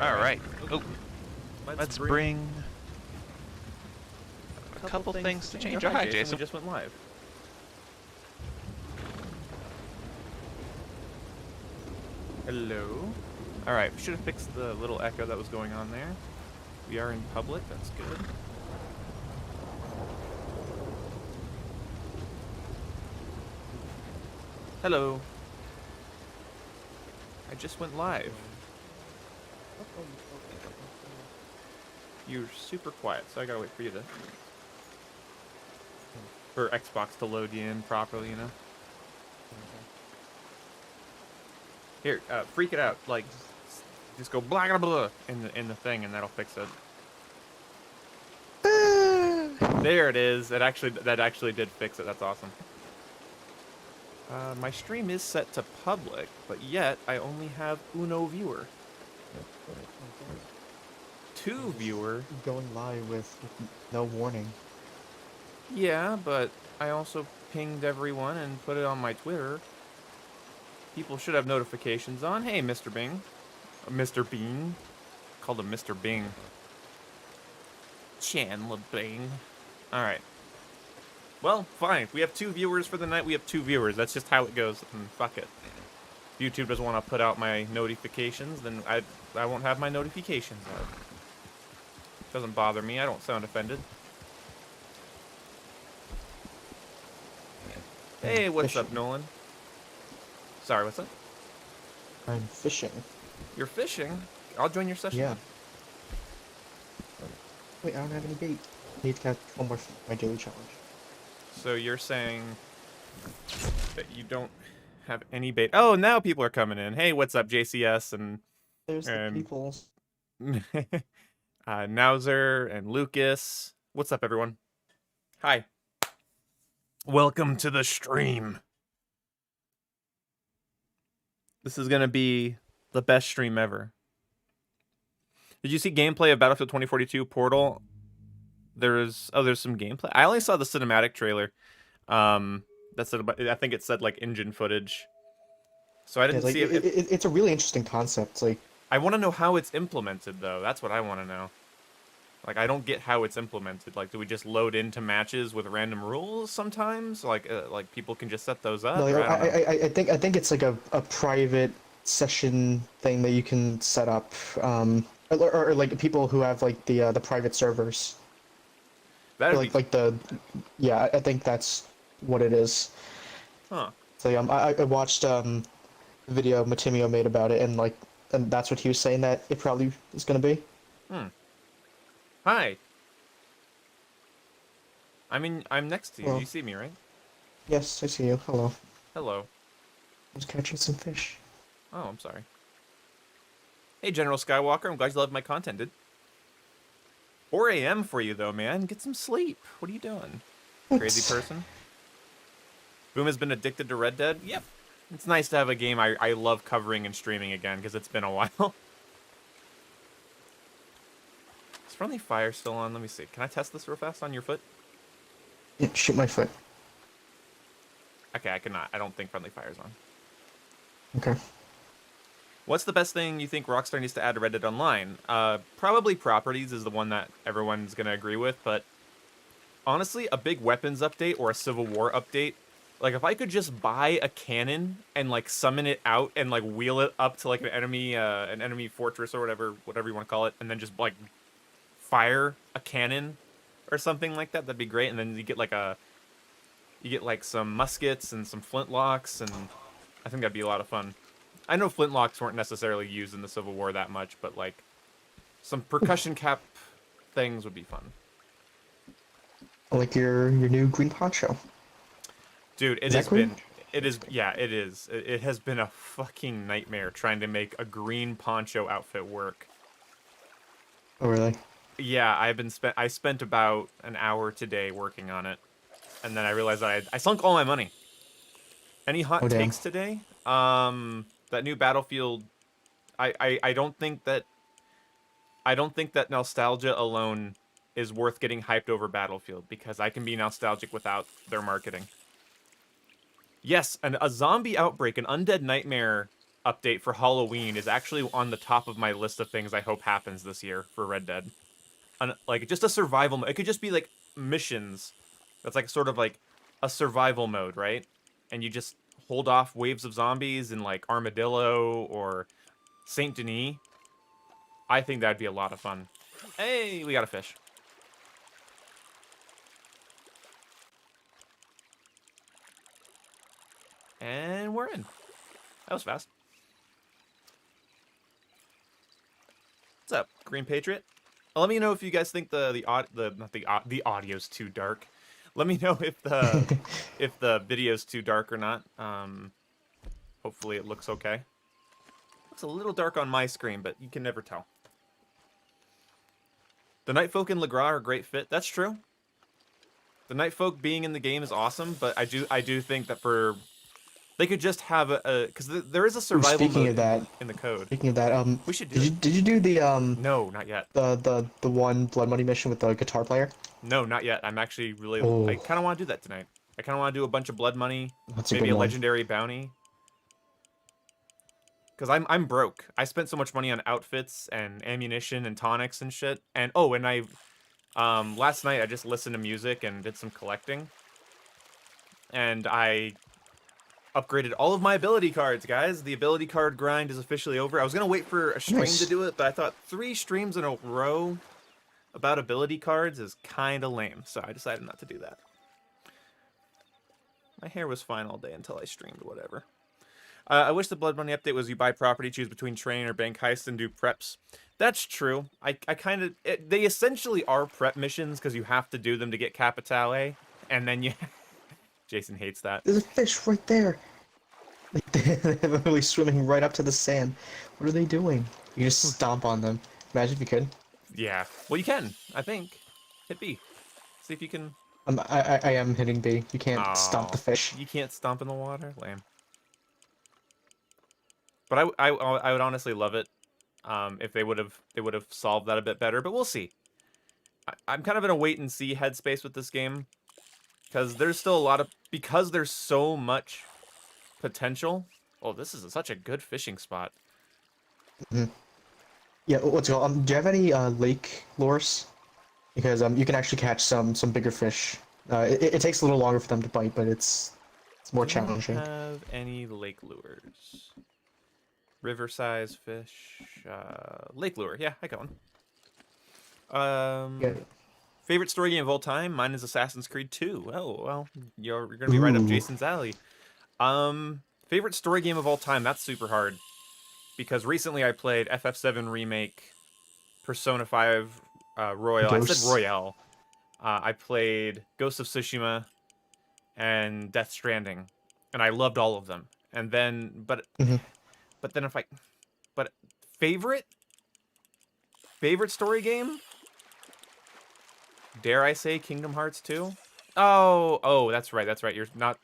All right. Oh, let's bring a couple things to change. Oh, hi, Jason. We just went live. Hello. All right, we should have fixed the little echo that was going on there. We are in public. That's good. Hello. I just went live. You're super quiet, so I gotta wait for you to... for Xbox to load you in properly, you know? Here, freak it out. Like, just go blah blah blah in the thing, and that'll fix it. There it is. That actually did fix it. That's awesome. My stream is set to public, but yet I only have uno viewer. 2 viewer. Going live with no warning. Yeah, but I also pinged everyone and put it on my Twitter. People should have notifications on. Hey, Mr. Bing. Mr. Bean. Called him Mr. Bing. Chandler Bing. Alright. Well, fine. If we have 2 viewers for the night, we have 2 viewers. That's just how it goes. And fuck it. If YouTube doesn't want to put out my notifications, then I won't have my notifications out. Doesn't bother me. I don't sound offended. Hey, what's up, Nolan? Sorry, what's up? I'm fishing. You're fishing? I'll join your session. Yeah. Wait, I don't have any bait. I need to catch one more for my daily challenge. So you're saying that you don't have any bait. Oh, now people are coming in. Hey, what's up, JCS and There's the people. Nauzer and Lucas. What's up, everyone? Hi. Welcome to the stream. This is gonna be the best stream ever. Did you see gameplay of Battlefield 2042 Portal? There's some gameplay. I only saw the cinematic trailer. That's about, I think it said like engine footage. So I didn't see it. It's a really interesting concept. Like, I want to know how it's implemented though. That's what I want to know. Like, I don't get how it's implemented. Like, do we just load into matches with random rules sometimes? Like people can just set those up. no, Or I think it's like a private session thing that you can set up, or like people who have like the private servers. Yeah, I think that's what it is. Huh. So I watched the video Matimio made about it, and that's what he was saying that it probably is gonna be. Hi. I'm next to you. Well, You see me, right? Yes, I see you. Hello. Hello. I was catching some fish. Oh, I'm sorry. Hey, General Skywalker. I'm glad you loved my content, dude. 4 a.m. for you, though, man. Get some sleep. What are you doing? Crazy person. Boom has been addicted to Red Dead. Yep. It's nice to have a game I love covering and streaming again, because it's been a while. Is friendly fire still on? Let me see. Can I test this real fast on your foot? Yeah, shoot my foot. Okay, I cannot. I don't think friendly fire's on. Okay. What's the best thing you think Rockstar needs to add to Red Dead Online? Probably properties is the one that everyone's going to agree with, but honestly, a big weapons update or a Civil War update, like if I could just buy a cannon and like summon it out and like wheel it up to like an enemy fortress or whatever you want to call it, and then just like fire a cannon or something like that, that'd be great. And then you get like some muskets and some flintlocks, and I think that'd be a lot of fun. I know flintlocks weren't necessarily used in the Civil War that much, but like some percussion cap things would be fun. I like your new green poncho. Dude, it has been a fucking nightmare trying to make a green poncho outfit work. Oh really? Yeah, I spent about an hour today working on it, and then I realized I sunk all my money. Any hot takes today? That new Battlefield, I don't think that nostalgia alone is worth getting hyped over Battlefield, because I can be nostalgic without their marketing. Yes, a zombie outbreak, an undead nightmare update for Halloween is actually on the top of my list of things I hope happens this year for Red Dead. Like just a survival mode. It could just be like missions. That's like sort of like a survival mode, right? And you just hold off waves of zombies in like Armadillo or Saint Denis. I think that'd be a lot of fun. Hey, we got a fish. And we're in. That was fast. What's up, Green Patriot? Let me know if you guys think the audio's too dark. Let me know if the video's too dark or not. Hopefully it looks okay. Looks a little dark on my screen, but you can never tell. The Night Folk and Legras are a great fit. That's true. The Night Folk being in the game is awesome, but I do think that they could just have because there is a survival mode in the code. Speaking of that, we should do did you do the No, not yet. The one Blood Money mission with the guitar player? No, not yet. I'm actually really I kind of want to do that tonight. I kind of want to do a bunch of Blood Money, maybe a legendary bounty. Because I'm broke. I spent so much money on outfits and ammunition and tonics and shit. And I last night I just listened to music and did some collecting. And I upgraded all of my ability cards, guys. The ability card grind is officially over. I was going to wait for a stream to do it, but I thought 3 streams in a row about ability cards is kind of lame. So I decided not to do that. My hair was fine all day until I streamed, whatever. I wish the Blood Money update was you buy property, choose between train or bank heist, and do preps. That's true. I kind of... They essentially are prep missions because you have to do them to get Capitale. And then you... Jason hates that. There's a fish right there. Like, they're literally swimming right up to the sand. What are they doing? You just stomp on them. Imagine if you could. Yeah. Well, you can, I think. Hit B. See if you can... I am hitting B. You can't stomp the fish. You can't stomp in the water? Lame. But I would honestly love it if they would have solved that a bit better. But we'll see. I'm kind of in a wait and see headspace with this game because there's still a lot of there's so much potential. Oh, this is such a good fishing spot. Mm-hmm. Yeah. What's it called? Do you have any lake lures? Because you can actually catch some bigger fish. It takes a little longer for them to bite, but it's more challenging. Do you have any lake lures? River size fish, lake lure. Yeah, I got one. Yeah. Favorite story game of all time? Mine is Assassin's Creed 2. Oh well, you're gonna be right up Jason's alley. Favorite story game of all time? That's super hard because recently I played FF7 Remake, Persona 5 Royal. I said Royale. I played Ghost of Tsushima and Death Stranding, and I loved all of them. And then, but then favorite story game? Dare I say Kingdom Hearts 2? Oh, that's right. You're not,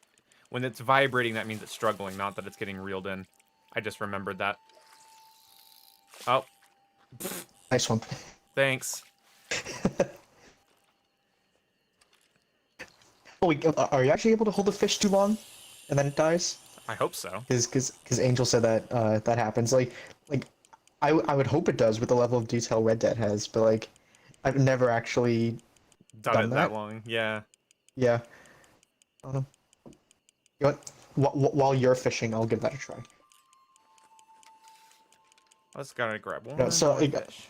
when it's vibrating, that means it's struggling, not that it's getting reeled in. I just remembered that. Oh. Nice one. Thanks. Oh, wait, are you actually able to hold the fish too long, and then it dies? I hope so. Because Angel said that that happens. Like I would hope it does with the level of detail Red Dead has, but like I've never actually done it that long. Yeah. Yeah. You know what? While you're fishing, I'll give that a try. I just gotta grab one. No, so fish.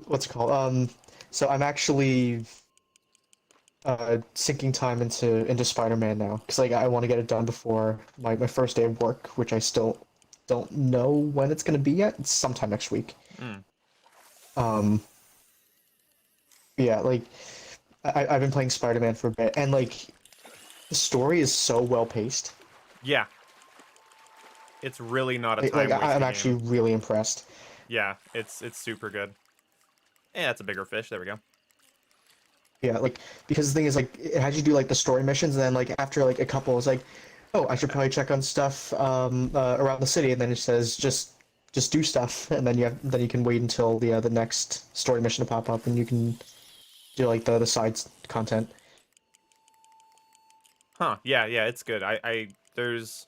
What's it called? So I'm actually sinking time into Spider-Man now because like I want to get it done before my first day of work, which I still don't know when it's gonna be yet. It's sometime next week. Yeah, like I've been playing Spider-Man for a bit, and like the story is so well paced. Yeah, it's really not a time like I'm game. actually really impressed. Yeah, it's super good. Yeah, that's a bigger fish. There we go. Yeah, like because the thing is like it has you do like the story missions, and then like after like a couple, it's like, oh, I should probably check on stuff around the city, and then it says just do stuff, and then you can wait until the next story mission to pop up, and you can do like the side content. Huh? Yeah, it's good. There's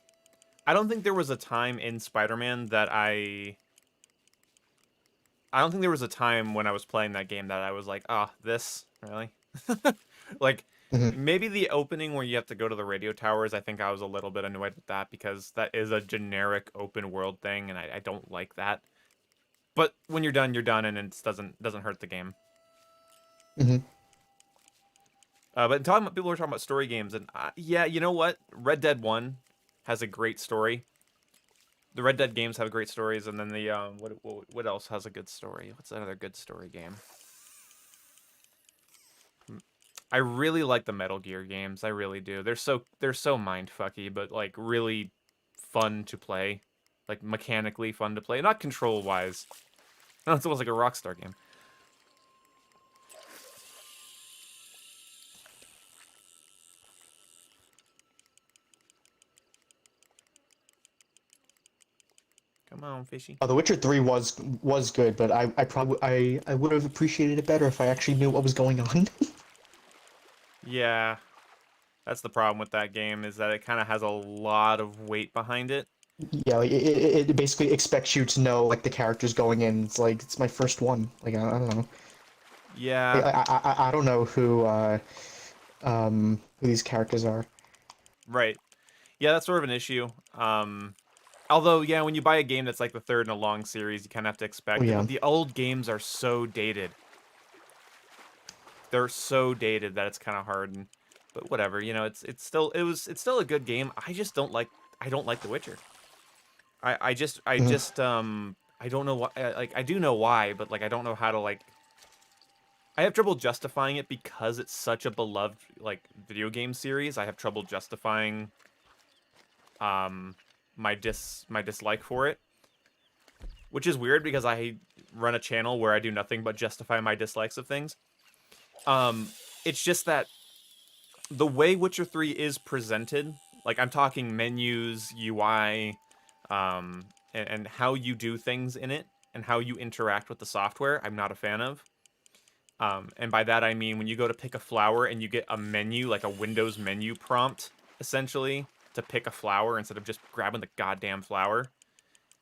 I don't think there was a time in Spider-Man that I don't think there was a time when I was playing that game that I was like, ah, this really, like. Hmm. Maybe the opening where you have to go to the radio towers, I think I was a little bit annoyed with that because that is a generic open world thing, and I don't like that. But when you're done, and it doesn't hurt the game. Hmm. But talking about people are talking about story games, and yeah, you know what? Red Dead 1 has a great story. The Red Dead games have great stories, and then the what else has a good story? What's another good story game? I really like the Metal Gear games. I really do. They're so mindfucky, but like really fun to play, like mechanically fun to play, not control wise. No, it's almost like a Rockstar game. Come on, fishy. The Witcher 3 was good, but I probably I would have appreciated it better if I actually knew what was going on. Yeah, that's the problem with that game is that it kind of has a lot of weight behind it. Yeah, like it basically expects you to know like the characters going in. It's like it's my first one. Like I don't know. Yeah, I don't know who these characters are. right. Yeah, that's sort of an issue. Although, yeah, when you buy a game that's like the third in a long series, you kind of have to expect Oh, it. yeah. But the old games are so dated. They're so dated that it's kind of hard. But whatever, you know, it's still a good game. I don't like The Witcher. Mhm. I don't know why. Like I do know why, but like I don't know how to like. I have trouble justifying it because it's such a beloved like video game series. I have trouble justifying um my dislike for it, which is weird because I run a channel where I do nothing but justify my dislikes of things. Um, it's just that the way Witcher 3 is presented, like I'm talking menus, UI, and how you do things in it and how you interact with the software, I'm not a fan of. And by that I mean when you go to pick a flower and you get a menu, like a Windows menu prompt, essentially, to pick a flower instead of just grabbing the goddamn flower.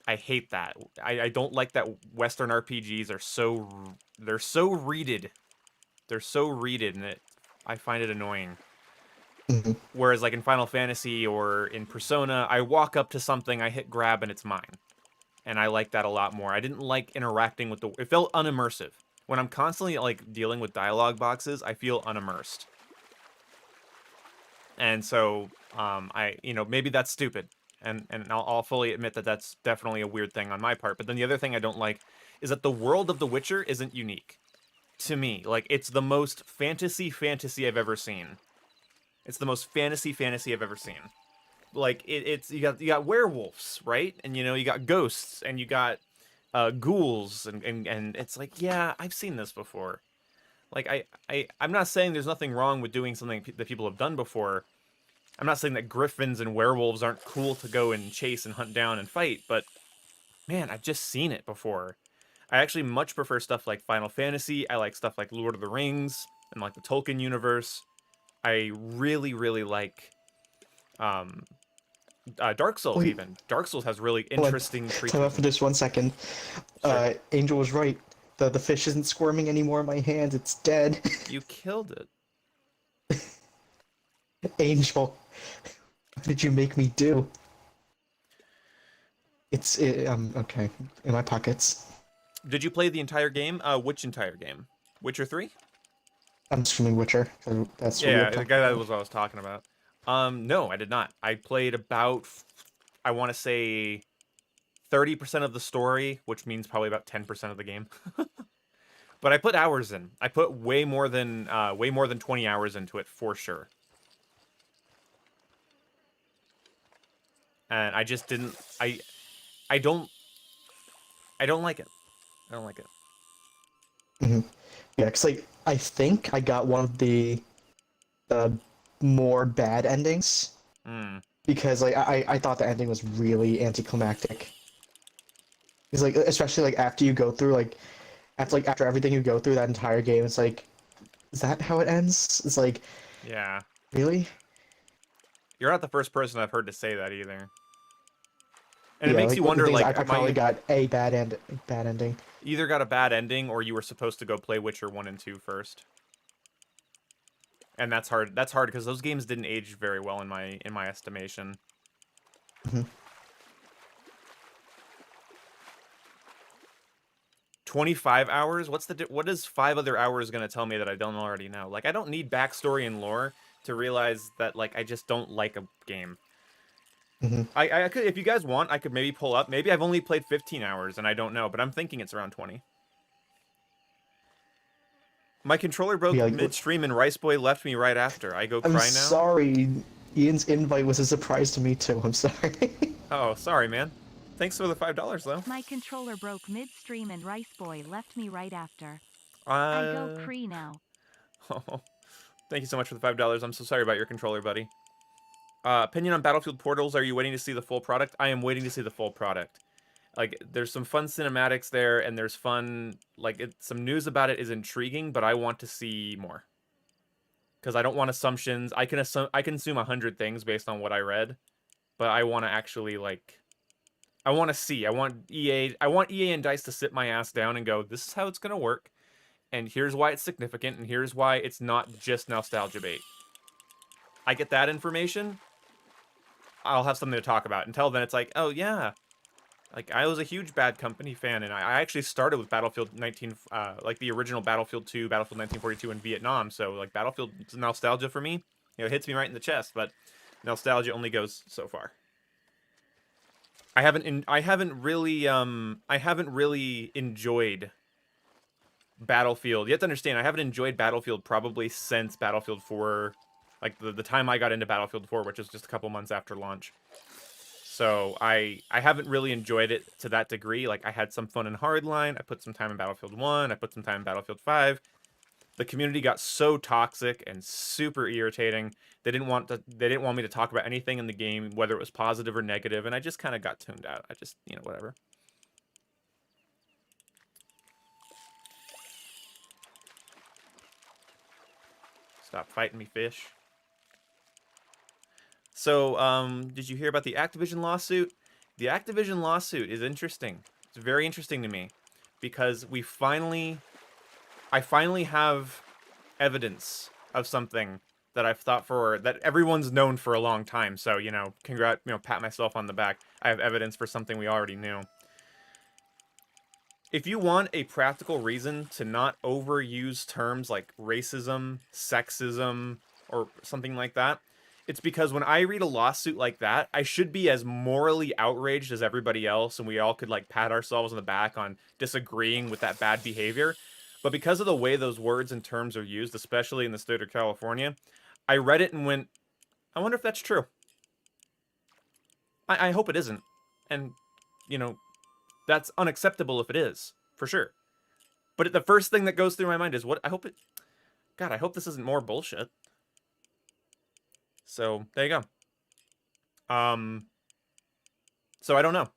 I hate that. I don't like that Western RPGs are they're so readed. They're so readed, and I find it annoying. Mhm. Whereas like in Final Fantasy or in Persona, I walk up to something, I hit grab, and it's mine. And I like that a lot more. I didn't like interacting with it felt unimmersive. When I'm constantly like dealing with dialogue boxes, I feel unimmersed. And so, maybe that's stupid, and I'll fully admit that that's definitely a weird thing on my part. But then the other thing I don't like is that the world of The Witcher isn't unique to me. Like it's the most fantasy I've ever seen. It's the most fantasy I've ever seen. Like it's you got werewolves, right? And you got ghosts, and you got ghouls, and it's like, yeah, I've seen this before. Like I'm not saying there's nothing wrong with doing something that people have done before. I'm not saying that griffins and werewolves aren't cool to go and chase and hunt down and fight, but man, I've just seen it before. I actually much prefer stuff like Final Fantasy. I like stuff like Lord of the Rings and like the Tolkien universe. I really, really like um, Dark Souls Wait, even. Dark Souls has really hold on. interesting Time out creatures. for just 1 second. Sure. Angel was right. The fish isn't squirming anymore in my hand. It's dead. You killed it. Angel, what did you make me do? Okay in my pockets. Did you play the entire game? Which entire game? Witcher 3? I'm assuming Witcher. 'Cause that's what we were Yeah, the talking guy that about. was what I was talking about. No, I did not. I played about, I want to say, 30% of the story, which means probably about 10% of the game. But I put hours in. I put way more than 20 hours into it for sure. And I just didn't. I don't. I don't like it. I don't like it. Hmm. Yeah, 'cause like I think I got one of the more bad endings Hmm. because like I thought the ending was really anticlimactic. It's like especially like after you go through after everything you go through that entire game, it's like, is that how it ends? It's like, Yeah. really? You're not the first person I've heard to say that either. And it makes you wonder, the thing is, like, I probably got a bad ending. either got a bad ending or you were supposed to go play Witcher 1 and 2 first. And that's hard. That's hard because those games didn't age very well in my estimation. Mm-hmm. 25 hours? What is 5 other hours going to tell me that I don't already know? Like, I don't need backstory and lore to realize that, like, I just don't like a game. Mm-hmm. I could, if you guys want, I could maybe pull up. Maybe I've only played 15 hours and I don't know, but I'm thinking it's around 20. My controller broke Yeah, like, midstream and Rice Boy left me right after. I go cry I'm now? sorry. Ian's invite was a surprise to me too. I'm sorry. Oh, sorry, man. Thanks for the $5, though. My controller broke midstream and Rice Boy left me right after. I go cree now. Oh, thank you so much for the $5. I'm so sorry about your controller, buddy. Opinion on Battlefield Portals. Are you waiting to see the full product? I am waiting to see the full product. Like, there's some fun cinematics there, and there's fun, like, some news about it is intriguing, but I want to see more. Because I don't want assumptions. I can assume 100 things based on what I read, but I want to actually, like, I want to see. I want EA and DICE to sit my ass down and go, this is how it's going to work, and here's why it's significant, and here's why it's not just nostalgia bait. I get that information, I'll have something to talk about. Until then, it's like, oh yeah, like I was a huge Bad Company fan, and I actually started with Battlefield 19, like the original Battlefield 2, Battlefield 1942 in Vietnam. So like Battlefield nostalgia for me, you know, it hits me right in the chest. But nostalgia only goes so far. I haven't really enjoyed Battlefield. You have to understand, I haven't enjoyed Battlefield probably since Battlefield 4. Like, the time I got into Battlefield 4, which was just a couple months after launch. So, I haven't really enjoyed it to that degree. Like, I had some fun in Hardline, I put some time in Battlefield 1, I put some time in Battlefield 5. The community got so toxic and super irritating. They didn't want me to talk about anything in the game, whether it was positive or negative, and I just kind of got tuned out. I just, you know, whatever. Stop fighting me, fish. So, did you hear about the Activision lawsuit? The Activision lawsuit is interesting. It's very interesting to me because I finally have evidence of something that I've thought that everyone's known for a long time. So, you know, pat myself on the back. I have evidence for something we already knew. If you want a practical reason to not overuse terms like racism, sexism, or something like that, it's because when I read a lawsuit like that, I should be as morally outraged as everybody else, and we all could, like, pat ourselves on the back on disagreeing with that bad behavior. But because of the way those words and terms are used, especially in the state of California, I read it and went, I wonder if that's true. I hope it isn't. And, you know, that's unacceptable if it is, for sure. But the first thing that goes through my mind is, God, I hope this isn't more bullshit. So, there you go. So I don't know.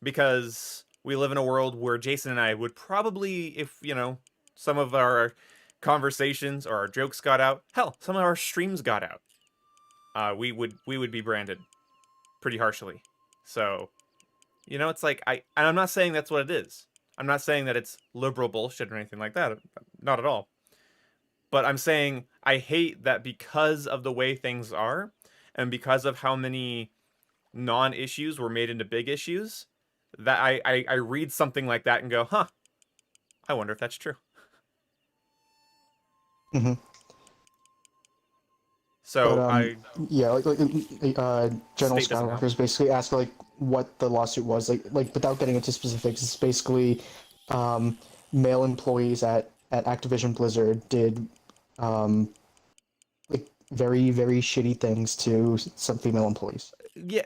Because we live in a world where Jason and I would probably, if, you know, some of our conversations or our jokes got out, hell, some of our streams got out, we would be branded pretty harshly. So, you know, it's like, and I'm not saying that's what it is. I'm not saying that it's liberal bullshit or anything like that. Not at all. But I'm saying I hate that because of the way things are, and because of how many non-issues were made into big issues, that I read something like that and go, huh, I wonder if that's true. Mm-hmm. So, General Skywalker's basically asked, like, what the lawsuit was. Like without getting into specifics, it's basically male employees at Activision Blizzard did like very, very shitty things to some female employees. Yeah,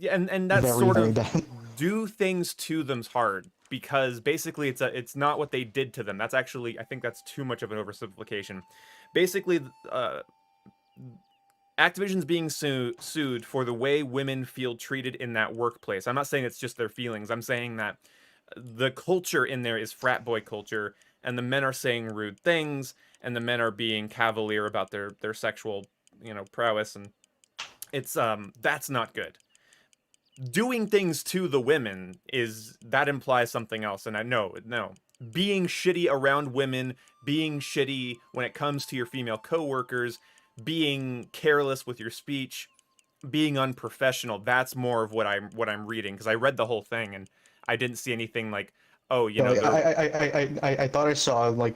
and that's very, sort very of bad. do things to them's hard, because basically it's not what they did to them. That's actually, I think that's too much of an oversimplification. Basically, Activision's being sued for the way women feel treated in that workplace. I'm not saying it's just their feelings. I'm saying that the culture in there is frat boy culture, and the men are saying rude things, and the men are being cavalier about their sexual, you know, prowess, and it's that's not good. doing things to the women that implies something else. And I know, no, being shitty around women, being shitty when it comes to your female coworkers, being careless with your speech, being unprofessional, that's more of what I'm reading, because I read the whole thing and I didn't see anything like, oh, you No, know, I thought I saw like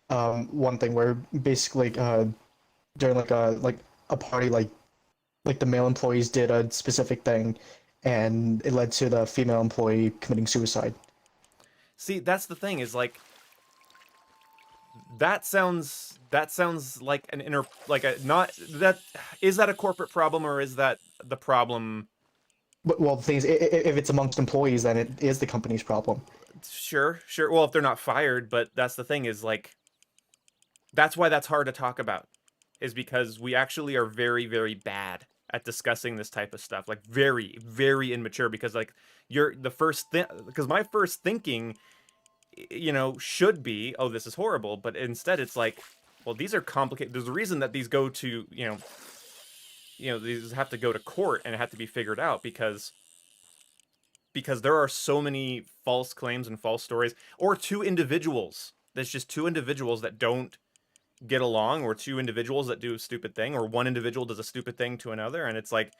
one thing where basically during like a party like the male employees did a specific thing, and it led to the female employee committing suicide. see, that's the thing, is like, that sounds like an inner, like a, not that, is that a corporate problem, or is that the problem? But, well, the thing is, if it's amongst employees, then it is the company's problem. Sure, well, if they're not fired, but that's the thing, is like, that's why that's hard to talk about, is because we actually are very, very bad at discussing this type of stuff, like very, very immature, because like because my first thinking, you know, should be, oh, this is horrible, but instead it's like, well, these are complicated. There's a reason that these go to, these have to go to court and have to be figured out, because there are so many false claims and false stories, or two individuals. There's just two individuals that don't get along, or two individuals that do a stupid thing, or one individual does a stupid thing to another, and it's like,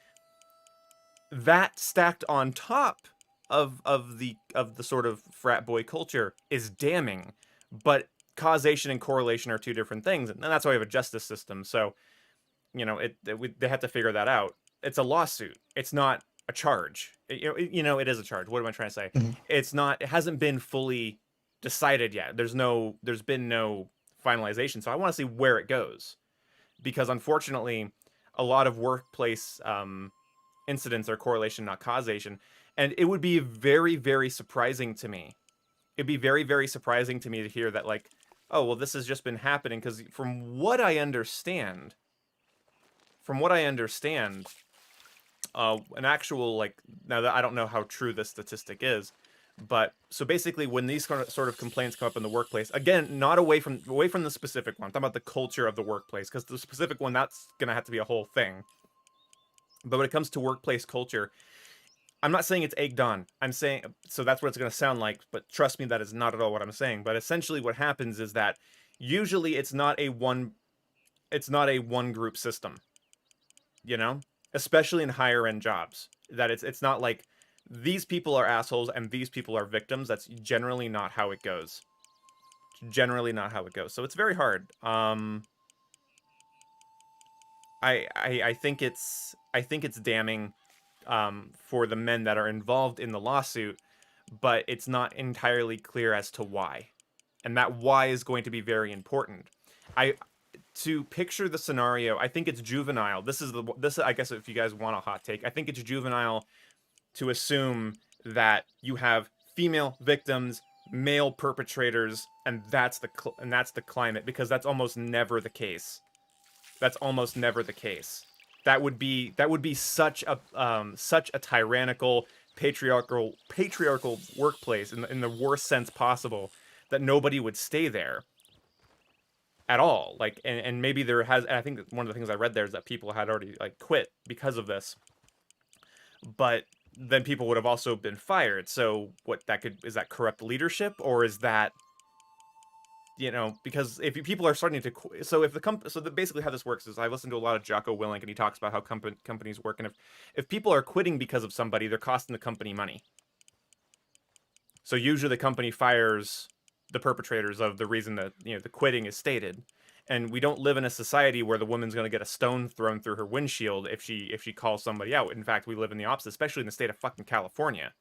that stacked on top of the sort of frat boy culture is damning. But causation and correlation are two different things, and that's why we have a justice system. So, you know, they have to figure that out. It's a lawsuit. It's not a charge. It is a charge. What am I trying to say? Mm-hmm. It's not. It hasn't been fully decided yet. There's been no finalization. So I want to see where it goes, because unfortunately, a lot of workplace incidents are correlation, not causation. And it would be very, very surprising to me. It'd be very, very surprising to me to hear that, like, oh, well, this has just been happening, because from what I understand, an actual, like, now that I don't know how true this statistic is, but so basically when these sort of complaints come up in the workplace, again, not away from the specific one, I'm talking about the culture of the workplace, because the specific one, that's going to have to be a whole thing. But when it comes to workplace culture, I'm not saying it's egged on. I'm saying, so that's what it's going to sound like, but trust me, that is not at all what I'm saying. But essentially what happens is that usually it's not a one group system, especially in higher end jobs, that it's not like these people are assholes and these people are victims. That's generally not how it goes. So it's very hard. I think it's damning for the men that are involved in the lawsuit, but it's not entirely clear as to why, and that why is going to be very important. To picture the scenario, I think it's juvenile. This I guess, if you guys want a hot take, I think it's juvenile to assume that you have female victims, male perpetrators, and that's the climate, because that's almost never the case. That would be such a tyrannical, patriarchal workplace in the worst sense possible, that nobody would stay there at all. Like, and maybe there has. I think one of the things I read there is that people had already like quit because of this, but then people would have also been fired. So is that corrupt leadership, or is that, because if people are starting to, basically how this works is, I listen to a lot of Jocko Willink, and he talks about how companies work, and if people are quitting because of somebody, they're costing the company money. So usually the company fires the perpetrators of the reason that, the quitting is stated. And we don't live in a society where the woman's going to get a stone thrown through her windshield if she calls somebody out. In fact, we live in the opposite, especially in the state of fucking California.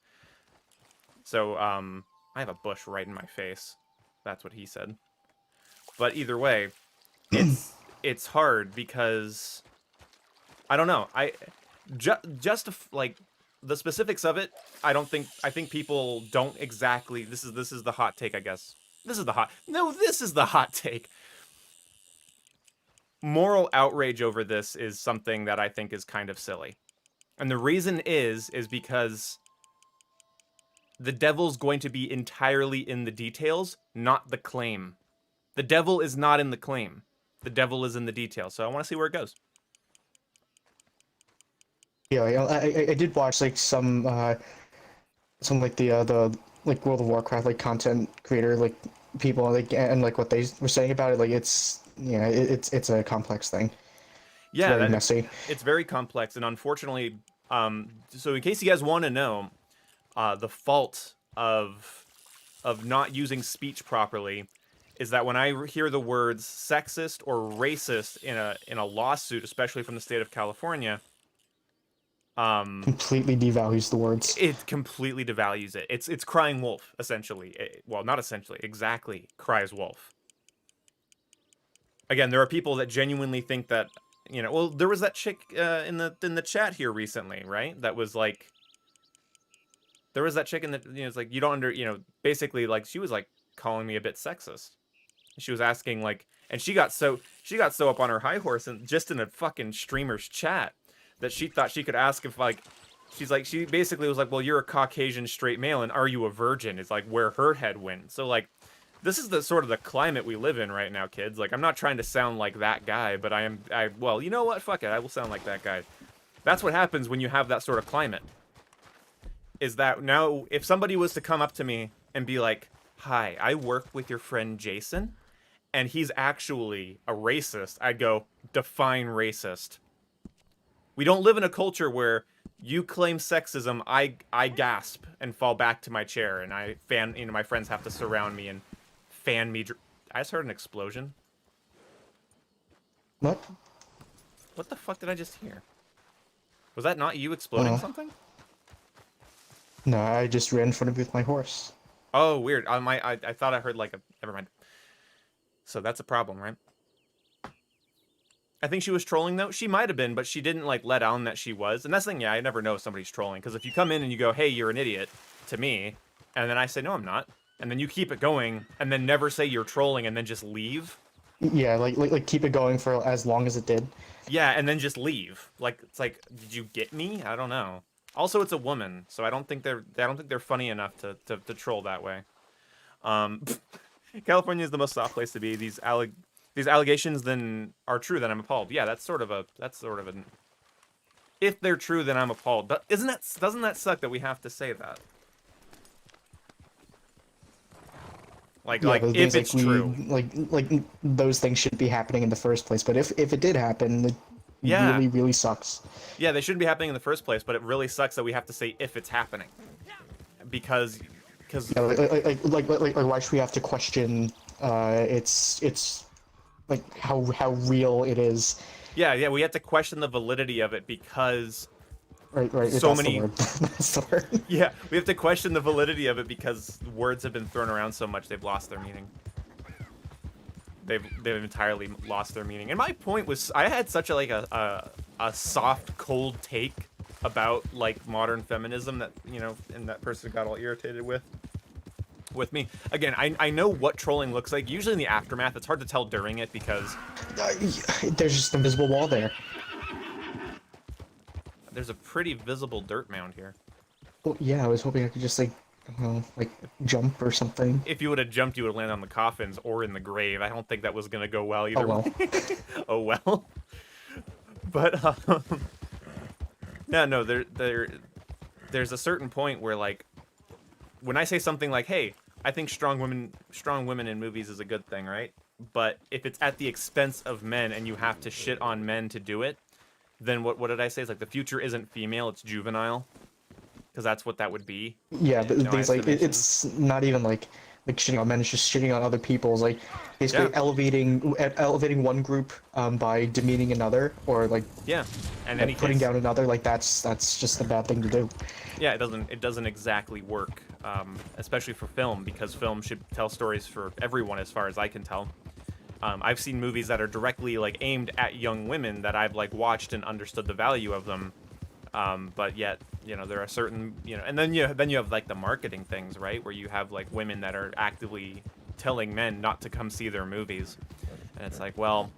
So, I have a bush right in my face. That's what he said. But either way, it's hard, because I don't know. Like the specifics of it, I think people don't exactly. This is the hot take, I guess. This is the hot take. Moral outrage over this is something that I think is kind of silly. And the reason is because the devil's going to be entirely in the details, not the claim. The devil is not in the claim. The devil is in the details. So I want to see where it goes. Yeah, I did watch like some like the like World of Warcraft like content creator like people like and like what they were saying about it, like it's a complex thing. It's Yeah, very messy. it's very complex, and unfortunately, so in case you guys want to know, the fault of not using speech properly is that when I hear the words sexist or racist in a lawsuit, especially from the state of California, Completely devalues the words. it completely devalues it. It's crying wolf, essentially. Well, not essentially, exactly cries wolf. Again, there are people that genuinely think that, well, there was that chick in the chat here recently, right? That was like, there was that chick in the, it's like, you don't basically, like, she was like calling me a bit sexist. She was asking, like, and she got so up on her high horse and just in a fucking streamer's chat that she thought she could ask if, like, she basically was like, well, you're a Caucasian straight male and are you a virgin? It's like where her head went. So, like, this is the sort of the climate we live in right now, kids. Like, I'm not trying to sound like that guy, but well, you know what? Fuck it. I will sound like that guy. That's what happens when you have that sort of climate. Is that now, if somebody was to come up to me and be like, hi, I work with your friend Jason, and he's actually a racist, I'd go, define racist. We don't live in a culture where you claim sexism, I gasp and fall back to my chair, and my friends have to surround me and fan me. I just heard an explosion. What? What the fuck did I just hear? Was that not you exploding something? No, I just ran in front of you with my horse. Oh, weird. I thought I heard like a... Never mind. So that's a problem, right? I think she was trolling, though. She might have been, but she didn't, like, let on that she was. And that's the thing, yeah, I never know if somebody's trolling. Because if you come in and you go, hey, you're an idiot, to me, and then I say, no, I'm not, and then you keep it going, and then never say you're trolling, and then just leave. Yeah, like keep it going for as long as it did. Yeah, and then just leave. Like, it's like, did you get me? I don't know. Also, it's a woman, so I don't think they're funny enough to troll that way. California is the most soft place to be. These allegations then are true, then I'm appalled. Yeah, that's sort of an. If they're true, then I'm appalled. But doesn't that suck that we have to say that? Like if it's true. Like those things shouldn't be happening in the first place. But if it did happen, it really, really sucks. Yeah, they shouldn't be happening in the first place, but it really sucks that we have to say if it's happening. Because yeah, like why should we have to question it's like how real it is? Yeah, we have to question the validity of it because right. So many. That's the word. Yeah, we have to question the validity of it because words have been thrown around so much they've lost their meaning. They've entirely lost their meaning. And my point was, I had such a soft, cold take about like modern feminism that and that person got all irritated with me. Again, I know what trolling looks like. Usually in the aftermath, it's hard to tell during it because there's just an invisible wall there. There's a pretty visible dirt mound here. Well, yeah, I was hoping I could just like jump or something. If you would have jumped, you would have landed on the coffins or in the grave. I don't think that was gonna go well either. Oh well. Oh well. But no, there's a certain point where, like, when I say something like, "Hey, I think strong women in movies is a good thing," right? But if it's at the expense of men and you have to shit on men to do it, then what did I say? It's like the future isn't female, it's juvenile. Because that's what that would be. Yeah, but things like it's not even like shitting on men; it's just shitting on other people's, like basically elevating one group by demeaning another, or like and then putting down another. Like that's just a bad thing to do. Yeah, it doesn't exactly work, especially for film, because film should tell stories for everyone, as far as I can tell. I've seen movies that are directly like aimed at young women that I've like watched and understood the value of them. But yet, there are certain, and then you have like the marketing things, right? Where you have like women that are actively telling men not to come see their movies. And it's like, well,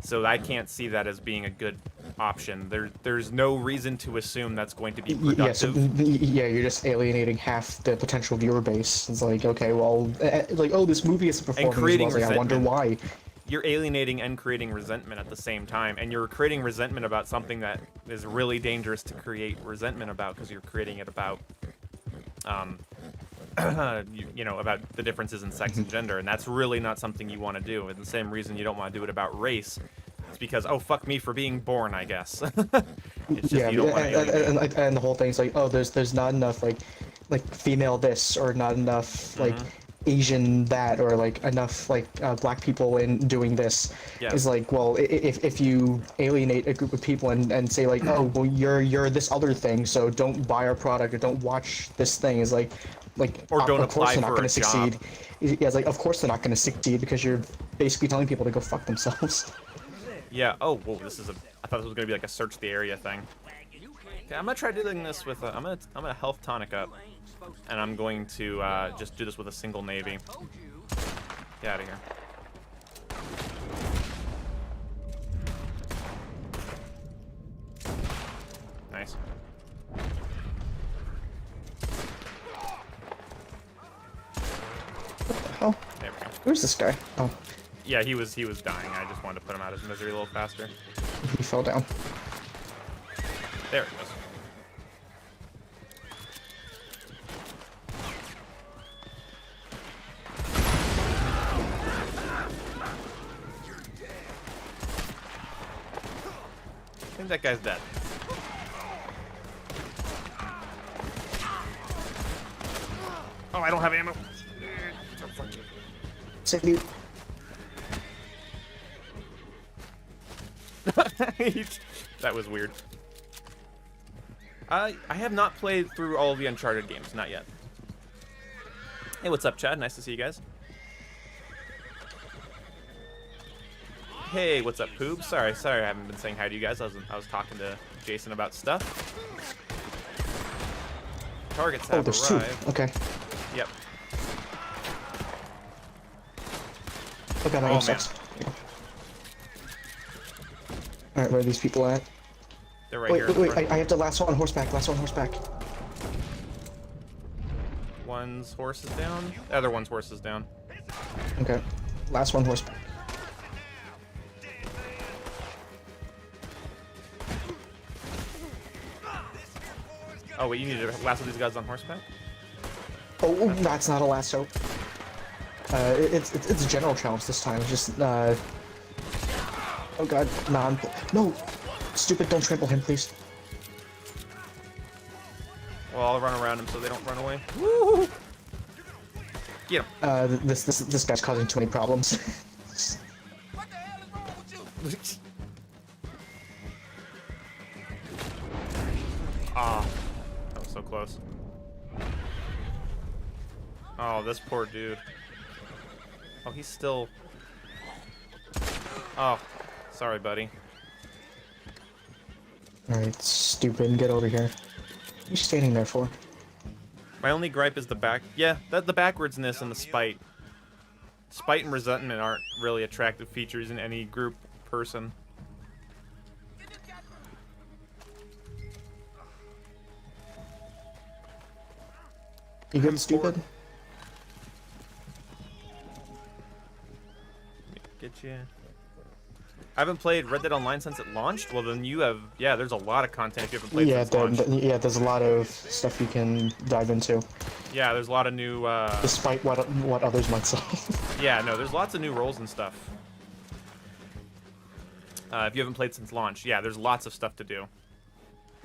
so I can't see that as being a good option. There's no reason to assume that's going to be productive. You're just alienating half the potential viewer base. It's like, okay, well, like, oh, this movie isn't performing as well. Like, I wonder why. you're alienating and creating resentment at the same time, and you're creating resentment about something that is really dangerous to create resentment about, because you're creating it about, you know, about the differences in sex and gender, and that's really not something you want to do. And the same reason you don't want to do it about race, it's because, oh, fuck me for being born, I guess. It's just Yeah, you don't want to and the whole thing's like, oh, there's not enough like female this, or not enough like Asian that, or like enough like black people in doing this. Yeah. Is like, well, if you alienate a group of people and say like, oh, well, you're this other thing, so don't buy our product or don't watch this thing, is like Or don't of course apply they're not for going a to succeed. Yeah, it's like, of course they're not going to succeed, because you're basically telling people to go fuck themselves. Yeah. Oh, whoa. This is a. I thought this was gonna be like a search the area thing. Okay, I'm gonna try doing this with. I'm gonna health tonic up, and I'm going to just do this with a single navy. Get out of here. Nice. Oh, There we go. who's this guy? Oh, Yeah, he was dying. I just wanted to put him out of his misery a little faster. he fell down. There it goes. I think that guy's dead. Oh, I don't have ammo. Salute. That was weird. I have not played through all of the Uncharted games, not yet. Hey, what's up, Chad? Nice to see you guys. Hey, what's up, Poob? Sorry, I haven't been saying hi to you guys. I was talking to Jason about stuff. Targets have There's arrived. two. Okay. Yep. Okay, my Oh, aim sucks. Alright, where are these people at? They're right Wait, here. wait, in wait, front. I have to lasso on horseback, One's horse is down. The other one's horse is down. Okay. Last one horseback. Oh wait, you need to lasso these guys on horseback? Oh, that's not a lasso. It's a general challenge this time. It's just, oh god, no! Stupid, don't trample him, please. Well, I'll run around him so they don't run away. Woo! Get him. This guy's causing too many problems. What the hell is wrong with you? Ah, that was so close. Oh, this poor dude. Oh, he's still... Oh, sorry, buddy. Alright, stupid, get over here. What are you standing there for? My only gripe is the back... Yeah, the backwardsness and the spite. Spite and resentment aren't really attractive features in any group person. You good, stupid? Get you. I haven't played Red Dead Online since it launched. Well, then you have. Yeah, there's a lot of content if you haven't played Yeah, since launch. yeah, there's a lot of stuff you can dive into, Yeah, there's a lot of new. despite what others might say. Yeah, no, there's lots of new roles and stuff. If you haven't played since launch, yeah, there's lots of stuff to do.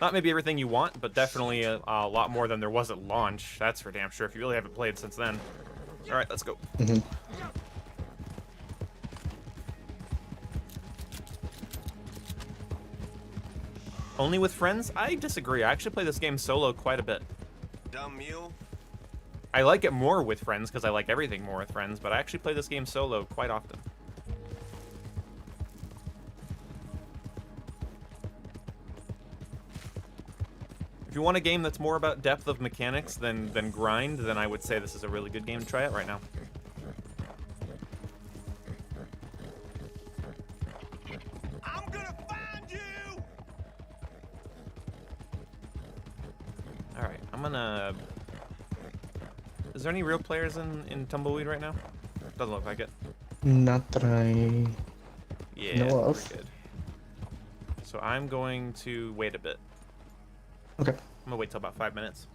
Not maybe everything you want, but definitely a lot more than there was at launch. That's for damn sure. If you really haven't played since then. All right, let's go. Only with friends? I disagree. I actually play this game solo quite a bit. Dumb mule. I like it more with friends because I like everything more with friends, but I actually play this game solo quite often. If you want a game that's more about depth of mechanics than grind, then I would say this is a really good game to try out right now. I'm gonna find you. Alright, I'm gonna... Is there any real players in Tumbleweed right now? Doesn't look like it. Not that I Yeah, know we're of. good. So I'm going to wait a bit. Okay. I'm gonna wait till about 5 minutes.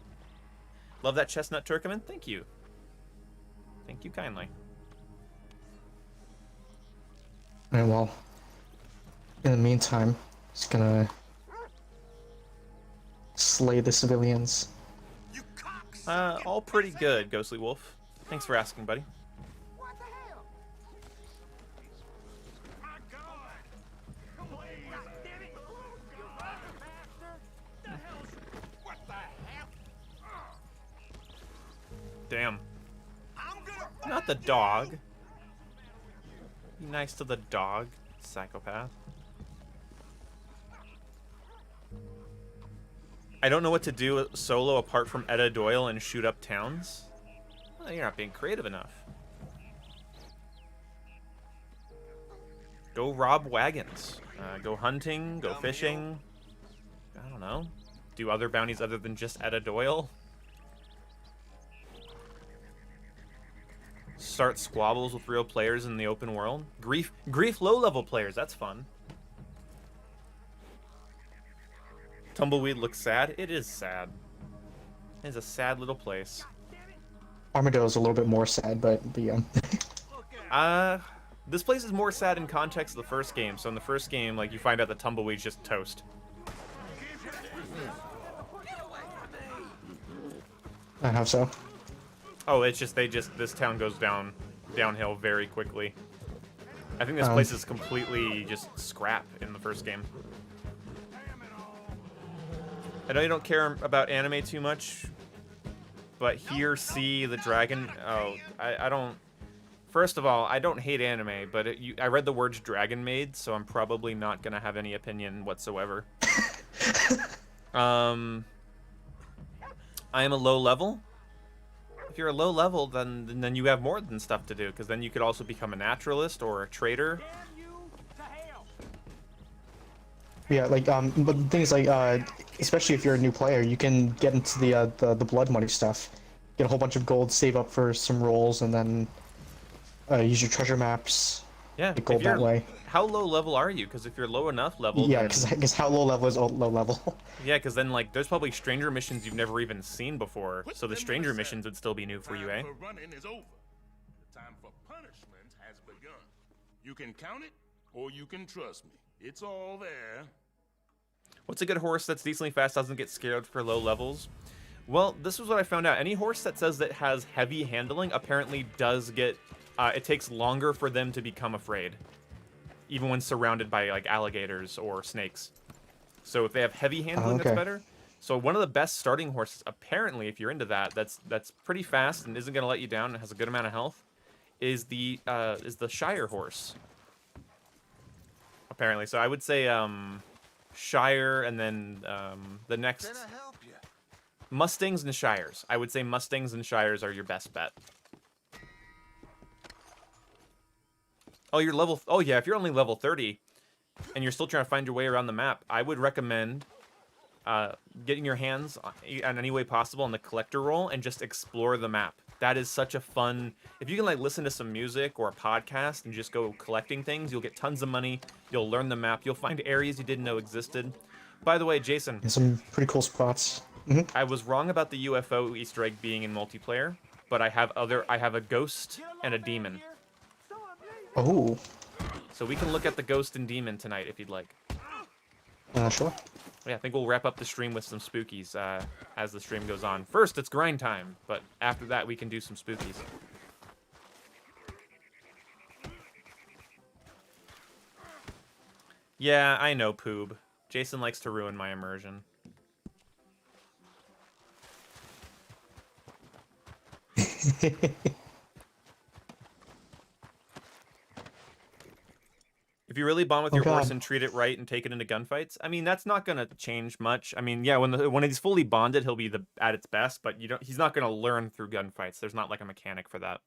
Love that chestnut Turkoman. Thank you. Thank you kindly. Alright, well, in the meantime, just gonna slay the civilians. You cocksucker! All pretty good, Ghostly Wolf. Thanks for asking, buddy. What the hell? My God! Please! God damn it! You bastard! The hell's... What the hell? Damn. I'm gonna... Not the dog. Be nice to the dog, psychopath. I don't know what to do solo apart from Etta Doyle and shoot up towns. Well, you're not being creative enough. Go rob wagons. Go hunting, go fishing. I don't know. Do other bounties other than just Etta Doyle. Start squabbles with real players in the open world. Grief low-level players, that's fun. Tumbleweed looks sad. It is sad. It is a sad little place. Armadillo's a little bit more sad, but yeah. This place is more sad in context of the first game. So in the first game, like, you find out that Tumbleweed's just toast. I hope so. Oh, it's just this town goes downhill very quickly. I think this place is completely just scrap in the first game. I know you don't care about anime too much, but here, see the dragon. Oh, I don't. First of all, I don't hate anime, but I read the words "dragon maid," so I'm probably not gonna have any opinion whatsoever. I am a low level. If you're a low level, then you have more than stuff to do, because then you could also become a naturalist or a trader. Yeah, like but the thing is, like, especially if you're a new player, you can get into the blood money stuff, get a whole bunch of gold, save up for some rolls, and then use your treasure maps. Yeah, Get gold that way. How low level are you? Because if you're low enough level, Yeah, then... because how low level is low level. Yeah, because then, like, there's probably stranger missions you've never even seen before, so the stranger missions would still be new for you, eh? Time for running is over. The time for punishment has begun. You can count it, or you can trust me. It's all there. What's a good horse that's decently fast, doesn't get scared for low levels? Well, this was what I found out. Any horse that says that has heavy handling apparently does get... it takes longer for them to become afraid, even when surrounded by, like, alligators or snakes. So if they have heavy handling, that's better. So one of the best starting horses, apparently, if you're into that, that's pretty fast and isn't going to let you down and has a good amount of health, is the Shire horse. Apparently. So I would say Shire, and then the next... Can I help you? Mustangs and Shires. I would say Mustangs and Shires are your best bet. Oh, you're level... Oh, yeah, if you're only level 30 and you're still trying to find your way around the map, I would recommend getting your hands in any way possible on the collector roll and just explore the map. That is such a fun... If you can, like, listen to some music or a podcast and just go collecting things, you'll get tons of money. You'll learn the map. You'll find areas you didn't know existed. By the way, Jason... And some pretty cool spots. I was wrong about the UFO Easter egg being in multiplayer, but I have a ghost and a demon. Oh. So we can look at the ghost and demon tonight if you'd like. Sure. Yeah, I think we'll wrap up the stream with some spookies as the stream goes on. First, it's grind time, but after that, we can do some spookies. Yeah, I know, Poob. Jason likes to ruin my immersion. If you really bond with your horse and treat it right and take it into gunfights, I mean, that's not gonna change much. I mean, yeah, when he's fully bonded, he'll be at its best, but he's not gonna learn through gunfights. There's not like a mechanic for that.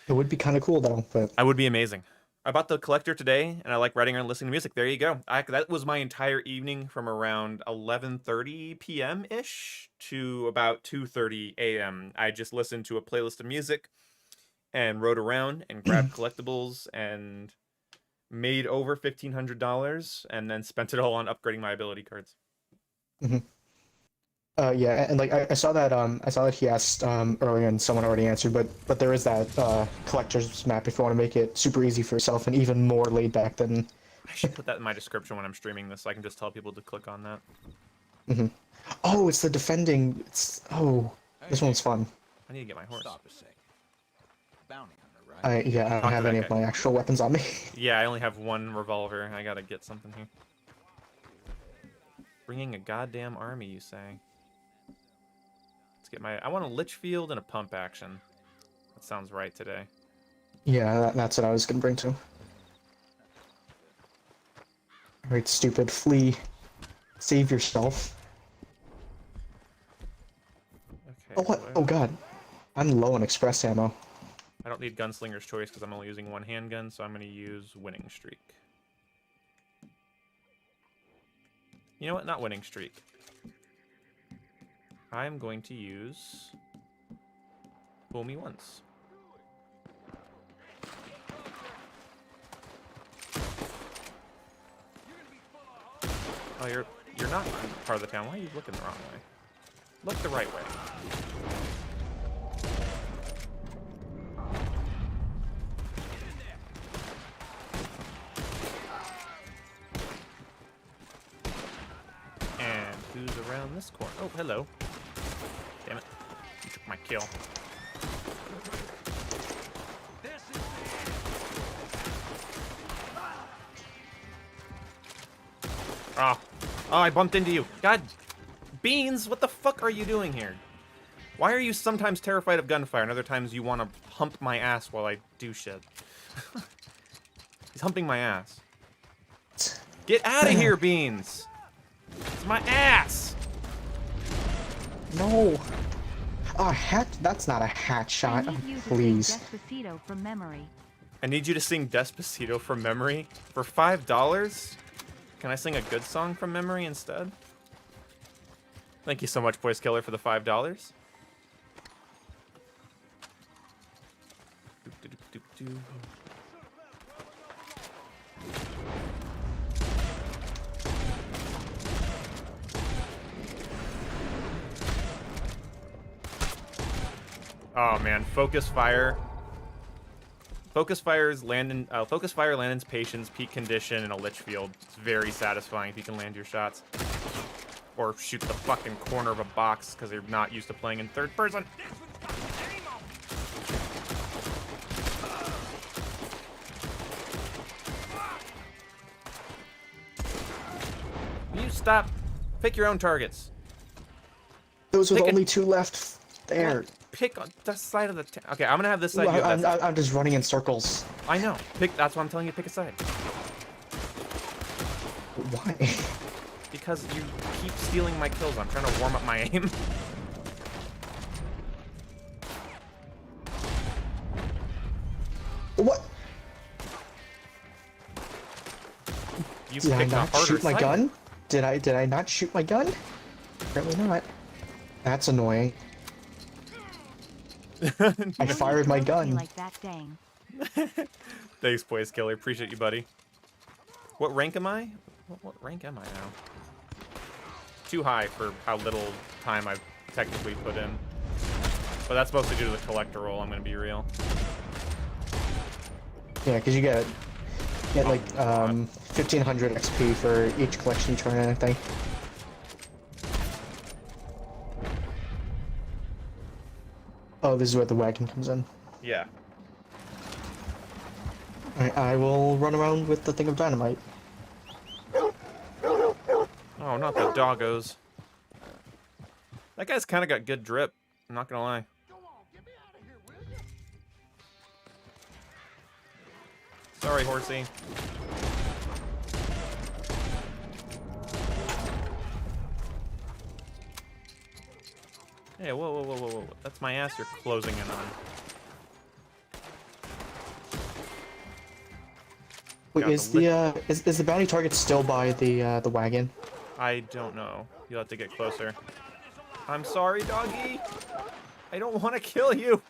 It would be kind of cool though, but I would be amazing. I bought the collector today, and I like writing and listening to music. There you go. That was my entire evening from around 11:30 p.m. ish to about 2:30 a.m. I just listened to a playlist of music and rode around and grabbed collectibles and made over $1,500 and then spent it all on upgrading my ability cards. Mm-hmm. Yeah, and like I saw that he asked earlier and someone already answered, but there is that collector's map if you want to make it super easy for yourself and even more laid back than. I should put that in my description when I'm streaming this, so I can just tell people to click on that. Mm-hmm. Oh, it's the defending. This one's fun. I need to get my horse. Stop a second. Bounty hunter, right? I don't have any of my actual weapons on me. Yeah, I only have one revolver. I gotta get something here. Bringing a goddamn army, you say? Let's get my... I want a Litchfield and a pump action. That sounds right today. Yeah, that's what I was gonna bring too. Alright, stupid. Flee. Save yourself. Okay. Oh, what? Oh, God. I'm low on express ammo. I don't need Gunslinger's Choice because I'm only using one handgun, so I'm going to use Winning Streak. You know what? Not Winning Streak. I'm going to use Fool Me Once. Oh, you're not part of the town. Why are you looking the wrong way? Look the right way. And who's around this corner? Oh, hello. Damn it. You took my kill. Oh. Oh, I bumped into you. God. Beans, what the fuck are you doing here? Why are you sometimes terrified of gunfire and other times you want to hump my ass while I do shit? He's humping my ass. Get out of here, Beans! It's my ass! No! Oh, hat? That's not a hat shot. Oh, please. Despacito from memory. I need you to sing Despacito from memory for $5? Can I sing a good song from memory instead? Thank you so much, Voice Killer, for the $5. Oh man, focus fire. Focus Fire's Landon, Focus Fire, Landon's Patience, Peak Condition, and a Litchfield. It's very satisfying if you can land your shots. Or shoot the fucking corner of a box because they're not used to playing in third person. You stop. Pick your own targets. Those are the only two left there. Pick on the side of the okay, I'm gonna have this side. You have that side. I'm just running in circles. I know. Pick. That's why I'm telling you to pick a side. Why? Because you keep stealing my kills. I'm trying to warm up my aim. What? You Did I picked a not harder shoot my side. gun? Did I not shoot my gun? Apparently not. That's annoying. I fired my gun. Like that, dang. Thanks, Voice Killer. Appreciate you, buddy. What rank am I? What rank am I now? Too high for how little time I've technically put in. But that's mostly due to the collector role, I'm gonna be real. Yeah, because you get like 1500 XP for each collection you turn in, I think. Oh, this is where the wagon comes in. Yeah. I will run around with the thing of dynamite. Oh, not the doggos. That guy's kind of got good drip. I'm not gonna lie. Sorry, horsey. Hey, whoa. That's my ass you're closing in on. Wait, Got is the is the bounty target still by the wagon? I don't know. You'll have to get closer. I'm sorry, doggy. I don't want to kill you.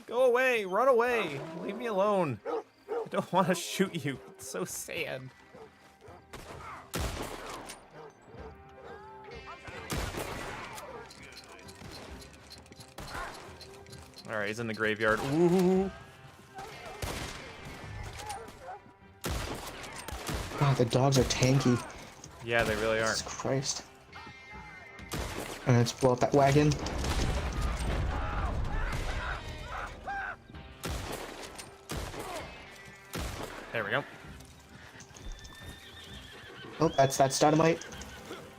Go away! Run away! Leave me alone! I don't want to shoot you. It's so sad. Alright, he's in the graveyard. Ooh! God, the dogs are tanky. Yeah, they really are. Jesus Christ. And let's blow up that wagon. There we go. Oh, that's dynamite.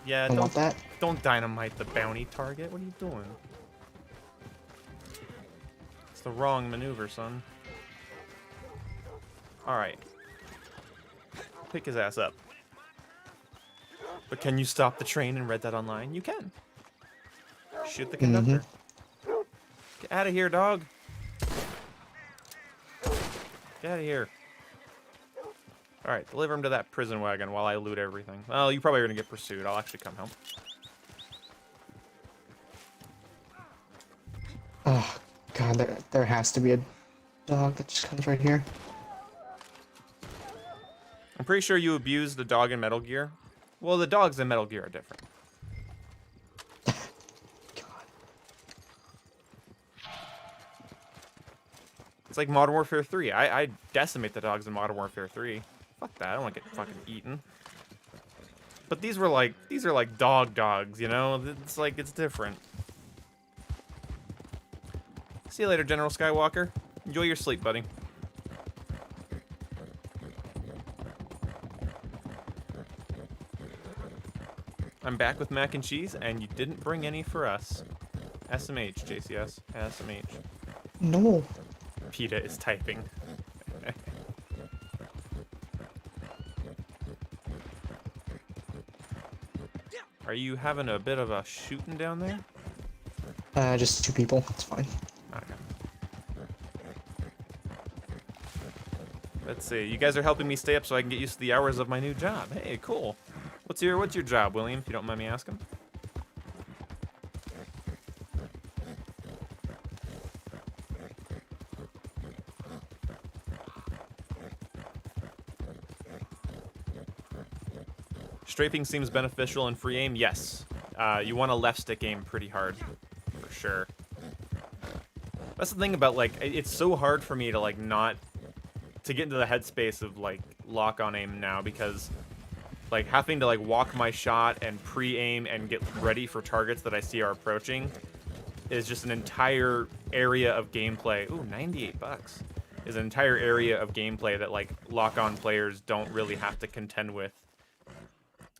Yeah, Don't want that. Don't dynamite the bounty target. What are you doing? It's the wrong maneuver, son. Alright. Pick his ass up. But can you stop the train in Red Dead Online? You can. Shoot the conductor. Get out of here, dog. Get out of here. Alright, deliver him to that prison wagon while I loot everything. Well, you probably are going to get pursued. I'll actually come help. Oh, God, there has to be a dog that just comes right here. I'm pretty sure you abused the dog in Metal Gear. Well, the dogs in Metal Gear are different. God. It's like Modern Warfare 3. I decimate the dogs in Modern Warfare 3. Fuck that. I don't want to get fucking eaten. But these are like dogs, you know? It's like, it's different. See you later, General Skywalker. Enjoy your sleep, buddy. I'm back with mac and cheese, and you didn't bring any for us. SMH, JCS. SMH. No. PETA is typing. Are you having a bit of a shooting down there? Just 2 people. It's fine. Okay. Let's see. You guys are helping me stay up so I can get used to the hours of my new job. Hey, cool. What's your job, William, if you don't mind me asking? Strafing seems beneficial in free aim. Yes. You want to left stick aim pretty hard, for sure. That's the thing about, like, it's so hard for me to, like, not to get into the headspace of, like, lock on aim now, because like having to like walk my shot and pre-aim and get ready for targets that I see are approaching is just an entire area of gameplay. Ooh, $98 is an entire area of gameplay that like lock-on players don't really have to contend with.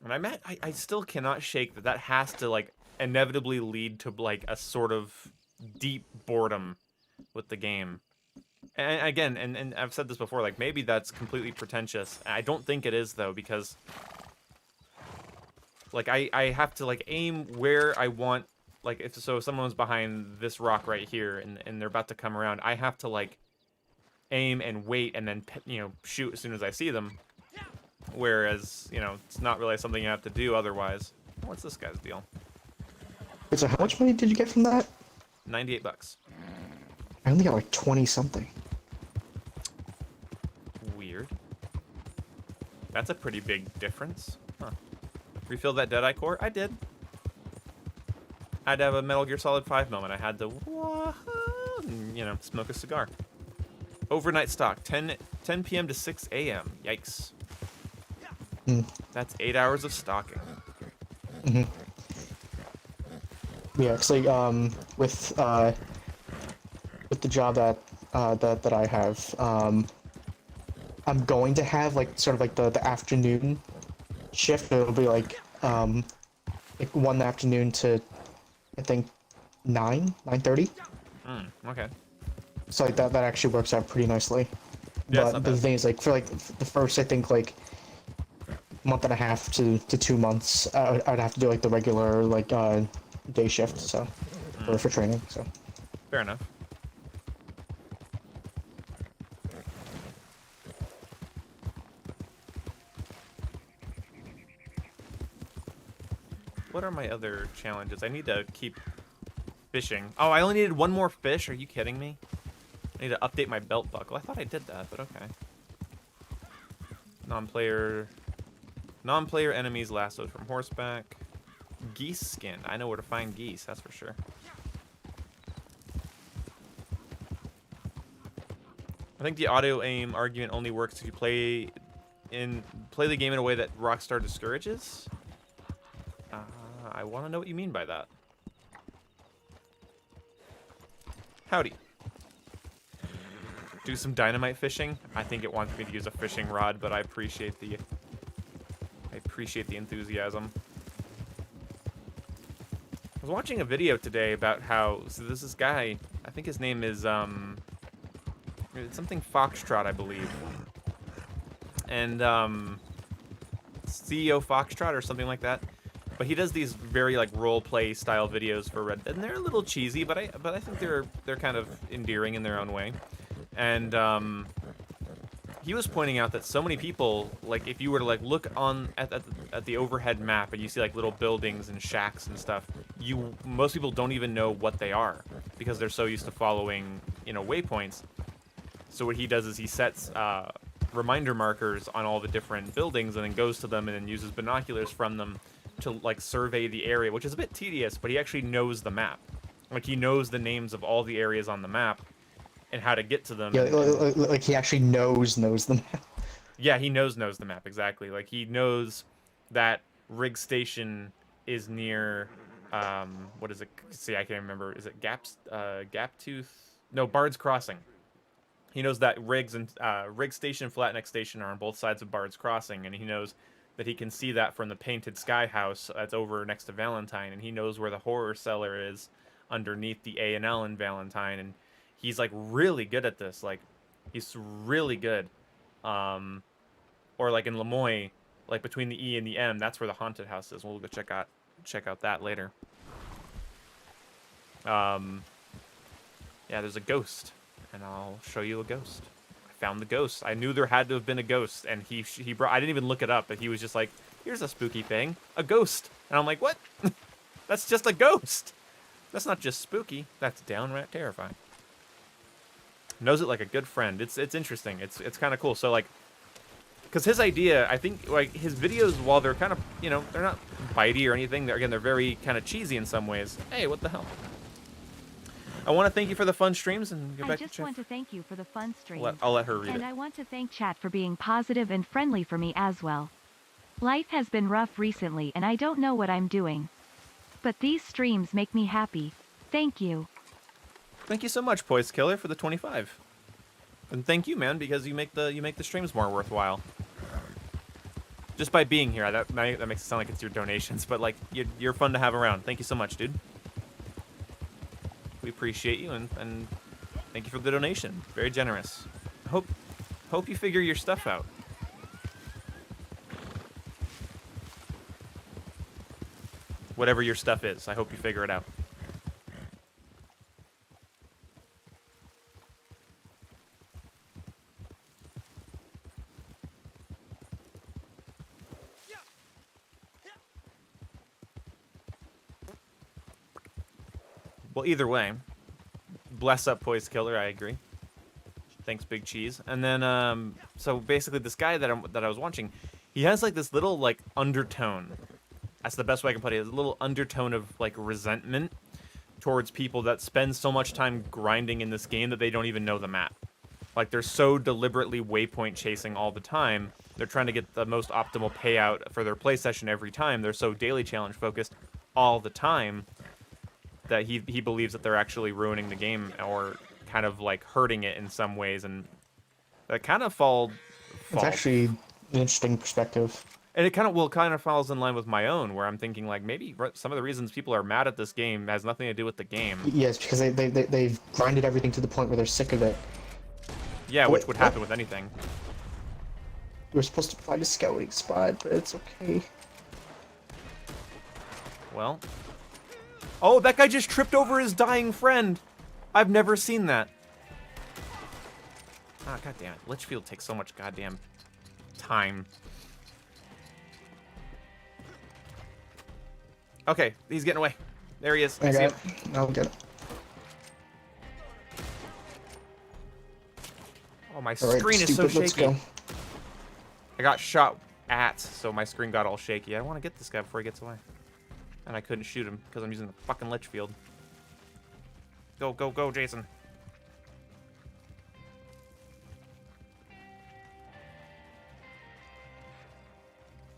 And I still cannot shake that has to like inevitably lead to like a sort of deep boredom with the game. And again, and I've said this before, like maybe that's completely pretentious. I don't think it is though, because like I have to like aim where I want. Like if someone's behind this rock right here and they're about to come around, I have to like aim and wait and then shoot as soon as I see them. Whereas it's not really something you have to do otherwise. What's this guy's deal? Wait, so how much money did you get from that? $98. I only got like 20 something. Weird. That's a pretty big difference. Huh. Refill that Deadeye core? I did. I had to have a Metal Gear Solid 5 moment. I had to, smoke a cigar. Overnight stock, 10 p.m. to 6 a.m. Yikes. That's 8 hours of stocking. Yeah, actually, with the job that I have, I'm going to have like sort of like the afternoon shift. It'll be like 1 afternoon to I think 9:30. Okay. So like that actually works out pretty nicely. Yeah, but the thing is, like for like the first I think like month and a half to 2 months, I'd have to do like the regular like day shift, so for training. So fair enough. What are my other challenges? I need to keep fishing. Oh, I only needed 1 more fish? Are you kidding me? I need to update my belt buckle. I thought I did that, but okay. Non-player enemies lassoed from horseback. Geese skin. I know where to find geese, that's for sure. I think the auto aim argument only works if you play the game in a way that Rockstar discourages. I want to know what you mean by that. Howdy. Do some dynamite fishing. I think it wants me to use a fishing rod, but I appreciate the enthusiasm. I was watching a video today about how there's this guy, I think his name is it's something Foxtrot, I believe. And CEO Foxtrot or something like that. But he does these very like role play style videos for Red Dead, and they're a little cheesy, but I think they're kind of endearing in their own way. And he was pointing out that so many people, like if you were to like look on at the overhead map and you see like little buildings and shacks and stuff, most people don't even know what they are because they're so used to following, you know, waypoints. So what he does is he sets reminder markers on all the different buildings and then goes to them and then uses binoculars from them to like survey the area, which is a bit tedious, but he actually knows the map. Like he knows the names of all the areas on the map and how to get to them. Yeah, like he actually knows the map. Yeah, he knows the map, exactly. Like he knows that Rig Station is near what is it? See, I can't remember. Is it Gaptooth? No, Bard's Crossing. He knows that Rig Station and Flatneck Station are on both sides of Bard's Crossing, and he knows that he can see that from the Painted Sky House that's over next to Valentine, and he knows where the horror cellar is underneath the A&L in Valentine, and he's like really good at this. Like he's really good. Or like in Lemoyne, like between the E and the M, that's where the haunted house is. We'll go check out that later. Yeah, there's a ghost, and I'll show you a ghost. Found the ghost. I knew there had to have been a ghost, and he brought. I didn't even look it up, but he was just like, "Here's a spooky thing, a ghost," and I'm like, "What? That's just a ghost. That's not just spooky. That's downright terrifying." Knows it like a good friend. It's interesting. It's kind of cool. So like, because his idea, I think, like his videos, while they're kind of, you know, they're not bitey or anything. They're very kind of cheesy in some ways. Hey, what the hell? I want to thank you for the fun streams and get back to chat. I just want to thank you for the fun streams. I'll let her read it. And I want to thank chat for being positive and friendly for me as well. Life has been rough recently and I don't know what I'm doing. But these streams make me happy. Thank you. Thank you so much, Poise Killer, for the 25. And thank you, man, because you make the streams more worthwhile. Just by being here, that makes it sound like it's your donations, but like you're fun to have around. Thank you so much, dude. We appreciate you, and thank you for the donation. Very generous. Hope you figure your stuff out. Whatever your stuff is, I hope you figure it out. Well, either way, bless up Poise Killer, I agree. Thanks, Big Cheese. And then, so basically this guy that I was watching, he has like this little like undertone. That's the best way I can put it. A little undertone of like resentment towards people that spend so much time grinding in this game that they don't even know the map. Like they're so deliberately waypoint chasing all the time. They're trying to get the most optimal payout for their play session every time. They're so daily challenge focused all the time that he believes that they're actually ruining the game or kind of like hurting it in some ways, and that kind of It's actually an interesting perspective. And it kind of falls in line with my own, where I'm thinking like maybe some of the reasons people are mad at this game has nothing to do with the game. Yes, because they've grinded everything to the point where they're sick of it. Yeah, which would happen with anything. We were supposed to find a scouting spot, but it's okay. Well. Oh, that guy just tripped over his dying friend. I've never seen that. Ah, goddamn it. Litchfield takes so much goddamn time. Okay, he's getting away. There he is. I got it. I'll get it. Oh, my All right, screen is so stupid, let's shaky. go. I got shot at, so my screen got all shaky. I don't want to get this guy before he gets away. And I couldn't shoot him because I'm using the fucking lich field. Go, go, go, Jason.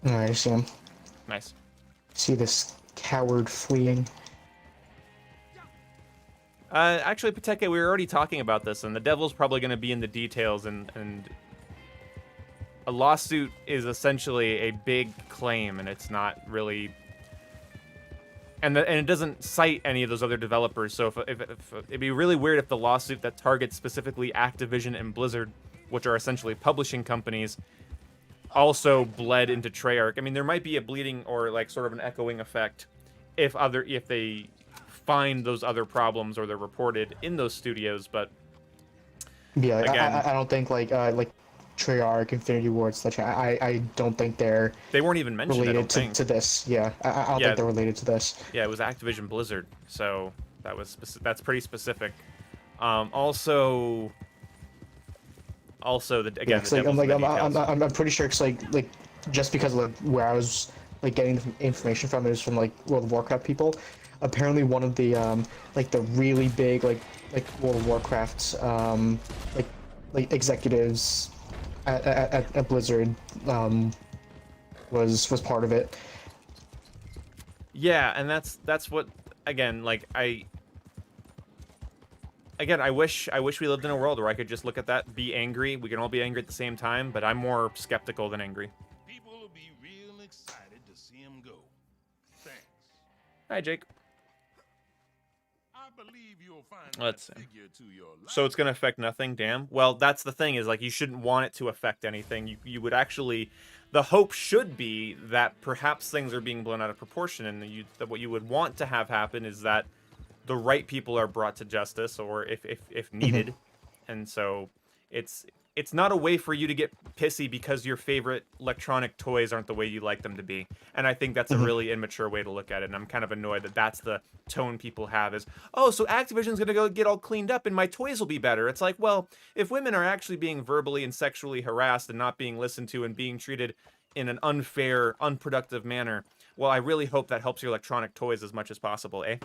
All right, I see him. Nice. See this coward fleeing. Actually, Pateke, we were already talking about this, and the devil's probably going to be in the details, and a lawsuit is essentially a big claim, and it's not really... And it doesn't cite any of those other developers, so if it'd be really weird if the lawsuit that targets specifically Activision and Blizzard, which are essentially publishing companies, also bled into Treyarch. I mean, there might be a bleeding or like sort of an echoing effect if they find those other problems or they're reported in those studios, but Yeah, like, again, I don't think like Treyarch, Infinity Ward, such. I don't think they weren't even mentioned. related to this. Yeah, I don't think they're related to this. Yeah, it was Activision Blizzard, so that's pretty specific. Also, again, I'm pretty sure it's like just because of like, where I was like getting information from, it was from like World of Warcraft people. Apparently, one of the like the really big like World of Warcraft like executives at Blizzard was part of it. Yeah, and that's what, again, like I wish we lived in a world where I could just look at that, be angry. We can all be angry at the same time, but I'm more skeptical than angry. People will be real excited to see him go. Thanks. Hi, Jake. I believe you'll find Let's that see. figure to your So it's gonna affect nothing, damn. Well, that's the thing, is like you shouldn't want it to affect anything. You would actually, the hope should be that perhaps things are being blown out of proportion, and that what you would want to have happen is that the right people are brought to justice, or if needed. And so it's not a way for you to get pissy because your favorite electronic toys aren't the way you like them to be. And I think that's a really immature way to look at it. And I'm kind of annoyed that that's the tone people have, is, oh, so Activision's going to go get all cleaned up and my toys will be better. It's like, well, if women are actually being verbally and sexually harassed and not being listened to and being treated in an unfair, unproductive manner, well, I really hope that helps your electronic toys as much as possible, eh?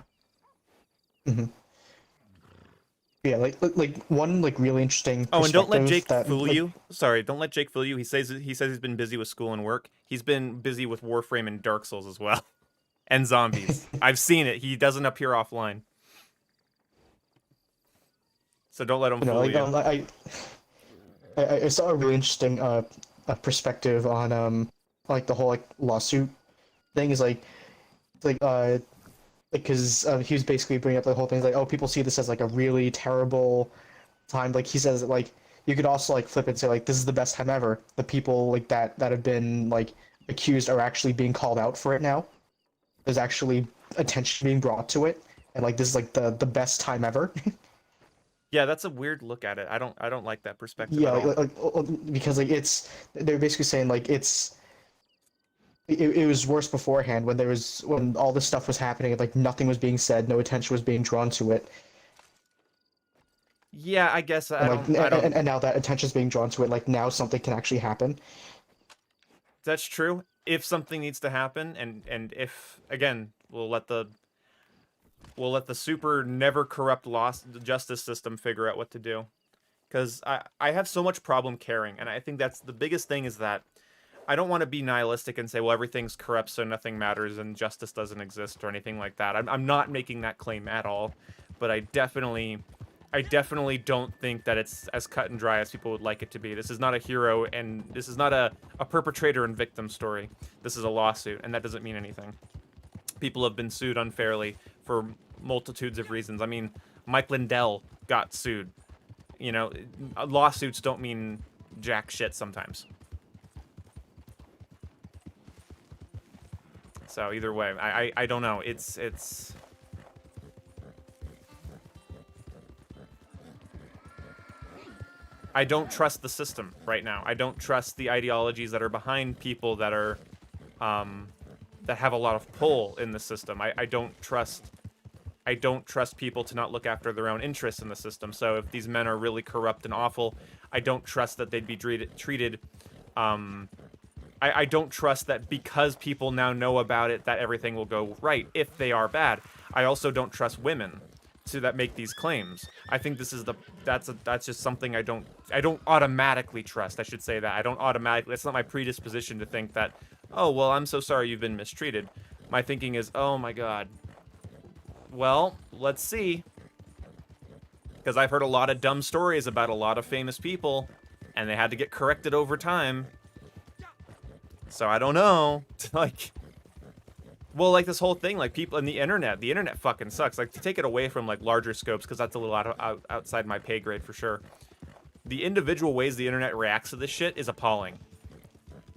Yeah, like one like really interesting. Oh, and don't let Jake that, fool like, you. Sorry, don't let Jake fool you. He says he's been busy with school and work. He's been busy with Warframe and Dark Souls as well, and zombies. I've seen it. He doesn't appear offline, so don't let him fool you. I saw a really interesting perspective on like the whole like lawsuit thing. Is like because he was basically bringing up the whole thing, like, oh, people see this as like a really terrible time. Like he says that, like, you could also like flip it and say like, this is the best time ever. The people like that have been like accused are actually being called out for it now. There's actually attention being brought to it, and like this is like the best time ever. Yeah, that's a weird look at it. I don't like that perspective. Yeah, at all. because like they're basically saying like it was worse beforehand when all this stuff was happening, like nothing was being said, no attention was being drawn to it. Yeah, I guess I don't. And now that attention's being drawn to it, like now something can actually happen. That's true. If something needs to happen, and if, again, we'll let the super never corrupt justice system figure out what to do, because I have so much problem caring, and I think that's the biggest thing, is that I don't want to be nihilistic and say, well, everything's corrupt, so nothing matters and justice doesn't exist or anything like that. I'm not making that claim at all, but I definitely don't think that it's as cut and dry as people would like it to be. This is not a hero, and this is not a perpetrator and victim story. This is a lawsuit, and that doesn't mean anything. People have been sued unfairly for multitudes of reasons. I mean, Mike Lindell got sued. You know, lawsuits don't mean jack shit sometimes. So either way, I don't know. It's I don't trust the system right now. I don't trust the ideologies that are behind people that are that have a lot of pull in the system. I don't trust I don't trust people to not look after their own interests in the system. So if these men are really corrupt and awful, I don't trust that they'd be treated. I don't trust that because people now know about it that everything will go right if they are bad. I also don't trust women that make these claims. I think this is that's just something I don't automatically trust. I should say that I don't automatically. It's not my predisposition to think that, oh well, I'm so sorry you've been mistreated. My thinking is, oh my god. Well, let's see. Because I've heard a lot of dumb stories about a lot of famous people, and they had to get corrected over time. So I don't know. Like, well, like this whole thing, like people in the internet fucking sucks. Like, to take it away from like larger scopes, because that's a little outside my pay grade for sure. The individual ways the internet reacts to this shit is appalling.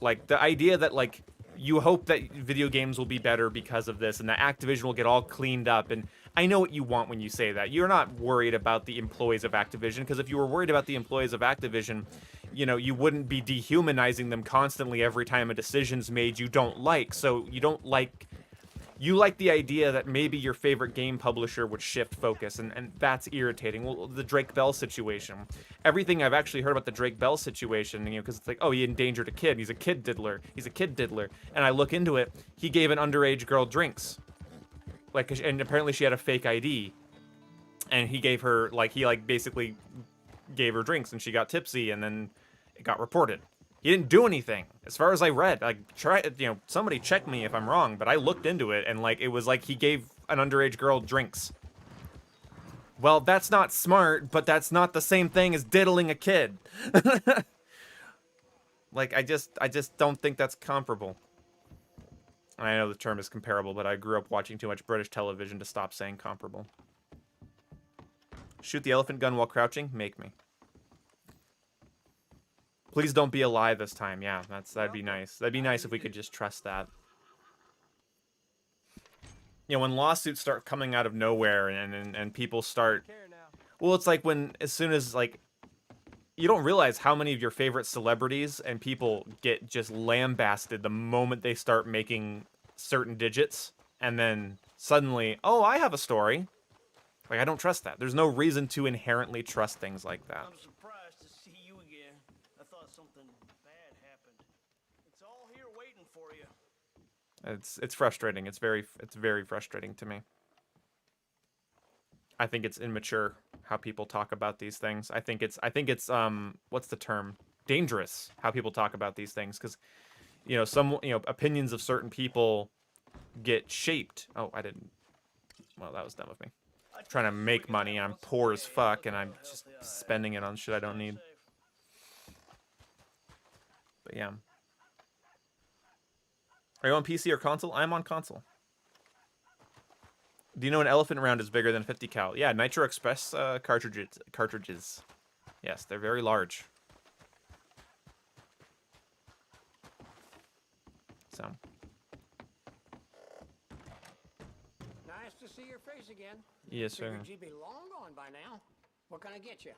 Like, the idea that like you hope that video games will be better because of this, and that Activision will get all cleaned up. And I know what you want when you say that. You're not worried about the employees of Activision, because if you were worried about the employees of Activision, you know, you wouldn't be dehumanizing them constantly every time a decision's made you don't like. So you don't like... You like the idea that maybe your favorite game publisher would shift focus, and that's irritating. Well, the Drake Bell situation. Everything I've actually heard about the Drake Bell situation, you know, because it's like, oh, he endangered a kid. He's a kid diddler. He's a kid diddler. And I look into it. He gave an underage girl drinks. Like, and apparently she had a fake ID. And he gave her, like, he, like, basically gave her drinks, and she got tipsy, and then it got reported. He didn't do anything, as far as I read. Like, somebody check me if I'm wrong, but I looked into it, and, like, it was like he gave an underage girl drinks. Well, that's not smart, but that's not the same thing as diddling a kid. Like, I just don't think that's comparable. And I know the term is comparable, but I grew up watching too much British television to stop saying comparable. Shoot the elephant gun while crouching? Make me. Please don't be a lie this time. Yeah, that'd be nice. That'd be nice if we could just trust that. You know, when lawsuits start coming out of nowhere and people start... Well, it's like when, as soon as, like... You don't realize how many of your favorite celebrities and people get just lambasted the moment they start making certain digits. And then suddenly, oh, I have a story. Like, I don't trust that. There's no reason to inherently trust things like that. I'm surprised to see you again. I thought something bad happened. It's all here waiting for you. It's frustrating. It's very frustrating to me. I think it's immature how people talk about these things. I think it's what's the term? Dangerous how people talk about these things, because you know, opinions of certain people get shaped. Oh, I didn't. Well, that was dumb of me. I'm trying to make money, and I'm poor as fuck, and I'm just spending it on shit I don't need. But yeah. Are you on PC or console? I'm on console. Do you know an elephant round is bigger than 50 cal? Yeah, Nitro Express cartridges. Yes, they're very large. So. Nice to see your face again. Yes, sir. Figured you'd be long gone by now. What can I get you?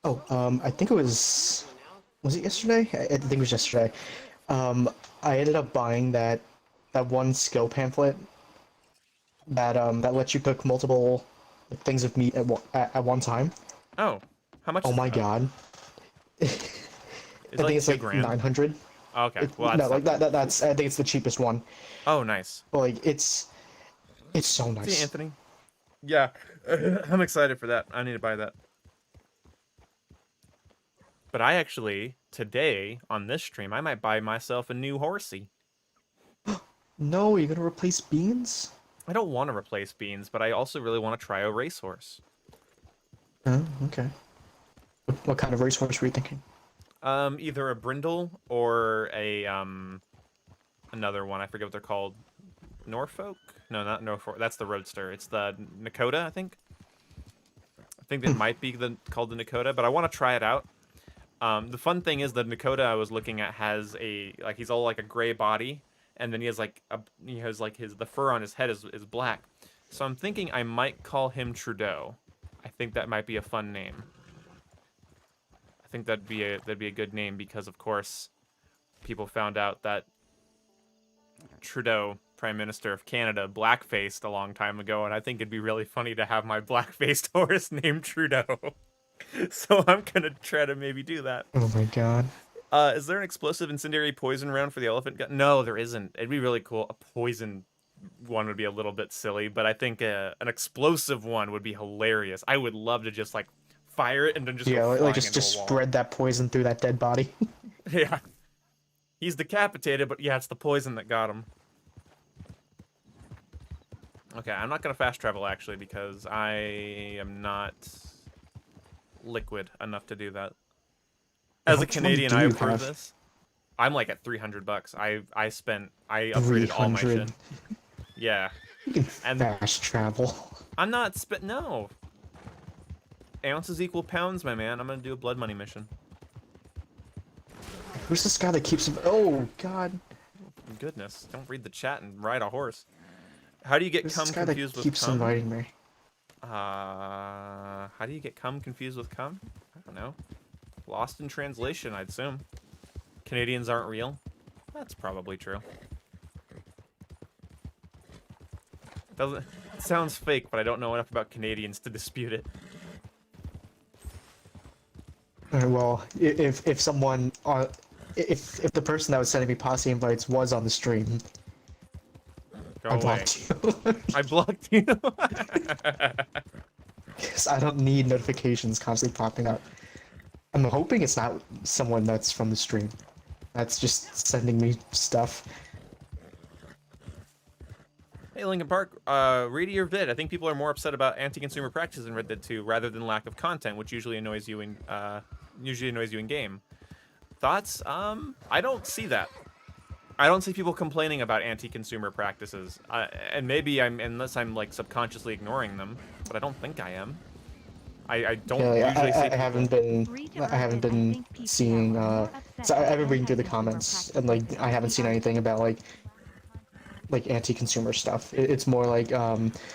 Oh, I think it was it yesterday? I think it was yesterday. I ended up buying that one skill pamphlet that that lets you cook multiple things of meat at one time. Oh, how much? Oh my god! I think it's like 900. Okay, well no, like that's I think it's the cheapest one. Oh, nice. But like it's so nice. See, Anthony. Yeah, I'm excited for that. I need to buy that. But I actually today on this stream I might buy myself a new horsey. No, you're gonna replace beans? I don't want to replace beans, but I also really want to try a racehorse. Oh, okay. What kind of racehorse were you thinking? Either a brindle or a another one. I forget what they're called. Norfolk? No, not Norfolk. That's the Roadster. It's the Nakota, I think. I think it might be called the Nakota, but I want to try it out. The fun thing is the Nakota I was looking at has he's all like a gray body, and then he has the fur on his head is black. So I'm thinking I might call him Trudeau. I think that might be a fun name. I think that'd be a good name because of course people found out that Trudeau Prime Minister of Canada blackfaced a long time ago, and I think it'd be really funny to have my blackfaced horse named Trudeau. So I'm gonna try to maybe do that. Oh my god. Is there an explosive incendiary poison round for the elephant gun? No, there isn't. It'd be really cool. A poison one would be a little bit silly, but I think an explosive one would be hilarious. I would love to just like fire it and then just Yeah, go like flying just into a wall. spread that poison through that dead body. Yeah. He's decapitated, but yeah, it's the poison that got him. Okay, I'm not gonna fast travel actually because I am not liquid enough to do that. As a How much money Canadian, do you I've heard have? this. I'm like at $300. I upgraded all my 300. shit. Yeah. You can And- fast travel. I'm not no. Ounces equal pounds, my man. I'm gonna do a blood money mission. Who's this guy that keeps him? Oh god. Goodness, don't read the chat and ride a horse. How do you get Who's cum this guy that confused with keeps cum? inviting me? How do you get cum confused with cum? I don't know. Lost in translation, I'd assume. Canadians aren't real? That's probably true. It sounds fake, but I don't know enough about Canadians to dispute it. Well, if someone if the person that was sending me posse invites was on the stream, Go I away. blocked you. I blocked you. 'Cause I don't need notifications constantly popping up. I'm hoping it's not someone that's from the stream. That's just sending me stuff. Hey, Lincoln Park, read your vid. I think people are more upset about anti-consumer practices in Red Dead 2 rather than lack of content, which usually annoys you in game. Thoughts? I don't see that. I don't see people complaining about anti-consumer practices, and maybe unless I'm like subconsciously ignoring them, but I don't think I am. I don't Yeah, usually see. I haven't been seeing. So I've been reading through the comments, and like I haven't seen anything about like anti-consumer stuff. It's more like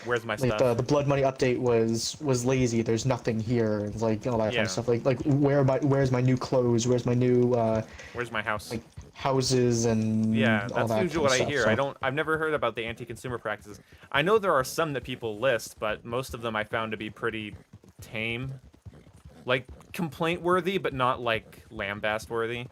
Where's my like stuff? the blood money update was lazy. There's nothing here, and like all that kind Yeah. of stuff. Like where's my new clothes? Where's my new Where's my house? like houses and Yeah, all that's that usually kind what of I stuff, hear. so. I've never heard about the anti-consumer practices. I know there are some that people list, but most of them I found to be pretty tame. Like complaint worthy, but not like lambast worthy.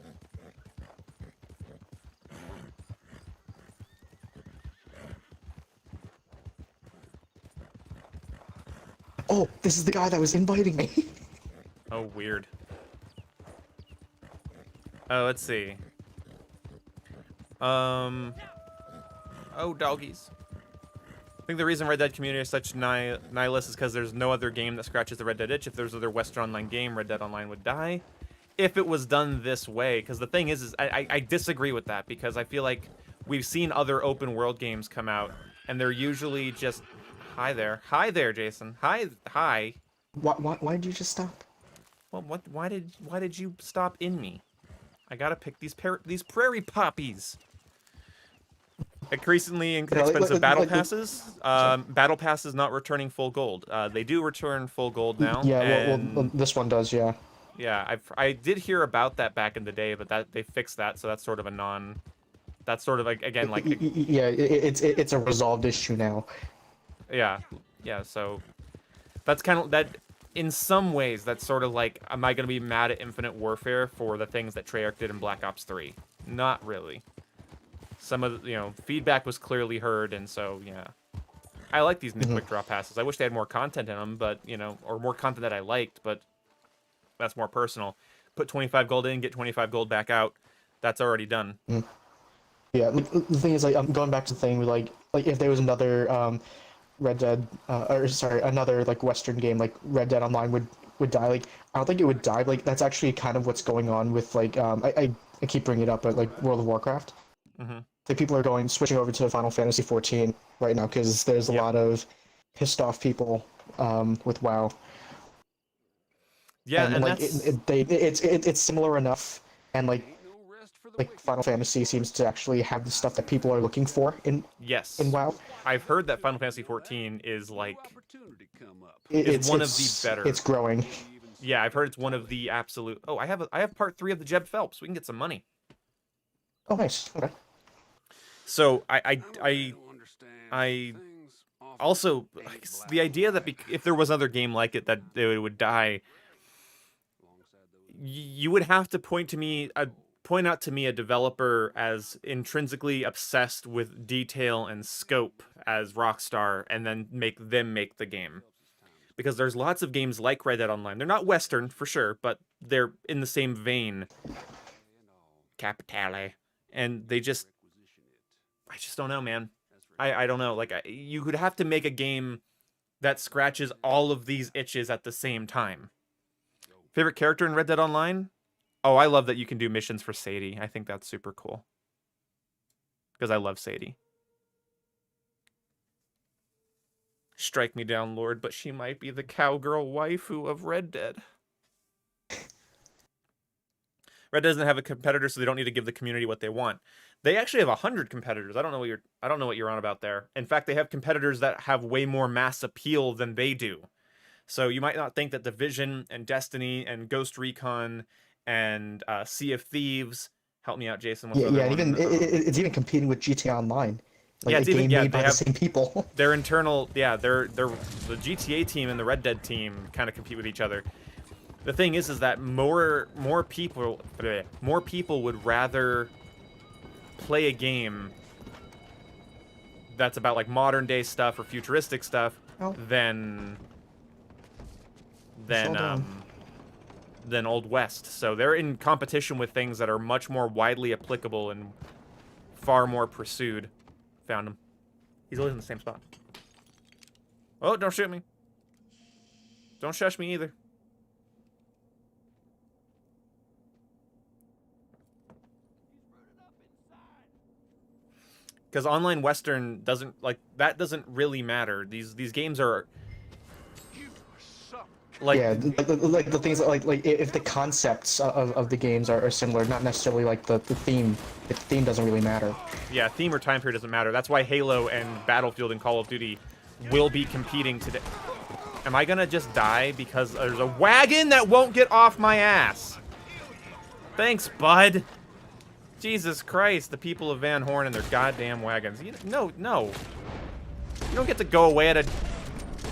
Oh, this is the guy that was inviting me. Oh, weird. Oh, let's see. Oh, doggies. I think the reason Red Dead community is such nihilist is because there's no other game that scratches the Red Dead itch. If there's other Western Online game, Red Dead Online would die. If it was done this way, because the thing is I disagree with that, because I feel like we've seen other open world games come out, and they're usually just... Hi there, Jason. Hi. Why did you just stop? Well, why did you stop in me? I gotta pick these prairie poppies. Increasingly expensive battle passes. Battle passes not returning full gold. They do return full gold now. Yeah, and well, this one does, yeah. yeah, I did hear about that back in the day, but that they fixed that, so that's sort of a non. That's sort of like again like Yeah, it's a resolved issue now. yeah. So that's kind of that. In some ways, that's sort of like, am I going to be mad at Infinite Warfare for the things that Treyarch did in Black Ops 3? Not really. Some of the, feedback was clearly heard, and so, yeah. I like these quick drop passes. I wish they had more content in them, but, or more content that I liked, but that's more personal. Put 25 gold in, get 25 gold back out. That's already done. Yeah, the thing is, like, I'm going back to the thing with, like if there was another, Red Dead, another like Western game like Red Dead Online would die. Like I don't think it would die. Like that's actually kind of what's going on with like I keep bringing it up, but like World of Warcraft. Like people are switching over to Final Fantasy 14 right now because there's a lot of pissed off people with WoW. Yeah, and like that's... it's similar enough, and like Final Fantasy seems to actually have the stuff that people are looking for in WoW. I've heard that Final Fantasy 14 is like It's one of the better. It's growing. Yeah, I've heard it's one of the absolute. Oh, I have part 3 of the Jeb Phelps. We can get some money. Oh, nice. Okay. So I also the idea that if there was another game like it that it would die, you would have to point out to me a developer as intrinsically obsessed with detail and scope as Rockstar, and then make the game. Because there's lots of games like Red Dead Online. They're not Western, for sure, but they're in the same vein. Capitale. And I just don't know, man. I don't know. Like, you could have to make a game that scratches all of these itches at the same time. Favorite character in Red Dead Online? Oh, I love that you can do missions for Sadie. I think that's super cool. Because I love Sadie. Strike me down, Lord, but she might be the cowgirl waifu of Red Dead. Red Dead doesn't have a competitor, so they don't need to give the community what they want. They actually have 100 competitors. I don't know what you're on about there. In fact, they have competitors that have way more mass appeal than they do. So you might not think that Division and Destiny and Ghost Recon and Sea of Thieves. Help me out, Jason. What's Yeah, even it's even competing with GTA Online. Like, yeah, it's a game even made by the same people. Their internal, yeah, they're the GTA team and the Red Dead team kind of compete with each other. The thing is that more people would rather play a game that's about like modern day stuff or futuristic stuff than Old West. So they're in competition with things that are much more widely applicable and far more pursued. Found him. He's always in the same spot. Oh, don't shoot me. Don't shush me either. Because online Western doesn't really matter. These games are like, yeah, like the things like if the concepts of the games are similar, not necessarily like the theme. The theme doesn't really matter. Yeah, theme or time period doesn't matter. That's why Halo and Battlefield and Call of Duty will be competing today. Am I gonna just die because there's a wagon that won't get off my ass? Thanks, bud. Jesus Christ, the people of Van Horn and their goddamn wagons. No. You don't get to go away at a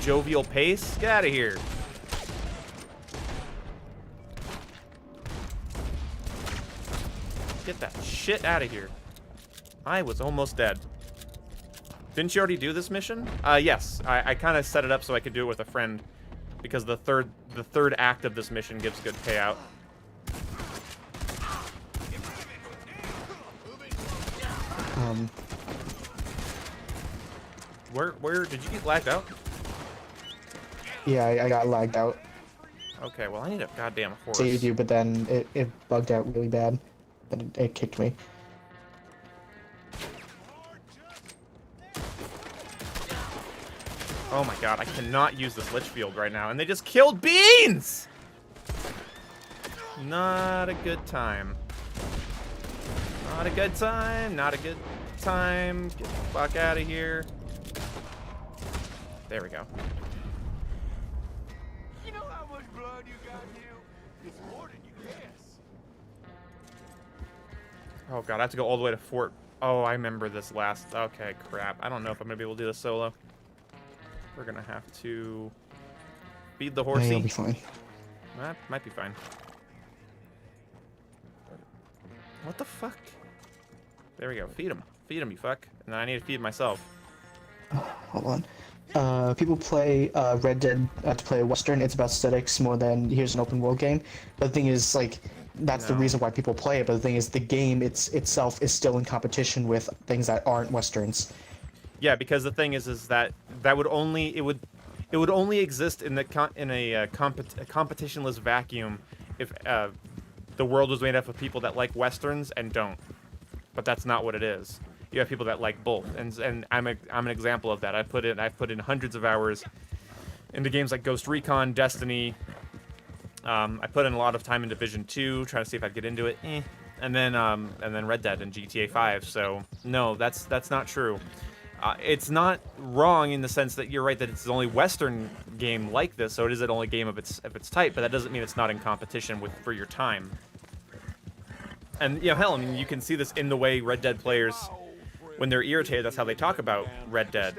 jovial pace. Get out of here. Get that shit out of here. I was almost dead. Didn't you already do this mission? Yes. I kind of set it up so I could do it with a friend, because the third act of this mission gives good payout. Where did you get lagged out? Yeah, I got lagged out. Okay, well I need a goddamn horse. Saved you, but then it bugged out really bad. Then it kicked me. Oh my god, I cannot use this Litchfield right now, and they just killed Beans! Not a good time. Not a good time, not a good time. Get the fuck out of here. There we go. You know how much blood you got here? It's more than you guess. Oh god, I have to go all the way to Fort... Oh, I remember this last... Okay, crap. I don't know if I'm gonna be able to do this solo. We're gonna have to... feed the horsey. Yeah, you'll be fine. That might be fine. What the fuck? There we go. Feed him. Feed him, you fuck. And then I need to feed myself. Hold on. People play Red Dead to play Western. It's about aesthetics more than here's an open world game. But the thing is, like, that's the reason why people play it. But the thing is, the game itself is still in competition with things that aren't Westerns. Yeah, because the thing is that would only it would only exist in a competitionless vacuum if the world was made up of people that like Westerns and don't. But that's not what it is. You have people that like both, and I'm an example of that. I've put in hundreds of hours into games like Ghost Recon, Destiny. I put in a lot of time in Division 2, trying to see if I'd get into it, and then Red Dead and GTA 5. So no, that's not true. It's not wrong in the sense that you're right that it's the only Western game like this, so it is the only game of its type. But that doesn't mean it's not in competition for your time. And hell, I mean, you can see this in the way Red Dead players when they're irritated, that's how they talk about Red Dead.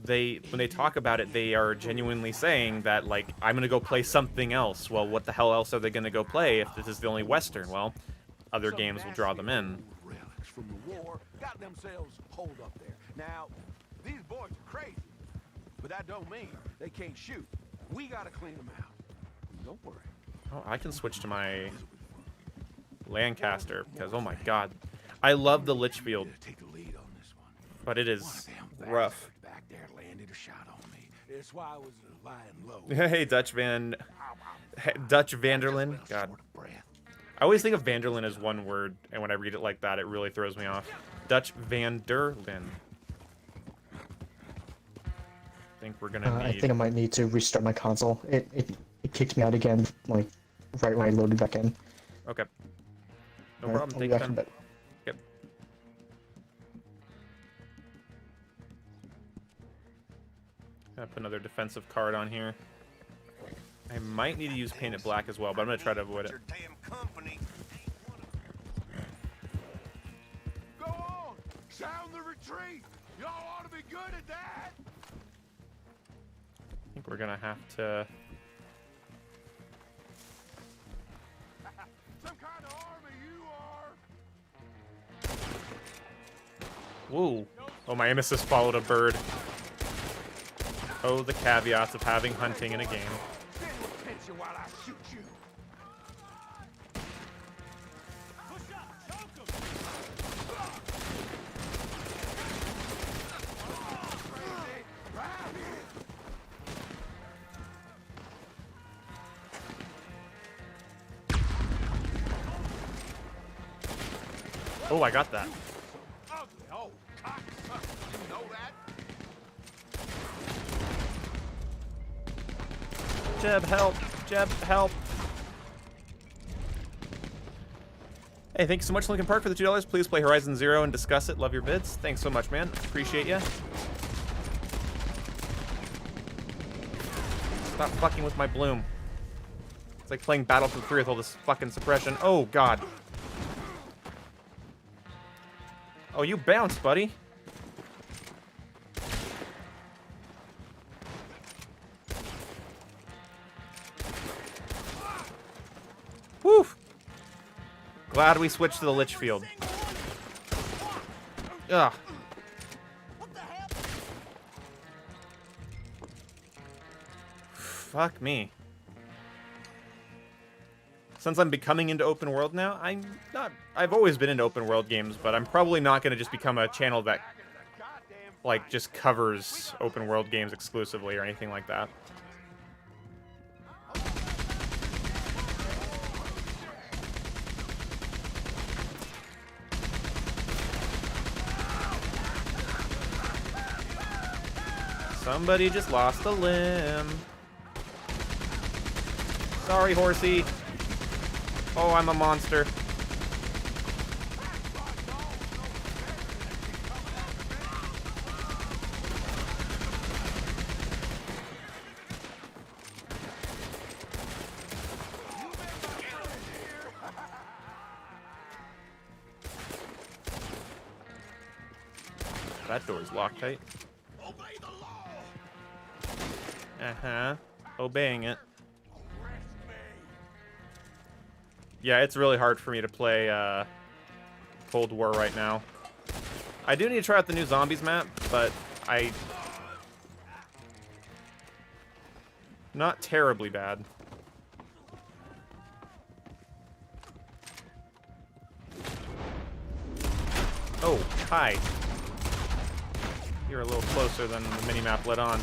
When they talk about it, they are genuinely saying that, like, I'm gonna go play something else. Well, what the hell else are they gonna go play if this is the only Western? Well, other games will draw them in. Relics from the war got themselves holed up there. Now, these boys are crazy, but that don't mean they can't shoot. We gotta clean them out. Don't worry. Oh, I can switch to my Lancaster because, oh my god, I love the Litchfield, Take the lead on this one. but it is rough. Back there landed a shot on me. That's why I was lying low. Hey, Dutch Vanderlyn. God, I always think of Vanderlyn as one word, and when I read it like that, it really throws me off. Dutch Vanderlyn. I think we're gonna need... I think I might need to restart my console. It kicked me out again, like, right when I loaded back in. Okay. No Alright, problem. I'll be Take back time. in a bit. Yep. Gonna put another defensive card on here. I might need to use painted black as well, but I'm gonna try to avoid it. Go on! Sound the retreat! Y'all ought to be good at that! I think we're gonna have to... Some kind of army you are! Whoa. Oh, my emesis followed a bird. Oh, the caveats of having hunting in a game. Stand with attention while I shoot you! Oh, I got that. Ugly old cocksucker, you know that? Jeb, help! Jeb, help! Hey, thank you so much, Lincoln Park, for the $2. Please play Horizon Zero and discuss it. Love your vids. Thanks so much, man. Appreciate ya. Stop fucking with my bloom. It's like playing Battlefield 3 with all this fucking suppression. Oh, God. Oh, you bounced, buddy. Woo! Glad we switched to the Litchfield. Ugh. Fuck me. Since I'm becoming into open world now, I've always been into open world games, but I'm probably not going to just become a channel that, like, just covers open world games exclusively or anything like that. Somebody just lost a limb. Sorry, horsey. Oh, I'm a monster. That door's locked tight. Uh-huh. Obeying it. Yeah, it's really hard for me to play Cold War right now. I do need to try out the new Zombies map, but not terribly bad. Oh, hi. You're a little closer than the minimap let on.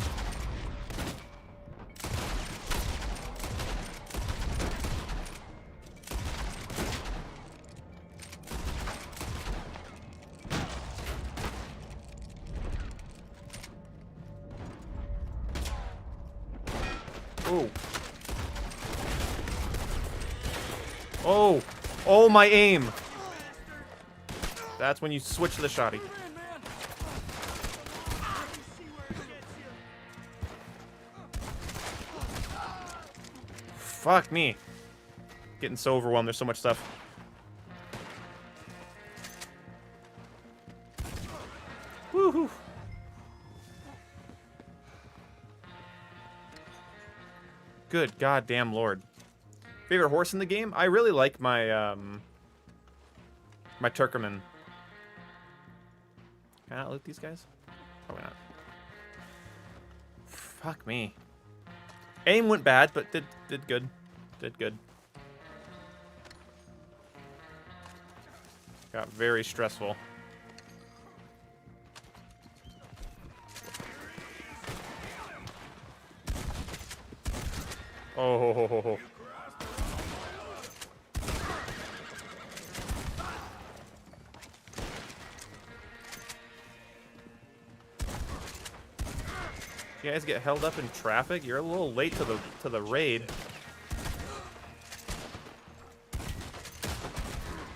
Oh. Oh. Oh, my aim. That's when you switch to the shotty. Fuck me. Getting so overwhelmed. There's so much stuff. Good goddamn lord. Favorite horse in the game? I really like my, my Turkoman. Can I not loot these guys? Probably not. Fuck me. Aim went bad, but did good. Did good. Got very stressful. Oh, ho, ho, ho, ho. You guys get held up in traffic? You're a little late to the raid.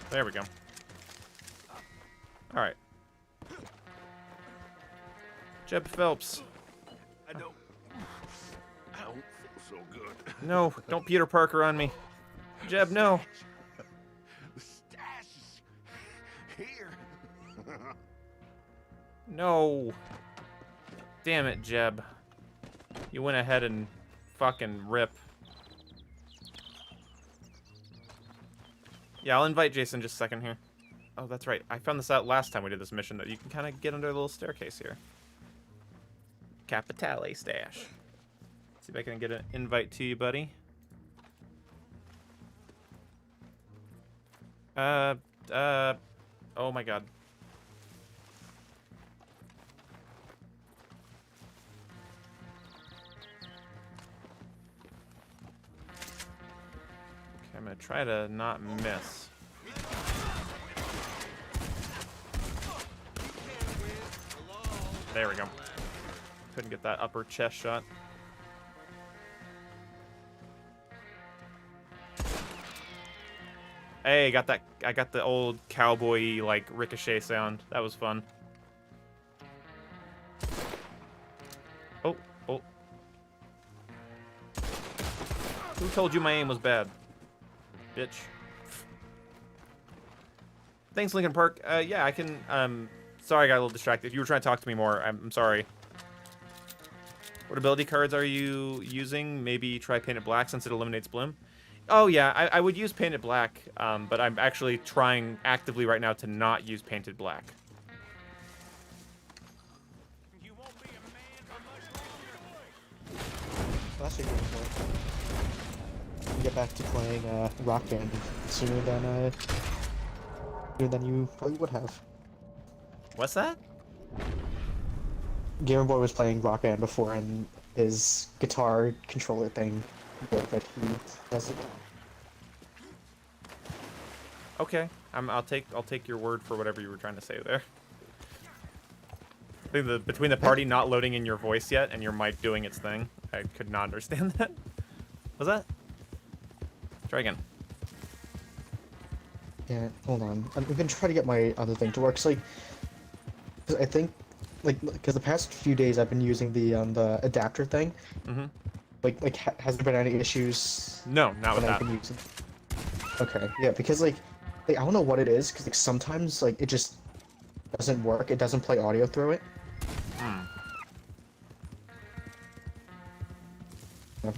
There we go. All right. Jeb Phelps. I don't feel so good. No, don't Peter Parker on me. Jeb, no. The stash is here. No. Damn it, Jeb. You went ahead and fucking rip. Yeah, I'll invite Jason just a second here. Oh, that's right. I found this out last time we did this mission, that you can kind of get under a little staircase here. Capitale stash. See if I can get an invite to you, buddy. Oh my god. Okay, I'm gonna try to not miss. There we go. Couldn't get that upper chest shot. Hey, got that. I got the old cowboy like ricochet sound. That was fun. Oh, oh. Who told you my aim was bad? Bitch. Thanks, Lincoln Park. Yeah, I can. Sorry, I got a little distracted. If you were trying to talk to me more, I'm sorry. What ability cards are you using? Maybe try Painted Black since it eliminates Bloom. Oh yeah, I would use Painted Black, but I'm actually trying actively right now to not use Painted Black. You won't be a man for much longer. That's a good point. You can get back to playing Rock Band sooner than you probably would have. What's that? Gamer Boy was playing Rock Band before, and his guitar controller thing broke, but he doesn't. Okay, I'll take your word for whatever you were trying to say there. I think between the party not loading in your voice yet and your mic doing its thing, I could not understand that. Was that? Try again. Yeah, hold on. I'm gonna try to get my other thing to work. So, like, 'cause I think, because the past few days I've been using the adapter thing. Mm-hmm. Has there been any issues? No, not with when I've that. been using? Okay, yeah, because like I don't know what it is, because like sometimes like it just doesn't work. It doesn't play audio through it.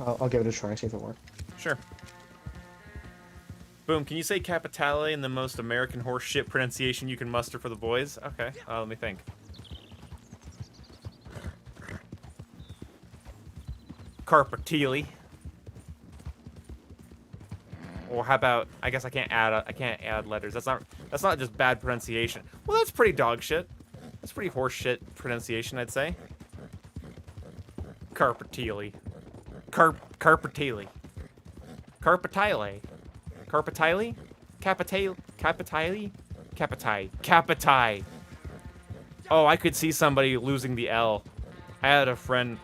I'll give it a try and see if it works. Sure. Boom, can you say Capitale in the most American horse shit pronunciation you can muster for the boys? Okay, let me think. Carpatili. Or how about, I guess I can't add letters. That's not just bad pronunciation. Well, that's pretty dog shit. That's pretty horse shit pronunciation, I'd say. Carpatili. Carpatili. Carpatile. Carpatile? Capitile? Capitai. Oh, I could see somebody losing the L. I had a friend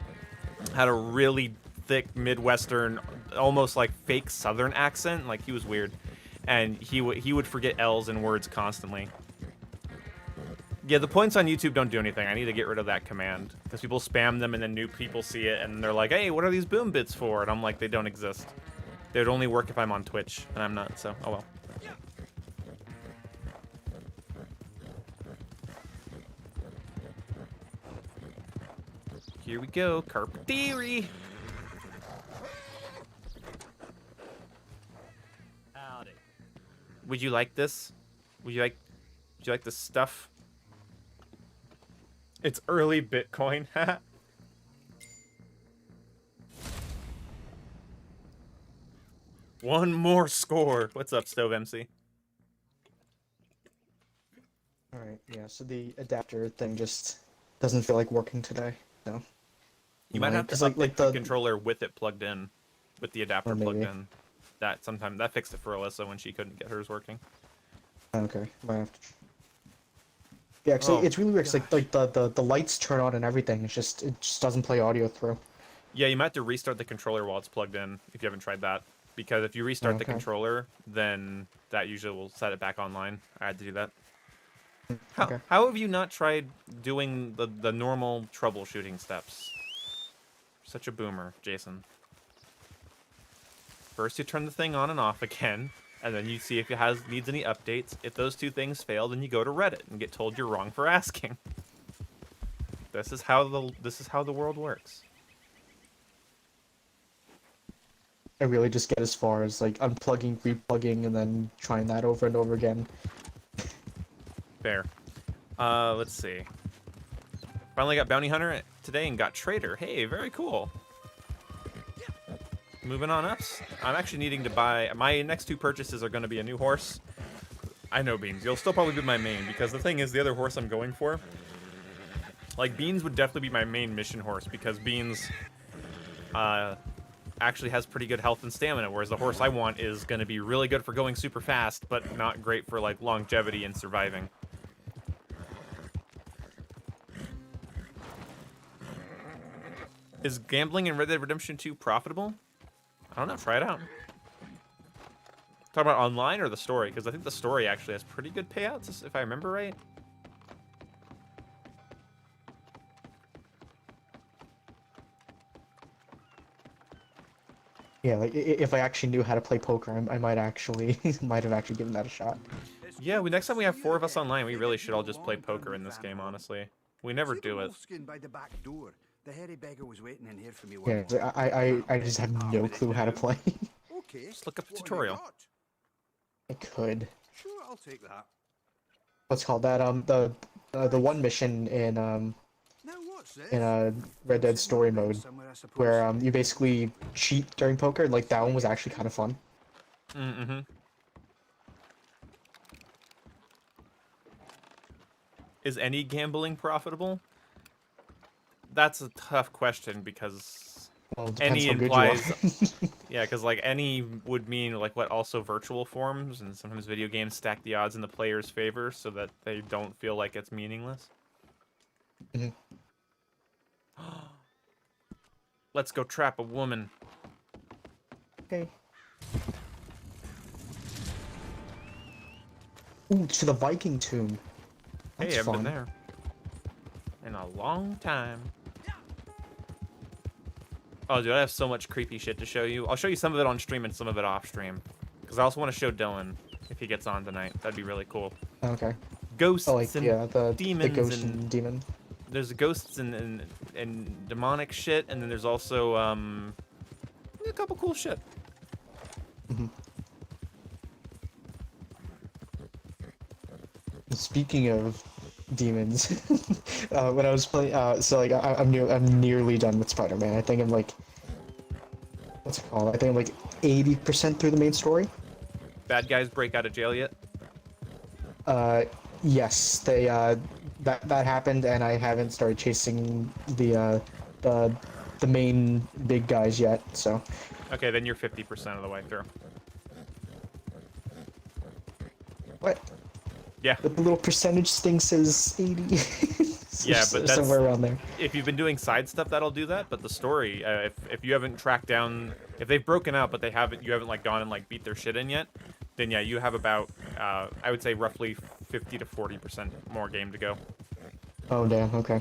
had a really thick Midwestern, almost like fake Southern accent. Like, he was weird. And he would forget L's in words constantly. Yeah, the points on YouTube don't do anything. I need to get rid of that command. Because people spam them and then new people see it and they're like, hey, what are these boom bits for? And I'm like, they don't exist. They would only work if I'm on Twitch, and I'm not, so oh well. Here we go, Carpatiri. Would you like this? Would you like this stuff? It's early Bitcoin. One more score. What's up, Stove MC? All right, yeah. So the adapter thing just doesn't feel like working today. No. You might have to update the controller with it plugged in, with the adapter plugged in. That fixed it for Alyssa when she couldn't get hers working. Okay, might have to. Yeah, cause it's really weird. Cause like the lights turn on and everything. It just doesn't play audio through. Yeah, you might have to restart the controller while it's plugged in if you haven't tried that. Because if you restart the controller, then that usually will set it back online. I had to do that. How have you not tried doing the normal troubleshooting steps? Such a boomer, Jason. First you turn the thing on and off again, and then you see if it needs any updates. If those two things fail, then you go to Reddit and get told you're wrong for asking. This is how the world works. I really just get as far as like unplugging, replugging, and then trying that over and over again. Fair. Let's see. Finally got Bounty Hunter today and got Trader. Hey, very cool. Moving on up. I'm actually needing to buy... My next two purchases are going to be a new horse. I know, Beans. You'll still probably be my main, because the thing is, the other horse I'm going for... Like, Beans would definitely be my main mission horse, because Beans... actually has pretty good health and stamina, whereas the horse I want is going to be really good for going super fast, but not great for, like, longevity and surviving. Is gambling in Red Dead Redemption 2 profitable? I don't know. Try it out. Talk about online or the story? Because I think the story actually has pretty good payouts, if I remember right. Yeah, like if I actually knew how to play poker, I might have actually given that a shot. Yeah, next time we have 4 of us online, we really should all just play poker in this game. Honestly, we never do it. The hairy beggar was waiting in here for me. Yeah, I just have no clue how to play. Okay. Just look up a tutorial. I could. Sure, I'll take that. What's called that? The one mission in Red Dead story mode, where you basically cheat during poker. Like that one was actually kind of fun. Mm-hmm. Is any gambling profitable? That's a tough question because any implies, yeah, because like any would mean like what also virtual forms, and sometimes video games stack the odds in the player's favor so that they don't feel like it's meaningless. Mm-hmm. Let's go trap a woman. Okay. Ooh, to the Viking tomb. That's hey, I've fun. been there in a long time. Oh, dude, I have so much creepy shit to show you. I'll show you some of it on stream and some of it off stream. Because I also want to show Dylan if he gets on tonight. That'd be really cool. Okay. Ghosts like, and demons. The ghost and demon. There's ghosts and demonic shit, and then there's also a couple cool shit. Mm-hmm. Speaking of demons, when I was playing, so like I'm nearly done with Spider-Man. I think I'm like, what's it called? I think I'm like 80% through the main story. Bad guys break out of jail yet? Yes, they that happened, and I haven't started chasing the main big guys yet. So. Okay, then you're 50% of the way through. What? Yeah. The little percentage thing says 80. Yeah, but that's somewhere around there. If you've been doing side stuff, that'll do that. But the story, if you haven't tracked down, if they've broken out, but you haven't like gone and like beat their shit in yet, then yeah, you have about I would say roughly 50 to 40% more game to go. Oh damn. Okay.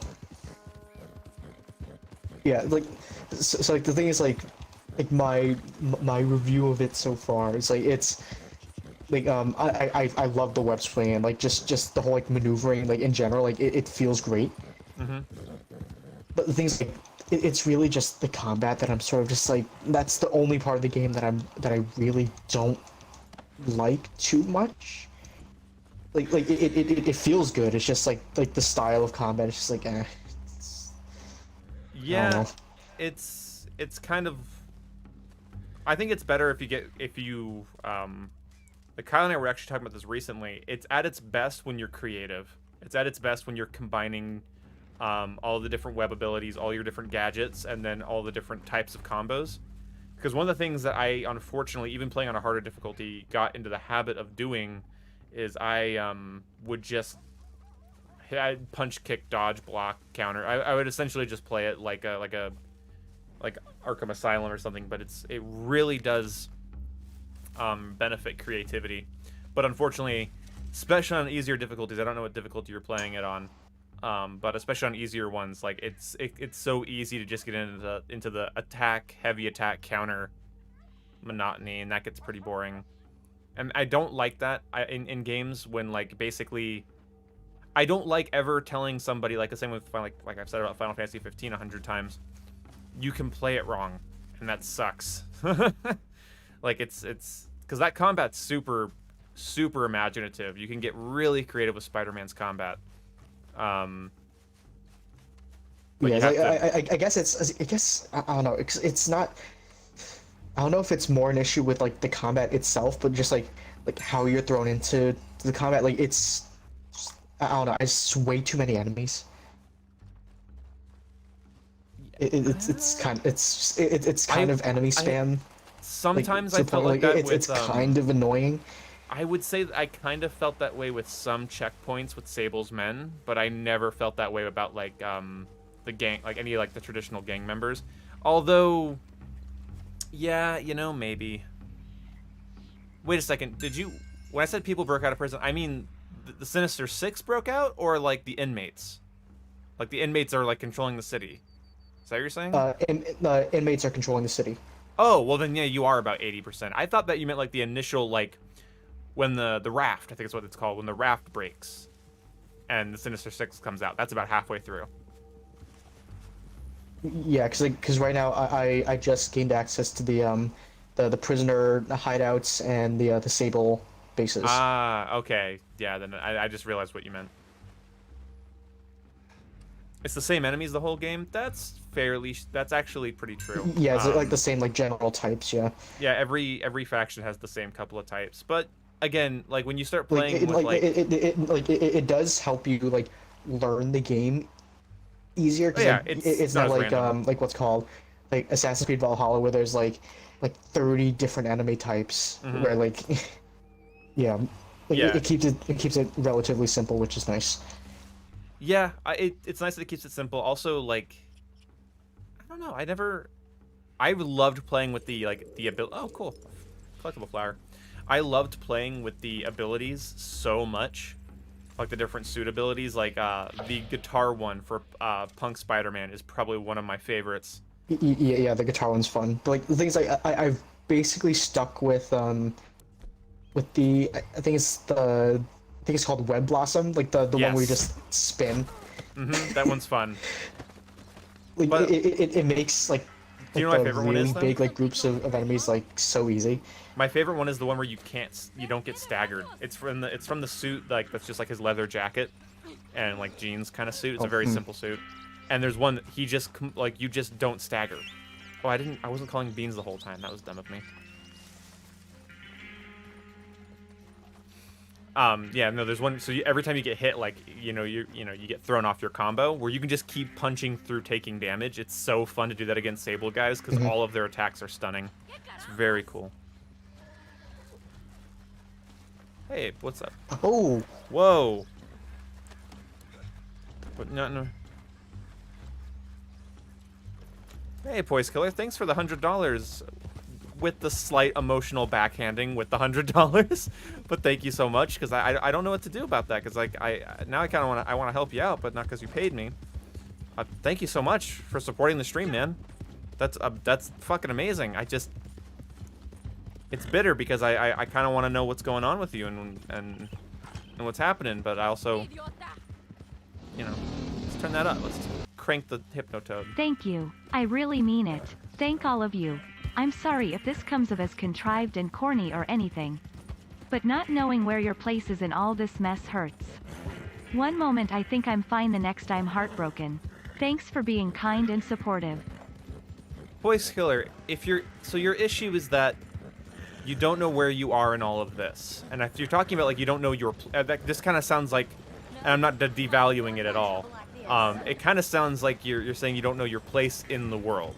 Yeah, like so like the thing is like my review of it so far is like it's. Like I love the web swing and like just the whole like maneuvering like in general like it feels great. Mm-hmm. But the thing is like it's really just the combat that I'm sort of just like that's the only part of the game that I really don't like too much. Like it feels good. It's just like the style of combat. It's just like I don't Yeah, know. it's kind of. I think it's better if you like Kyle and I were actually talking about this recently. It's at its best when you're creative. It's at its best when you're combining all the different web abilities, all your different gadgets, and then all the different types of combos. Because one of the things that I, unfortunately, even playing on a harder difficulty, got into the habit of doing is I would just I'd punch, kick, dodge, block, counter. I would essentially just play it like Arkham Asylum or something, but it really does benefit creativity. But unfortunately, especially on easier difficulties, I don't know what difficulty you're playing it on, but especially on easier ones, like it's so easy to just get into the heavy attack, counter monotony, and that gets pretty boring. And I don't like that in games when, like, basically, I don't like ever telling somebody, like the same with like I've said about Final Fantasy 15 100 times, you can play it wrong, and that sucks. Like it's because that combat's super imaginative. You can get really creative with Spider-Man's combat. But Yeah, I guess I don't know. It's not. I don't know if it's more an issue with like the combat itself, but just like how you're thrown into the combat. Like it's, I don't know. It's way too many enemies. It's kind of enemy spam. Sometimes to I the felt point, like that it's with kind of annoying. I would say that I kind of felt that way with some checkpoints with Sable's men, but I never felt that way about like the gang, like any like the traditional gang members. Although, yeah, you know, maybe. Wait a second. When I said people broke out of prison, I mean the Sinister Six broke out, or like the inmates? Like the inmates are like controlling the city. Is that what you're saying? Inmates are controlling the city. Oh, well then, yeah, you are about 80%. I thought that you meant like the initial, like, when the raft, I think is what it's called, when the raft breaks and the Sinister Six comes out. That's about halfway through. Yeah, because right now I just gained access to the prisoner hideouts and the Sable bases. Ah, okay. Yeah, then I just realized what you meant. It's the same enemies the whole game? That's actually pretty true. Yeah, it's like the same like general types, yeah. Yeah, every faction has the same couple of types. But again, like when you start playing it does help you like learn the game easier, because it's not like random. like what's called like Assassin's Creed Valhalla, where there's like 30 different enemy types, where like yeah, it keeps it relatively simple, which is nice. Yeah, it's nice that it keeps it simple. Also, like, I don't know, I loved playing with the ability. Oh, cool, collectible flower. I loved playing with the abilities so much, like the different suit abilities. Like the guitar one for Punk Spider-Man is probably one of my favorites. Yeah, the guitar one's fun. But like the things I've basically stuck with the I think it's called Web Blossom, like the one where you just spin. That one's fun. Like but, it makes like do you know my favorite really one is, big like groups of enemies like so easy. My favorite one is the one where you don't get staggered. It's from the suit, like that's just like his leather jacket and like jeans kind of suit. It's a very simple suit. And there's one that he just like you just don't stagger. Oh, I wasn't calling beans the whole time. That was dumb of me. Yeah, no, there's one. So every time you get hit, like you get thrown off your combo, where you can just keep punching through taking damage. It's so fun to do that against Sable guys because all of their attacks are stunning. It's very cool. Hey, what's up? Oh, whoa! But no. Hey, Poise Killer, thanks for the $100. With the slight emotional backhanding with the $100, but thank you so much, because I don't know what to do about that, because like now I kind of want to help you out, but not because you paid me. Thank you so much for supporting the stream, man. That's fucking amazing. It's bitter because I kind of want to know what's going on with you and what's happening, but I also, let's turn that up. Let's crank the Hypnotoad. Thank you. I really mean it. Thank all of you. I'm sorry if this comes of as contrived and corny or anything. but not knowing where your place is in all this mess hurts. One moment I think I'm fine, the next I'm heartbroken. Thanks for being kind and supportive. Voice killer, so your issue is that you don't know where you are in all of this, and if you're talking about like you don't know your, this kind of sounds like, and I'm not devaluing it at all. It kind of sounds like you're saying you don't know your place in the world,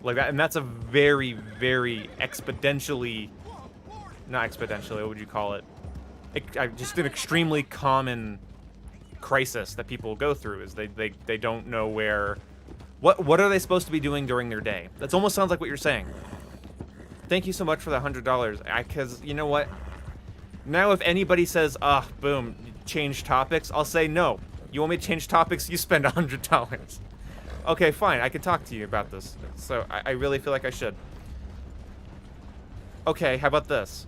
like that, and that's a very, very exponentially, not exponentially, what would you call it? Just an extremely common crisis that people go through is they don't know where, what are they supposed to be doing during their day? That almost sounds like what you're saying. Thank you so much for the $100. Because you know what? Now if anybody says, boom, change topics, I'll say no. You want me to change topics? You spend $100. Okay, fine. I can talk to you about this. So I really feel like I should. Okay, how about this?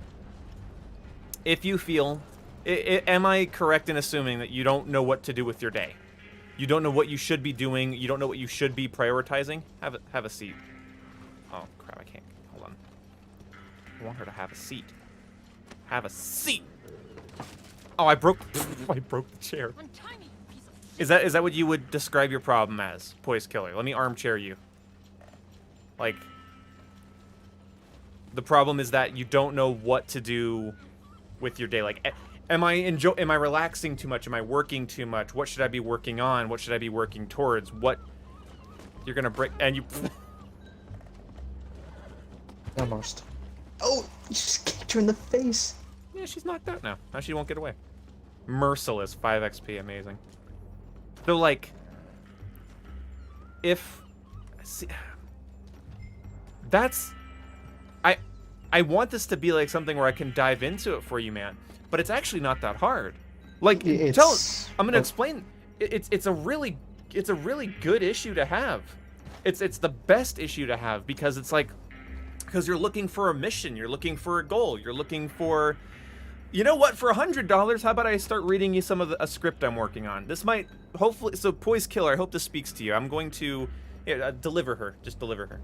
If you feel, am I correct in assuming that you don't know what to do with your day? You don't know what you should be doing. You don't know what you should be prioritizing. Have a seat. Oh crap! I can't. Hold on. I want her to have a seat. Have a seat. Oh, I broke the chair. Is that what you would describe your problem as, Poise Killer? Let me armchair you. Like, the problem is that you don't know what to do with your day. Like, am I relaxing too much? Am I working too much? What should I be working on? What should I be working towards? What you're gonna break and you. Almost. Oh, you just kicked her in the face. Yeah, she's knocked out now. Now she won't get away. Merciless, 5 XP, amazing. So like, see, that's, I want this to be like something where I can dive into it for you, man. But it's actually not that hard. Like, I'm gonna explain. It's a really good issue to have. It's the best issue to have because it's like, because you're looking for a mission, you're looking for a goal, you're looking for, you know what? For $100, how about I start reading you some of a script I'm working on? This might hopefully. So, Poise Killer, I hope this speaks to you. I'm going to deliver her. Just deliver her.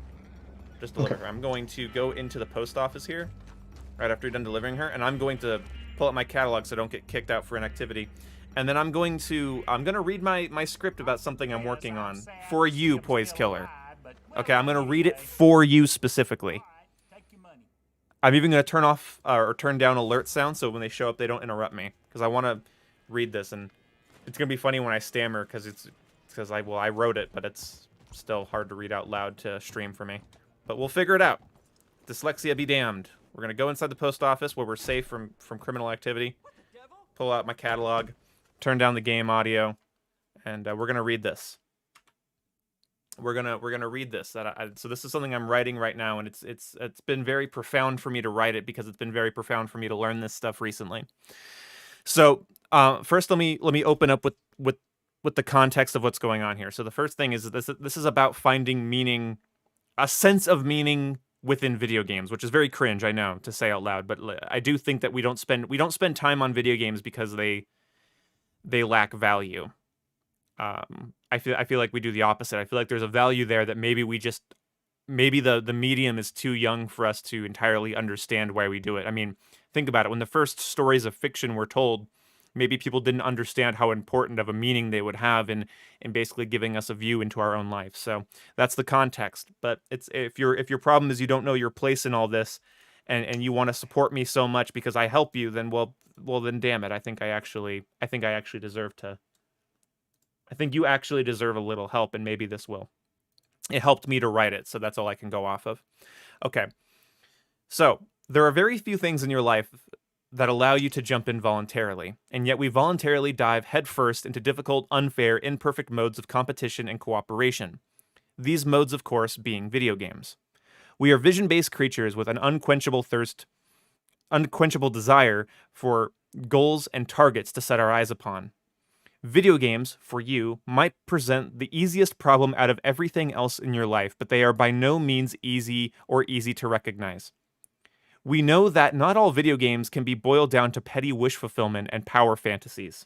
Just deliver her. I'm going to go into the post office here, right after you're done delivering her, and I'm going to pull up my catalog so I don't get kicked out for inactivity. And then I'm gonna read my script about something I'm working on for you, Poise Killer. Okay, I'm gonna read it for you specifically. I'm even gonna turn off or turn down alert sound so when they show up they don't interrupt me because I want to read this, and it's gonna be funny when I stammer because I wrote it, but it's still hard to read out loud to stream for me. But we'll figure it out. Dyslexia be damned. We're gonna go inside the post office where we're safe from criminal activity. Pull out my catalog, turn down the game audio, and we're gonna read this. We're gonna read this. So this is something I'm writing right now, and it's been very profound for me to write it because it's been very profound for me to learn this stuff recently. So first, let me open up with the context of what's going on here. So the first thing is that this is about finding meaning, a sense of meaning within video games, which is very cringe, I know, to say out loud, but I do think that we don't spend time on video games because they lack value. I feel like we do the opposite. I feel like there's a value there that maybe the medium is too young for us to entirely understand why we do it. I mean, think about it. When the first stories of fiction were told, maybe people didn't understand how important of a meaning they would have in basically giving us a view into our own life. So that's the context. But it's if your problem is you don't know your place in all this, and you want to support me so much because I help you, then well then damn it. I think I actually deserve to. I think you actually deserve a little help, and maybe this will. It helped me to write it, so that's all I can go off of. Okay. So there are very few things in your life that allow you to jump in voluntarily, and yet we voluntarily dive headfirst into difficult, unfair, imperfect modes of competition and cooperation. These modes, of course, being video games. We are vision-based creatures with an unquenchable desire for goals and targets to set our eyes upon. Video games, for you, might present the easiest problem out of everything else in your life, but they are by no means easy to recognize. We know that not all video games can be boiled down to petty wish fulfillment and power fantasies.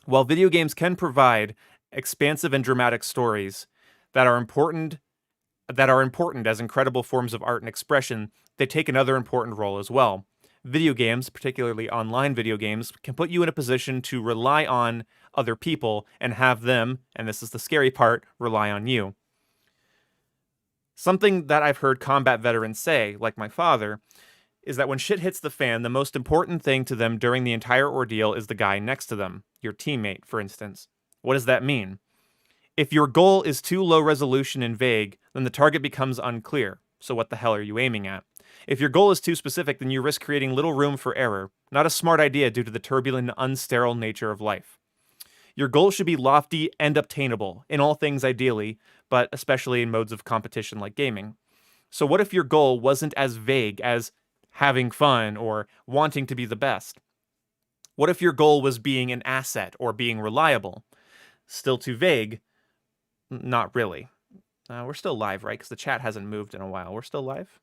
While video games can provide expansive and dramatic stories that are important as incredible forms of art and expression, they take another important role as well. Video games, particularly online video games, can put you in a position to rely on other people and have them, and this is the scary part, rely on you. Something that I've heard combat veterans say, like my father, is that when shit hits the fan, the most important thing to them during the entire ordeal is the guy next to them, your teammate, for instance. What does that mean? If your goal is too low resolution and vague, then the target becomes unclear. So what the hell are you aiming at? If your goal is too specific, then you risk creating little room for error. Not a smart idea due to the turbulent, unsterile nature of life. Your goal should be lofty and obtainable, in all things ideally, but especially in modes of competition like gaming. So what if your goal wasn't as vague as having fun or wanting to be the best? What if your goal was being an asset or being reliable? Still too vague? Not really. We're still live, right? Because the chat hasn't moved in a while. We're still live?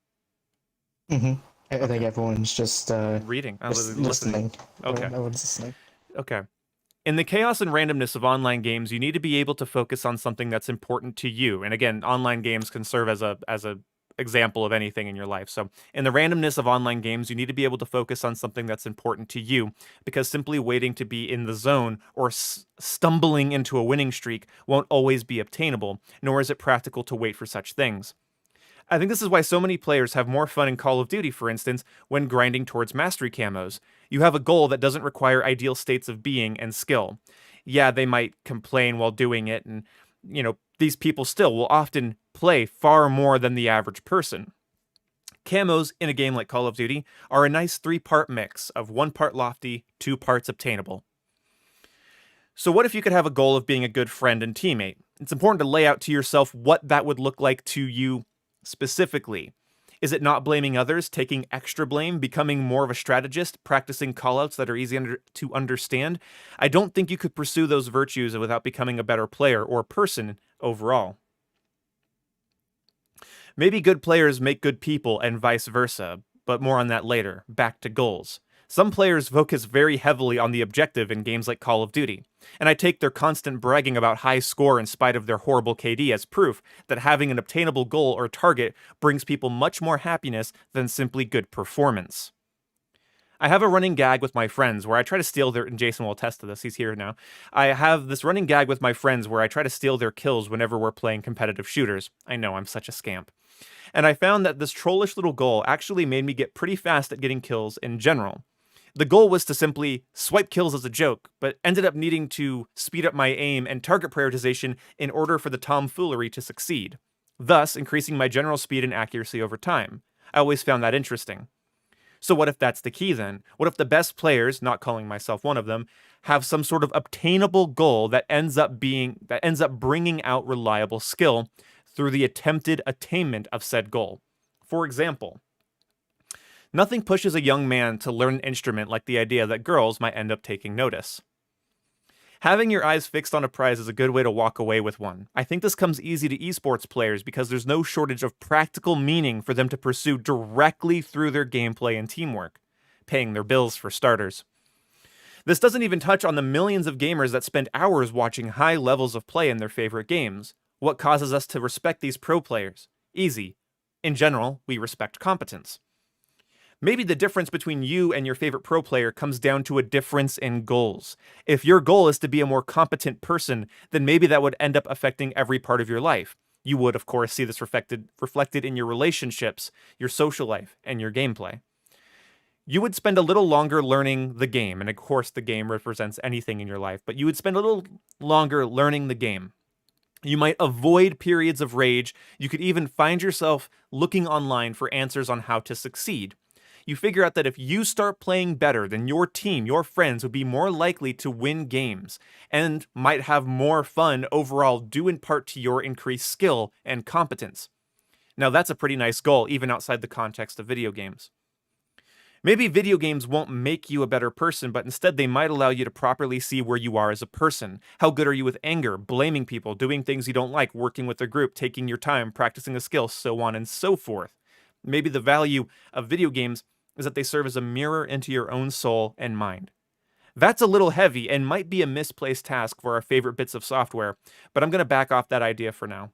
Mm-hmm. I think everyone's just reading. listening. Okay. Everyone's listening. Okay. In the chaos and randomness of online games, you need to be able to focus on something that's important to you. And again, online games can serve as a example of anything in your life. So in the randomness of online games, you need to be able to focus on something that's important to you, because simply waiting to be in the zone or stumbling into a winning streak won't always be obtainable, nor is it practical to wait for such things. I think this is why so many players have more fun in Call of Duty, for instance, when grinding towards mastery camos. You have a goal that doesn't require ideal states of being and skill. Yeah, they might complain while doing it, and, these people still will often play far more than the average person. Camos in a game like Call of Duty are a nice 3-part mix of 1 part lofty, 2 parts obtainable. So what if you could have a goal of being a good friend and teammate? It's important to lay out to yourself what that would look like to you specifically. Is it not blaming others, taking extra blame, becoming more of a strategist, practicing callouts that are easy to understand? I don't think you could pursue those virtues without becoming a better player or person overall. Maybe good players make good people and vice versa, but more on that later. Back to goals. Some players focus very heavily on the objective in games like Call of Duty, and I take their constant bragging about high score in spite of their horrible KD as proof that having an obtainable goal or target brings people much more happiness than simply good performance. I have a running gag with my friends where I try to steal their, and Jason will attest to this, he's here now. I have this running gag with my friends where I try to steal their kills whenever we're playing competitive shooters. I know, I'm such a scamp. And I found that this trollish little goal actually made me get pretty fast at getting kills in general. The goal was to simply swipe kills as a joke, but ended up needing to speed up my aim and target prioritization in order for the tomfoolery to succeed, thus increasing my general speed and accuracy over time. I always found that interesting. So what if that's the key then? What if the best players, not calling myself one of them, have some sort of obtainable goal that ends up bringing out reliable skill through the attempted attainment of said goal? For example, nothing pushes a young man to learn an instrument like the idea that girls might end up taking notice. Having your eyes fixed on a prize is a good way to walk away with one. I think this comes easy to esports players because there's no shortage of practical meaning for them to pursue directly through their gameplay and teamwork, paying their bills for starters. This doesn't even touch on the millions of gamers that spend hours watching high levels of play in their favorite games. What causes us to respect these pro players? Easy. In general, we respect competence. Maybe the difference between you and your favorite pro player comes down to a difference in goals. If your goal is to be a more competent person, then maybe that would end up affecting every part of your life. You would, of course, see this reflected in your relationships, your social life, and your gameplay. You would spend a little longer learning the game, and of course the game represents anything in your life, but you would spend a little longer learning the game. You might avoid periods of rage. You could even find yourself looking online for answers on how to succeed. You figure out that if you start playing better, then your team, your friends would be more likely to win games and might have more fun overall due in part to your increased skill and competence. Now that's a pretty nice goal, even outside the context of video games. Maybe video games won't make you a better person, but instead they might allow you to properly see where you are as a person. How good are you with anger, blaming people, doing things you don't like, working with a group, taking your time, practicing a skill, so on and so forth. Maybe the value of video games is that they serve as a mirror into your own soul and mind. That's a little heavy and might be a misplaced task for our favorite bits of software, but I'm going to back off that idea for now.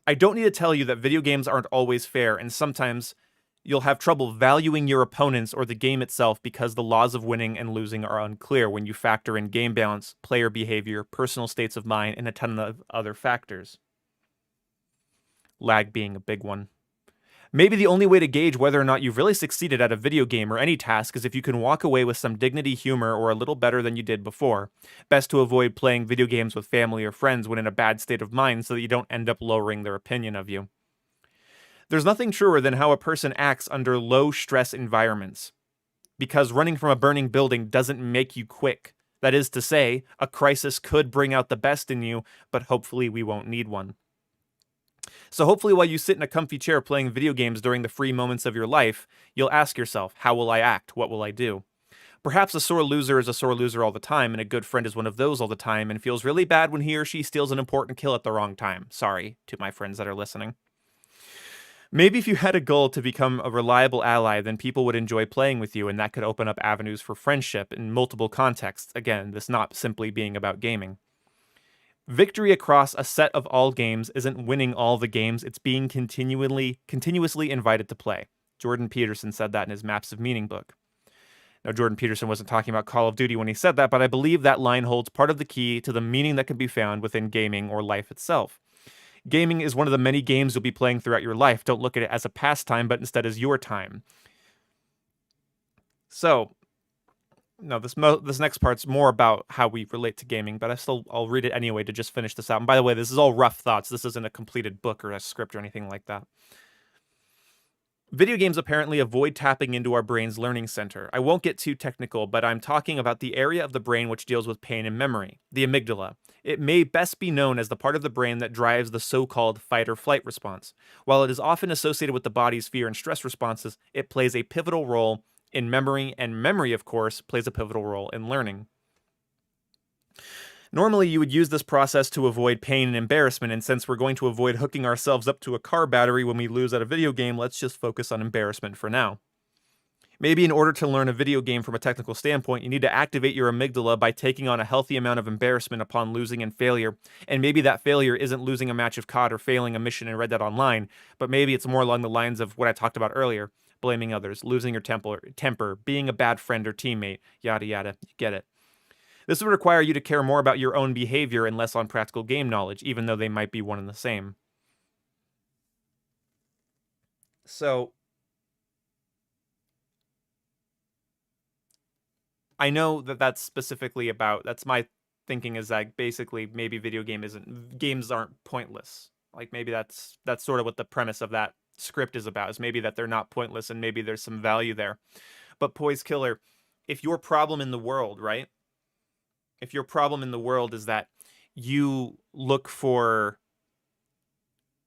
I don't need to tell you that video games aren't always fair, and sometimes You'll have trouble valuing your opponents or the game itself because the laws of winning and losing are unclear when you factor in game balance, player behavior, personal states of mind, and a ton of other factors. Lag being a big one. Maybe the only way to gauge whether or not you've really succeeded at a video game or any task is if you can walk away with some dignity, humor, or a little better than you did before. Best to avoid playing video games with family or friends when in a bad state of mind so that you don't end up lowering their opinion of you. There's nothing truer than how a person acts under low-stress environments, because running from a burning building doesn't make you quick. That is to say, a crisis could bring out the best in you, but hopefully we won't need one. So hopefully while you sit in a comfy chair playing video games during the free moments of your life, you'll ask yourself, how will I act? What will I do? Perhaps a sore loser is a sore loser all the time, and a good friend is one of those all the time, and feels really bad when he or she steals an important kill at the wrong time. Sorry to my friends that are listening. Maybe if you had a goal to become a reliable ally, then people would enjoy playing with you, and that could open up avenues for friendship in multiple contexts. Again, this not simply being about gaming. Victory across a set of all games isn't winning all the games, it's being continuously invited to play. Jordan Peterson said that in his Maps of Meaning book. Now, Jordan Peterson wasn't talking about Call of Duty when he said that, but I believe that line holds part of the key to the meaning that can be found within gaming or life itself. Gaming is one of the many games you'll be playing throughout your life. Don't look at it as a pastime, but instead as your time. So, no, this next part's more about how we relate to gaming, but I'll read it anyway to just finish this out. And by the way, this is all rough thoughts. This isn't a completed book or a script or anything like that. Video games apparently avoid tapping into our brain's learning center. I won't get too technical, but I'm talking about the area of the brain which deals with pain and memory, the amygdala. It may best be known as the part of the brain that drives the so-called fight or flight response. While it is often associated with the body's fear and stress responses, it plays a pivotal role in memory, and memory, of course, plays a pivotal role in learning. Normally, you would use this process to avoid pain and embarrassment, and since we're going to avoid hooking ourselves up to a car battery when we lose at a video game, let's just focus on embarrassment for now. Maybe in order to learn a video game from a technical standpoint, you need to activate your amygdala by taking on a healthy amount of embarrassment upon losing and failure, and maybe that failure isn't losing a match of COD or failing a mission in Red Dead Online, but maybe it's more along the lines of what I talked about earlier, blaming others, losing your temper, being a bad friend or teammate, yada yada, you get it. This would require you to care more about your own behavior and less on practical game knowledge, even though they might be one and the same. So, I know that that's specifically about, that's my thinking is that basically maybe games aren't pointless. Like maybe that's sort of what the premise of that script is about, is maybe that they're not pointless and maybe there's some value there. But Poise Killer, if your problem in the world, right? If your problem in the world is that you look for,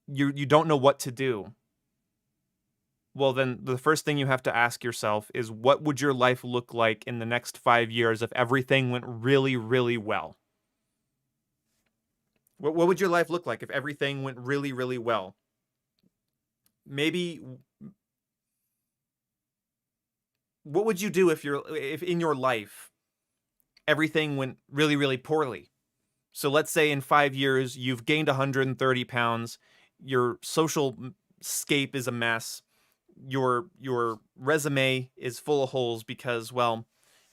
you don't know what to do, well then the first thing you have to ask yourself is, what would your life look like in the next 5 years if everything went really, really well? What would your life look like if everything went really, really well? Maybe, what would you do if in your life everything went really, really poorly? So let's say in 5 years, you've gained 130 pounds, your social scape is a mess, your resume is full of holes because, well,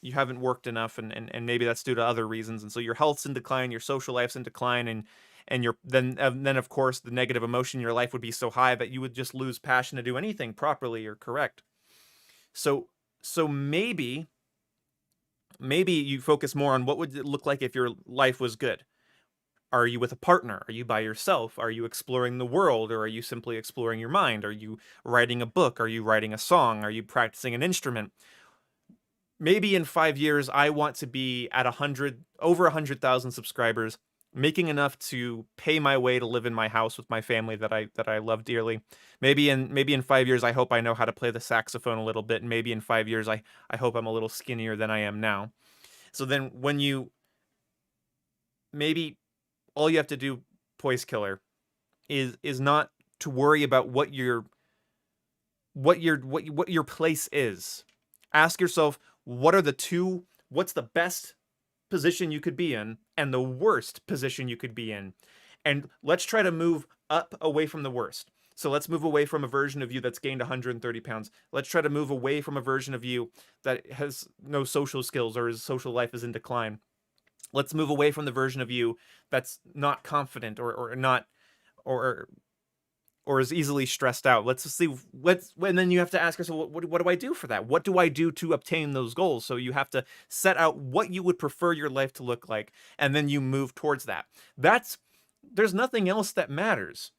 you haven't worked enough, and maybe that's due to other reasons, and so your health's in decline, your social life's in decline, and then of course the negative emotion in your life would be so high that you would just lose passion to do anything properly or correct. So maybe you focus more on what would it look like if your life was good. Are you with a partner? Are you by yourself? Are you exploring the world, or are you simply exploring your mind? Are you writing a book? Are you writing a song? Are you practicing an instrument? Maybe in 5 years, I want to be at over 100,000 subscribers, making enough to pay my way to live in my house with my family that I love dearly. Maybe in 5 years, I hope I know how to play the saxophone a little bit, and maybe in 5 years, I hope I'm a little skinnier than I am now. So then maybe all you have to do, Poise Killer, is not to worry about what your place is. Ask yourself, what's the best position you could be in and the worst position you could be in, and let's try to move up away from the worst. So let's move away from a version of you that's gained 130 pounds. Let's try to move away from a version of you that has no social skills or his social life is in decline. Let's move away from the version of you that's not confident or not or is easily stressed out. Let's see and then you have to ask yourself, what do I do for that? What do I do to obtain those goals? So you have to set out what you would prefer your life to look like, and then you move towards that. There's nothing else that matters.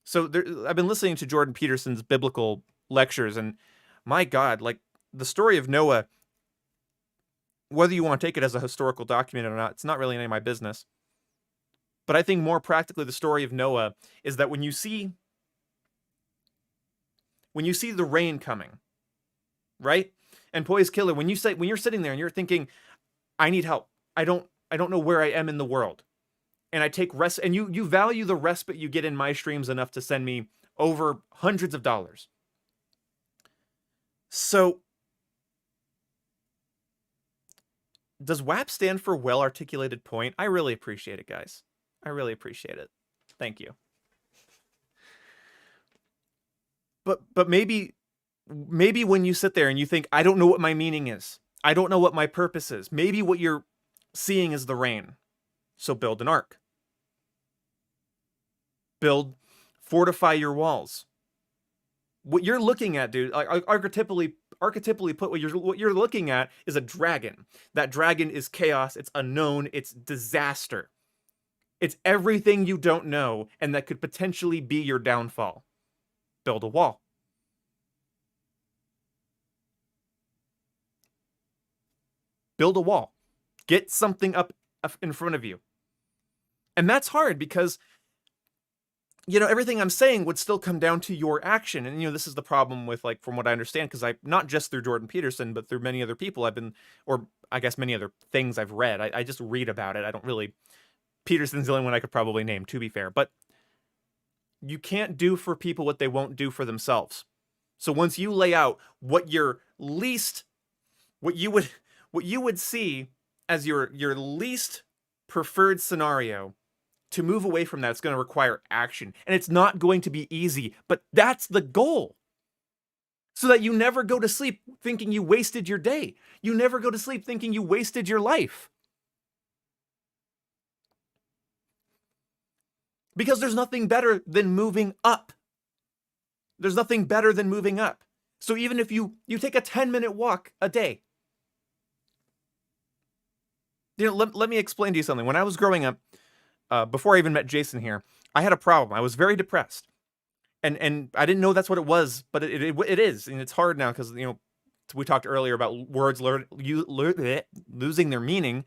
So I've been listening to Jordan Peterson's biblical lectures, and my God, like the story of Noah, whether you want to take it as a historical document or not, it's not really any of my business. But I think more practically, the story of Noah is that when you see the rain coming, right? And Poise Killer, when you're sitting there and you're thinking, I need help. I don't know where I am in the world. And I take rest, and you value the respite you get in my streams enough to send me over hundreds of dollars. So does WAP stand for well-articulated point? I really appreciate it, guys. I really appreciate it. Thank you. But maybe when you sit there and you think, I don't know what my meaning is. I don't know what my purpose is. Maybe what you're seeing is the rain. So build an ark. Fortify your walls. What you're looking at, dude, archetypally put, what you're looking at is a dragon. That dragon is chaos, it's unknown, it's disaster. It's everything you don't know, and that could potentially be your downfall. Build a wall. Build a wall. Get something up in front of you. And that's hard because, everything I'm saying would still come down to your action. And, this is the problem with, like, from what I understand, because not just through Jordan Peterson, but through many other people or I guess many other things I've read. I just read about it. I don't really... Peterson's the only one I could probably name, to be fair. But you can't do for people what they won't do for themselves. So once you lay out what you would see as your least preferred scenario, to move away from that, it's going to require action. And it's not going to be easy, but that's the goal. So that you never go to sleep thinking you wasted your day. You never go to sleep thinking you wasted your life. Because there's nothing better than moving up. There's nothing better than moving up. So even if you take a 10-minute walk a day. Let me explain to you something. When I was growing up, before I even met Jason here, I had a problem. I was very depressed. And I didn't know that's what it was, but it is. And it's hard now because, we talked earlier about words losing their meaning.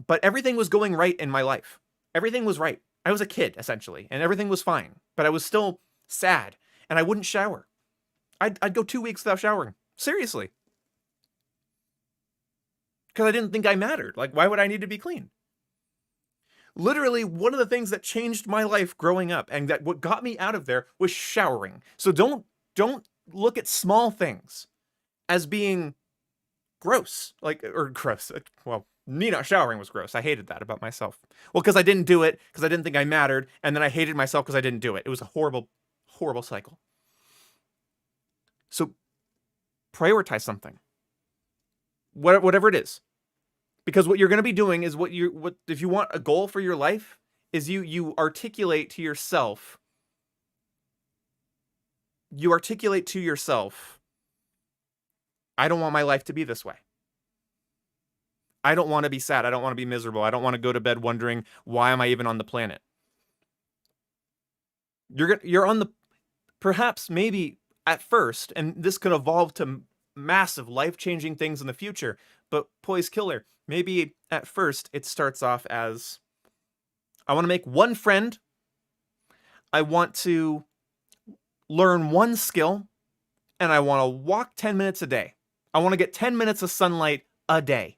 But everything was going right in my life. Everything was right. I was a kid, essentially, and everything was fine. But I was still sad, and I wouldn't shower. I'd go 2 weeks without showering. Seriously. Because I didn't think I mattered. Like, why would I need to be clean? Literally, one of the things that changed my life growing up, and that what got me out of there, was showering. So don't look at small things as being gross. Or gross. Well, me not showering was gross. I hated that about myself. Well, because I didn't do it, because I didn't think I mattered, and then I hated myself because I didn't do it. It was a horrible, horrible cycle. So, prioritize something. Whatever it is. Because what you're going to be doing is if you want a goal for your life, is you articulate to yourself. You articulate to yourself, I don't want my life to be this way. I don't want to be sad. I don't want to be miserable. I don't want to go to bed wondering, why am I even on the planet? You're on the, perhaps, maybe at first, and this could evolve to massive life-changing things in the future, but Poise Killer, maybe at first it starts off as, I want to make one friend. I want to learn one skill, and I want to walk 10 minutes a day. I want to get 10 minutes of sunlight a day.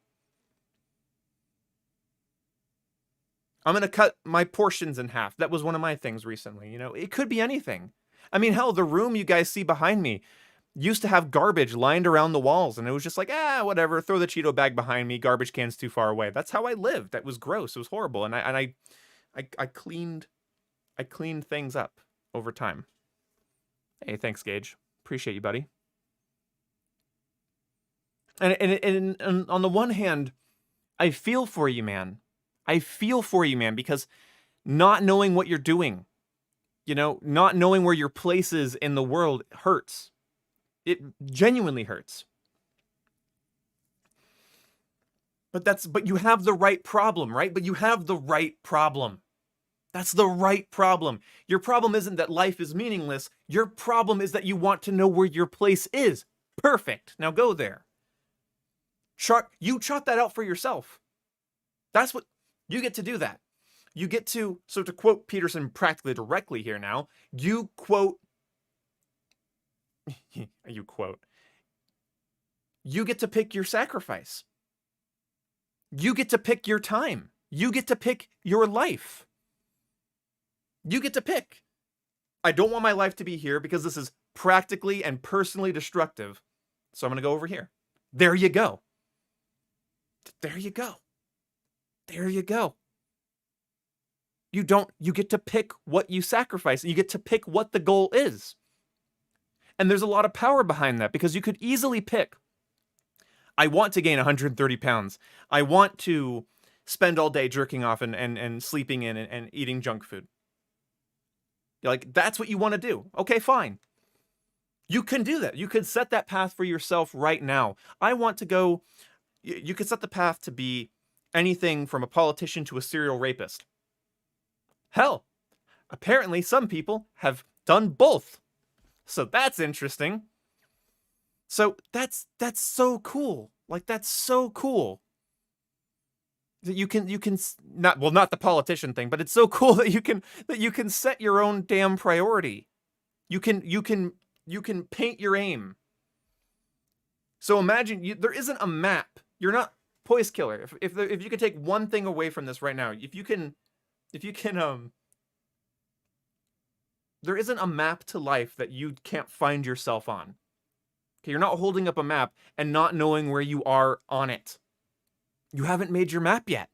I'm going to cut my portions in half. That was one of my things recently. It could be anything. I mean, hell, the room you guys see behind me used to have garbage lined around the walls, and it was just like, whatever, throw the Cheeto bag behind me, garbage can's too far away. That's how I lived. That was gross. It was horrible. And I cleaned things up over time. Hey, thanks, Gage. Appreciate you, buddy. And on the one hand, I feel for you, man. I feel for you, man, because not knowing what you're doing, not knowing where your place is in the world hurts. It genuinely hurts. But you have the right problem, right? But you have the right problem. That's the right problem. Your problem isn't that life is meaningless. Your problem is that you want to know where your place is. Perfect. Now go there. You chart that out for yourself. That's what you get to do that. You get to, so to quote Peterson practically directly here now, you get to pick your sacrifice. You get to pick your time. You get to pick your life. You get to pick. I don't want my life to be here because this is practically and personally destructive. So I'm going to go over here. There you go. There you go. There you go. You get to pick what you sacrifice. You get to pick what the goal is. And there's a lot of power behind that because you could easily pick, I want to gain 130 pounds. I want to spend all day jerking off and sleeping in and eating junk food. Like, that's what you want to do. Okay, fine. You can do that. You could set that path for yourself right now. I want to go, you could set the path to be anything from a politician to a serial rapist. Hell, apparently some people have done both. So that's interesting. So that's so cool. Like, that's so cool. That you can not the politician thing, but it's so cool that you can set your own damn priority. You can paint your aim. So imagine there isn't a map. You're not Poise Killer. If you could take one thing away from this right now, if you can there isn't a map to life that you can't find yourself on. Okay, you're not holding up a map and not knowing where you are on it. You haven't made your map yet.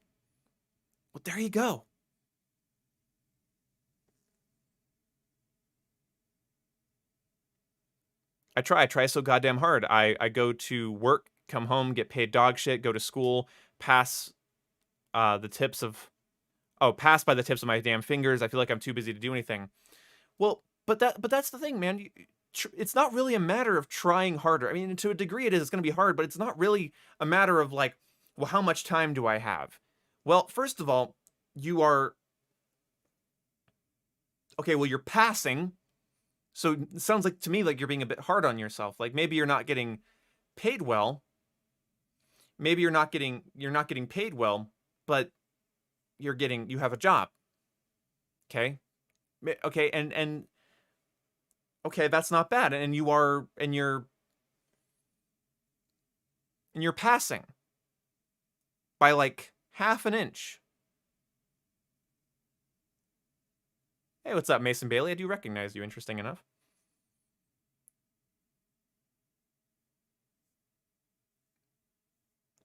But there you go. I try so goddamn hard. I go to work, come home, get paid dog shit, go to school, pass by the tips of my damn fingers. I feel like I'm too busy to do anything. Well, but that's the thing, man. It's not really a matter of trying harder. I mean, to a degree it is. It's going to be hard, but it's not really a matter of like, well, how much time do I have? Well, first of all, you're passing. So it sounds like to me like you're being a bit hard on yourself. Like maybe you're not getting paid well. Maybe you're not getting paid well, but you have a job. Okay? Okay, and okay, that's not bad. And you're passing by like half an inch. Hey, what's up, Mason Bailey? I do recognize you. Interesting enough.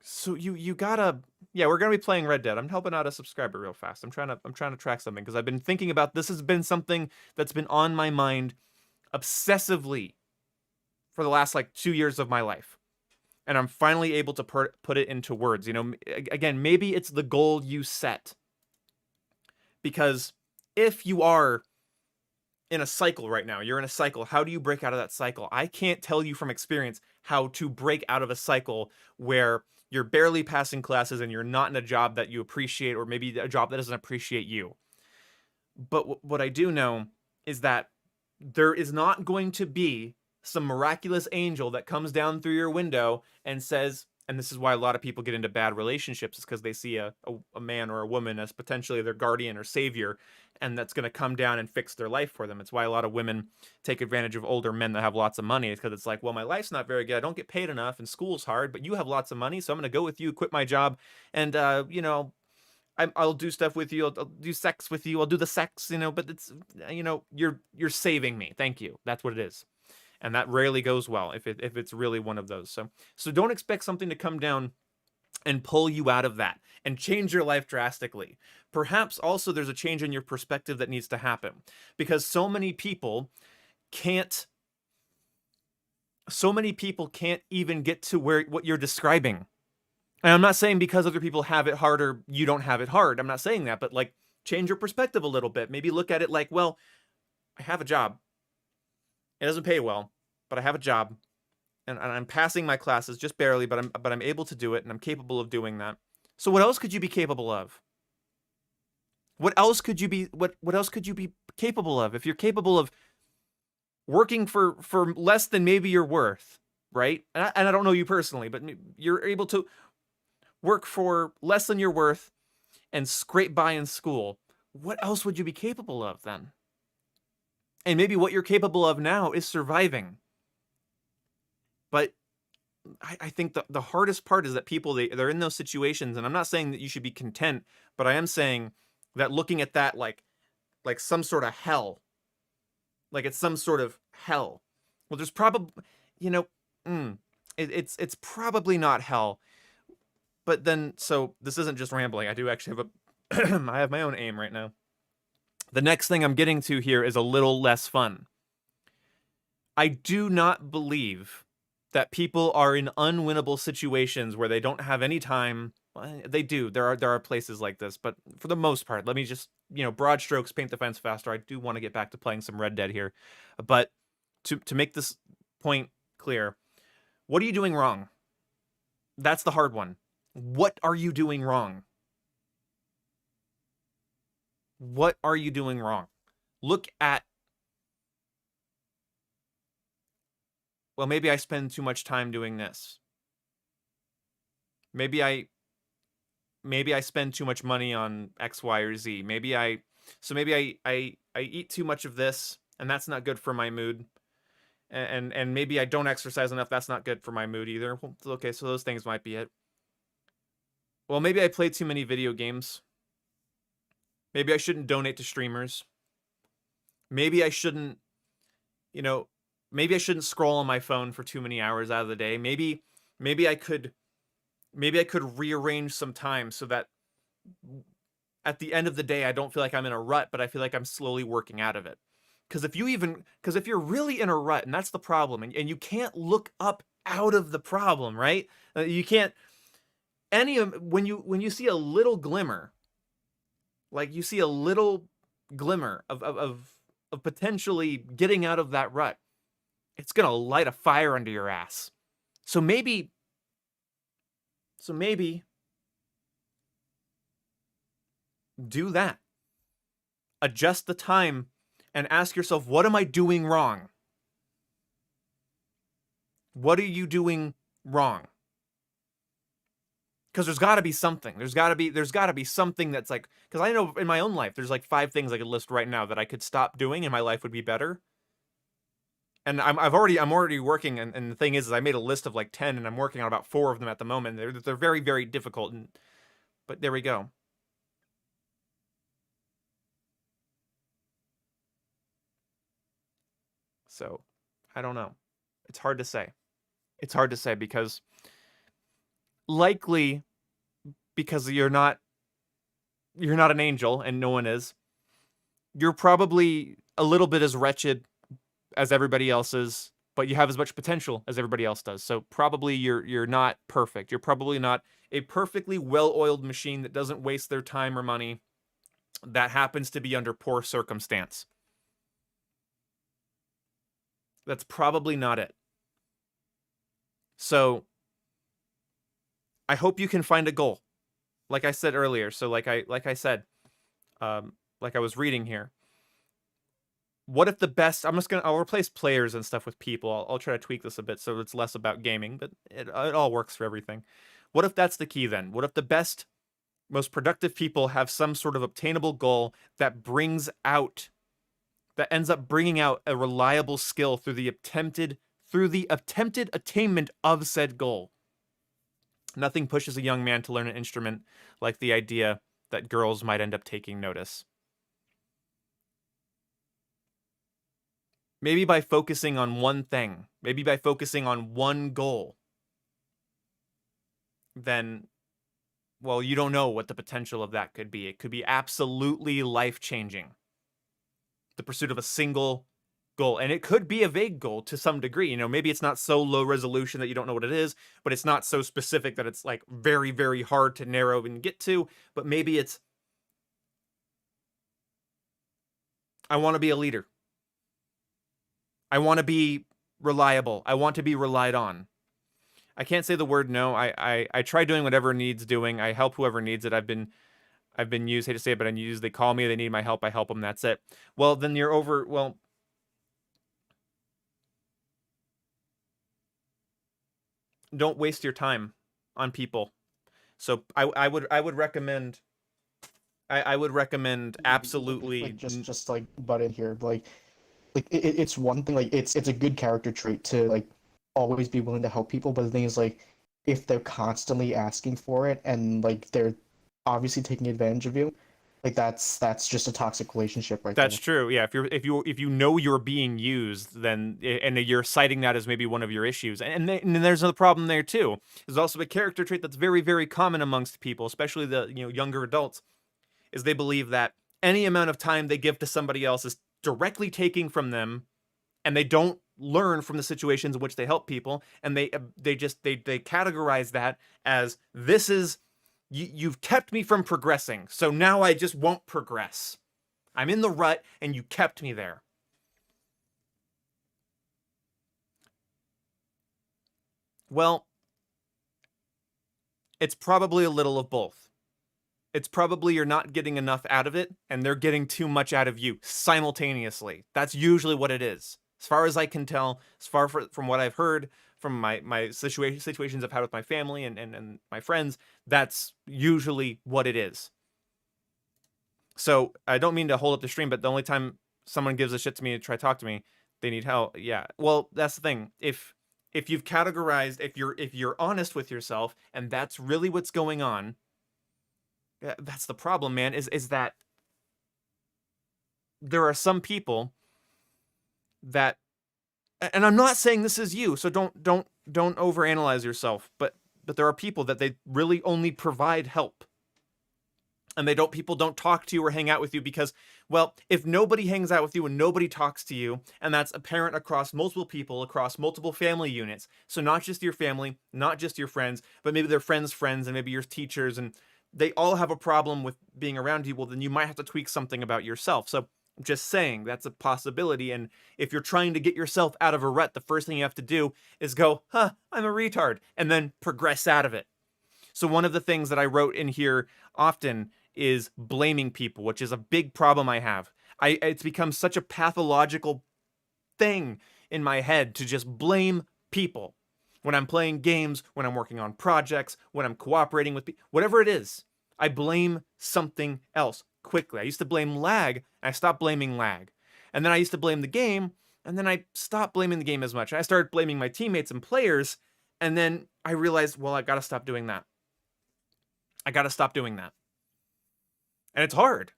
So you gotta, yeah, we're gonna be playing Red Dead. I'm helping out a subscriber real fast. I'm trying to track something because I've been thinking about this. Has been something that's been on my mind obsessively for the last like 2 years of my life. And I'm finally able to put it into words. Again, maybe it's the goal you set. Because if you are in a cycle right now, you're in a cycle, how do you break out of that cycle? I can't tell you from experience how to break out of a cycle where you're barely passing classes and you're not in a job that you appreciate, or maybe a job that doesn't appreciate you. But what I do know is that there is not going to be some miraculous angel that comes down through your window and says, and this is why a lot of people get into bad relationships, is because they see a man or a woman as potentially their guardian or savior, and that's going to come down and fix their life for them. It's why a lot of women take advantage of older men that have lots of money. It's because it's like, well, my life's not very good. I don't get paid enough, and school's hard, but you have lots of money, so I'm going to go with you, quit my job, and, I'll do stuff with you. I'll do sex with you. I'll do the sex, but it's, you're saving me. Thank you. That's what it is. And that rarely goes well if it's really one of those. So don't expect something to come down and pull you out of that and change your life drastically. Perhaps also there's a change in your perspective that needs to happen, because so many people can't so many people can't even get to what you're describing. And I'm not saying because other people have it harder, you don't have it hard. I'm not saying that, but like change your perspective a little bit. Maybe look at it like, well, I have a job. It doesn't pay well, but I have a job, and I'm passing my classes just barely, but I'm able to do it, and I'm capable of doing that. So what else could you be capable of? What else could you be capable of? If you're capable of working for less than maybe you're worth, right? And I don't know you personally, but you're able to work for less than you're worth and scrape by in school. What else would you be capable of then? And maybe what you're capable of now is surviving. But I think the hardest part is that people, they're in those situations, and I'm not saying that you should be content, but I am saying that looking at that like some sort of hell, like it's some sort of hell. Well, there's probably, it's probably not hell. But then, so this isn't just rambling. I do actually have I have my own aim right now. The next thing I'm getting to here is a little less fun. I do not believe that people are in unwinnable situations where they don't have any time. Well, they do. There are places like this, but for the most part, let me just, broad strokes, paint the fence faster. I do want to get back to playing some Red Dead here. But to make this point clear, what are you doing wrong? That's the hard one. What are you doing wrong? What are you doing wrong? Look at, well, maybe I spend too much time doing this. Maybe I spend too much money on X, Y, or Z. Maybe I eat too much of this, and that's not good for my mood. And maybe I don't exercise enough. That's not good for my mood either. Well, okay, so those things might be it. Well, maybe I play too many video games. Maybe I shouldn't donate to streamers. Maybe I shouldn't, maybe I shouldn't scroll on my phone for too many hours out of the day. Maybe I could rearrange some time so that at the end of the day, I don't feel like I'm in a rut, but I feel like I'm slowly working out of it. Because if you're really in a rut, and that's the problem, and you can't look up out of the problem, right? You can't, when you see a little glimmer, like you see a little glimmer of potentially getting out of that rut, it's going to light a fire under your ass. So maybe do that. Adjust the time and ask yourself, what am I doing wrong? What are you doing wrong? Because there's got to be something. There's got to be something that's like, because I know in my own life, there's like 5 things I could list right now that I could stop doing and my life would be better. And I'm already working, and the thing is I made a list of like 10, and I'm working on about 4 of them at the moment. They're very, very difficult, but there we go. So, I don't know. It's hard to say. It's hard to say because likely because you're not an angel, and no one is. You're probably a little bit as wretched as everybody else is, but you have as much potential as everybody else does. So probably you're not perfect. You're probably not a perfectly well-oiled machine that doesn't waste their time or money, that happens to be under poor circumstance. That's probably not it. So I hope you can find a goal. Like I said earlier, so like I said, like I was reading here. What if the best, I'll replace players and stuff with people. I'll try to tweak this a bit so it's less about gaming, but it all works for everything. What if that's the key then? What if the best, most productive people have some sort of obtainable goal that ends up bringing out a reliable skill through the attempted attainment of said goal? Nothing pushes a young man to learn an instrument like the idea that girls might end up taking notice. Maybe by focusing on one thing, maybe by focusing on one goal, then, well, you don't know what the potential of that could be. It could be absolutely life-changing. The pursuit of a single goal, and it could be a vague goal to some degree. You know, maybe it's not so low resolution that you don't know what it is, but it's not so specific that it's like very, very hard to narrow and get to. But maybe it's, I want to be a leader. I want to be reliable. I want to be relied on. I can't say the word no. I try doing whatever needs doing. I help whoever needs it. I've been used, hate to say it, but I'm used. They call me, they need my help, I help them, that's it. Well, then you're over, well, don't waste your time on people. So I would recommend absolutely like just like butt in here, like it's one thing, like it's a good character trait to like always be willing to help people, but the thing is, like, if they're constantly asking for it and like they're obviously taking advantage of you, like that's just a toxic relationship right That's there. true. Yeah, if you know you're being used, then and you're citing that as maybe one of your issues, and there's another problem there too. There's also a character trait that's very, very common amongst people, especially the younger adults, is they believe that any amount of time they give to somebody else is directly taking from them, and they don't learn from the situations in which they help people, and they categorize that as, this is, you've kept me from progressing, so now I just won't progress. I'm in the rut, and you kept me there. Well, it's probably a little of both. It's probably you're not getting enough out of it, and they're getting too much out of you simultaneously. That's usually what it is. As far as I can tell, from what I've heard, from my situations I've had with my family and my friends, that's usually what it is. So I don't mean to hold up the stream, but the only time someone gives a shit to me to try to talk to me, they need help. Yeah, well, that's the thing. If you've categorized, if you're honest with yourself, and that's really what's going on, that's the problem, man. Is that there are some people that, and I'm not saying this is you, so don't overanalyze yourself, but there are people that they really only provide help. And people don't talk to you or hang out with you because, well, if nobody hangs out with you and nobody talks to you, and that's apparent across multiple people, across multiple family units, so not just your family, not just your friends, but maybe their friends' friends, and maybe your teachers, and they all have a problem with being around you, well, then you might have to tweak something about yourself. So I'm just saying that's a possibility. And if you're trying to get yourself out of a rut, the first thing you have to do is go, I'm a retard, and then progress out of it. So one of the things that I wrote in here often is blaming people, which is a big problem I have. It's become such a pathological thing in my head to just blame people. When I'm playing games, when I'm working on projects, when I'm cooperating with people, whatever it is, I blame something else quickly. I used to blame lag, and I stopped blaming lag. And then I used to blame the game, and then I stopped blaming the game as much. I started blaming my teammates and players, and then I realized, well, I gotta stop doing that. I gotta stop doing that. And it's hard.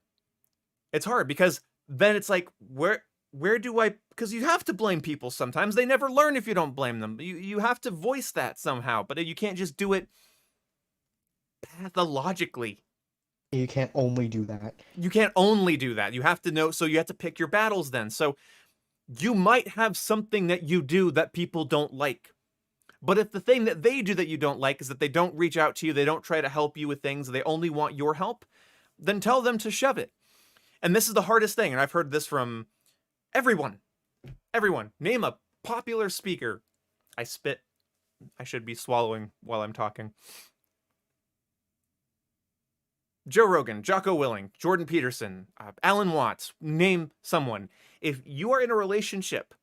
It's hard because then it's like, where do I, because you have to blame people sometimes. They never learn if you don't blame them. You have to voice that somehow, but you can't just do it pathologically. You can't only do that. You can't only do that. You have to know, so you have to pick your battles then. So you might have something that you do that people don't like. But if the thing that they do that you don't like is that they don't reach out to you, they don't try to help you with things, they only want your help, then tell them to shove it. And this is the hardest thing, and I've heard this from everyone. Everyone. Name a popular speaker. I spit. I should be swallowing while I'm talking. Joe Rogan, Jocko Willing, Jordan Peterson, Alan Watts, name someone. If you are in a relationship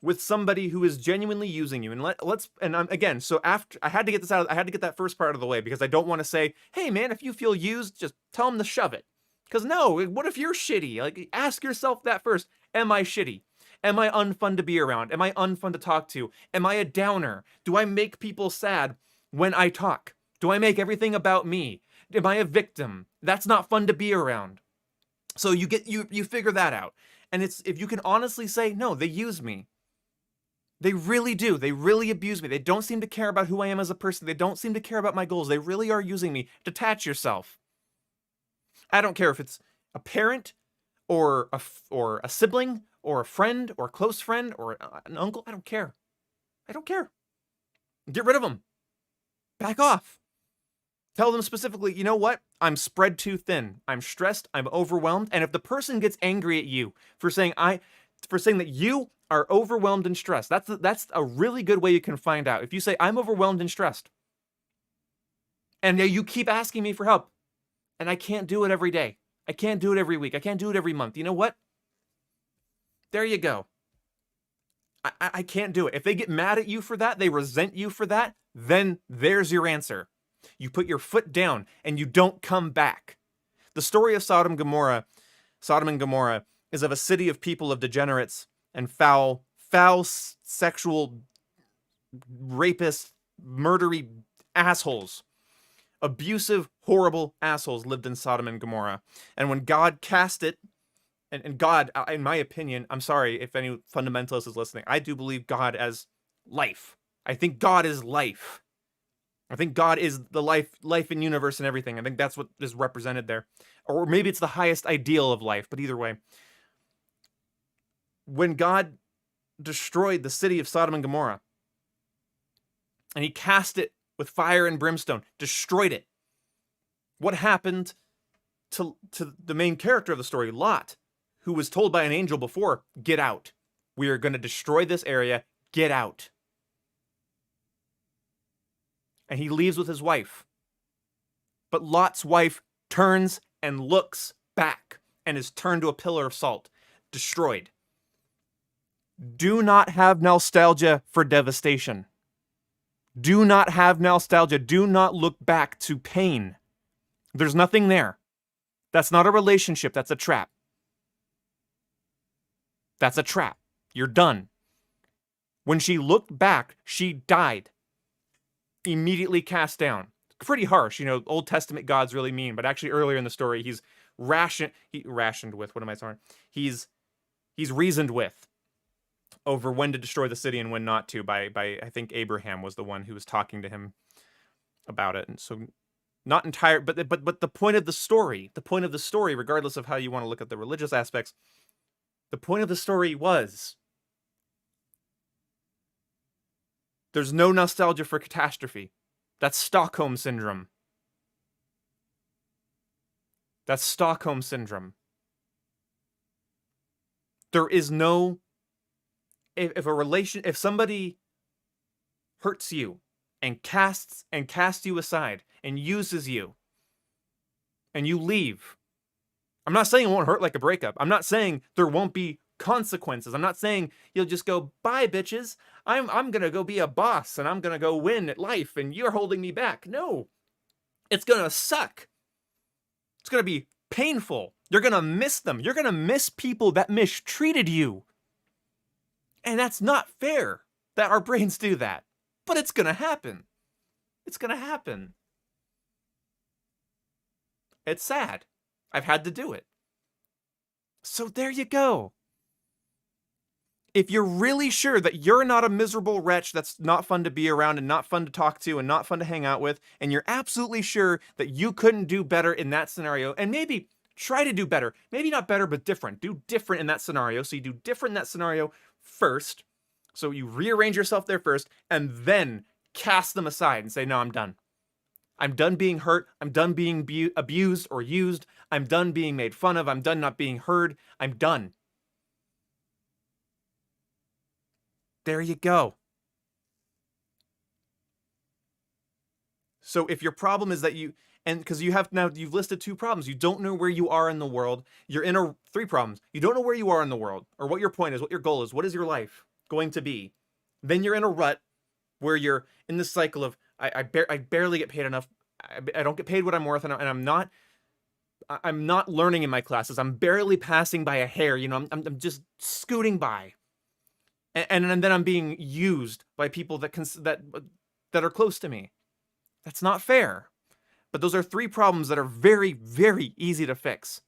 with somebody who is genuinely using you, and again, so after I had to get this out, I had to get that first part of the way because I don't want to say, hey man, if you feel used, just tell them to shove it. Because no, what if you're shitty? Like, ask yourself that first. Am I shitty? Am I unfun to be around? Am I unfun to talk to? Am I a downer? Do I make people sad when I talk? Do I make everything about me? Am I a victim? That's not fun to be around. So you figure that out. And it's, if you can honestly say, no, they use me. They really do. They really abuse me. They don't seem to care about who I am as a person. They don't seem to care about my goals. They really are using me. Detach yourself. I don't care if it's a parent or a sibling or a friend or a close friend or an uncle. I don't care. I don't care. Get rid of them. Back off. Tell them specifically, you know what? I'm spread too thin. I'm stressed. I'm overwhelmed. And if the person gets angry at you for saying that you are overwhelmed and stressed, that's a really good way you can find out. If you say, I'm overwhelmed and stressed, and you keep asking me for help, and I can't do it every day. I can't do it every week. I can't do it every month. You know what? There you go. I can't do it. If they get mad at you for that, they resent you for that, then there's your answer. You put your foot down and you don't come back. The story of Sodom and Gomorrah is of a city of people of degenerates and foul, sexual, rapist, murdery assholes. Abusive, horrible assholes lived in Sodom and Gomorrah. And when God cast it, and God, in my opinion, I'm sorry if any fundamentalist is listening, I do believe God as life. I think God is life. I think God is the life and universe and everything. I think that's what is represented there. Or maybe it's the highest ideal of life, but either way. When God destroyed the city of Sodom and Gomorrah, and he cast it with fire and brimstone, destroyed it, what happened to the main character of the story, Lot, who was told by an angel before, get out. We are going to destroy this area. Get out. And he leaves with his wife. But Lot's wife turns and looks back and is turned to a pillar of salt, destroyed. Do not have nostalgia for devastation. Do not have nostalgia. Do not look back to pain. There's nothing there. That's not a relationship. That's a trap. That's a trap. You're done. When she looked back, she died. Immediately cast down. Pretty harsh, Old Testament God's really mean, but actually earlier in the story, he's reasoned with over when to destroy the city and when not to by I think Abraham was the one who was talking to him about it. And so not entire, but the point of the story, regardless of how you want to look at the religious aspects, the point of the story was there's no nostalgia for catastrophe. That's Stockholm Syndrome. That's Stockholm Syndrome. There is no... If somebody hurts you and casts you aside and uses you and you leave, I'm not saying it won't hurt like a breakup. I'm not saying there won't be consequences. I'm not saying you'll just go, bye bitches. I'm gonna go be a boss and I'm gonna go win at life and you're holding me back. No. It's gonna suck. It's gonna be painful. You're gonna miss them. You're gonna miss people that mistreated you. And that's not fair that our brains do that. But it's gonna happen. It's gonna happen. It's sad. I've had to do it. So there you go. If you're really sure that you're not a miserable wretch that's not fun to be around and not fun to talk to and not fun to hang out with, and you're absolutely sure that you couldn't do better in that scenario, and maybe try to do better. Maybe not better, but different. Do different in that scenario. So you do different in that scenario first. So you rearrange yourself there first, and then cast them aside and say, no, I'm done. I'm done being hurt. I'm done being abused or used. I'm done being made fun of. I'm done not being heard. I'm done. There you go. So if your problem is that because you've listed 2 problems. You don't know where you are in the world. You're in 3 problems. You don't know where you are in the world or what your point is, what your goal is. What is your life going to be? Then you're in a rut where you're in this cycle of, I barely get paid enough. I don't get paid what I'm worth, and I'm not learning in my classes. I'm barely passing by a hair. I'm just scooting by, and then I'm being used by people that are close to me. That's not fair. But those are 3 problems that are very, very easy to fix,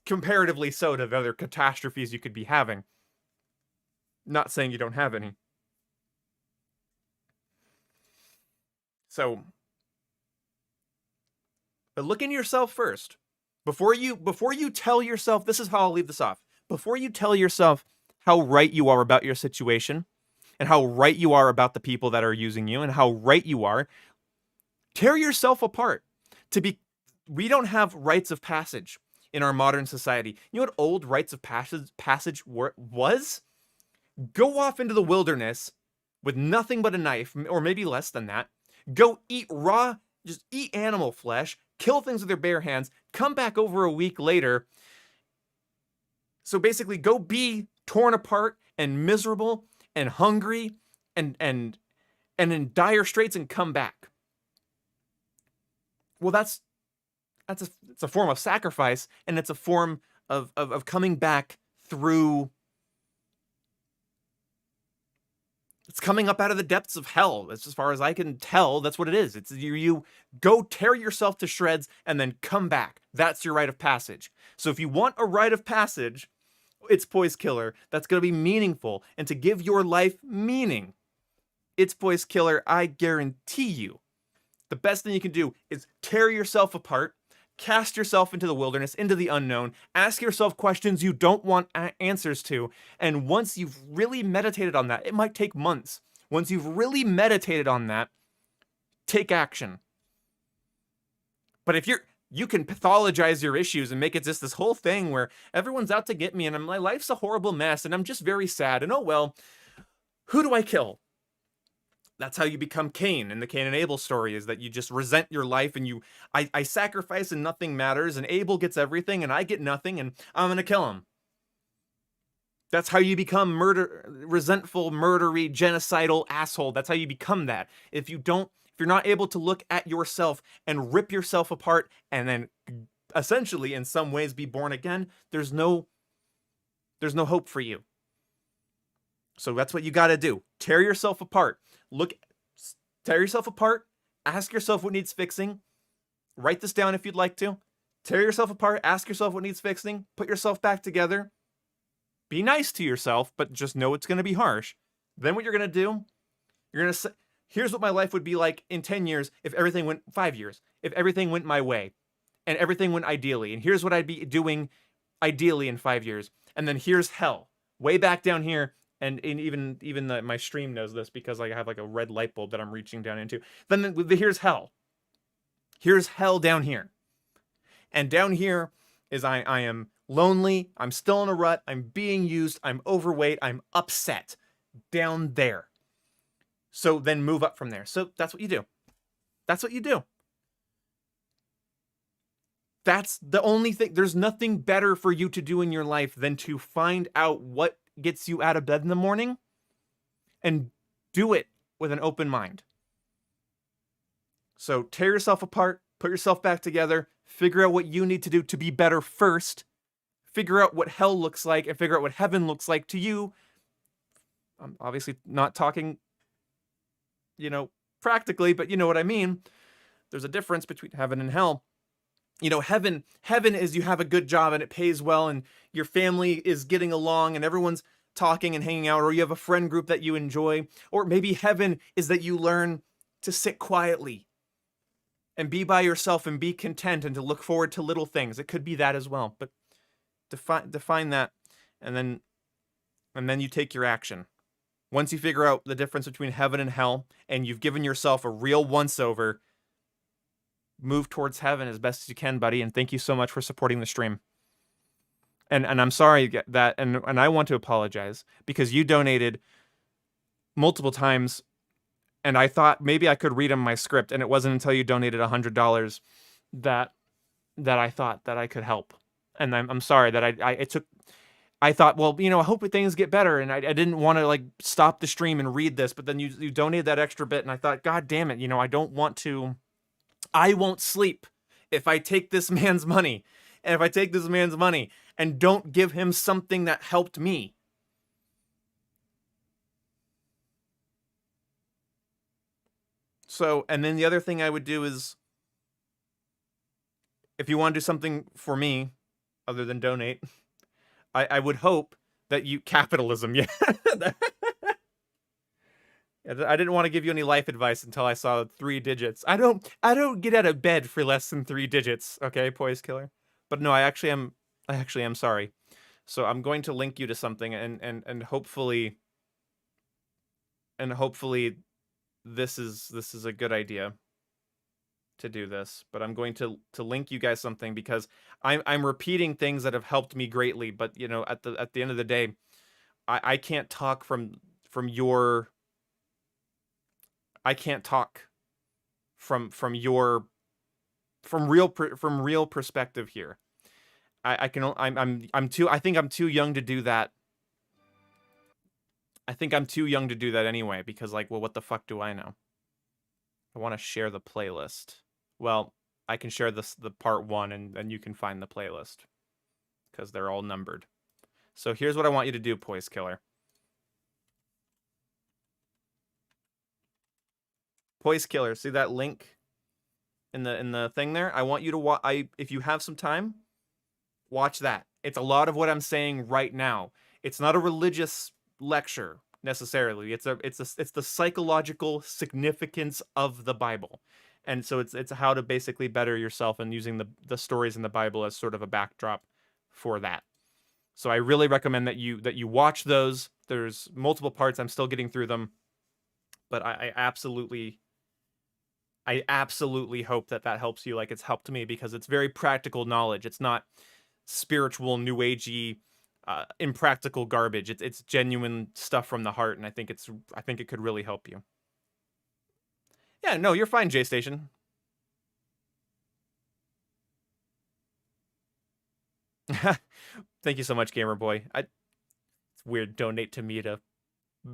comparatively so to the other catastrophes you could be having. Not saying you don't have any. So, but look into yourself first. Before you tell yourself, this is how I'll leave this off. before you tell yourself how right you are about your situation and how right you are about the people that are using you and how right you are, tear yourself apart. We don't have rites of passage in our modern society. You know what old rites of passage was? Go off into the wilderness with nothing but a knife, or maybe less than that. Go eat just eat animal flesh, kill things with your bare hands, come back over a week later. So basically, go be torn apart and miserable and hungry and in dire straits and come back. Well, it's a form of sacrifice, and it's a form of coming back through. It's coming up out of the depths of hell. That's as far as I can tell. That's what it is. It's you go tear yourself to shreds and then come back. That's your rite of passage. So if you want a rite of passage, it's Poise Killer. That's going to be meaningful. And to give your life meaning, it's Poise Killer. I guarantee you, the best thing you can do is tear yourself apart, cast yourself into the wilderness, into the unknown, ask yourself questions you don't want answers to, and once you've really meditated on that, it might take months. Once you've really meditated on that, take action. But if you can pathologize your issues and make it just this whole thing where everyone's out to get me and my life's a horrible mess and I'm just very sad and oh well, who do I kill? That's how you become Cain in the Cain and Abel story, is that you just resent your life and I sacrifice and nothing matters and Abel gets everything and I get nothing and I'm going to kill him. That's how you become resentful, murdery, genocidal asshole. That's how you become that. If you're not able to look at yourself and rip yourself apart and then essentially in some ways be born again, there's no hope for you. So that's what you got to do. Tear yourself apart. Tear yourself apart. Ask yourself what needs fixing. Write this down if you'd like to. Tear yourself apart. Ask yourself what needs fixing. Put yourself back together. Be nice to yourself, but just know it's going to be harsh. Then what you're going to do, you're going to say, here's what my life would be like in 10 years if everything went 5 years, if everything went my way and everything went ideally. And here's what I'd be doing ideally in 5 years. And then here's hell way back down here. And even my stream knows this because I have like a red light bulb that I'm reaching down into. Then here's hell. Here's hell down here. And down here is I am lonely. I'm still in a rut. I'm being used. I'm overweight. I'm upset. Down there. So then move up from there. So that's what you do. That's what you do. That's the only thing. There's nothing better for you to do in your life than to find out what gets you out of bed in the morning and do it with an open mind. So tear yourself apart, put yourself back together, figure out what you need to do to be better first, figure out what hell looks like and figure out what heaven looks like to you. I'm obviously not talking, practically, but you know what I mean. There's a difference between heaven and hell. Heaven is you have a good job and it pays well and your family is getting along and everyone's talking and hanging out, or you have a friend group that you enjoy, or maybe heaven is that you learn to sit quietly and be by yourself and be content and to look forward to little things. It could be that as well, but define that and then you take your action. Once you figure out the difference between heaven and hell and you've given yourself a real once-over, move towards heaven as best as you can, buddy. And thank you so much for supporting the stream. And I'm sorry that, and I want to apologize because you donated multiple times and I thought maybe I could read them my script. And it wasn't until you donated $100 that I thought that I could help. And I'm sorry that I thought, well, I hope things get better. And I didn't want to stop the stream and read this, but then you donated that extra bit. And I thought, God damn it. I won't sleep if I take this man's money. And if I take this man's money and don't give him something that helped me. So, and then the other thing I would do is, if you want to do something for me, other than donate, I would hope that capitalism, yeah. I didn't want to give you any life advice until I saw 3 digits. I don't get out of bed for less than 3 digits, okay, Poise Killer. But no, I actually am sorry. So I'm going to link you to something, and hopefully this is a good idea to do this. But I'm going to link you guys something because I'm repeating things that have helped me greatly. But you know, at the end of the day, I can't talk from your I can't talk from your from real perspective here. I can I'm too I think I'm too young to do that. I think I'm too young to do that anyway because like, well, what the fuck do I know? I want to share the playlist. Well, I can share the part 1 and then you can find the playlist because they're all numbered. So here's what I want you to do, Poise Killer. Poise Killer, see that link in the thing there? I want you to watch. If you have some time, watch that. It's a lot of what I'm saying right now. It's not a religious lecture necessarily. It's the psychological significance of the Bible, and so it's how to basically better yourself and using the stories in the Bible as sort of a backdrop for that. So I really recommend that you watch those. There's multiple parts. I'm still getting through them, but I absolutely hope that helps you like it's helped me because it's very practical knowledge. It's not spiritual, new agey, impractical garbage. It's genuine stuff from the heart, and I think it could really help you. Yeah, no, you're fine, J Station. Thank you so much, Gamer Boy. It's weird, donate to me to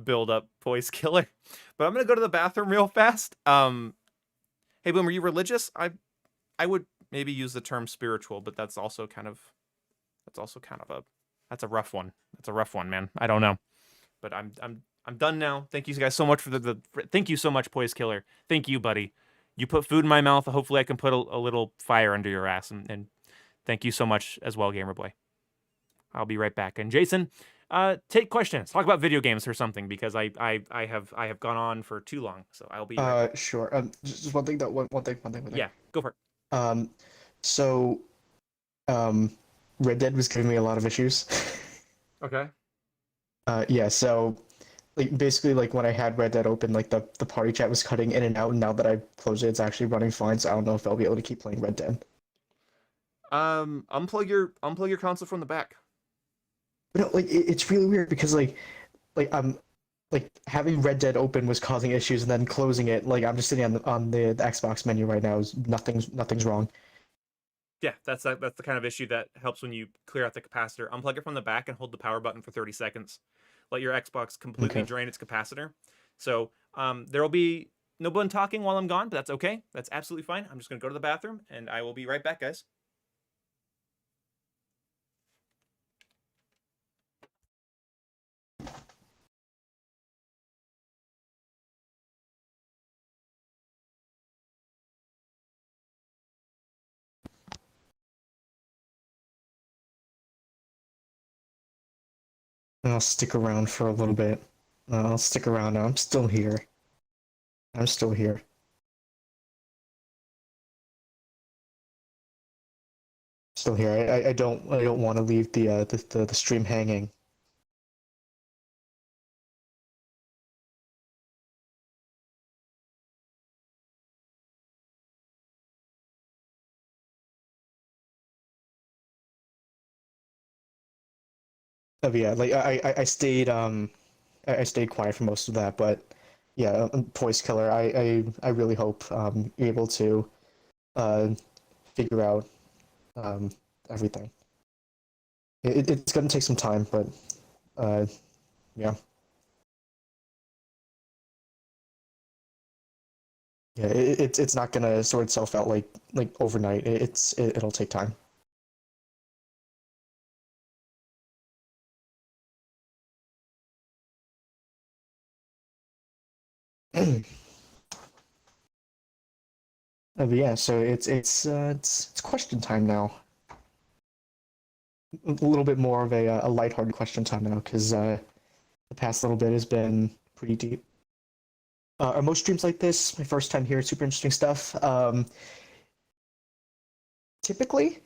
build up Poise Killer. But I'm gonna go to the bathroom real fast. Hey Boom, are you religious? I would maybe use the term spiritual, but that's also kind of that's a rough one. That's a rough one, man. I don't know. But I'm done now. Thank you guys so much for thank you so much, Poise Killer. Thank you, buddy. You put food in my mouth. Hopefully I can put a little fire under your ass. And thank you so much as well, Gamer Boy. I'll be right back. And Jason, take questions. Talk about video games or something because I have gone on for too long. So I'll be right back. Sure. Just one thing. Yeah, go for it. So, Red Dead was giving me a lot of issues. Okay. Yeah. So, like basically, like when I had Red Dead open, like the party chat was cutting in and out, and now that I've closed it, it's actually running fine. So I don't know if I'll be able to keep playing Red Dead. Unplug your console from the back. But no, like it's really weird because like having Red Dead open was causing issues, and then closing it, like I'm just sitting on the Xbox menu right now. Nothing's wrong. Yeah, that's the kind of issue that helps when you clear out the capacitor. Unplug it from the back and hold the power button for 30 seconds. Let your Xbox completely drain its capacitor. So there will be no one talking while I'm gone, but that's okay. That's absolutely fine. I'm just going to go to the bathroom, and I will be right back, guys. I'll stick around for a little bit. I'll stick around now. I'm still here. I'm still here. Still here. I don't want to leave the stream hanging. Oh yeah, like I stayed I stayed quiet for most of that, but yeah, Poise Killer, I really hope you're able to figure out everything. It's gonna take some time, but yeah. Yeah, it's not gonna sort itself out like overnight. It'll take time. But yeah, so it's question time now. A little bit more of a lighthearted question time now, because the past little bit has been pretty deep. Are most streams like this? My first time here, super interesting stuff. typically,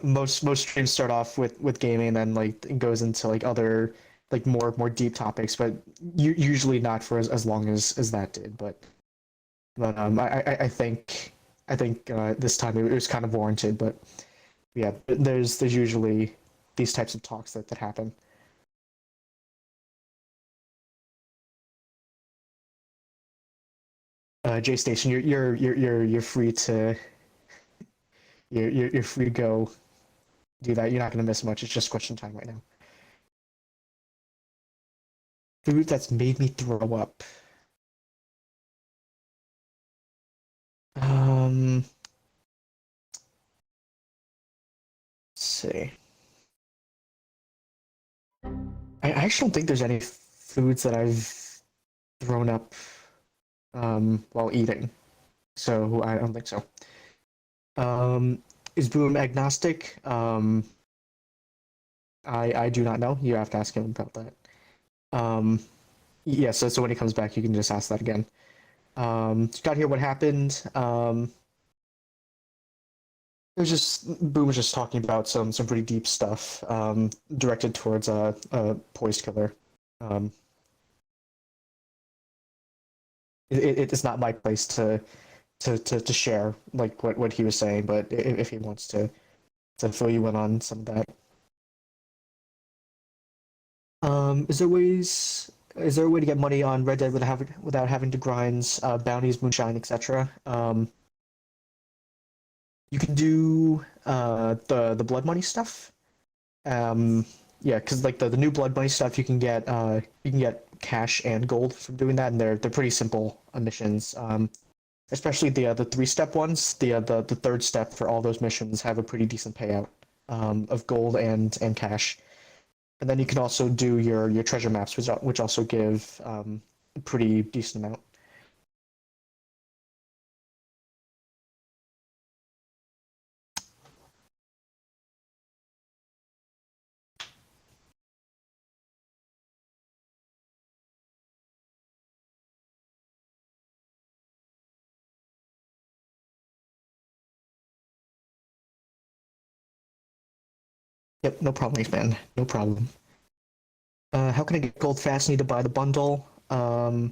most streams start off with gaming, and then like it goes into like other like more deep topics, but usually not for as long as that did. But I think this time it was kind of warranted. But yeah, there's usually these types of talks that happen. J Station, you're free to you're free to go do that. You're not gonna miss much. It's just question time right now. Food that's made me throw up. Let's see. I actually don't think there's any foods that I've thrown up while eating, so I don't think so. Is Boom agnostic? I do not know. You have to ask him about that. Yeah, so when he comes back, you can just ask that again. Got here what happened. It was just Boom was just talking about some pretty deep stuff, directed towards a poised killer. It's not my place to share like what he was saying, but if he wants to fill you in on some of that. Is there a way to get money on Red Dead without having to grind bounties, moonshine, etc.? You can do the blood money stuff. Yeah, because like the new blood money stuff, you can get cash and gold from doing that, and they're pretty simple missions. Especially the 3-step ones. The third step for all those missions have a pretty decent payout of gold and cash. And then you can also do your treasure maps, which also give a pretty decent amount. Yep, no problem, man. No problem. How can I get gold fast? Need to buy the bundle. All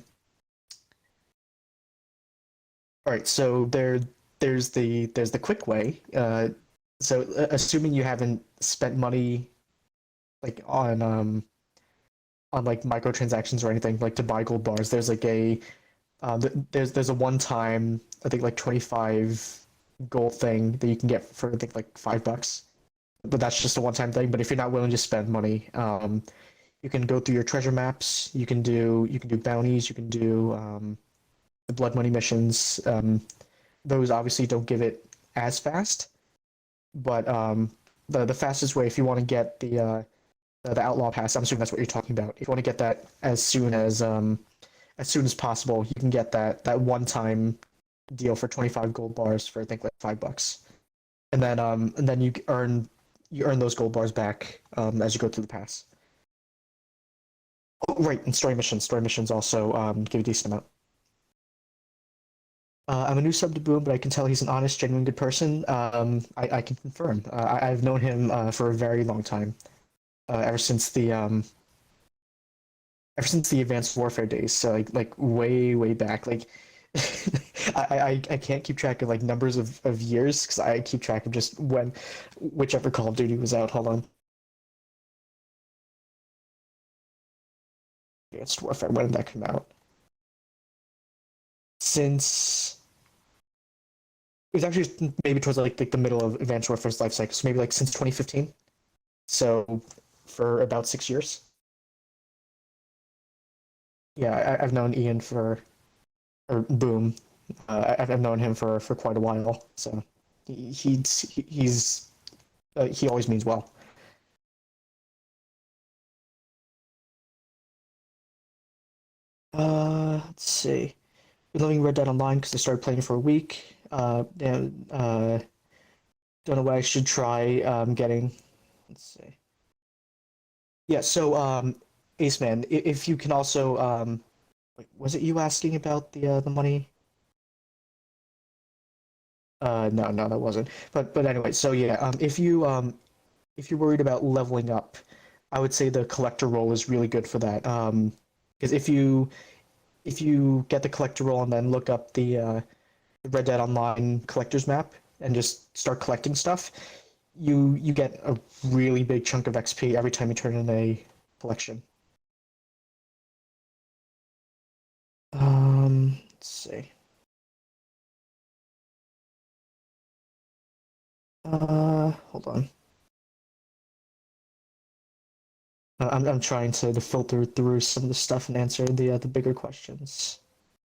right, so there's the quick way. So assuming you haven't spent money like on like microtransactions or anything like to buy gold bars, there's like there's a one-time, I think like 25 gold thing that you can get for I think like $5. But that's just a one-time thing. But if you're not willing to spend money, you can go through your treasure maps. You can do bounties. You can do the blood money missions. Those obviously don't give it as fast, but the fastest way if you want to get the outlaw pass, I'm assuming that's what you're talking about. If you want to get that as soon as possible, you can get that one-time deal for 25 gold bars for I think like $5, and then you earn those gold bars back as you go through the pass. Oh, right, and story missions. Story missions also give a decent amount. I'm a new sub to Boom, but I can tell he's an honest, genuine, good person. I can confirm. I've known him for a very long time, ever since the Advanced Warfare days. So like way back. Like I can't keep track of like numbers of years because I keep track of just whichever Call of Duty was out. Hold on. Advanced Warfare. When did that come out? Since it was actually maybe towards like the middle of Advanced Warfare's life cycle, so maybe like since 2015. So for about 6 years. Yeah, I've known Ian or Boom. I've known him for quite a while, so he always means well. Let's see. Been loving Red Dead Online because I started playing for a week. Don't know what I should try getting. Let's see. Yeah, so Ace Man, if you can also wait, was it you asking about the money? No, that wasn't. But anyway, so yeah, if you're worried about leveling up, I would say the collector role is really good for that. Because if you get the collector role and then look up the Red Dead Online collector's map and just start collecting stuff, you get a really big chunk of XP every time you turn in a collection. Let's see. Hold on. I'm trying to filter through some of the stuff and answer the bigger questions.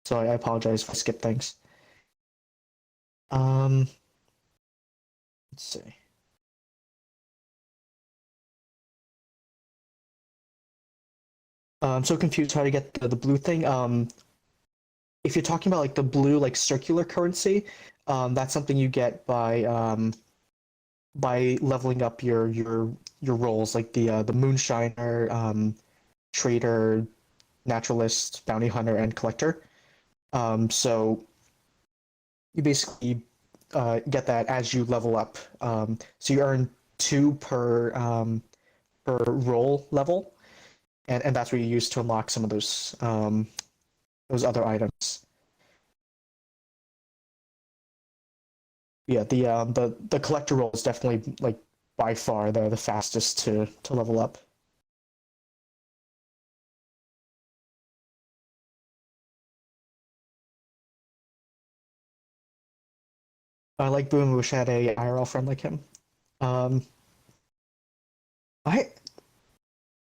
So I apologize if I skip things. Let's see. I'm so confused how to get the blue thing. If you're talking about like the blue like circular currency, that's something you get by leveling up your roles, like the moonshiner, trader, naturalist, bounty hunter, and collector. So you basically get that as you level up. So you earn 2 per role level, and that's what you use to unlock some of those other items. Yeah, the collector role is definitely like by far the fastest to level up. I like Boom. Wish I had a IRL friend like him. Um, I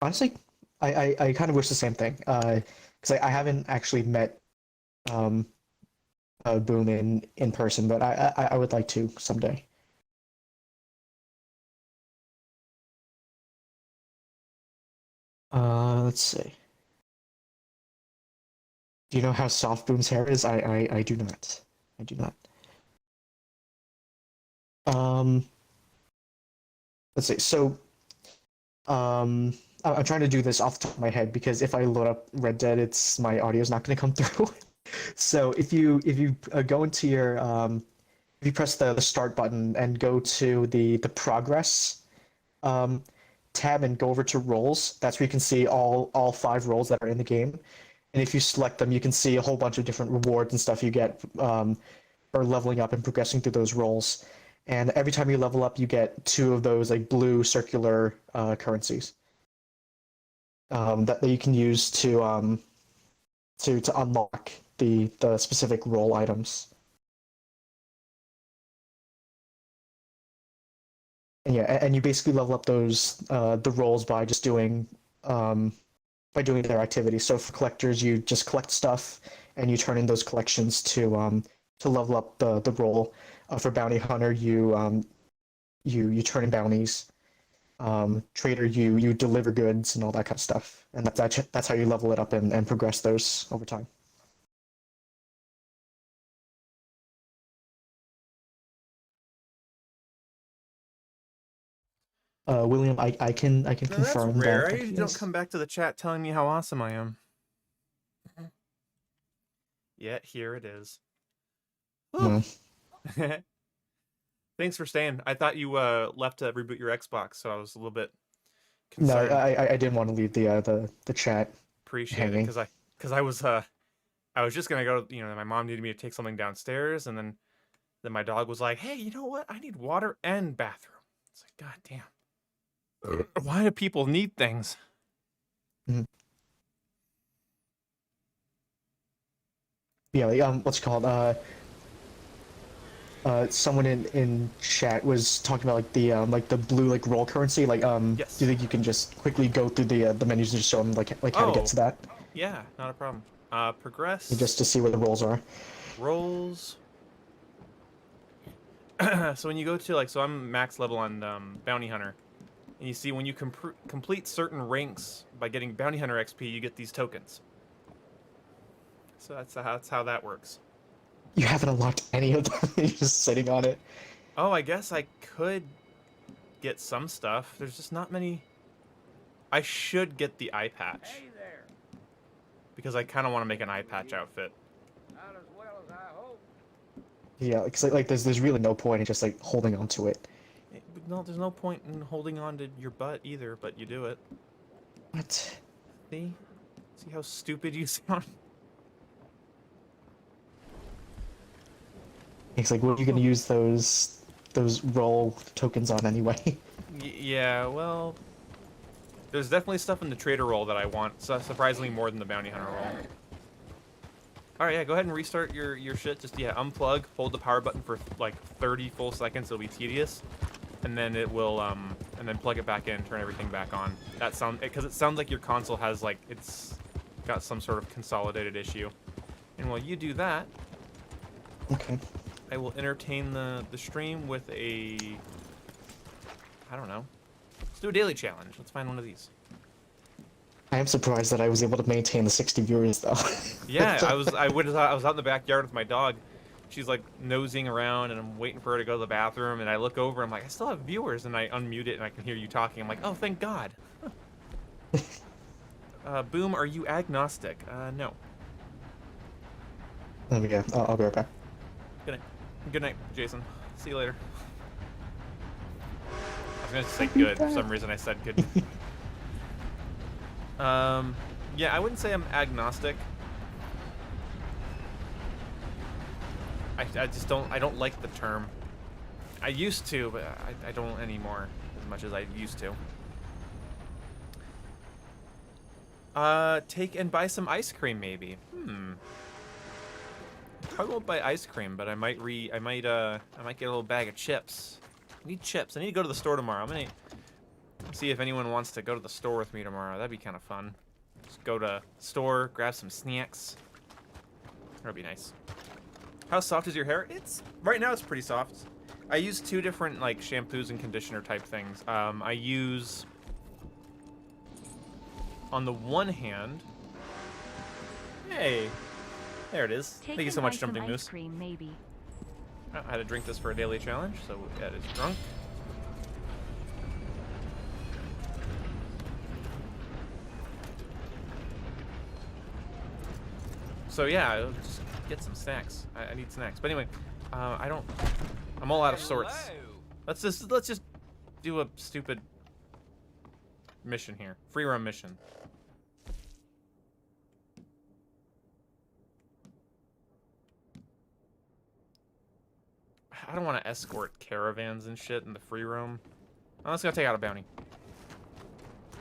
honestly, I kind of wish the same thing. Because I haven't actually met um Boom in person, but I would like to someday. Let's see. Do you know how soft Boom's hair is? I do not. I do not. Um, let's see. So, I'm trying to do this off the top of my head because if I load up Red Dead, it's my audio's not going to come through. So if you go into your if you press the start button and go to the progress um, tab and go over to roles, that's where you can see all 5 roles that are in the game. And if you select them, you can see a whole bunch of different rewards and stuff you get for leveling up and progressing through those roles. And every time you level up, you get 2 of those like blue circular currencies that you can use to unlock the specific role items. And yeah, and you basically level up those the roles by doing their activities. So for collectors, you just collect stuff and you turn in those collections to level up the role. For bounty hunter, you turn in bounties. Trader, you deliver goods and all that kind of stuff, and that's how you level it up and progress those over time. William, I can Now, confirm that's rare. that I usually don't come back to the chat telling me how awesome I am. Yet here it is. No. Thanks for staying. I thought you left to reboot your Xbox, so I was a little bit No, concerned. I didn't want to leave the chat Appreciate hanging. it because I was just gonna go. You know, my mom needed me to take something downstairs, and then my dog was like, "Hey, you know what? I need water and bathroom." It's like, God damn. Why do people need things? Mhm. Yeah, like, what's it called? Someone in chat was talking about like the blue like roll currency. Like, Yes. do you think you can just quickly go through the menus and just show them like how to get to that? Yeah, not a problem. Progress. Just to see where the rolls are. Rolls. So when you go to so I'm max level on Bounty Hunter, and you see when you complete certain ranks by getting Bounty Hunter XP, you get these tokens. So that's how that works. You haven't unlocked any of them. You're just sitting on it. Oh, I guess I could get some stuff. There's just not many. I should get the eye patch. Hey there. Because I kind of want to make an eye patch outfit. Not as well as I hoped. Yeah, because like there's really no point in just like holding on to it. No, there's no point in holding on to your butt either, but you do it. What? See? See how stupid you sound? It's like, what are you gonna use those roll tokens on anyway? Yeah, well, there's definitely stuff in the trader roll that I want, surprisingly more than the bounty hunter roll. Alright, yeah, go ahead and restart your shit. Just, yeah, unplug, hold the power button for, like, 30 full seconds. It'll be tedious. And then it will, and then plug it back in, turn everything back on. Because it sounds like your console has, like, it's got some sort of consolidated issue. And while you do that... Okay. I will entertain the stream with a... I don't know. Let's do a daily challenge. Let's find one of these. I am surprised that I was able to maintain the 60 viewers though. Yeah, I was out in the backyard with my dog. She's like nosing around, and I'm waiting for her to go to the bathroom. And I look over, I'm like, I still have viewers, and I unmute it, and I can hear you talking. I'm like, oh, thank God. Boom, are you agnostic? No. There we go. I'll be right back. Good night. Good night, Jason. See you later. I was gonna say good. For some reason, I said good. Yeah, I wouldn't say I'm agnostic. I just don't. I don't like the term. I used to, but I don't anymore as much as I used to. Take and buy some ice cream, maybe. Probably won't buy ice cream, but I might get a little bag of chips. I need chips. I need to go to the store tomorrow. I'm gonna see if anyone wants to go to the store with me tomorrow. That'd be kind of fun. Just go to the store, grab some snacks. That'd be nice. How soft is your hair? Right now it's pretty soft. I use two different like shampoos and conditioner type things. I use on the one hand. Hey. There it is. Thank you so much, Jumping Moose. Cream, maybe. I had to drink this for a daily challenge, so that is drunk. So yeah, just get some snacks. I need snacks. But anyway, I'm all out of sorts. Let's just do a stupid mission here. Free roam mission. I don't want to escort caravans and shit in the free roam. I'm just gonna take out a bounty.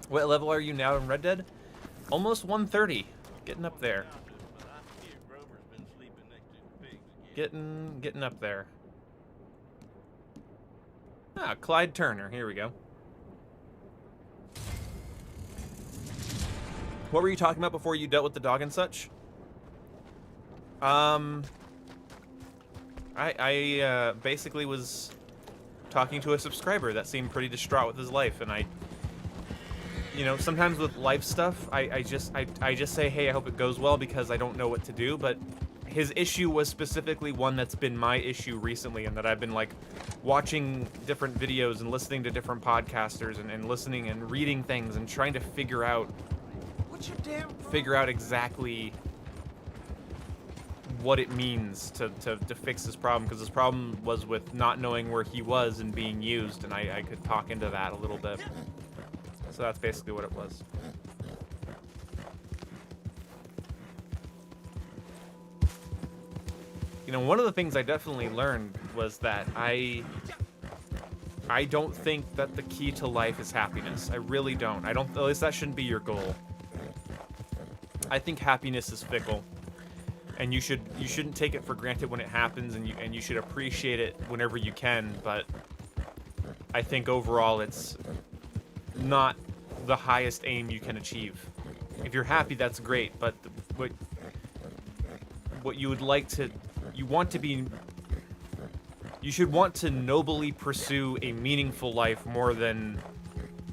What level are you now in Red Dead? Almost 130. Getting up there. Getting up there. Ah, Clyde Turner. Here we go. What were you talking about before you dealt with the dog and such? I basically was talking to a subscriber that seemed pretty distraught with his life, and you know, sometimes with life stuff, I just say, hey, I hope it goes well, because I don't know what to do. But his issue was specifically one that's been my issue recently, and that I've been like watching different videos and listening to different podcasters and listening and reading things and trying to figure out exactly what it means to fix this problem, because this problem was with not knowing where he was and being used, and I could talk into that a little bit. So that's basically what it was. You know, one of the things I definitely learned was that I don't think that the key to life is happiness. I really don't. At least that shouldn't be your goal. I think happiness is fickle. And you shouldn't take it for granted when it happens, and you should appreciate it whenever you can. But I think overall it's not the highest aim you can achieve. If you're happy, that's great. But what you would like to, you should want to nobly pursue a meaningful life more than,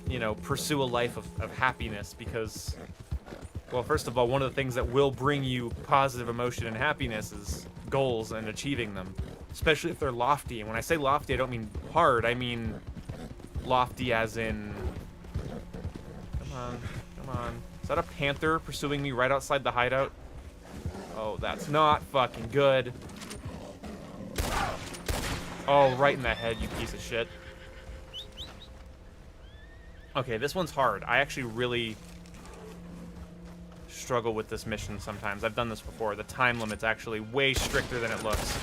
you know, pursue a life of happiness, because, well, first of all, one of the things that will bring you positive emotion and happiness is goals and achieving them, especially if they're lofty. And when I say lofty, I don't mean hard. I mean lofty as in... Come on. Is that a panther pursuing me right outside the hideout? Oh, that's not fucking good. Oh, right in the head, you piece of shit. Okay, this one's hard. I actually really struggle with this mission sometimes. I've done this before. The time limit's actually way stricter than it looks.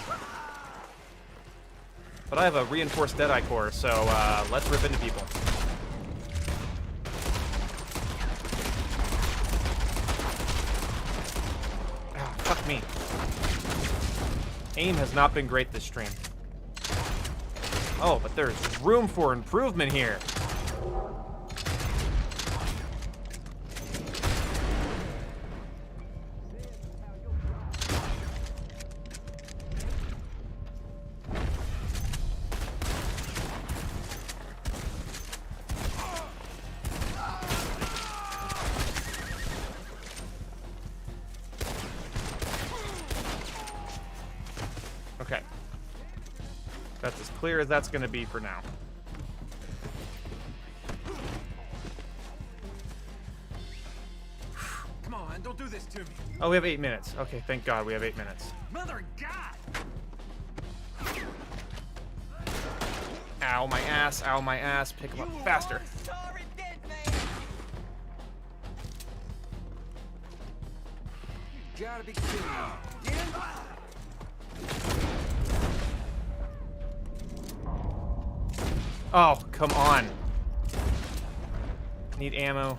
But I have a reinforced Deadeye core, so let's rip into people. Ah, fuck me. Aim has not been great this stream. Oh, but there's room for improvement here. Okay. That's as clear as that's going to be for now. Come on, don't do this to me. Oh, we have 8 minutes. Okay, thank God we have 8 minutes. Mother of God! Ow, my ass. Ow, my ass. Pick him up faster. You gotta be kidding me. Get him? Oh, come on. Need ammo.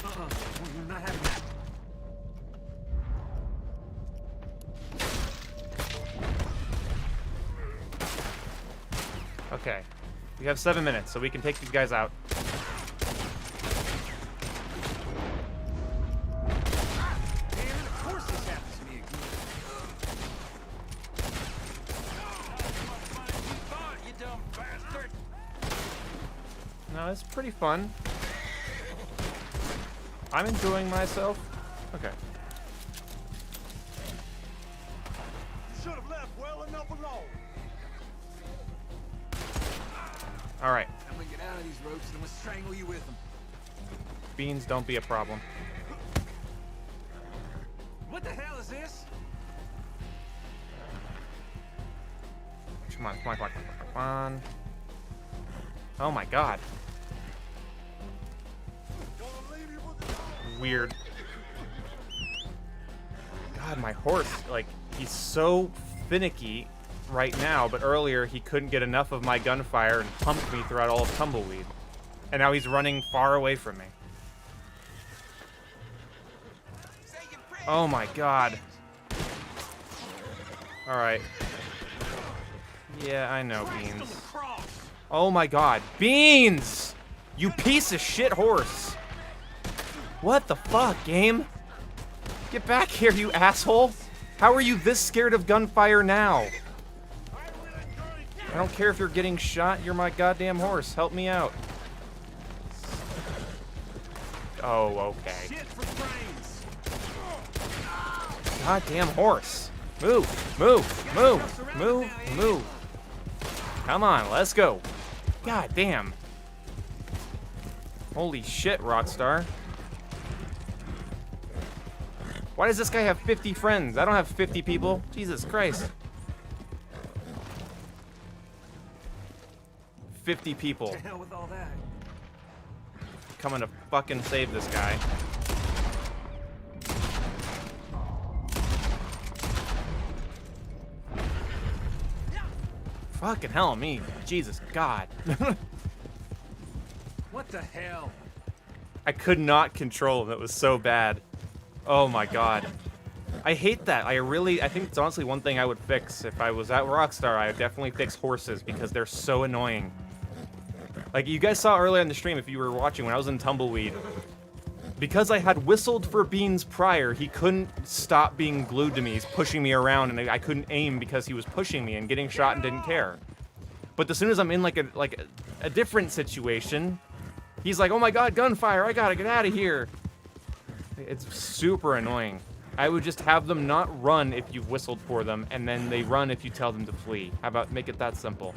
We're not having that. Okay. We have 7 minutes, so we can take these guys out. No, it's pretty fun. I'm enjoying myself. Okay. Should have left well enough alone. All right. I'm gonna get out of these ropes and I'm gonna strangle you with them. Beans, don't be a problem. What the hell is this? Come on, come on, come on, come on, come on. Oh my God. Weird. God, my horse, like, he's so finicky right now, but earlier he couldn't get enough of my gunfire and pumped me throughout all of Tumbleweed. And now he's running far away from me. Oh my God. Alright. Yeah, I know, Beans. Oh my God. Beans! You piece of shit horse! What the fuck, game? Get back here, you asshole! How are you this scared of gunfire now? I don't care if you're getting shot, you're my goddamn horse. Help me out. Oh, okay. Goddamn horse. Move, move, move, move, move. Come on, let's go. God damn. Holy shit, Rockstar. Why does this guy have 50 friends? I don't have 50 people. Jesus Christ. 50 people. To hell with all that. Coming to fucking save this guy. Fucking hell, me. Jesus God. What the hell? I could not control him. It was so bad. Oh my God. I hate that. I think it's honestly one thing I would fix. If I was at Rockstar, I would definitely fix horses because they're so annoying. Like you guys saw earlier in the stream, if you were watching when I was in Tumbleweed, because I had whistled for Beans prior, he couldn't stop being glued to me. He's pushing me around and I couldn't aim because he was pushing me and getting shot and didn't care. But as soon as I'm in like a different situation, he's like, oh my God, gunfire, I gotta get out of here. It's super annoying. I would just have them not run if you've whistled for them, and then they run if you tell them to flee. How about make it that simple?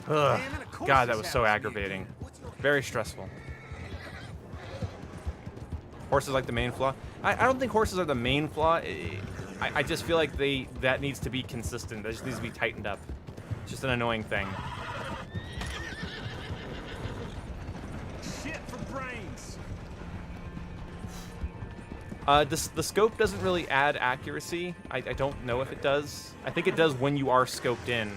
Ugh. Damn it, of course God, that this was so happens to me aggravating. again. What's your- Very stressful. Horses like the main flaw. I don't think horses are the main flaw. I just feel like that needs to be consistent. That just needs to be tightened up. It's just an annoying thing. Shit for brains. The scope doesn't really add accuracy. I don't know if it does. I think it does when you are scoped in.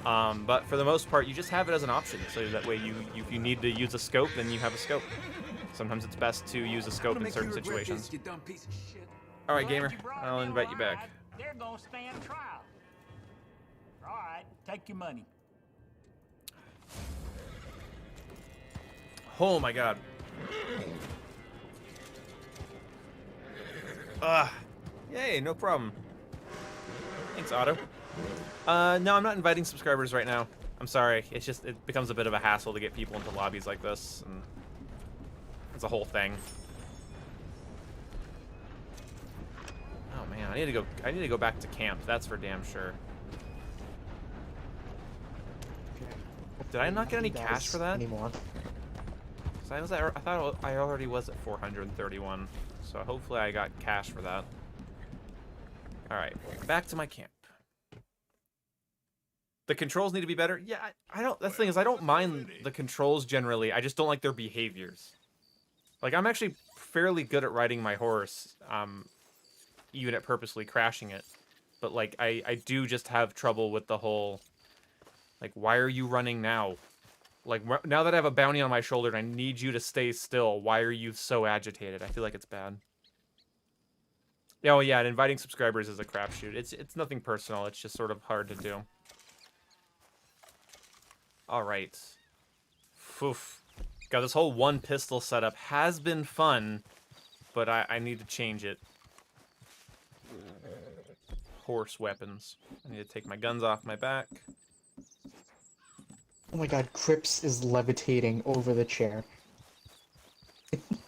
But for the most part, you just have it as an option. So that way, if you need to use a scope, then you have a scope. Sometimes it's best to use a scope in certain situations. You dumb piece of shit. All right, gamer. I'll invite you back. They're gonna stand trial. All right, take your money. Oh my god. Yay, no problem. Thanks, Otto. No, I'm not inviting subscribers right now. I'm sorry. It's just, it becomes a bit of a hassle to get people into lobbies like this, and it's a whole thing. Oh man, I need to go back to camp. That's for damn sure. Did I not get any cash for that? Anymore. I thought I already was at 431, so hopefully I got cash for that. All right, back to my camp. The controls need to be better. Yeah, I don't. That's the thing is, I don't mind the controls generally. I just don't like their behaviors. Like, I'm actually fairly good at riding my horse, even at purposely crashing it. But like, I do just have trouble with the whole, like, why are you running now? Like, now that I have a bounty on my shoulder and I need you to stay still, why are you so agitated? I feel like it's bad. Oh yeah, and inviting subscribers is a crapshoot. It's nothing personal. It's just sort of hard to do. All right. Oof. God, this whole one pistol setup has been fun, but I need to change it. Horse weapons. I need to take my guns off my back. Oh my god, Crips is levitating over the chair.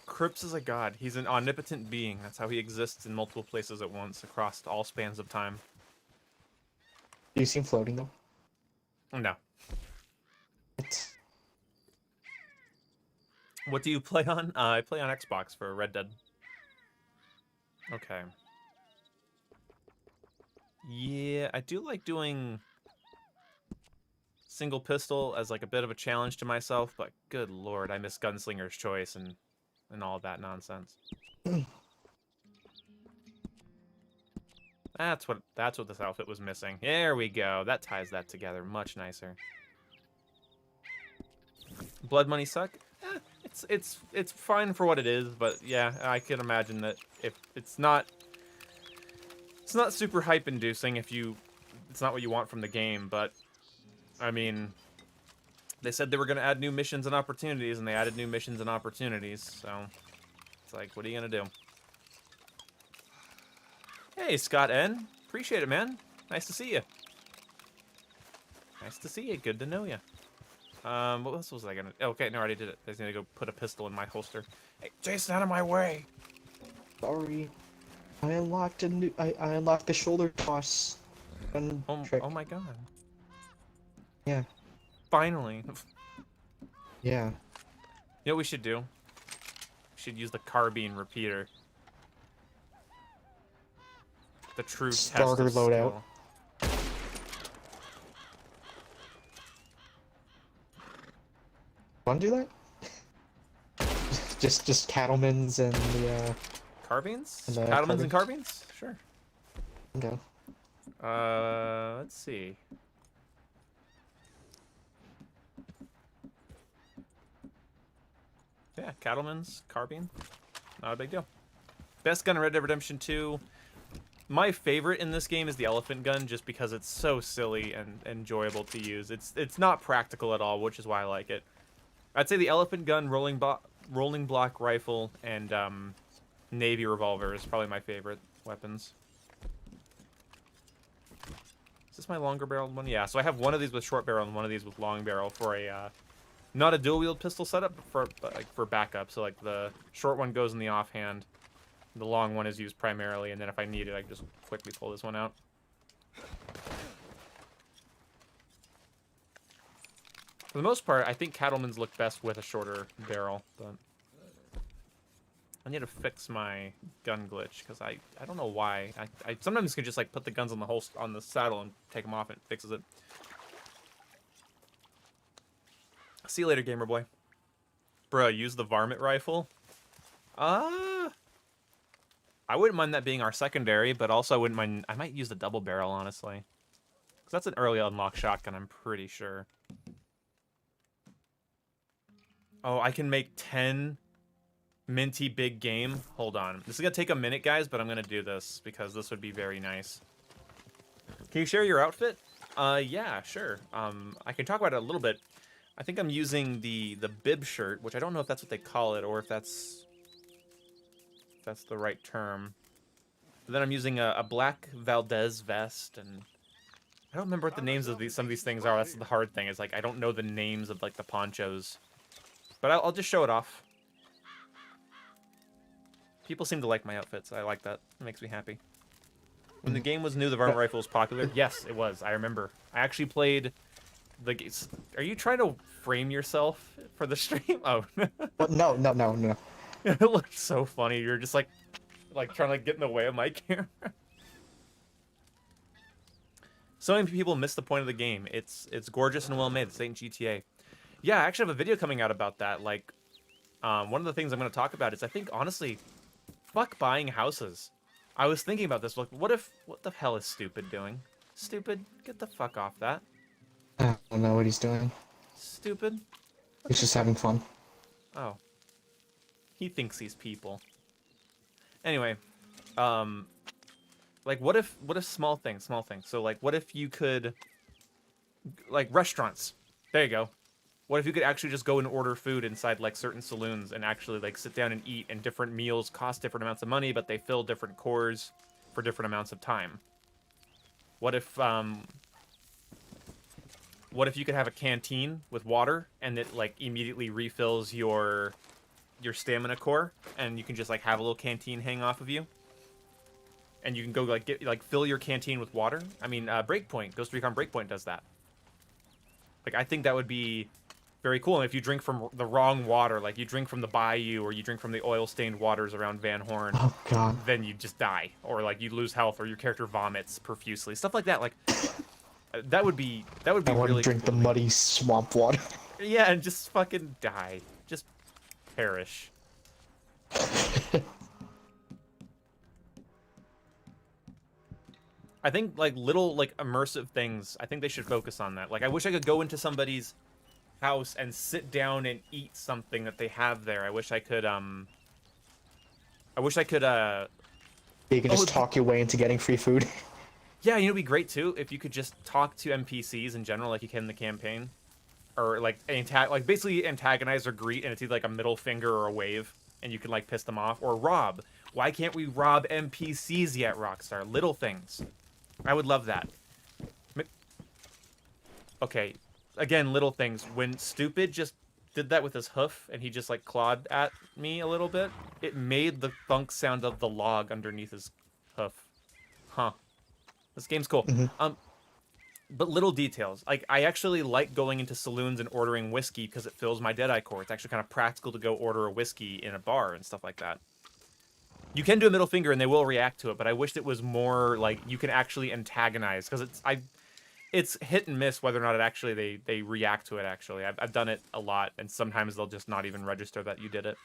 Crips is a god. He's an omnipotent being. That's how he exists in multiple places at once, across all spans of time. Do you see him floating though? No. What? What do you play on? I play on Xbox for Red Dead. Okay. Yeah, I do like doing single pistol as like a bit of a challenge to myself, but good lord, I miss Gunslinger's Choice and all that nonsense. That's what this outfit was missing. There we go. That ties that together much nicer. Blood money suck? It's fine for what it is, but yeah, I can imagine that if it's not super hype inducing if it's not what you want from the game, but I mean, they said they were going to add new missions and opportunities, and they added new missions and opportunities, so it's like, what are you going to do? Hey, Scott N. Appreciate it, man. Nice to see you. Nice to see you. Good to know you. What else was I gonna... Okay, no, I already did it. I just need to go put a pistol in my holster. Hey, Jason, out of my way! Sorry. I unlocked I unlocked the shoulder toss. Trick. Oh my god. Yeah. Finally. Yeah. You know what we should do? We should use the carbine repeater. The true Starter test of loadout. skill. Want to do that? just cattlemen's and the Carbines? And the Cattlemen's and carbines? Sure. Okay. Let's see. Yeah, Cattleman's, carbine. Not a big deal. Best gun in Red Dead Redemption 2. My favorite in this game is the elephant gun, just because it's so silly and enjoyable to use. It's not practical at all, which is why I like it. I'd say the elephant gun, rolling block rifle, and Navy revolver is probably my favorite weapons. Is this my longer barreled one? Yeah, so I have one of these with short barrel and one of these with long barrel for a not a dual wield pistol setup, but for backup. So like the short one goes in the offhand, the long one is used primarily, and then if I need it, I can just quickly pull this one out. For the most part, I think cattlemen's look best with a shorter barrel, but I need to fix my gun glitch because I don't know why. I sometimes can just like put the guns on the on the saddle and take them off and it fixes it. See you later, gamer boy. Bruh, use the varmint rifle. I wouldn't mind that being our secondary, but also I wouldn't mind. I might use the double barrel honestly, because that's an early unlock shotgun. I'm pretty sure. Oh, I can make 10 minty big game. Hold on. This is going to take a minute, guys, but I'm going to do this because this would be very nice. Can you share your outfit? Yeah, sure. I can talk about it a little bit. I think I'm using the bib shirt, which I don't know if that's what they call it or if that's the right term. But then I'm using a black Valdez vest, and I don't remember what the names of some of these things are. That's the hard thing. Is like I don't know the names of like the ponchos. But I'll just show it off. People seem to like my outfits. I like that. It makes me happy. When the game was new, the varmint rifle was popular. Yes, it was. I remember. I actually played the... Are you trying to frame yourself for the stream? Oh. What? No. It looked so funny. You're just like trying to get in the way of my camera. So many people miss the point of the game. It's gorgeous and well made. This ain't GTA. Yeah, I actually have a video coming out about that. Like, one of the things I'm going to talk about is I think, honestly, fuck buying houses. I was thinking about this. Like, what the hell is Stupid doing? Stupid, get the fuck off that. I don't know what he's doing. Stupid? He's just having fun. Oh. He thinks he's people. Anyway, like, what if small things. So, like, what if you could, like, restaurants. There you go. What if you could actually just go and order food inside, like, certain saloons and actually, like, sit down and eat, and different meals cost different amounts of money, but they fill different cores for different amounts of time? What if you could have a canteen with water, and it, like, immediately refills your stamina core, and you can just, like, have a little canteen hang off of you? And you can go, like, fill your canteen with water? I mean, Breakpoint, Ghost Recon Breakpoint does that. Like, I think that would be very cool. And if you drink from the wrong water, like you drink from the bayou or you drink from the oil-stained waters around Van Horn, oh god, then you just die, or like you lose health, or your character vomits profusely, stuff like that. Like that would be I want really to drink cool the muddy swamp water. Yeah, and just fucking die, just perish. I think like little like immersive things. I think they should focus on that. Like I wish I could go into somebody's house and sit down and eat something that they have there. I wish I could You can just talk your way into getting free food. Yeah, you know, it'd be great too if you could just talk to NPCs in general, like you can in the campaign, or like basically antagonize or greet, and it's either like a middle finger or a wave, and you can like piss them off or rob. Why can't we rob NPCs yet, Rockstar? Little things. I would love that. Okay, again, little things. When Stupid just did that with his hoof, and he just like clawed at me a little bit, it made the thunk sound of the log underneath his hoof. Huh. This game's cool. Mm-hmm. But little details. Like, I actually like going into saloons and ordering whiskey because it fills my Deadeye core. It's actually kind of practical to go order a whiskey in a bar and stuff like that. You can do a middle finger and they will react to it, but I wish it was more like you can actually antagonize, because it's hit and miss whether or not it actually they react to it. Actually, I've done it a lot, and sometimes they'll just not even register that you did it.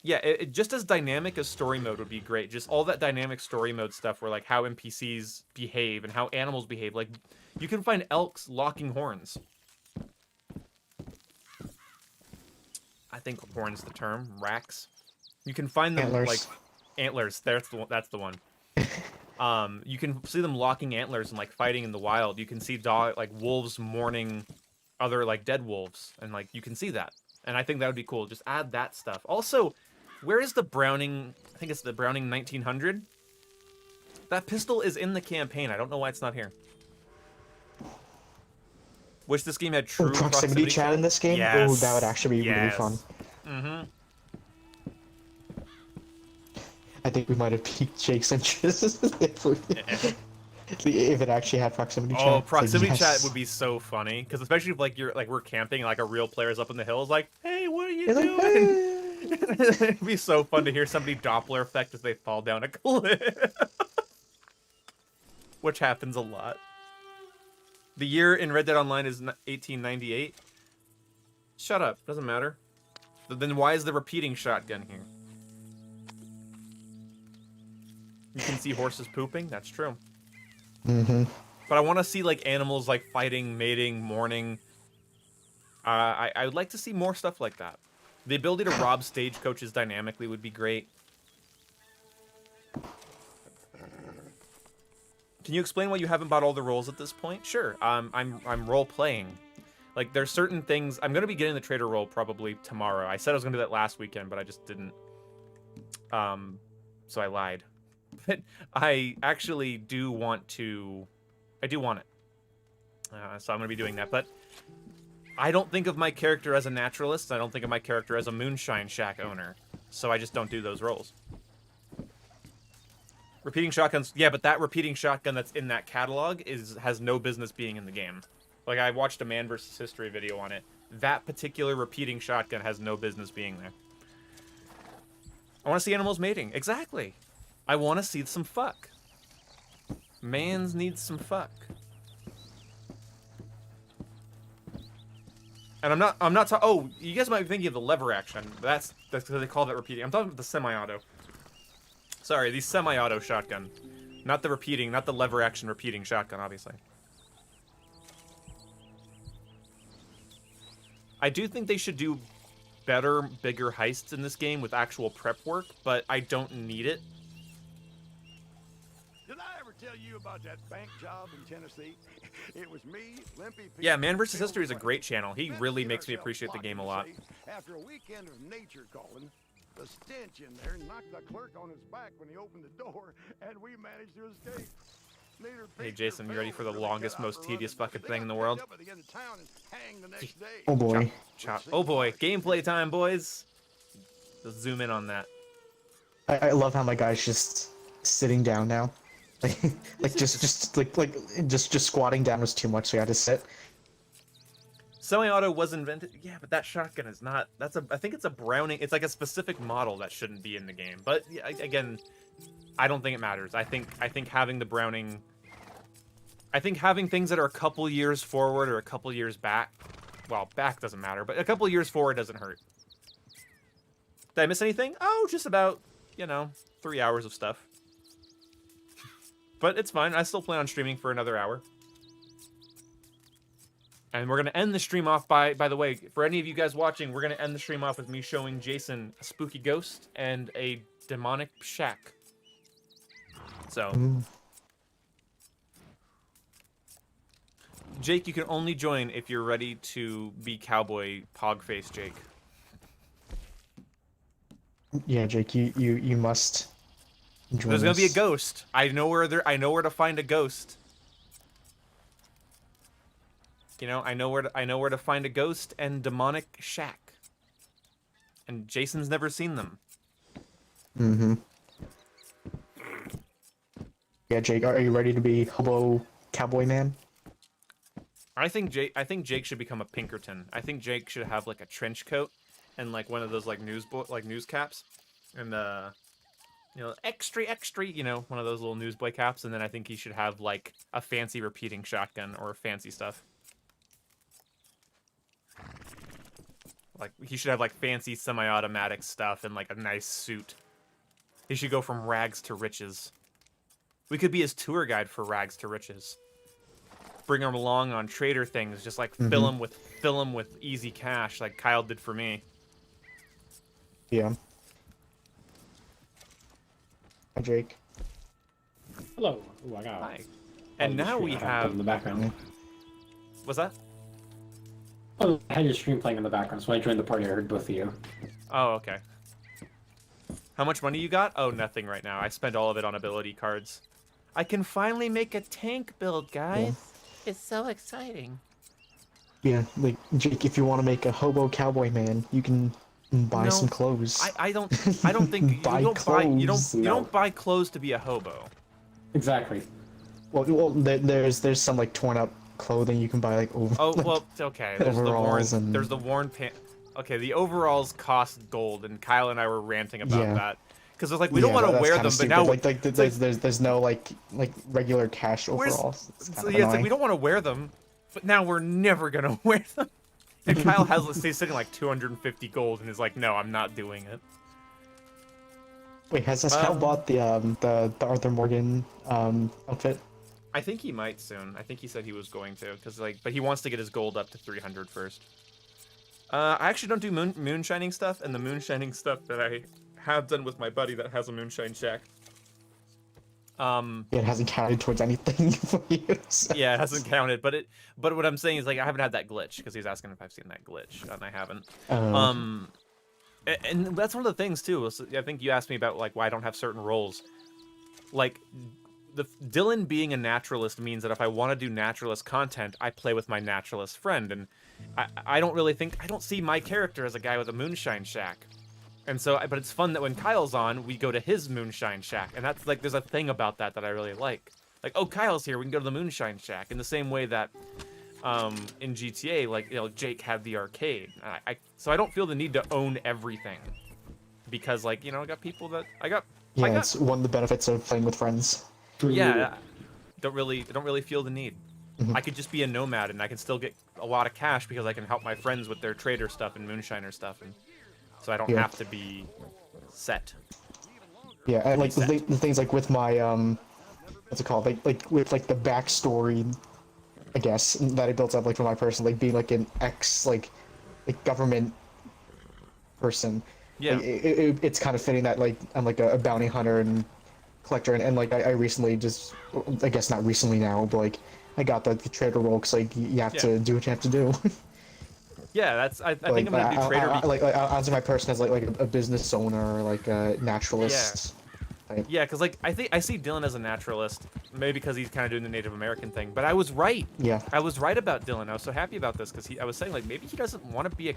Yeah, it just as dynamic as story mode would be great. Just all that dynamic story mode stuff, where like how NPCs behave and how animals behave. Like you can find elks locking horns. I think horn's the term. Racks. You can find them antlers. Like antlers. That's the one. You can see them locking antlers and like fighting in the wild. You can see wolves mourning other like dead wolves, and like you can see that. And I think that would be cool. Just add that stuff. Also, where is the Browning? I think it's the Browning 1900. That pistol is in the campaign. I don't know why it's not here. Wish this game had true proximity chat in this game. Yes. Oh, that would actually be really fun. Mm-hmm. I think we might have peaked Jake's interest. If it actually had proximity chat. Oh, it's like, proximity yes. chat would be so funny, because especially if like we're camping, like a real player's up in the hills, like, hey, what are you It's like, doing? It'd be so fun to hear somebody Doppler effect as they fall down a cliff, which happens a lot. The year in Red Dead Online is 1898. Shut up, doesn't matter. Then why is the repeating shotgun here? You can see horses pooping. That's true. Mm-hmm. But I want to see like animals like fighting, mating, mourning. I would like to see more stuff like that. The ability to rob stagecoaches dynamically would be great. Can you explain why you haven't bought all the roles at this point? Sure. I'm role playing. Like there's certain things I'm gonna be getting the trader role probably tomorrow. I said I was gonna do that last weekend, but I just didn't. So I lied. But I actually do want to. I do want it. So I'm gonna be doing that, but I don't think of my character as a naturalist. I don't think of my character as a moonshine shack owner. So I just don't do those roles. Repeating shotguns, yeah, but that repeating shotgun that's in that catalog has no business being in the game. Like, I watched a Man vs. History video on it. That particular repeating shotgun has no business being there. I want to see animals mating. Exactly. I want to see some fuck. Mans need some fuck. And I'm not talking. Oh, you guys might be thinking of the lever action. That's because they call that repeating. I'm talking about the semi-auto. Sorry, the semi-auto shotgun. Not the repeating, not the lever action repeating shotgun, obviously. I do think they should do better, bigger heists in this game with actual prep work, but I don't need it. Did I ever tell you about that bank job in Tennessee? It was me, Limpy. Yeah, Man vs. History is a great channel. He really makes me appreciate the game a lot. After a weekend of nature calling, the stench in there knocked the clerk on his back when he opened the door, and we managed to escape. Hey Jason, you ready for the longest, most tedious fucking thing in the world? Oh boy. Chop. Oh boy, gameplay time, boys. Let's zoom in on that. I love how my guy's just sitting down now. Like just squatting down was too much, so he had to sit. Semi-auto was invented. Yeah, but that shotgun is not. I think it's a Browning. It's like a specific model that shouldn't be in the game. But yeah, again, I don't think it matters. I think having the Browning. I think having things that are a couple years forward or a couple years back. Well, back doesn't matter, but a couple years forward doesn't hurt. Did I miss anything? Oh, just about 3 hours of stuff. But it's fine. I still plan on streaming for another hour. And we're going to end the stream off by the way, for any of you guys watching, we're going to end the stream off with me showing Jason a spooky ghost and a demonic shack. So, Jake, you can only join if you're ready to be cowboy pogface Jake. Yeah, Jake, you must join There's going to be a us. ghost. I know where to find a ghost. I know where to find a ghost and demonic shack. And Jason's never seen them. Mm-hmm. Yeah, Jake, are you ready to be hobo cowboy man? I think Jake should become a Pinkerton. I think Jake should have like a trench coat and like one of those like news caps and extra, one of those little newsboy caps, and then I think he should have like a fancy repeating shotgun or fancy stuff. Like, he should have, like, fancy semi-automatic stuff and, like, a nice suit. He should go from rags to riches. We could be his tour guide for rags to riches. Bring him along on trader things, just, like, fill him with easy cash, like Kyle did for me. Yeah. Hi, Jake. Hello. Ooh, I got Hi. And now we have... in the background. What's that? Oh, I had your stream playing in the background, so when I joined the party, I heard both of you. Oh, okay. How much money you got? Oh, nothing right now. I spent all of it on ability cards. I can finally make a tank build, guys. Yeah. It's so exciting. Yeah, like, Jake, if you want to make a hobo cowboy man, you can buy some clothes. I don't think you don't buy clothes to be a hobo. Exactly. there's some like torn up clothing you can buy like over. Oh well, okay. There's the worn. Overalls and- There's the worn pants. Okay, the overalls cost gold, and Kyle and I were ranting about Yeah. that because it's like we don't want to that's wear kinda them, stupid. but now like there's no like regular cash overalls. It's so kinda yeah, it's like annoying. we don't want to wear them, but now we're never gonna wear them. And Kyle has, let's say, sitting like 250 gold, and is like, no, I'm not doing it. Wait, has Kyle bought the Arthur Morgan outfit? I think he might soon. I think he said he was going to, because like, but he wants to get his gold up to 300 first. I actually don't do moonshining stuff, and the moonshining stuff that I have done with my buddy that has a moonshine shack. Yeah, it hasn't counted towards anything for you. So. Yeah, it hasn't counted, but what I'm saying is like I haven't had that glitch because he's asking if I've seen that glitch, and I haven't. And that's one of the things too. I think you asked me about like why I don't have certain roles. Like Dylan being a naturalist means that if I want to do naturalist content, I play with my naturalist friend, and I don't see my character as a guy with a moonshine shack. And so, but it's fun that when Kyle's on, we go to his moonshine shack, and that's like there's a thing about that I really like. Like, oh, Kyle's here, we can go to the moonshine shack. In the same way that in GTA, like Jake had the arcade. So I don't feel the need to own everything because like I got people that Yeah, it's one of the benefits of playing with friends. Yeah, don't really feel the need. I could just be a nomad and I can still get a lot of cash because I can help my friends with their trader stuff and moonshiner stuff, and so I don't have to be set. Yeah, and like the things like with my what's it called? Like with like the backstory, I guess that it builds up like for my person, like being like an ex like government person. Yeah, like, it's kind of fitting that like I'm like a bounty hunter and collector, and like I recently just, I guess not recently now, but like I got the trader role because like you have to do what you have to do. Yeah, that's I think I'm gonna do trader. I answer my person as like a business owner, like a naturalist. Yeah, because like I see Dylan as a naturalist, maybe because he's kind of doing the Native American thing. But I was right. Yeah. I was right about Dylan. I was so happy about this because I was saying like maybe he doesn't want to be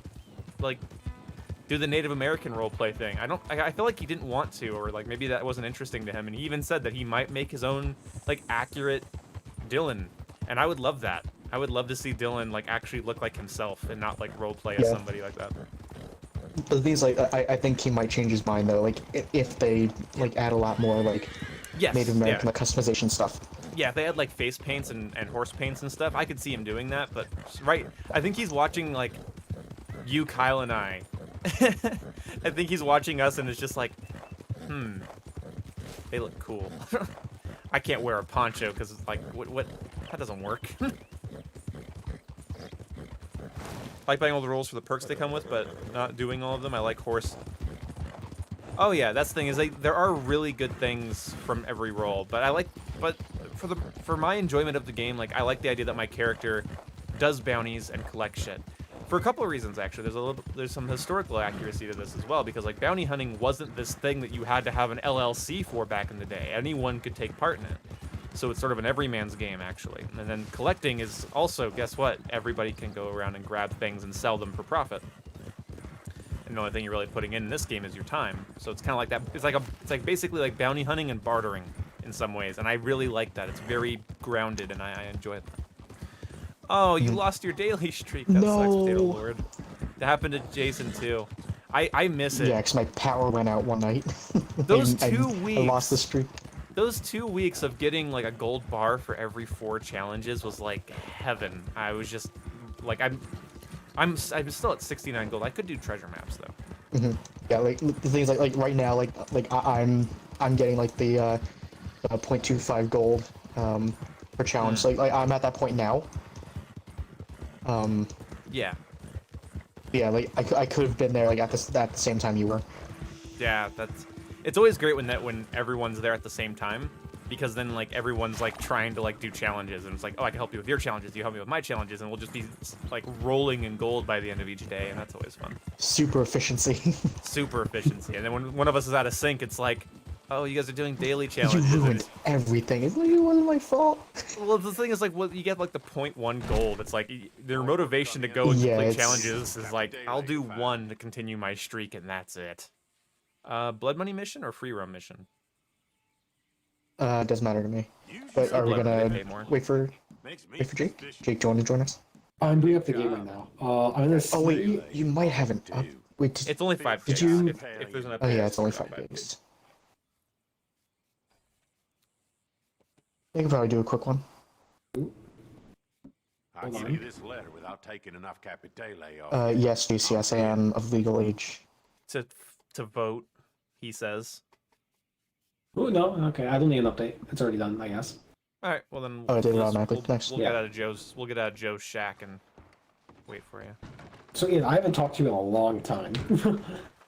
do the Native American roleplay thing. I feel like he didn't want to, or like maybe that wasn't interesting to him. And he even said that he might make his own like accurate Dylan, and I would love that. I would love to see Dylan like actually look like himself and not like roleplay as somebody like that. The thing is, like, I think he might change his mind though, like if they like add a lot more like Native American like customization stuff. Yeah, if they had like face paints and horse paints and stuff, I could see him doing that. But I think he's watching like you, Kyle, and I. I think he's watching us and is just like, they look cool. I can't wear a poncho because it's like, what? That doesn't work. I like buying all the rolls for the perks they come with, but not doing all of them. I like horse. Oh yeah, that's the thing is there are really good things from every roll, but for my enjoyment of the game, like I like the idea that my character does bounties and collects shit. For a couple of reasons, actually. There's some historical accuracy to this as well, because like bounty hunting wasn't this thing that you had to have an LLC for back in the day. Anyone could take part in it. So it's sort of an everyman's game, actually. And then collecting is also, guess what? Everybody can go around and grab things and sell them for profit. And the only thing you're really putting in this game is your time. So it's kind of like that. It's like basically like bounty hunting and bartering in some ways. And I really like that. It's very grounded, and I enjoy it. Oh, you lost your daily streak. That sucks, Potato Lord. That happened to Jason too. I miss it. Yeah, because my power went out one night. Those 2 weeks. I lost the streak. Those 2 weeks of getting like a gold bar for every 4 challenges was like heaven. I was just like I'm still at 69 gold. I could do treasure maps though. Yeah, like the things like right now, like I'm getting like the 0.25 gold per challenge. So, like I'm at that point now. Yeah. Yeah, like I could have been there like at the same time you were. Yeah, it's always great when everyone's there at the same time, because then like everyone's like trying to like do challenges, and it's like, oh, I can help you with your challenges, you help me with my challenges, and we'll just be like rolling in gold by the end of each day, and that's always fun. Super efficiency. Super efficiency. And then when one of us is out of sync, it's like, oh, you guys are doing daily challenges. You ruined everything. It's like, it wasn't my fault. Well, the thing is, like, you get like the 0.1 gold. It's like their motivation to go and complete challenges is like, I'll do 1 to continue my streak, and that's it. Blood money mission or free roam mission? Doesn't matter to me. Use But your are we They gonna pay more. wait for Makes me Jake? suspicious. Jake, do you want to join us? I'm booting up the game right now. I'm gonna see. Oh wait, you might have an up. Wait, It's only 5 Did gigs. you- If there's an update, oh yeah, it's only about 5 5 gigs. I can probably do a quick one. I'll Hold give on. you this letter without taking enough capitale off. Yes, Jace, yes, I am of legal age. To vote, he says. Oh no, okay. I don't need an update. It's already done, I guess. All right, well then. Oh, I did it we'll- automatically. We'll, Nice. we'll Yeah. get out of Joe's. We'll get out of Joe's shack and wait for you. So Ian, I haven't talked to you in a long time.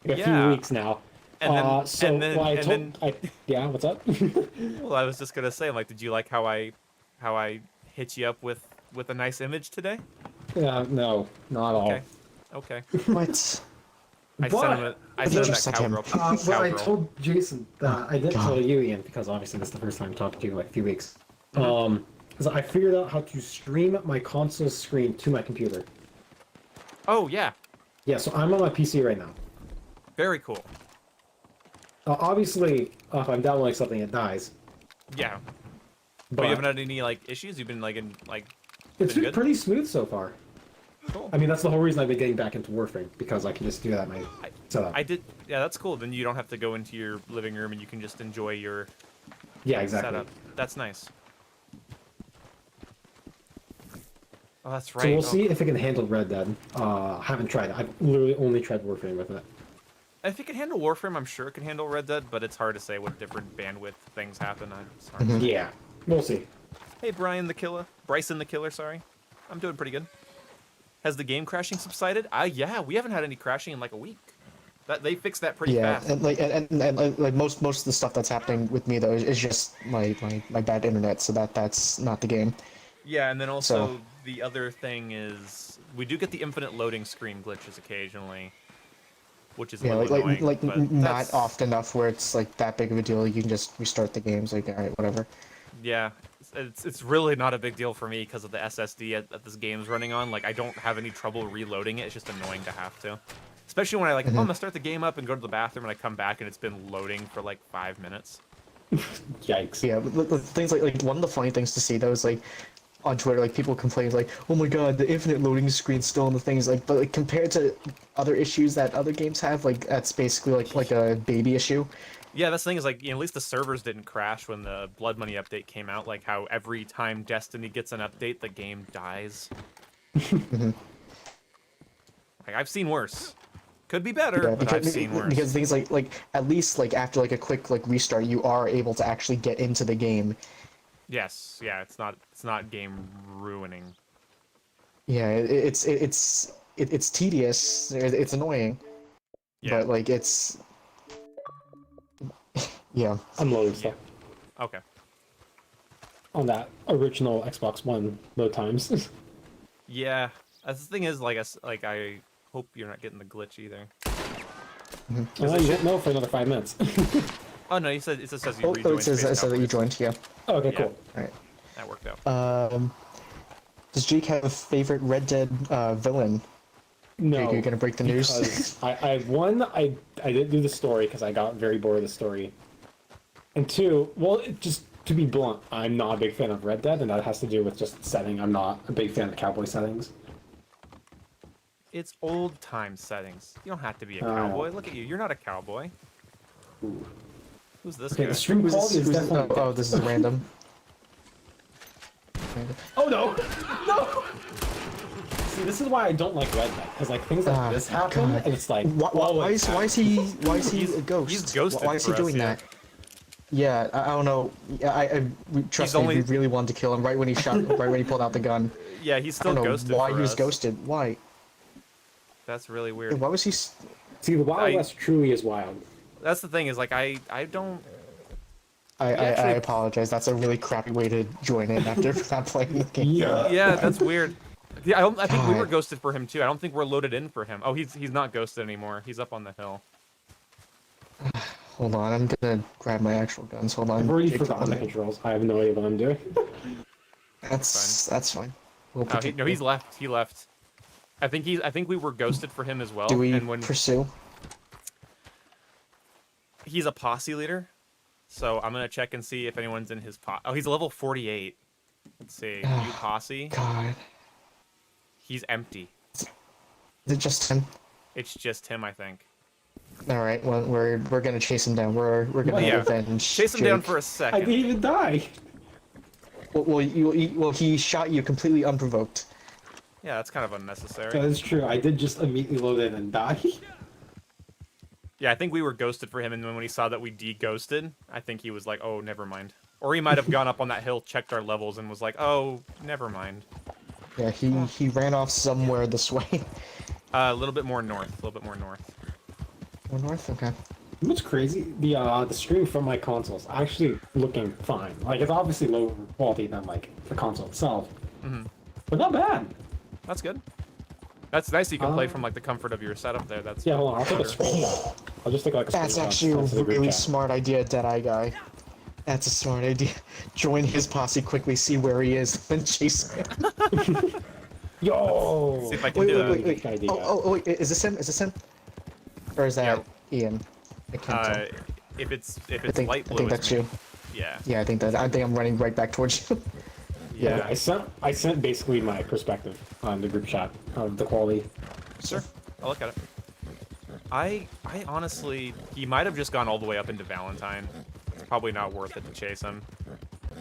Like a Yeah. few weeks now. And then, So and then, well, I and told, then, yeah, what's up? well, I was just gonna say, like, did you like how I hit you up with a nice image today? Yeah, no, not at all. Okay. Okay. What? I But- sent him. I But sent you him just that sent him. cowgirl. Well, I cowgirl. told Jason that I didn't God. tell you, Ian, because obviously this is the first time I'm talking to you in like a few weeks. Is I figured out how to stream my console screen to my computer. Oh yeah. Yeah, so I'm on my PC right now. Very cool. Obviously, if I'm downloading something, it dies. Yeah. But But you haven't had any like issues. You've been like in like. it's been been good? pretty smooth so far. Cool. I mean, that's the whole reason I've been getting back into Warframe, because I can just do that in my setup. I did. Yeah, that's cool. Then you don't have to go into your living room and you can just enjoy your Yeah, exactly. setup. That's nice. Oh, that's So right. we'll Oh, see if it can handle Red Dead. Haven't tried it. I've literally only tried Warframe with it. If it can handle Warframe, I'm sure it can handle Red Dead, but it's hard to say what different bandwidth things happen. It's hard to say. Yeah, we'll see. Hey, Bryson the Killer, sorry. I'm doing pretty good. Has the game crashing subsided? Yeah, we haven't had any crashing in like a week. They fixed that pretty Yeah, fast. and like most of the stuff that's happening with me though is just my bad internet, so that's not the game. Yeah, and then also So- the other thing is we do get the infinite loading screen glitches occasionally, which is a Yeah, little annoying. like but not that's- often enough where it's like that big of a deal. You can just restart the games. Like, all right, whatever. Yeah, it's really not a big deal for me because of the SSD that this game's running on. Like, I don't have any trouble reloading it. It's just annoying to have to. Especially when I like, oh, I'm gonna start the game up and go to the bathroom and I come back and it's been loading for like 5 minutes. Yikes. Yeah, but things like one of the funny things to see though is like on Twitter, like people complain like, oh my god, the infinite loading screen's still in the things. Like, but like compared to other issues that other games have, like that's basically like a baby issue. Yeah, that's the thing is like, at least the servers didn't crash when the Blood Money update came out. Like how every time Destiny gets an update, the game dies. Like I've seen worse. Could be better, Yeah, but I've seen worse. because things like at least like after like a quick like restart, you are able to actually get into the game. Yes, yeah, it's not game ruining. Yeah, it's tedious. It's annoying, Yeah. but like it's yeah. I'm loading stuff Okay. on that original Xbox One load times. Yeah, that's the thing is like I hope you're not getting the glitch either. Well, you won't know for another 5 minutes. Oh no, it just says you Oh, rejoined. it says that you joined. Yeah. Okay, Yeah. cool. All right. That worked out. Does Jake have a favorite Red Dead villain? No. Jake, you're gonna break the news. because I didn't do the story because I got very bored of the story. And two, well, just to be blunt, I'm not a big fan of Red Dead, and that has to do with just setting. I'm not a big fan of the cowboy settings. It's old time settings. You don't have to be a Oh. cowboy. Look at you. You're not a cowboy. Ooh. Who's this Okay, guy? the stream Who's quality this? is Who's this? definitely. Oh, this is random. Oh no! No! See, this is why I don't like Red Dead, because like things like Ah, this happen, God. and it's like, Why oh, is he He's- a ghost? he's ghosted Why is he for us, doing yeah. that? Yeah, I don't know. Trust me, only- we really wanted to kill him right when he shot, right when he pulled out the gun. Yeah, he's I still don't know ghosted why for he was us. ghosted. Why? That's really weird. Why was he? See, the Wild I- West truly is wild. That's the thing is like I don't. I actually- apologize. That's a really crappy way to join in after not playing the game. Yeah, that's weird. Yeah, I think we were God. ghosted for him too. I don't think we're loaded in for him. Oh, he's not ghosted anymore. He's up on the hill. Hold on, I'm gonna grab my actual guns. Hold on. I've already Jake, forgotten the controls. I have no idea what I'm doing. That's fine. We'll Oh, no, he's left. He left. I think we were ghosted for him as well. Do we and when pursue? he's a posse leader, So I'm gonna check and see if anyone's in his pot. Oh, he's level 48. Let's see. New posse. God. He's empty. Is it just him? It's just him, I think. All right. Well, we're gonna chase him down. We're gonna avenge. Chase him down Jake. for a I second. didn't even die. Well, he shot you completely unprovoked. Yeah, that's kind of unnecessary. That is true. I did just immediately load in and die. Yeah, I think we were ghosted for him, and then when he saw that we de-ghosted, I think he was like, oh, never mind. Or he might have gone up on that hill, checked our levels, and was like, oh, never mind. Yeah, he ran off somewhere this way. A little bit more north. A little bit more north. More north. Okay. What's crazy? The stream from my console is actually looking fine. Like, it's obviously lower quality than like the console itself, but not bad. That's good. That's nice. You can play from like the comfort of your setup there. That's Yeah, hold on. I'll take a screenshot. I'll just take like a That's screenshot actually a to the group really chat. smart idea, Deadeye guy. That's a smart idea. Join his posse quickly, see where he is, then chase him. Yo! See if I can do that. Wait. Idea. Oh, wait. Is this him? Is this him? Or is that Ian? I can't tell. If it's I light blue, think that's it's me. you. Yeah. Yeah, I think I'm running right back towards you. Yeah. I sent basically my perspective on the group chat of the quality. Sure. I'll look at it. I honestly, he might have just gone all the way up into Valentine. It's probably not worth it to chase him.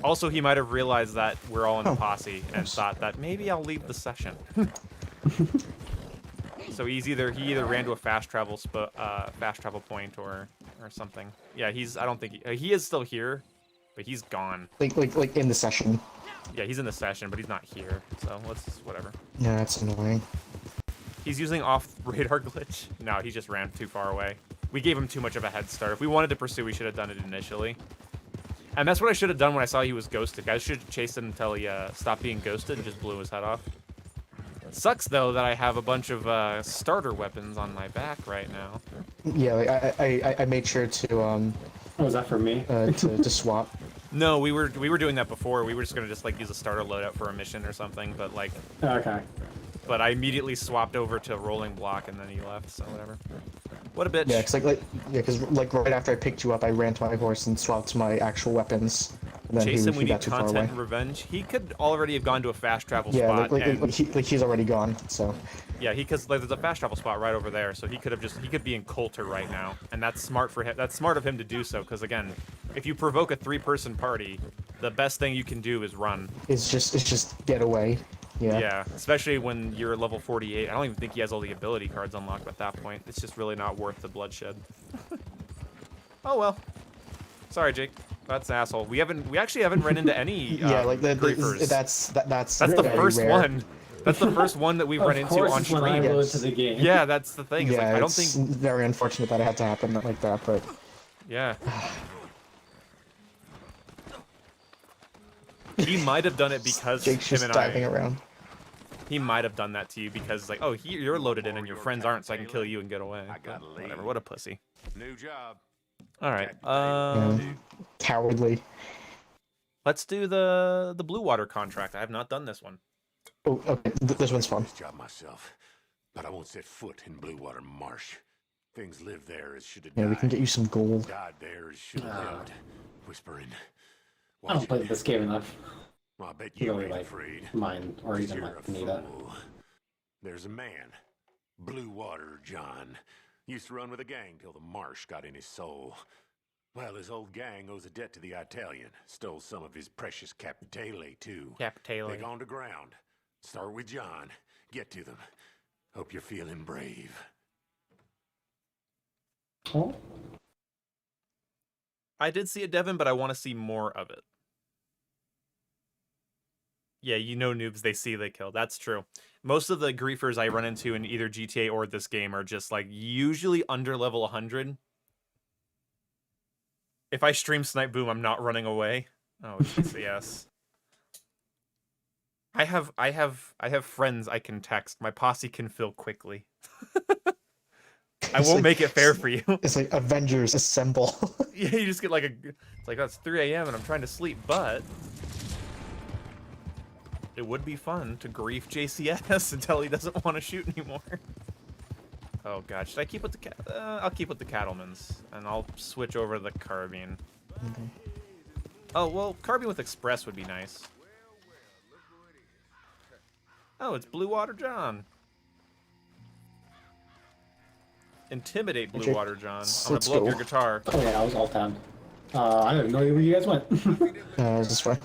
Also, he might have realized that we're all in a posse and thought that maybe I'll leave the session. So he either ran to a fast travel point or something. Yeah, I don't think he is still here, but he's gone. Like in the session. Yeah, he's in the session, but he's not here. So whatever. No, that's annoying. He's using off radar glitch. No, he just ran too far away. We gave him too much of a head start. If we wanted to pursue, we should have done it initially. And that's what I should have done when I saw he was ghosted. I should have chased him until he stopped being ghosted and just blew his head off. Sucks though that I have a bunch of starter weapons on my back right now. Yeah, like I made sure to Oh, was that for me? to swap. No, we were doing that before. We were just gonna just like use a starter loadout for a mission or something, but like. Okay. But I immediately swapped over to rolling block and then he left. So whatever. What a bitch. Yeah, cause right after I picked you up, I ran to my horse and swapped to my actual weapons. And then Chase him. We got need too far away. content and revenge. He could already have gone to a fast travel Yeah, spot. like he's already gone. So. Yeah, because like, there's a fast travel spot right over there, so he could be in Coulter right now, and that's smart for him. That's smart of him to do so, because again, if you provoke a 3-person party, the best thing you can do is run. It's just get away. Yeah. Yeah, especially when you're level 48. I don't even think he has all the ability cards unlocked at that point. It's just really not worth the bloodshed. Oh well. Sorry, Jake. That's an asshole. We actually haven't run into any Yeah, like griefers. that's the very first rare. one. That's the first one that we've run into on When I stream. load to the game. Yeah, that's the thing. It's Yeah, like, I don't it's think. very unfortunate that it had to happen like that, but Yeah. He might have done it because Jake's him just and diving I. around. He might have done that to you because like, oh, you're loaded in and your friends aren't, so I can kill you and get away. got a lead. Whatever. What a pussy. New job. All right. Cowardly. Let's do the Blue Water contract. I have not done this one. Oh, okay. This one's fun. This job myself, but I won't set foot in Blue Water Marsh. Things live there as should have Yeah, died. we can get you some gold. Died there as should have lived. Whispering. I don't play this game enough. Well, I bet You you really ain't like afraid. mine, or 'Cause even you're like a Nita. fool. There's a man, Blue Water John. Used to run with a gang till the marsh got in his soul. Well, his old gang owes a debt to the Italian. Stole some of his precious capitale, too. Capitale. They gone to ground. Start with John. Get to them. Hope you're feeling brave. Oh, I did see it, Devin, but I want to see more of it. Yeah, you know noobs, they see, they kill. That's true. Most of the griefers I run into in either GTA or this game are just, like, usually under level 100. If I stream Snipe Boom, I'm not running away. Oh, yes. I have friends I can text. My posse can fill quickly. I won't make it fair for you. It's like Avengers Assemble. Yeah, you just get like it's like, oh, it's 3 a.m. and I'm trying to sleep, but it would be fun to grief JCS until he doesn't want to shoot anymore. Oh god, should I keep with the I'll keep with the Cattleman's, and I'll switch over to the Carbine. Oh, well, carbine with Express would be nice. Oh, it's Blue Water John. Intimidate Blue Okay, Water John. I'm let's gonna blow up go. your guitar. Oh yeah, I was all down. I didn't know where you guys went. Is this way?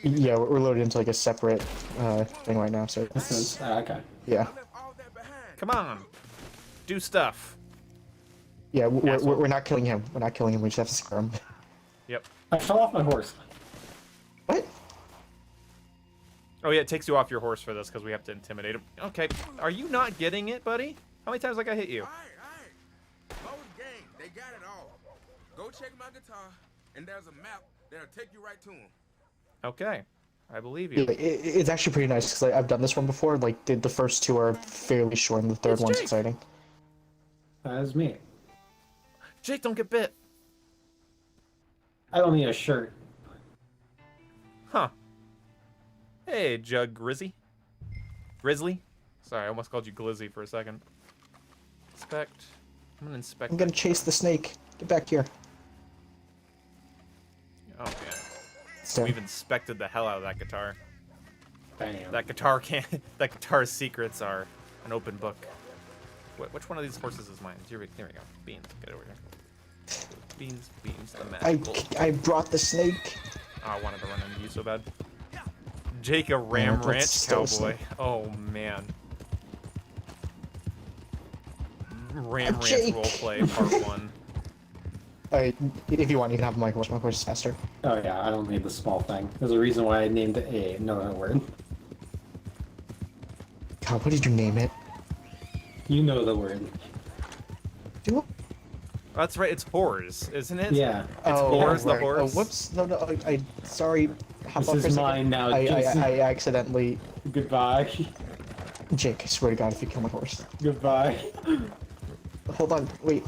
Yeah, we're loaded into like a separate thing right now, so Okay. yeah. Come on. Do stuff. Yeah, Asshole. we're not killing him. We're not killing him. We just have to scare him. Yep. I fell off my horse. What? Oh yeah, it takes you off your horse for this because we have to intimidate him. Okay. Are you not getting it, buddy? How many times I got hit you? Alright. Lowe's gang, they got it all. Go check my guitar, and there's a map that'll take you right to them. Okay. I believe you. Yeah, it's actually pretty nice because I've done this one before. Like, the first two are fairly short, and the third It's one's Jake. exciting. That is me. Jake, don't get bit. I don't need a shirt. Huh. Hey, Jug Grizzly. Grizzly? Sorry, I almost called you Glizzy for a second. Inspect. I'm gonna inspect. I'm gonna chase the snake. Get back here. Oh man. So, We've inspected the hell out of that guitar. Damn. That guitar can't. That guitar's secrets are an open book. Which one of these horses is mine? Here we go. Beans, get over here. Beans, the magical. I brought the snake. Oh, I wanted to run into you so bad. Jake, a Ram that's Ranch still cowboy. Oh man. Ram Ranch Jake. roleplay part 1. Alright, if you want, you can have my horse. My horse is faster. Oh yeah, I don't need the small thing. There's a reason why I named it a another word. God, what did you name it? You know the word. Do That's right, it's whores, isn't it? Yeah. It's whores, the right. horse. Oh, whoops. No, I sorry. Hop This off for a is second. mine now, I Jason. accidentally. Goodbye. Jake, I swear to God, if you kill my horse. Goodbye. Hold on, wait.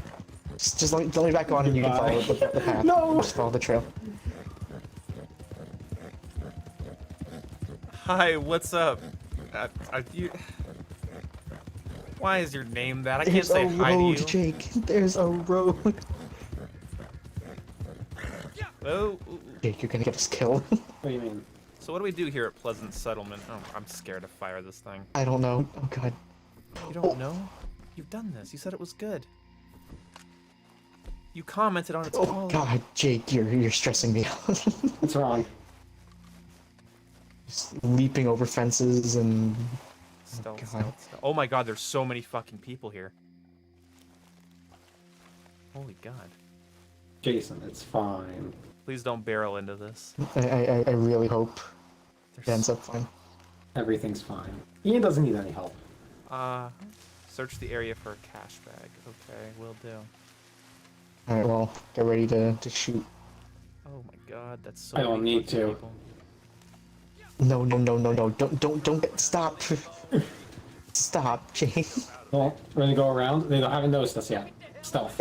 Just let me back on and you can follow the path. No! Just follow the trail. Hi, what's up? You... Why is your name that? I can't There's say a hi to you. road, Jake. There's a road. Oh, Jake, you're gonna get us killed. What do you mean? so what do we do here at Pleasant Settlement? Oh, I'm scared to fire this thing. I don't know. Oh God. You don't know? You've done this. You said it was good. You commented on its Oh quality. God, Jake, you're stressing me out. What's wrong? Just leaping over fences and. Stealth, God. stealth. Oh my God, there's so many fucking people here. Holy God. Jason, it's fine. Please don't barrel into this. I really hope it There's ends up fine. Everything's fine. Ian doesn't need any help. Search the area for a cash bag. Okay, will do. All right, well, get ready to shoot. Oh my God, that's so. I don't many need fucking to. people. No, don't get stop. Stop, Jake. Well, we're gonna go around. They haven't noticed us yet. Stealth.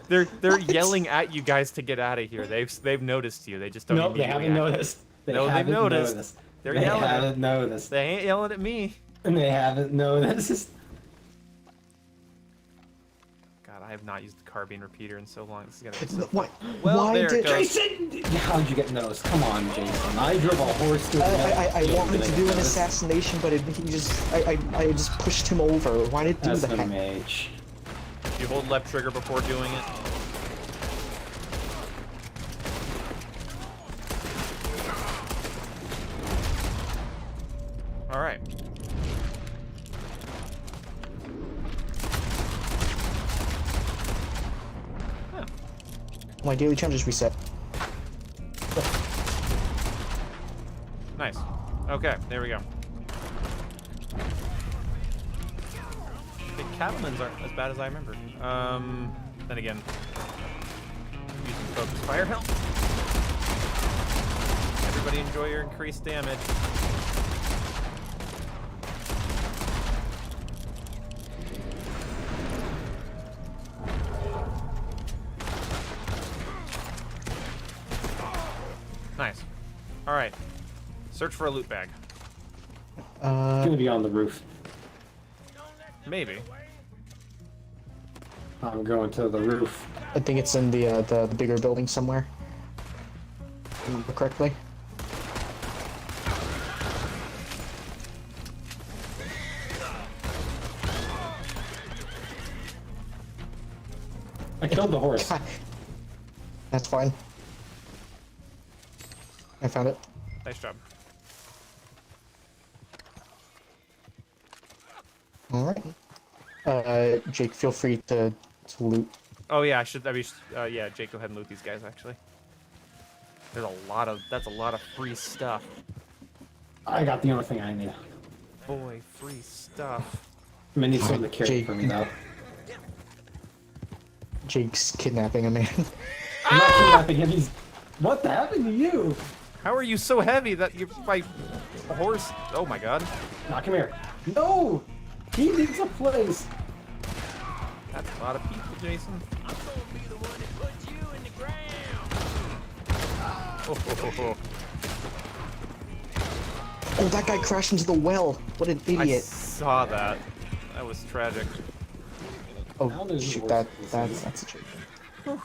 They're yelling at you guys to get out of here. They've noticed you. They just don't. No, they immediately haven't act. noticed. No, they've haven't noticed. They're They yelling at- haven't noticed. They ain't yelling at me. And they haven't noticed. God, I have not used the carbine repeater in so long. This is gonna be so. What? Well, Why there it did goes. Jason! How'd you get noticed? Come on, Jason. I drove a horse through the I You wanted didn't to do an notice. assassination, but I just pushed him over. Why did it do That's that? the mage. You hold left trigger before doing it. All right. Huh. My daily challenge is reset. Nice. Okay, there we go. The cattlemen's aren't as bad as I remember. Then again, using focus fire help. Everybody enjoy your increased damage. Nice. All right. Search for a loot bag. It's gonna be on the roof. Maybe. I'm going to the roof. I think it's in the bigger building somewhere. If I remember correctly. I killed the horse. God. That's fine. I found it. Nice job. All right. Jake, feel free to loot. Oh yeah, I should. Yeah, Jake, go ahead and loot these guys. Actually, there's a lot of. That's a lot of free stuff. I got the only thing I need. Boy, free stuff. I'm gonna need someone to carry Jake. for me though. Jake's kidnapping a man. I'm not kidnapping him. He's. What happened to you? How are you so heavy that you my horse? Oh my god. Knock him here. No! He needs a place. That's a lot of people, Jason. I'm gonna be the one that puts you in the ground. Oh. Oh, that guy crashed into the well. What an I idiot. saw that. That was tragic. Oh, shoot, that's a joke.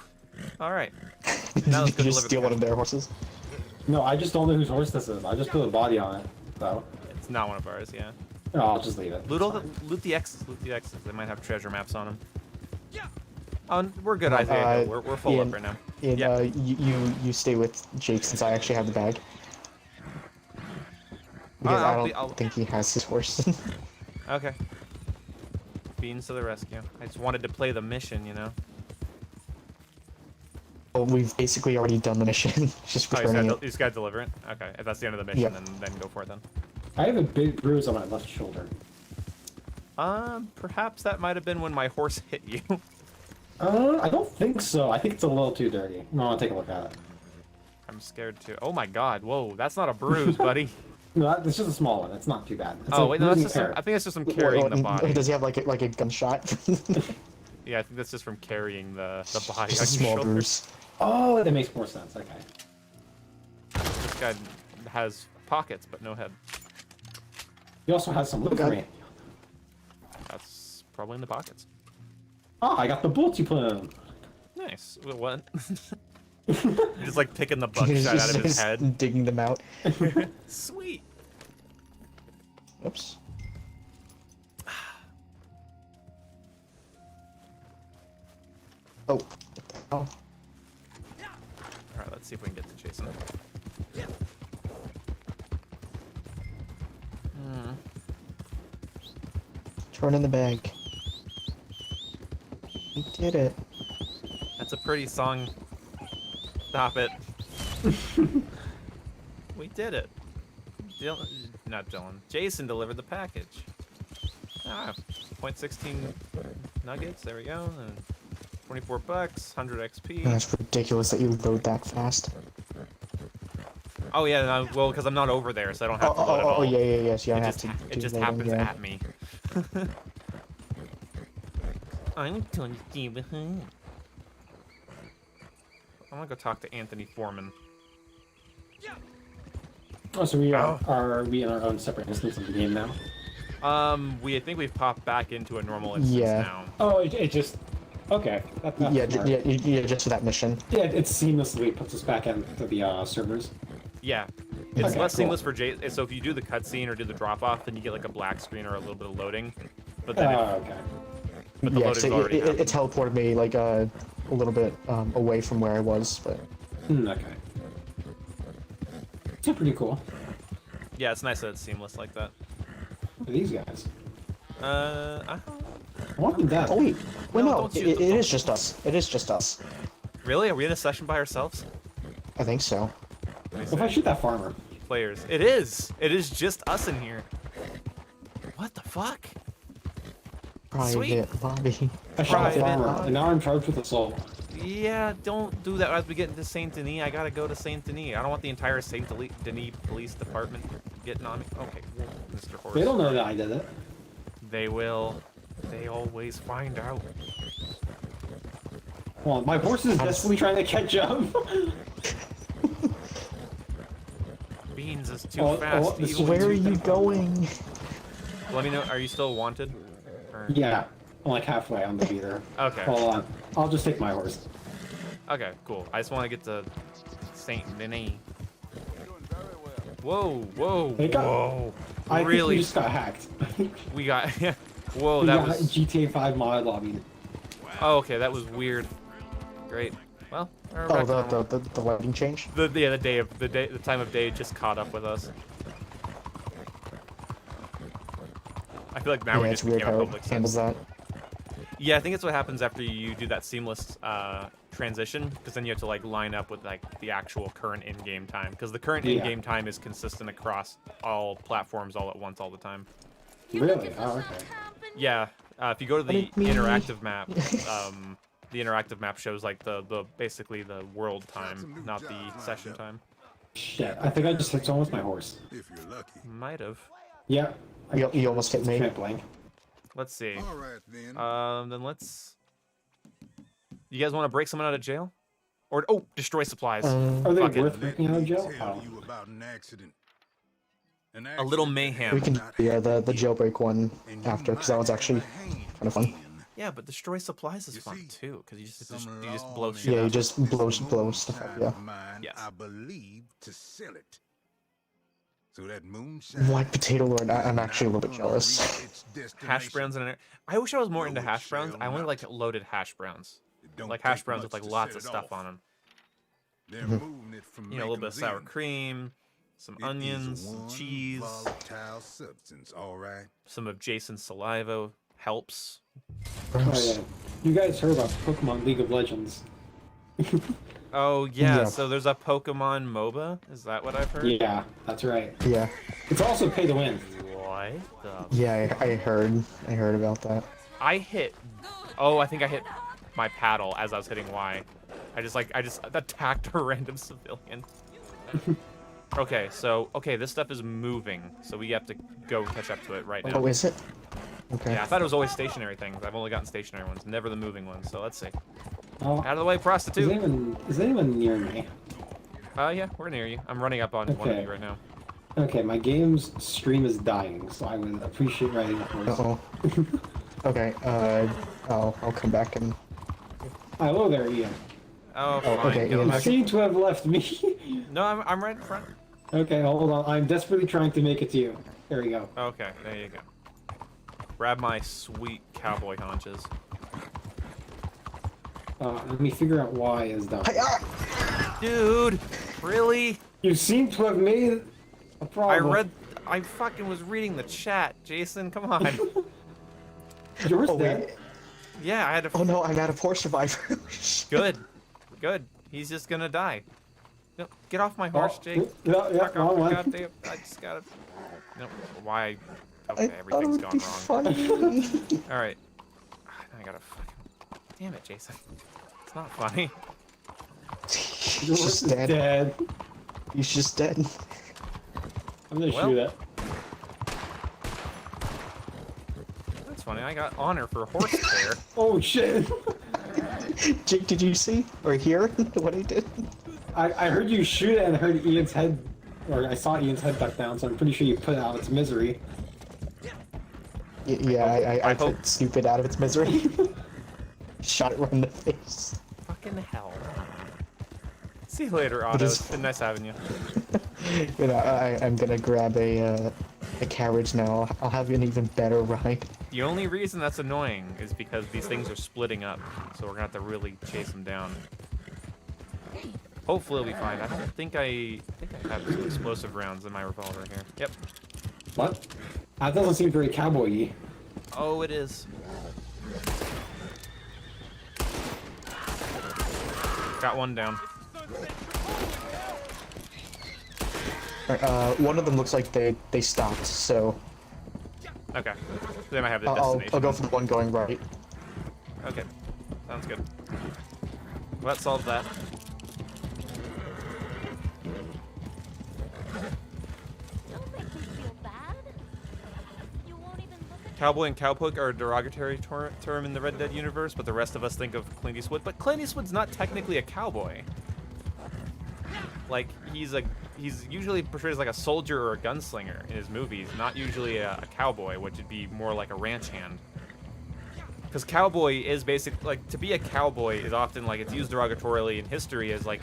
All right. Did Now let's you go just deliver steal the one of their horses? No, I just don't know whose horse this is. I just put a body on it, though. It's not one of ours, yeah. No, I'll just leave it. Loot the X's. Loot the X's. They might have treasure maps on them. Oh, we're good, Isaiah. No, we're full Ian, up right now. Ian, Yeah. you stay with Jake since I actually have the bag. Because I don't think he has his horse. Okay. Beans to the rescue. I just wanted to play the mission, you know. Well, we've basically already done the mission. Just Oh, returning you it. just gotta deliver it? Okay, if that's the end of the mission, Yep. then go for it then. I have a big bruise on my left shoulder. Perhaps that might have been when my horse hit you. I don't think so. I think it's a little too dirty. No, I'll take a look at it. I'm scared too. Oh my god, whoa, that's not a bruise, buddy. No, it's just a small one. It's not too bad. It's Oh, a wait, no, that's bruising just some, tear. I think it's just from carrying the body. Does he have like a gunshot? Yeah, I think that's just from carrying the body Just a on your small shoulder. bruise. Oh, that makes more sense. Okay. This guy has pockets, but no head. He also has some loot for me. That's probably in the pockets. Oh, I got the bullets you put in. Nice. What? Just like picking the buckshot out of his Just head. digging them out. Sweet. Oops. Oh. Oh. Alright, let's see if we can get to Jason. Turn in the bag. We did it. That's a pretty song. Stop it. We did it. Not Dylan. Jason delivered the package. Ah, 0.16 nuggets. There we go. And 24 bucks, 100 XP. That's ridiculous that you load that fast. Oh yeah, no, well, because I'm not over there, so I don't have to load it all. Yeah, yes, yeah, I It have just, to it do just loading, happens yeah. at me. I'm going to stay behind. I want to go talk to Anthony Foreman. Oh, so are we in our own separate instance of the game now? I think we've popped back into a normal instance now. Oh, it just... Okay. That's Yeah, smart. yeah, just for that mission. Yeah, it seamlessly puts us back into the servers. Yeah. It's Okay, less cool. seamless for Jay. So if you do the cutscene or do the drop-off, then you get like a black screen or a little bit of loading. But then Okay. but the Yeah, loading's so already it happened. teleported me like a little bit away from where I was, but Okay. That's pretty cool. Yeah, it's nice that it's seamless like that. For these guys. I I want them dead. oh wait, No, no, don't shoot it the is just us. It is just us. Really? Are we in a session by ourselves? I think so. Let me If I see. shoot that farmer. Players. It is. It is just us in here. What the fuck? Private lobby. I shot the Private farmer, lobby. and now I'm charged with assault. Yeah, don't do that as we get into Saint Denis. I gotta go to Saint Denis. I don't want the entire Saint Denis Police Department getting on me. Okay, Mr. Horse. They don't know that I did it. They will. They always find out. Well, my horse is desperately trying to catch up. Beans is too Oh, fast. this even Where are with you two- going? Let me know. Are you still wanted? Or... Yeah. I'm like halfway on the beater. Okay. Hold on. I'll just take my horse. Okay, cool. I just want to get to Saint Denis. Whoa, whoa, They got- whoa! I think Really? we just got hacked. We got. Whoa, We that got was. GTA 5 mod lobby. Oh, okay, that was weird. Great. Well, we're Oh, back to normal. the lighting change. The time of day just caught up with us. I feel like now Yeah, we it's just weird became a how it public handles sense. that. Yeah, I think it's what happens after you do that seamless transition, because then you have to like line up with like the actual current in-game time, because the current in-game time is consistent across all platforms all at once all the time. Really? Oh, okay. Yeah, if you go to the Me. interactive map, the interactive map shows like the basically the world time, not the session time. Shit, I think I just hit someone with my horse. If you're lucky. Might have. Yeah. You almost hit me. Can't blank. Let's see. All right, then. Then let's. You guys want to break someone out of jail, or destroy supplies? Are they Fuck it. worth breaking out of jail? Tell Oh. you about an accident. A little mayhem. We can do the jailbreak one after, because that one's actually kind of fun. Yeah, but destroy supplies is fun too, because you just blow shit Yeah, up. you just blow stuff up. Yeah. Yes. I believe to sell it. So that moonshine. White potato lord, I'm actually a little bit jealous. Hash browns and I wish I was more into hash browns. I only like loaded hash browns, like hash browns with like lots of stuff on them. They're moving it from You know, a little bit of sour magazine. cream, some onions, some cheese, volatile substance, all right. some of Jason's saliva helps. Oh, yeah. You guys heard about Pokemon League of Legends? Oh yeah, Yeah. so there's a Pokemon MOBA. Is that what I've heard? Yeah, that's right. Yeah. It's also pay to win. What the? Yeah, I heard about that. I hit. Oh, I think I hit my paddle as I was hitting Y. I just attacked a random civilian. Okay, this stuff is moving, so we have to go catch up to it right now. Oh, is it? Okay. Yeah, I thought it was always stationary things. I've only gotten stationary ones, never the moving ones. So let's see. Oh, Out of the way, prostitute. is anyone near me? Yeah, we're near you. I'm running up on one of Okay. you right now. Okay, my game's stream is dying, so I would appreciate riding the horse. Uh-oh. Okay, I'll come back and... Hello there, Ian. Oh, Oh, fine. okay, Get Ian. on. You seem to have left me. No, I'm right in front. Okay, hold on. I'm desperately trying to make it to you. There we go. Okay, there you go. Grab my sweet cowboy haunches. Let me figure out why is done. Dude, really? You seem to have made a problem. I fucking was reading the chat, Jason. Come on. Yours Oh, dead. wait. Yeah, I had to. Oh no, I'm out of horse survivor. Good. He's just gonna die. No, get off my horse, Oh, Jake. yeah, Fuck wrong off, one. goddamn. I just gotta. No, why? I Okay, thought it everything's would be gone wrong. funny. All right. I gotta fucking. Damn it, Jason. It's not funny. He's Yours just is dead. dead. He's just dead. I'm gonna Well. shoot it. That's funny. I got honor for horse care. Oh shit! Jake, did you see or hear what he did? I heard you shoot it and heard Ian's head, or I saw Ian's head duck down, so I'm pretty sure you put it out of its misery. Yeah, I hope- put stupid out of its misery. Shot it right in the face. Fucking hell. See you later, Otto. is- It's been nice having you. You know, I'm gonna grab a carriage now. I'll have an even better ride. The only reason that's annoying is because these things are splitting up, so we're gonna have to really chase them down. Hopefully it'll be fine. I think I have some explosive rounds in my revolver here. Yep. What? That doesn't seem very cowboy-y. Oh, it is. Got one down. One of them looks like they stopped, so Okay. They might have the I'll destination. go for the one going right. Okay. Sounds good. Well, that solves that. Don't make me feel bad. You won't even look at Cowboy and cowpoke are a derogatory term in the Red Dead universe, but the rest of us think of Clint Eastwood. But Clint Eastwood's not technically a cowboy. Like, he's usually portrayed as like a soldier or a gunslinger in his movies, not usually a cowboy, which would be more like a ranch hand. because cowboy is basically like, to be a cowboy is often like, it's used derogatorily in history as like,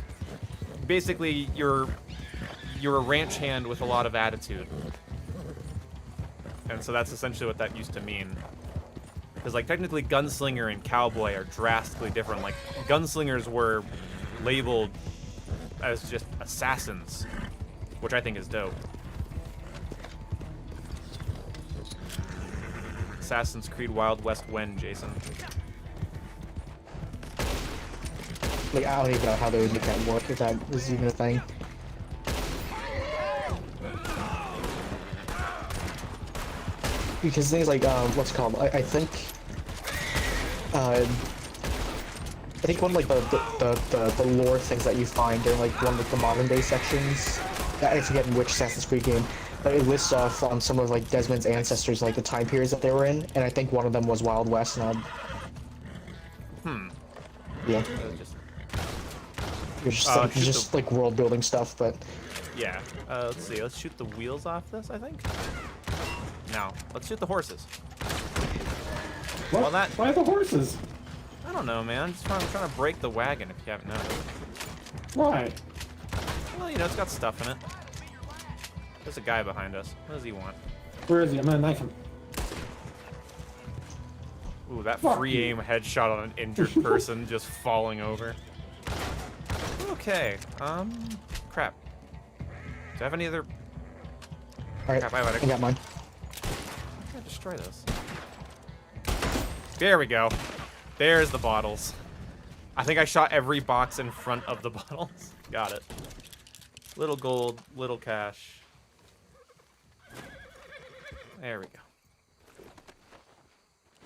basically you're a ranch hand with a lot of attitude. And so that's essentially what that used to mean. Because like technically gunslinger and cowboy are drastically different. Like gunslingers were labeled as just assassins, which I think is dope. Assassin's Creed Wild West when, Jason? Like, I don't even know how they would make that work, if that is even a thing. Because things like, what's it called? I think one of like the lore things that you find in like one of like, the modern day sections, I forget in which Assassin's Creed game, but it lists off some of like Desmond's ancestors, like the time periods that they were in, and I think one of them was Wild West. And yeah, it's just like world building stuff, but yeah. Let's see. Let's shoot the wheels off this. I think. No, let's shoot the horses. What? Well, that. Why the horses? I don't know, man. I'm trying to break the wagon. If you haven't noticed. Why? Well, you know, it's got stuff in it. There's a guy behind us. What does he want? Where is he? I'm gonna knife him. Ooh, that Fuck free you. aim headshot on an injured person just falling over. Okay. Crap. Do I have any other? alright, Crap, I I got mine. I'm gonna destroy this. There we go. There's the bottles. I think I shot every box in front of the bottles. Got it. Little gold, little cash. There we go.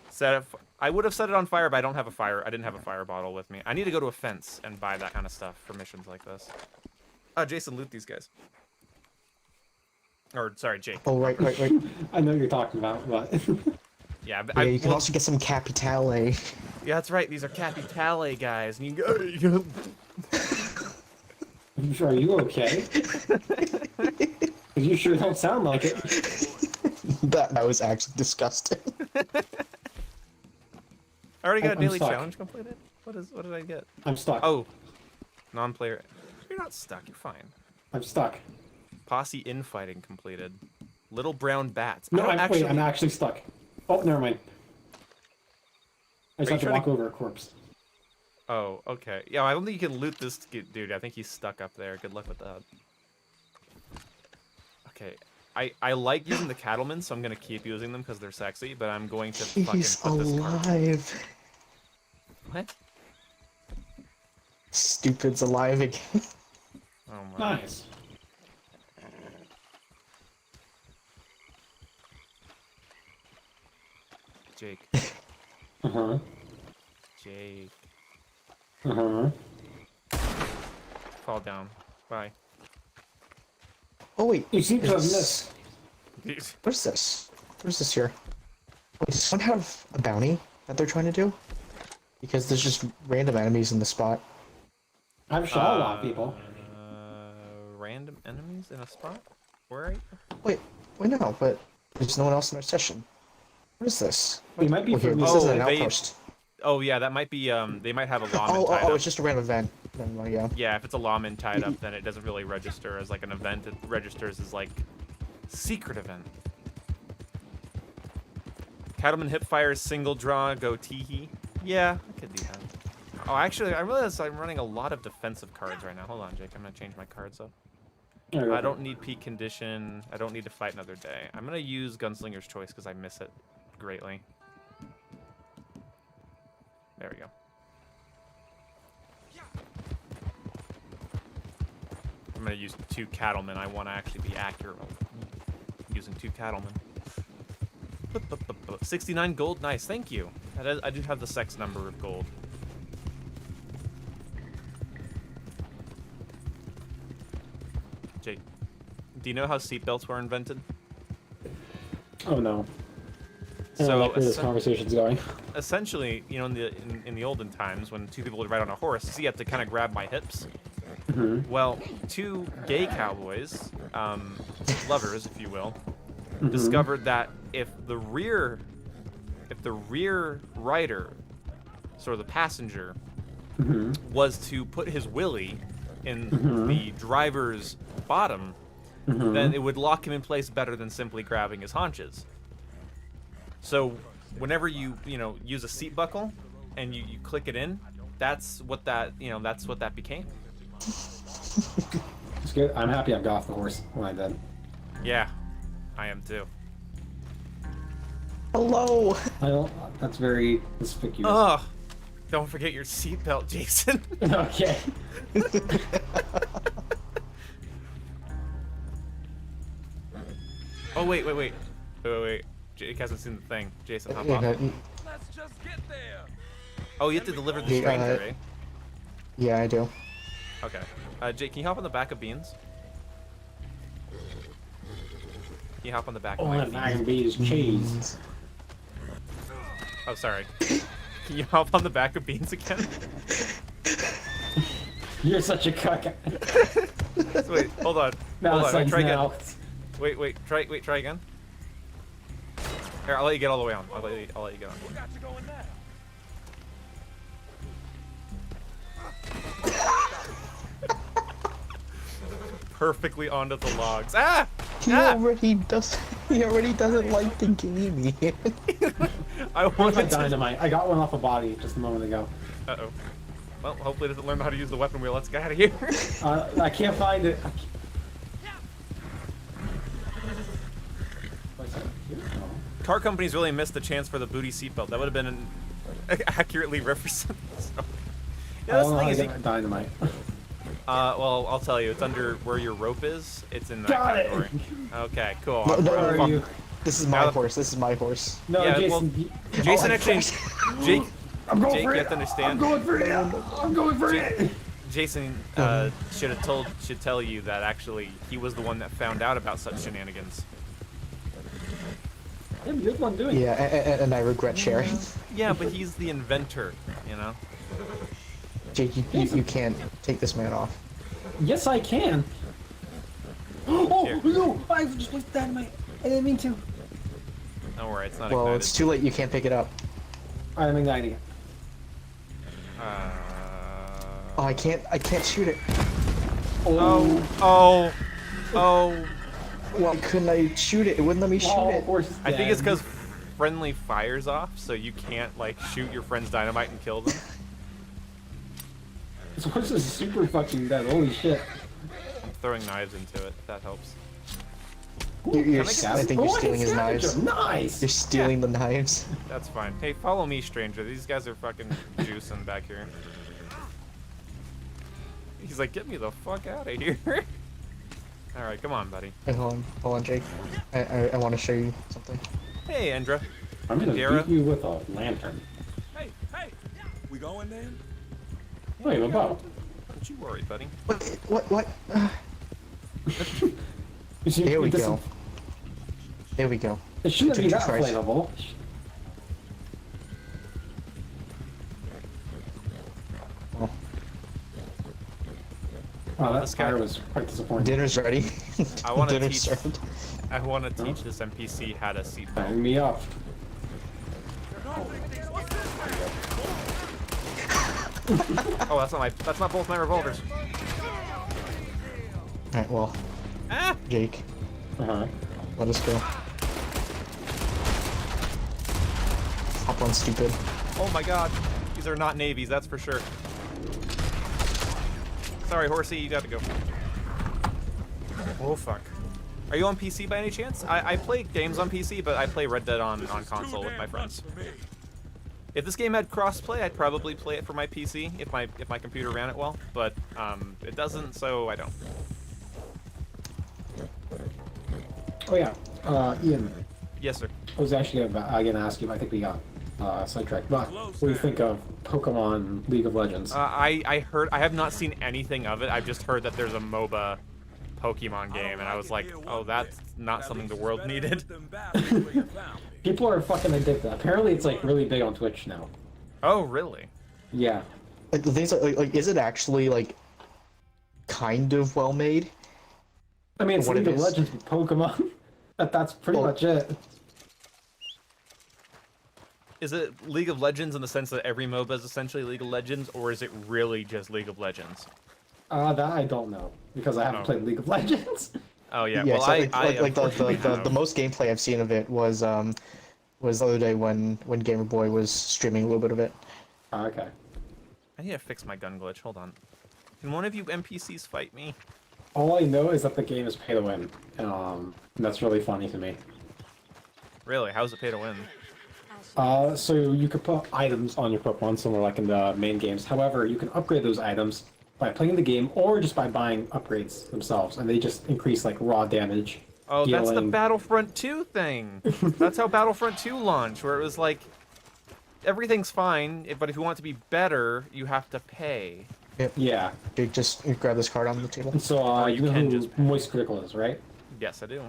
Set it. I would have set it on fire, but I don't have a fire. I didn't have a fire bottle with me. I need to go to a fence and buy that kind of stuff for missions like this. Jason, loot these guys. Or sorry, Jake. Oh right. I know what you're talking about, but Yeah, but Yeah, you can also get some Capitale. yeah, that's right. These are Capitale guys, and you go. are you okay? You sure don't sound like it. That was actually disgusting. I already got a I'm daily stuck. challenge completed. What did I get? I'm stuck. Oh, non-player. You're not stuck. You're fine. I'm stuck. Posse infighting completed. Little brown bats. No, I don't wait, I'm actually stuck. Oh, never mind. I just Are have you to trying walk to- over a corpse. Oh, okay. Yeah, I don't think you can loot this dude. I think he's stuck up there. Good luck with that. Okay. I like using the cattlemen, so I'm gonna keep using them because they're sexy, but I'm going to fucking He's put this card. alive. What? Stupid's alive again. Oh my. Nice. Jake. Uh-huh. Jake. Uh-huh. Fall down. Bye. Oh wait, You seem to have is- missed. What's this? What's this here? Wait, does someone have a bounty that they're trying to do? Because there's just random enemies in the spot. I've shot a lot of people. Random enemies in a spot? Where are you? Wait, no, but there's no one else in our session. What is this? They might be Oh, here, from this Oh, isn't an they- outpost. Oh yeah, that might be. They might have a lawman tied Oh, up. it's just a random event. Never mind, yeah. Yeah, if it's a lawman tied up, then it doesn't really register as like an event. It registers as like secret event. Cattleman hipfire single draw go teehee. Yeah, I could do that. Oh, actually, I realize I'm running a lot of defensive cards right now. Hold on, Jake. I'm gonna change my cards up. I don't need peak condition. I don't need to fight another day. I'm gonna use Gunslinger's Choice because I miss it greatly. There we go. I'm gonna use 2 cattlemen. I want to actually be accurate using 2 cattlemen. 69 gold, nice. Thank you. I do have the sex number of gold. Jake, do you know how seatbelts were invented? Oh no. I So don't like where this conversation's going. essentially, you know, in the olden times when 2 people would ride on a horse, so you have to kind of grab my hips. Mhm. Well, 2 gay cowboys, lovers, if you will, Mhm. discovered that if the rear if the rear rider, sort of the passenger, was to put his willy in the driver's bottom, then it would lock him in place better than simply grabbing his haunches. So whenever you use a seat buckle and you click it in, that's what that became. It's good. I'm happy I got off the horse when I did. Yeah, I am too. Hello. I don't. That's very conspicuous. Ugh. Don't forget your seatbelt, Jason. Okay. Oh wait. Jake hasn't seen the thing. Jason, hop off. Let's just get there. Oh, you have to deliver the stranger, eh? Yeah, I do. Okay. Jake, can you hop on the back of Beans? Can you hop on the back of my Beans cheese. Oh, sorry. Can you hop on the back of Beans again? You're such a cuck. So wait, hold on. Now Hold on, try again. now. Wait, try again. Here, I'll let you get all the way on. I'll let you get on. What got you going now? Perfectly onto the logs. Ah! He already does. He already doesn't like thinking me. I wanted to. Dynamite. I got one off a body just a moment ago. Uh-oh. Well, hopefully it doesn't learn how to use the weapon wheel. Let's get out of here. I can't find it. Car companies really missed the chance for the booty seatbelt. That would have been accurately represented. So. Yeah, that's the thing is, dynamite. well, I'll tell you. It's under where your rope is. It's in that Got category. it. Okay, cool. No, this is my horse. This is my horse. No, yeah, Jason. Well, Jason actually. Jake. I'm going Jake, for you it. have to understand. I'm going for it. I'm going for it. Jason should tell you that actually he was the one that found out about such shenanigans. Yeah, you're the one doing it. Yeah, and I regret sharing. Yeah, but he's the inventor, you know. Jake, you can't take this man off. Yes, I can. Oh Here. no! I just wasted dynamite. I didn't mean to. Don't worry, it's not Well, ignited. it's too late. You can't pick it up. I'm igniting it. Oh, I can't shoot it. Oh. Why couldn't I shoot it? It wouldn't let me shoot it. I think it's because friendly fire's off, so you can't like shoot your friend's dynamite and kill them. This horse is super fucking dead. Holy shit. I'm throwing knives into it, if that helps. I think you're stealing his knives. Nice. You're stealing the knives. That's fine. Hey, follow me, stranger. These guys are fucking juicing back here. He's like, get me the fuck out of here. Alright, come on, buddy. Hey, hold on, Jake. I want to show you something. Hey, Endra. I'm gonna Dara. beat you with a lantern. Hey, we going then? Wait, what about? Don't you worry, buddy. What? Here we go. There we go. It shouldn't be that Christ. flammable. Oh, that This guy- fire was quite disappointing. Dinner's ready. I want to Dinner's teach. served. I want to teach this NPC how to seatbelt. Bang me up. Oh, that's not both my revolvers. Alright, well, Ah! Jake, Uh-huh. let us go. Hop on, stupid. Oh my god. These are not navies, that's for sure. Sorry, horsey, you got to go. Oh, fuck. Are you on PC by any chance? I play games on PC, but I play Red Dead on console with my friends. If this game had crossplay, I'd probably play it for my PC if my computer ran it well, but it doesn't, so I don't. Oh yeah, Ian. Yes, sir. I was actually gonna ask you. I think we got sidetracked. But what do you think of Pokemon League of Legends? I have not seen anything of it. I've just heard that there's a MOBA Pokemon game, and I was like, oh, that's not something the world needed. People are fucking addicted. Apparently, it's like really big on Twitch now. Oh, really? Yeah. Like the things like is it actually like kind of well made? I mean, it's What League it of is? Legends with Pokemon. That's pretty Well, much it. is it League of Legends in the sense that every MOBA is essentially League of Legends, or is it really just League of Legends? That I don't know because I haven't played League of Legends. Oh yeah, Yeah, well so, I the most gameplay I've seen of it was the other day when Gamer Boy was streaming a little bit of it. Okay. I need to fix my gun glitch. Hold on. Can one of you NPCs fight me? All I know is that the game is pay to win. And that's really funny to me. Really? How's it pay to win? So you could put items on your Pokemon, similar like in the main games. However, you can upgrade those items by playing the game or just by buying upgrades themselves, and they just increase like raw damage. Oh, that's the healing. Battlefront 2 thing. That's how Battlefront 2 launched, where it was like, everything's fine, but if you want it to be better, you have to pay. Yep. Yeah. You just grab this card on the table. And so you know who Moist Crickle is, right? Yes, I do.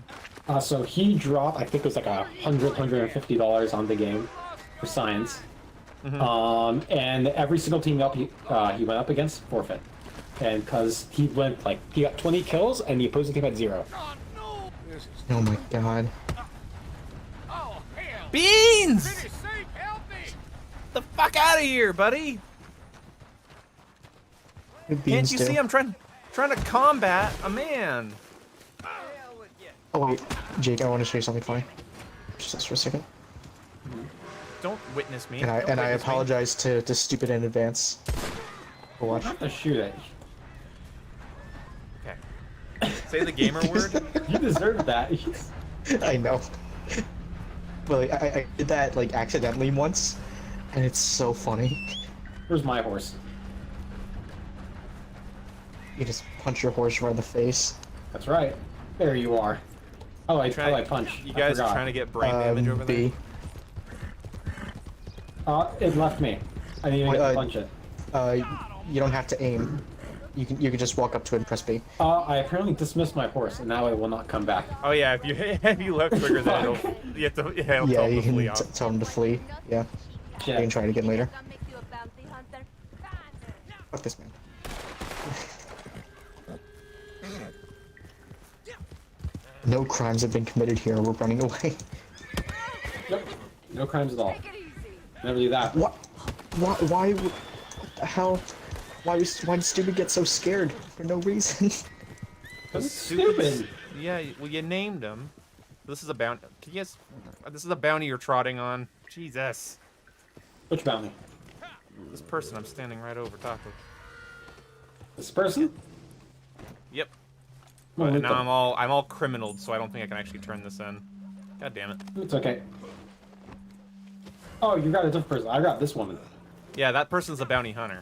So he dropped, I think it was like $150 on the game for science. And every single team up he went up against forfeit. And because he got 20 kills and the opposing team had 0. Oh my god. Beans! The fuck out of here, buddy! Can't you see I'm trying to combat a man? Oh wait, Jake, I want to show you something funny. Just for a second. Don't witness me. And I Don't witness me. apologize to Stupid in advance. For what? Not to shoot it. Okay. Say the gamer word. You deserve that. I know. Well, I did that like accidentally once, and it's so funny. Where's my horse? You just punch your horse right in the face. That's right. There you are. Oh, I punch. You guys are trying to get brain damage over there? B. It left me. I need to punch it. You don't have to aim. You can just walk up to it and press B. I apparently dismissed my horse, and now it will not come back. Oh yeah, if you left trigger, then it'll Yeah, tell you him to can flee off. tell him to flee. Yeah. Yeah. You can try it again later. Fuck this man. No crimes have been committed here. We're running away. Yep. No crimes at all. Never do that. What? Why? What the hell? Why did Stupid get so scared for no reason? That's stupid. Yeah, well, you named him. This is a bounty. Yes, this is a bounty you're trotting on. Jesus. Which bounty? This person I'm standing right over top of. This person? Yep. Well, But we now can- I'm all criminaled, so I don't think I can actually turn this in. God damn it. It's okay. Oh, you got a different person. I got this woman. Yeah, that person's a bounty hunter.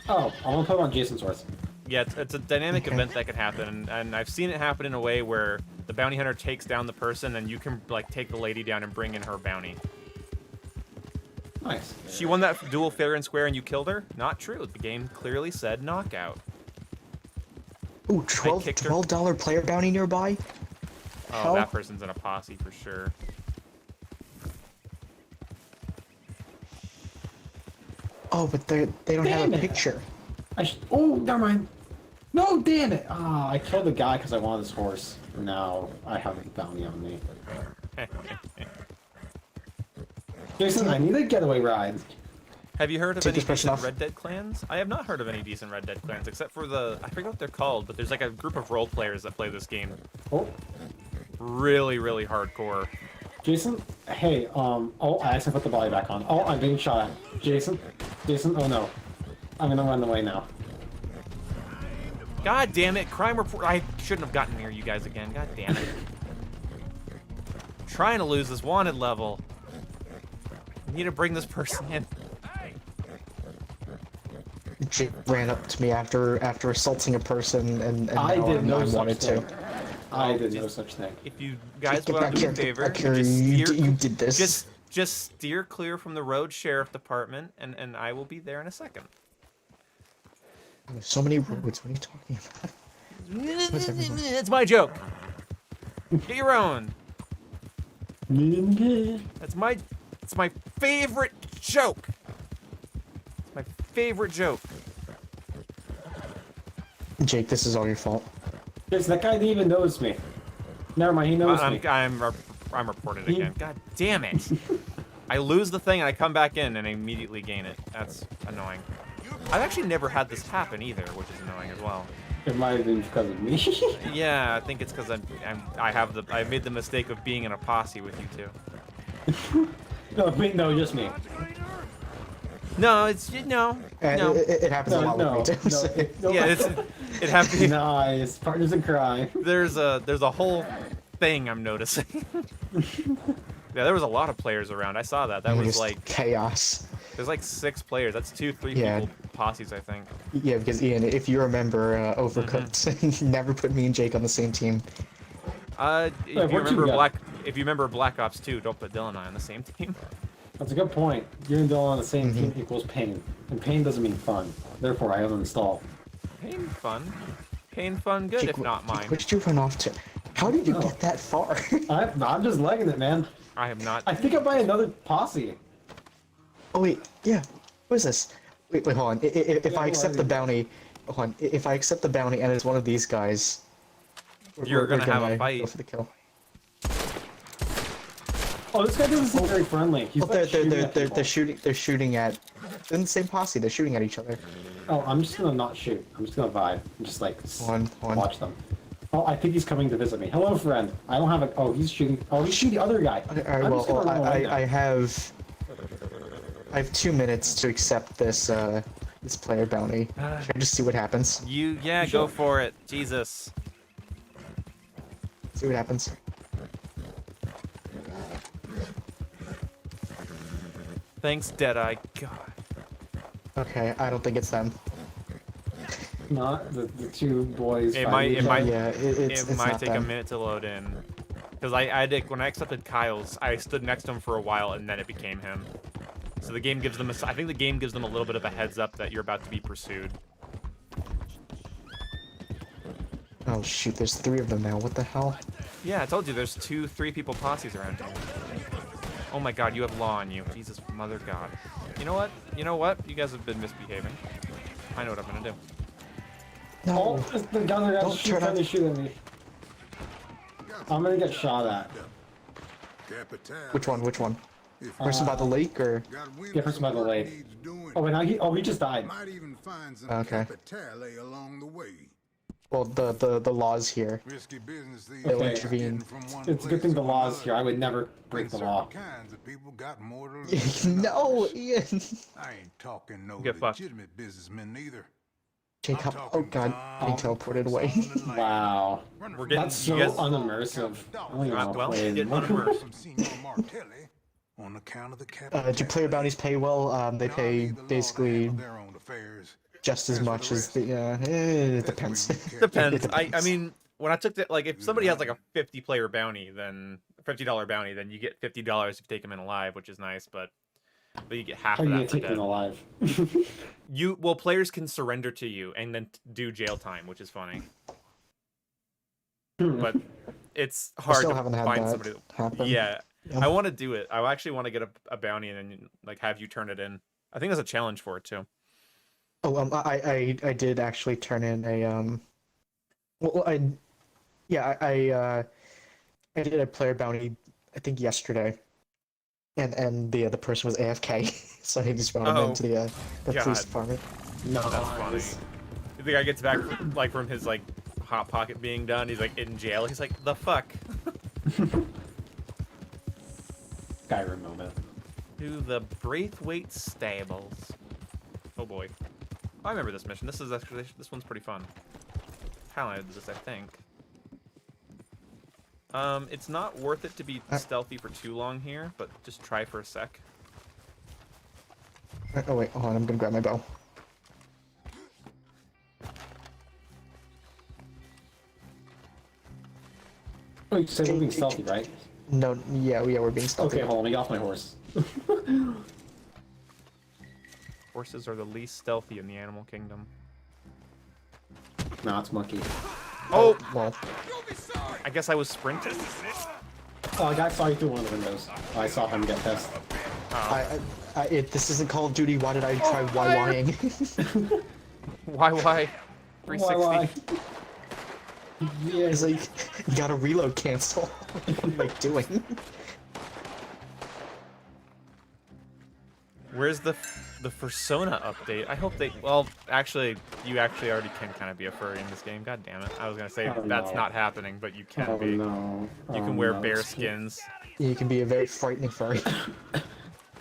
Oh, I'm gonna put it on Jason's horse. Yeah, it's a dynamic event that can happen, and I've seen it happen in a way where the bounty hunter takes down the person, and you can like take the lady down and bring in her bounty. Nice. She won that duel fair and square, and you killed her? Not true. The game clearly said knockout. Ooh, $12 player bounty nearby? Oh, Hell? that person's in a posse for sure. Oh, but they don't have Damn a it. picture. Oh, never mind. No, damn it. Ah, I killed the guy because I wanted his horse. Now I have a bounty on me. Jason, I need a getaway ride. Have you heard of Take any this person decent off. Red Dead clans? I have not heard of any decent Red Dead clans, except for I forget what they're called, but there's like a group of role players that play this game. Oh, Really, really hardcore. Jason. Hey, oh, I accidentally put the body back on. Oh, I'm being shot at. Jason, oh no. I'm gonna run away now. God damn it, crime report. I shouldn't have gotten near you guys again. God damn it. I'm trying to lose this wanted level. I need to bring this person in. Jake ran up to me after assaulting a person and I now did no I such wanted thing. to. I did no such thing. If you guys Get will back do me here, a get favor, back here. just You steer, did this. just steer clear from the road sheriff department, and I will be there in a second. There's so many roads. What are you talking about? What's everyone? It's my joke. Get your own. It's my favorite joke. It's my favorite joke. Jake, this is all your fault. Jason, that guy didn't even notice me. Never mind, he knows me. I'm reported again. God damn it. I lose the thing and I come back in and I immediately gain it. That's annoying. I've actually never had this happen either, which is annoying as well. It might have been because of me. Yeah, I think it's because I made the mistake of being in a posse with you two. No, just me. No, it's no. It happens a lot with me too. Yeah, it happens. Nice, partners in crime. There's a whole thing I'm noticing. Yeah, there was a lot of players around. I saw that. That was Just like chaos. There's like 6 players. That's 2-3 people posses, I think. Yeah, because Ian, if you remember Overcooked, never put me and Jake on the same team. If you remember Black Ops 2, don't put Dylan and I on the same team. That's a good point. You and Dylan on the same team equals pain. And pain doesn't mean fun. Therefore, I uninstall. Pain fun. Pain fun good, Jake, if not mine. Where did you run off to? How did you get that far? I'm just legging it, man. I have not. I think I buy another posse. Oh wait, yeah. What is this? Wait, hold on. If I accept the bounty, hold on. If I accept the bounty and it's one of these guys, you're gonna have a fight. Go for the kill. Oh, this guy doesn't seem very friendly. He's they're shooting at. They're in the same posse. They're shooting at each other. Oh, I'm just gonna not shoot. I'm just gonna vibe. I'm just like watch them. Oh, I think he's coming to visit me. Hello, friend. I don't have a. Oh, he's shooting. Oh, he's shooting the other guy. Alright, well, I have 2 minutes to accept this this player bounty. Should I just see what happens? Go for it. Jesus. See what happens. Thanks, Deadeye. God. Okay, I don't think it's them. Not the 2 boys. It might it's not take them. a minute to load in. Because when I accepted Kyle's, I stood next to him for a while and then it became him. So the game gives them I think the game gives them a little bit of a heads up that you're about to be pursued. Oh shoot, there's 3 of them now. What the hell? Yeah, I told you there's 2-3 people posses around here. Oh my god, you have law on you. Jesus, mother god. You know what? You guys have been misbehaving. I know what I'm gonna do. No. Oh, the gunner guy's trying to shoot at me. I'm gonna get shot at. Which one? Person by the lake, or? Yeah, person by the lake. Oh, and he just died. Okay. Well, the laws here. They'll intervene. It's a good thing the law's here. I would never break the law. No, Ian. I ain't talking no Get fucked. legitimate businessmen neither. Jacob, oh god, getting teleported away. Wow. That's so unimmersive. I don't even want to play anymore. Do player bounties pay well? They pay basically just as much as the. It depends. Depends. I mean, when I took like if somebody has like a $50 bounty, then $50 bounty, then you get $50 if you take them in alive, which is nice, but you get half of that for dead. Alive. Players can surrender to you and then do jail time, which is funny. But it's hard to find somebody. Yeah, I want to do it. I actually want to get a bounty and then like have you turn it in. I think there's a challenge for it too. Oh, I did actually turn in a I did a player bounty I think yesterday. And the person was AFK, so he just brought him into the police department. No, that's funny. The guy gets back from his like hot pocket being done. He's like in jail. He's like, the fuck. Skyrim moment. To the Braithwaite Stables. Oh boy, I remember this mission. This one's pretty fun. Highlighted this, I think. It's not worth it to be stealthy for too long here, but just try for a sec. Oh wait, hold on, I'm gonna grab my bow. Oh, you said we're being stealthy, right? No, yeah, we're being stealthy. Okay, hold on, let me get off my horse. Horses are the least stealthy in the animal kingdom. Nah, it's monkey. Oh! Well. I guess I was sprinting. Oh, I saw you through one of the windows. Oh, I saw him get pissed. Oh. This isn't Call of Duty. Why did I try YYing? Why? 360. Yeah, it's like, you gotta reload cancel. What am I doing? Where's the Persona update? I hope they... Well, actually, you actually already can kind of be a furry in this game. God damn it. I was going to say that's not happening, but you can be. No. You can wear bear skins. You can be a very frightening furry.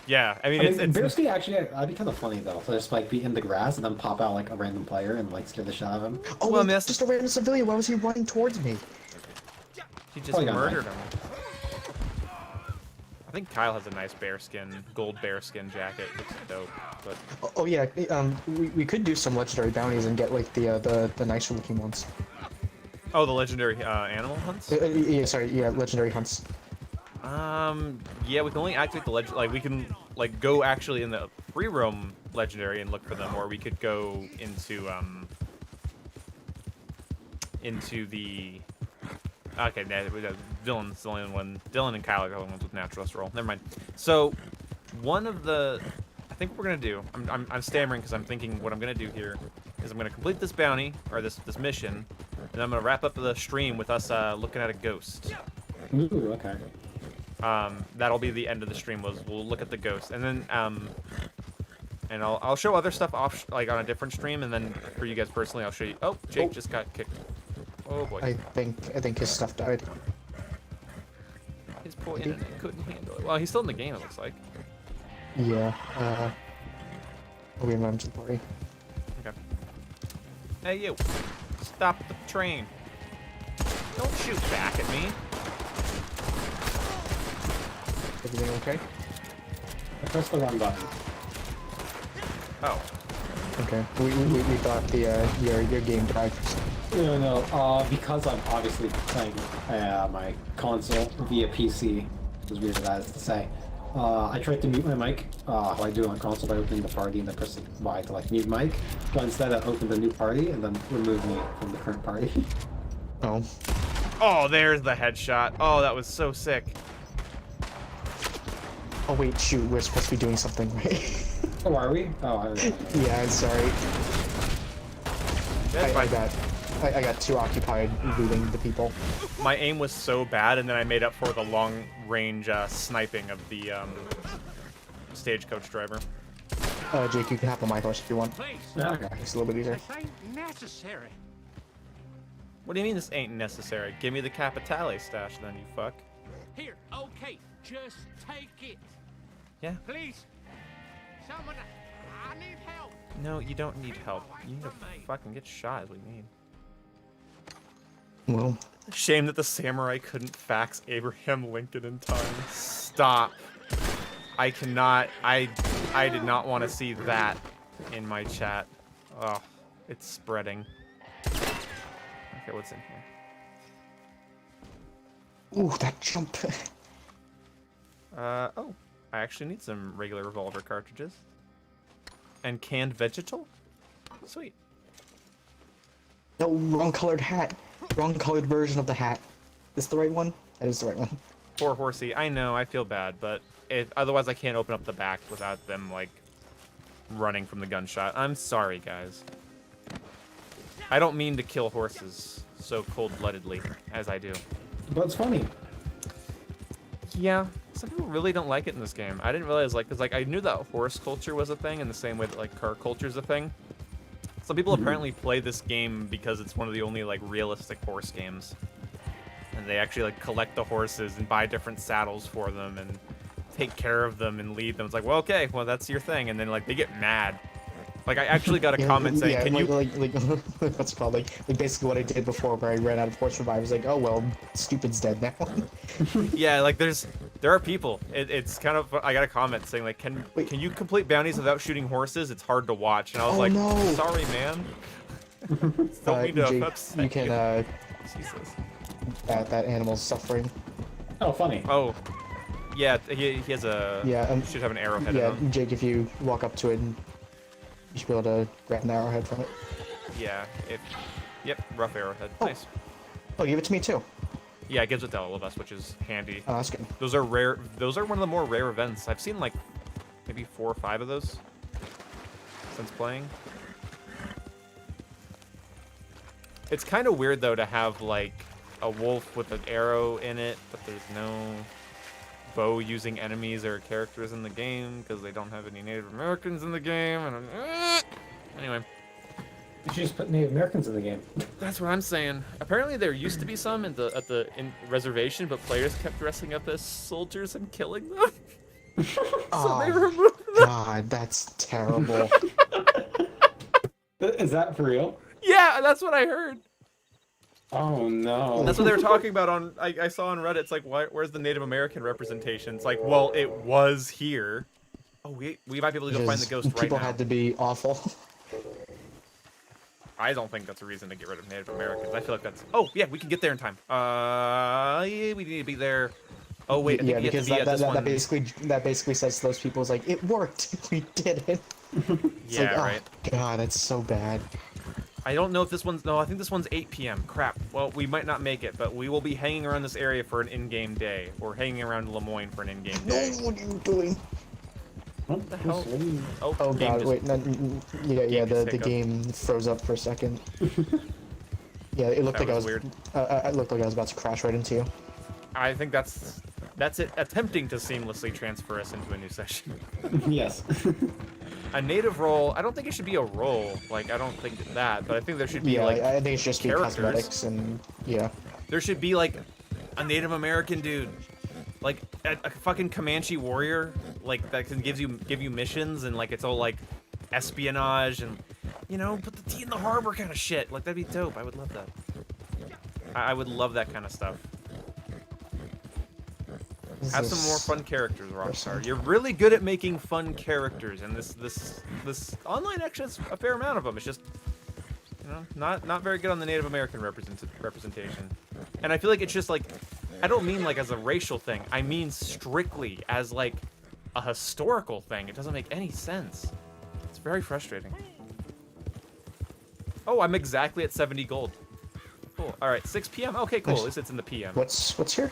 Yeah, I mean, I it's... mean, bear skin actually, that'd be kind of funny though. So just like be in the grass and then pop out like a random player and like scare the shit out of him. Oh, Well, wait, miss. just a random civilian. Why was he running towards me? He just Probably got murdered him. I think Kyle has a nice gold bearskin jacket. Looks dope. But Oh yeah, we could do some legendary bounties and get like the nicer looking ones. oh, the legendary animal hunts. Yeah, sorry, yeah, legendary hunts. Yeah, we can only activate the we can like go actually in the free roam legendary and look for them, or we could go into the. Okay, Dylan's the only one. Dylan and Kyle are the only ones with naturalist roll. Never mind. So, one of the, I think what we're gonna do. I'm stammering because I'm thinking what I'm gonna do here is I'm gonna complete this bounty or this mission, and I'm gonna wrap up the stream with us looking at a ghost. Ooh, okay. That'll be the end of the stream. We'll look at the ghost, and then and I'll show other stuff off like on a different stream, and then for you guys personally, I'll show you. Oh, Jake just got kicked. Oh boy. I think his stuff died. His poor internet couldn't handle it. Well, he's still in the game, it looks like. Yeah. We invited him to the party. Okay. Hey you! Stop the train! Don't shoot back at me! Everything okay? I pressed the wrong button. Oh. Okay. We thought your game died. No. Because I'm obviously playing my console via PC, as weird as that is to say. I tried to mute my mic, how I do on console by opening the party and then pressing Y to like mute mic, but instead I opened a new party and then removed me from the current party. Oh. Oh, there's the headshot. Oh, that was so sick. Oh wait, shoot, we're supposed to be doing something, right? Oh, are we? Oh, I don't know. Yeah, I'm sorry. That's I got too occupied looting the people. My aim was so bad, and then I made up for the long-range sniping of the stagecoach driver. Jake, you can hop on my horse if you want. Yeah. It's a little bit easier. This ain't necessary. What do you mean this ain't necessary? Give me the Capitale stash then, you fuck. Here, okay, just take it. Yeah. Please. Someone, I need help. No, you don't need help. You need to fucking get shot is what you need. Well. Shame that the samurai couldn't fax Abraham Lincoln in time. Stop. I cannot. I did not want to see that in my chat. Oh, it's spreading. Okay, what's in here? Ooh, that jump. Oh, I actually need some regular revolver cartridges. And canned vegetal? Sweet. No, wrong colored hat. Wrong colored version of the hat. Is this the right one? That is the right one. Poor horsey. I know, I feel bad, but otherwise I can't open up the back without them, like, running from the gunshot. I'm sorry, guys. I don't mean to kill horses so cold-bloodedly as I do. But it's funny. Yeah, some people really don't like it in this game. I didn't realize, like, because, like, I knew that horse culture was a thing in the same way that, like, car culture is a thing. Some people apparently play this game because it's one of the only, like, realistic horse games. And they actually, like, collect the horses and buy different saddles for them and take care of them and lead them. It's like, well, okay, well, that's your thing. And then, like, they get mad. Like, I actually got a comment saying, can you... Like, what's it called? Like, basically what I did before where I ran out of horse revive. I was like, oh, well, stupid's dead now. Yeah, like, there are people. It's kind of... I got a comment saying, like, can you complete bounties without shooting horses? It's hard to watch. And I was like, no. sorry, man. Don't mean to Jake, upset you can, Jesus. That animal's suffering. Oh, funny. Oh. Yeah, he has a... Yeah, should have an arrowhead yeah, in him. Jake, if you walk up to it, you should be able to grab an arrowhead from it. Yeah, yep, rough arrowhead. Oh. Nice. Oh, give it to me too. Yeah, it gives it to all of us, which is handy. Oh, that's good. Those are rare. Those are one of the more rare events. I've seen like maybe 4 or 5 of those since playing. It's kind of weird though to have like a wolf with an arrow in it, but there's no bow using enemies or characters in the game because they don't have any Native Americans in the game. And anyway. You should just put Native Americans in the game. That's what I'm saying. Apparently there used to be some at the reservation, but players kept dressing up as soldiers and killing them. So they removed them. God, that's terrible. Is that for real? Yeah, that's what I heard. Oh no. That's what they were talking about on. I saw on Reddit. It's like, where's the Native American representation? It's like, well, it was here. Oh, we might be able to go find the ghost right now. People had to be awful. I don't think that's a reason to get rid of Native Americans. I feel like that's... Oh, yeah, we can get there in time. Yeah, we need to be there. Oh, wait, I think we have to be at this one. That basically says to those people, it's like, it worked. We did it. It's Yeah, like, right. Oh, God, that's so bad. I don't know if this one's... No, I think this one's 8 p.m. Crap. Well, we might not make it, but we will be hanging around this area for an in-game day. Or hanging around Lemoyne for an in-game day. No, what are you doing? What the hell? Oh game God, just- wait, no, yeah, the hiccup. game froze up for a second. Yeah, it looked That like I was was weird. It looked like I was about to crash right into you. I think that's it attempting to seamlessly transfer us into a new session. Yes. A native role, I don't think it should be a role. Like, I don't think that, but I think there should be, Yeah, like, I think it should just be characters. cosmetics and yeah. There should be, like, a Native American dude. Like, a fucking Comanche warrior, like, that can give you missions, and, like, it's all, like, espionage, and, you know, put the tea in the harbor kind of shit. Like, that'd be dope. I would love that. I would love that kind of stuff. Have some more fun characters, Rockstar. You're really good at making fun characters, and this online actually has a fair amount of them. It's just, you know, not very good on the Native American representation. And I feel like it's just like, I don't mean like as a racial thing. I mean strictly as like a historical thing. It doesn't make any sense. It's very frustrating. Oh, I'm exactly at 70 gold. Cool. All right, 6 p.m. Okay, cool. Nice. At least it's in the p.m. What's here?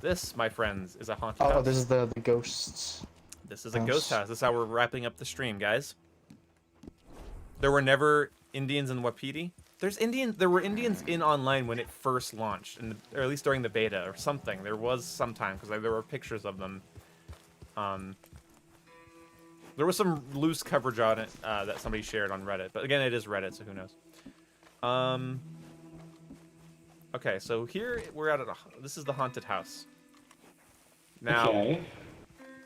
This, my friends, is a haunted house. Oh, this is the ghosts. This is a ghost house. This is how we're wrapping up the stream, guys. There were never Indians in Wapiti. There were Indians in online when it first launched, or at least during the beta or something. There was sometime because there were pictures of them. There was some loose coverage on it that somebody shared on Reddit, but again, it is Reddit, so who knows? Okay, so here we're at this is the haunted house. Now, okay.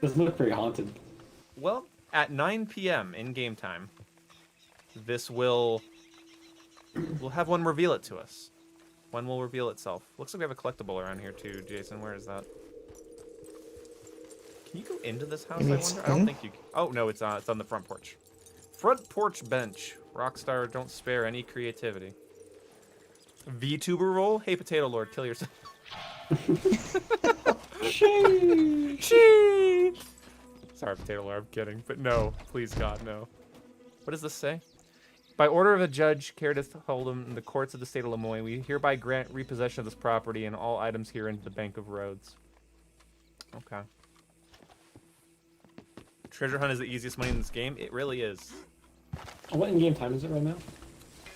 Doesn't look very haunted. Well, at 9 p.m. in game time, we'll have one reveal it to us. One will reveal itself. Looks like we have a collectible around here too, Jason. Where is that? Can you go into this house? I wonder. I don't think you can. Oh no, it's on the front porch. Front porch bench. Rockstar, don't spare any creativity. VTuber roll? Hey, Potato Lord, kill yourself. Sheesh. Sorry, Potato Lord, I'm kidding. But no, please God, no. What does this say? By order of a judge, Caredith Hold'em, in the courts of the state of Lemoyne, we hereby grant repossession of this property and all items here into the Bank of Roads. Okay. Treasure hunt is the easiest money in this game. It really is. What in-game time is it right now?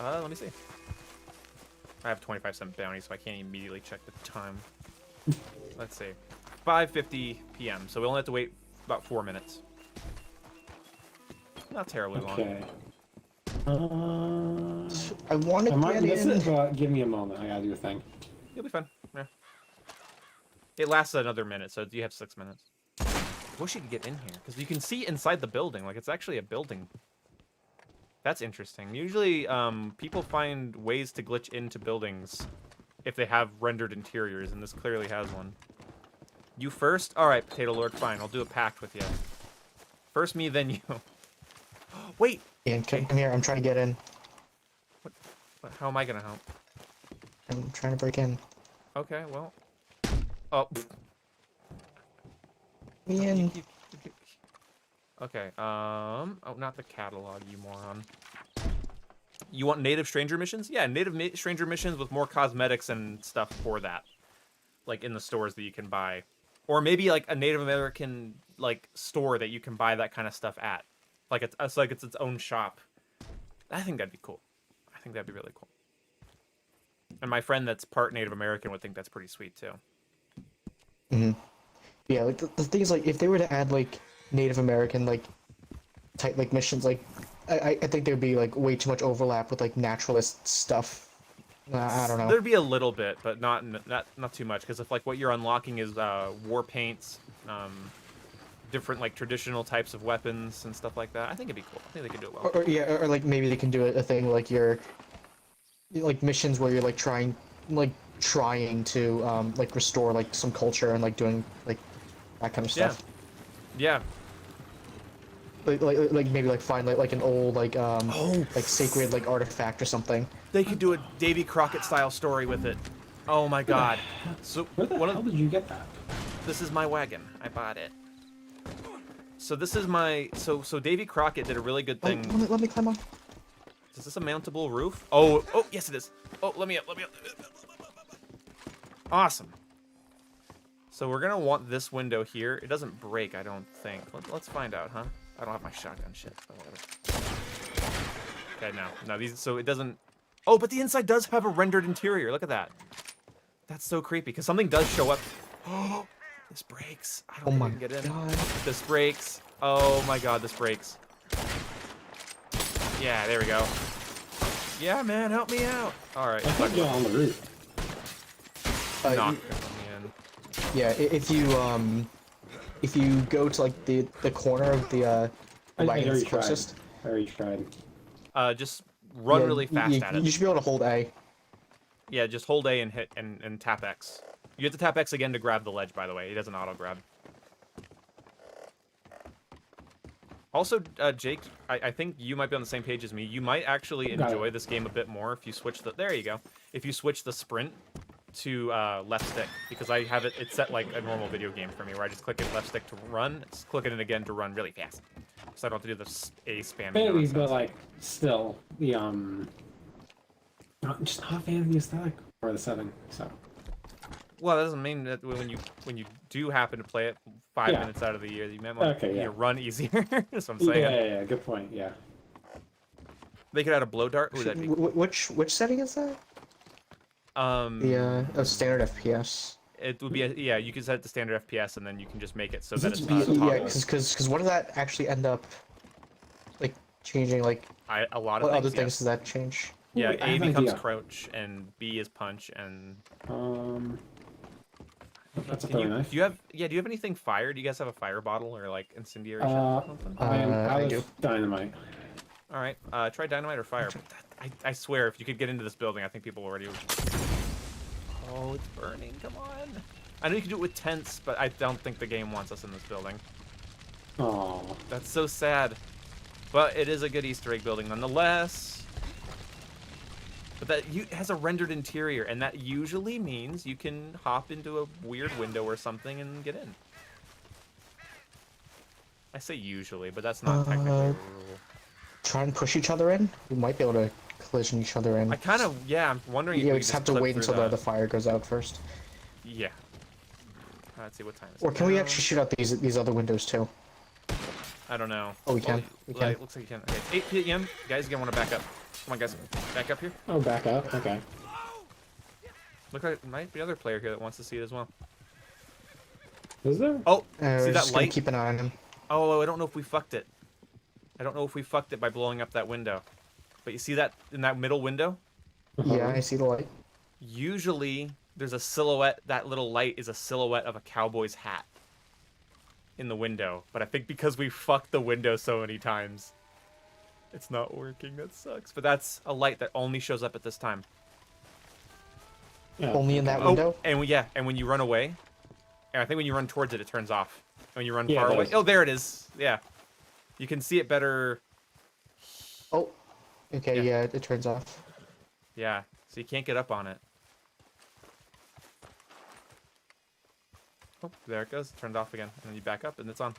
Let me see. I have 25-cent bounty, so I can't immediately check the time. Let's see. 5:50 p.m. So we only have to wait about 4 minutes. Not terribly long. I want to get in. But give me a moment. I gotta do a thing. You'll be fine. Yeah. It lasts another minute, so you have 6 minutes. I wish you could get in here, because you can see inside the building. Like, it's actually a building. That's interesting. Usually, people find ways to glitch into buildings if they have rendered interiors, and this clearly has one. You first? Alright, Potato Lord, fine. I'll do a pact with you. First me, then you. Wait! Ian, come here. I'm trying to get in. What? How am I gonna help? I'm trying to break in. Okay, well. Oh. Ian. Okay, oh, not the catalog, you moron. You want native stranger missions? Yeah, native stranger missions with more cosmetics and stuff for that. Like, in the stores that you can buy. Or maybe, like, a Native American, like, store that you can buy that kind of stuff at. Like, it's its own shop. I think that'd be cool. I think that'd be really cool. And my friend that's part Native American would think that's pretty sweet, too. Mm-hmm. Yeah, like the thing is, like, if they were to add like Native American like type like missions, like I think there'd be like way too much overlap with like naturalist stuff. I don't know. There'd be a little bit, but not too much, because if like what you're unlocking is war paints, different like traditional types of weapons and stuff like that, I think it'd be cool. I think they could do it well. Or yeah, or like maybe they can do a thing like you're like missions where you're like trying to like restore like some culture and like doing like that kind of stuff. Yeah. Like maybe like find like an old like like sacred like artifact or something. They could do a Davy Crockett style story with it. Oh my god. So Where the hell did you get that? This is my wagon. I bought it. So this is my so Davy Crockett did a really good thing. Oh, let me climb on. Is this a mountable roof? Oh yes it is. Oh, let me up. Awesome. So we're gonna want this window here. It doesn't break, I don't think. Let's find out, huh? I don't have my shotgun shit. But whatever. Okay, now these. So it doesn't. Oh, but the inside does have a rendered interior. Look at that. That's so creepy because something does show up. Oh, this breaks. I don't think we can get in. God. This breaks. Oh my god, this breaks. Yeah, there we go. Yeah, man, help me out. All right. I think you're on the roof. Knock me in. Yeah, if you go to like the corner of the wagon that's closest. I already tried. Just run really fast at it. You should be able to hold A. Yeah, just hold A and hit and tap X. You have to tap X again to grab the ledge, by the way. He doesn't auto grab. Also, Jake, I think you might be on the same page as me. You might actually enjoy this game a bit more if you switch the... There you go. If you switch the sprint to left stick, because I have it's set like a normal video game for me, where I just click it left stick to run, click it again to run really fast. So I don't have to do this A spamming. Maybe, but like, still, the, just not a fan of the aesthetic or the setting, so... Well, that doesn't mean that when you do happen to play it 5 minutes out of the year, you might want to run easier. That's what I'm saying. Yeah, good point. Yeah. They could add a blow dart. Ooh, that'd be... Which setting is that? The standard FPS. It would be you can set it to standard FPS, and then you can just make it so that it's yeah, because what does that actually end up like changing? Like a lot of what things, other things does that change? Yeah, A becomes crouch, and B is punch, and that's a really nice. Do you have anything fire? Do you guys have a fire bottle or like incendiary shot or something? I do. Dynamite. All right, try dynamite or fire. But I swear, if you could get into this building, I think people already. Oh, it's burning! Come on. I know you can do it with tents, but I don't think the game wants us in this building. Oh. That's so sad. But it is a good Easter egg building nonetheless. But that has a rendered interior, and that usually means you can hop into a weird window or something and get in. I say usually, but that's not technically a rule. Try and push each other in? We might be able to collision each other in. I kind of, I'm wondering if we we just have to wait until the fire goes out first. Yeah. Let's see what time is it. Or can we actually shoot out these other windows too? I don't know. Oh, we can. We can. Looks like you can. Okay, 8 p.m. Guys, you want to back up. Come on, guys. Back up here. Oh, back up? Okay. Look like there might be another player here that wants to see it as well. Is there? Oh, see that light? Keep an eye on him. Oh, I don't know if we fucked it. I don't know if we fucked it by blowing up that window. But you see that in that middle window? Yeah, I see the light. Usually, there's a silhouette. That little light is a silhouette of a cowboy's hat in the window. But I think because we fucked the window so many times, it's not working. That sucks. But that's a light that only shows up at this time. Yeah. Only in that window? And when you run away, and I think when you run towards it, it turns off. And when you run far away, oh, there it is. Yeah, you can see it better. Oh, okay, yeah, it turns off. Yeah, so you can't get up on it. Oh, there it goes. Turned off again, and then you back up, and it's on.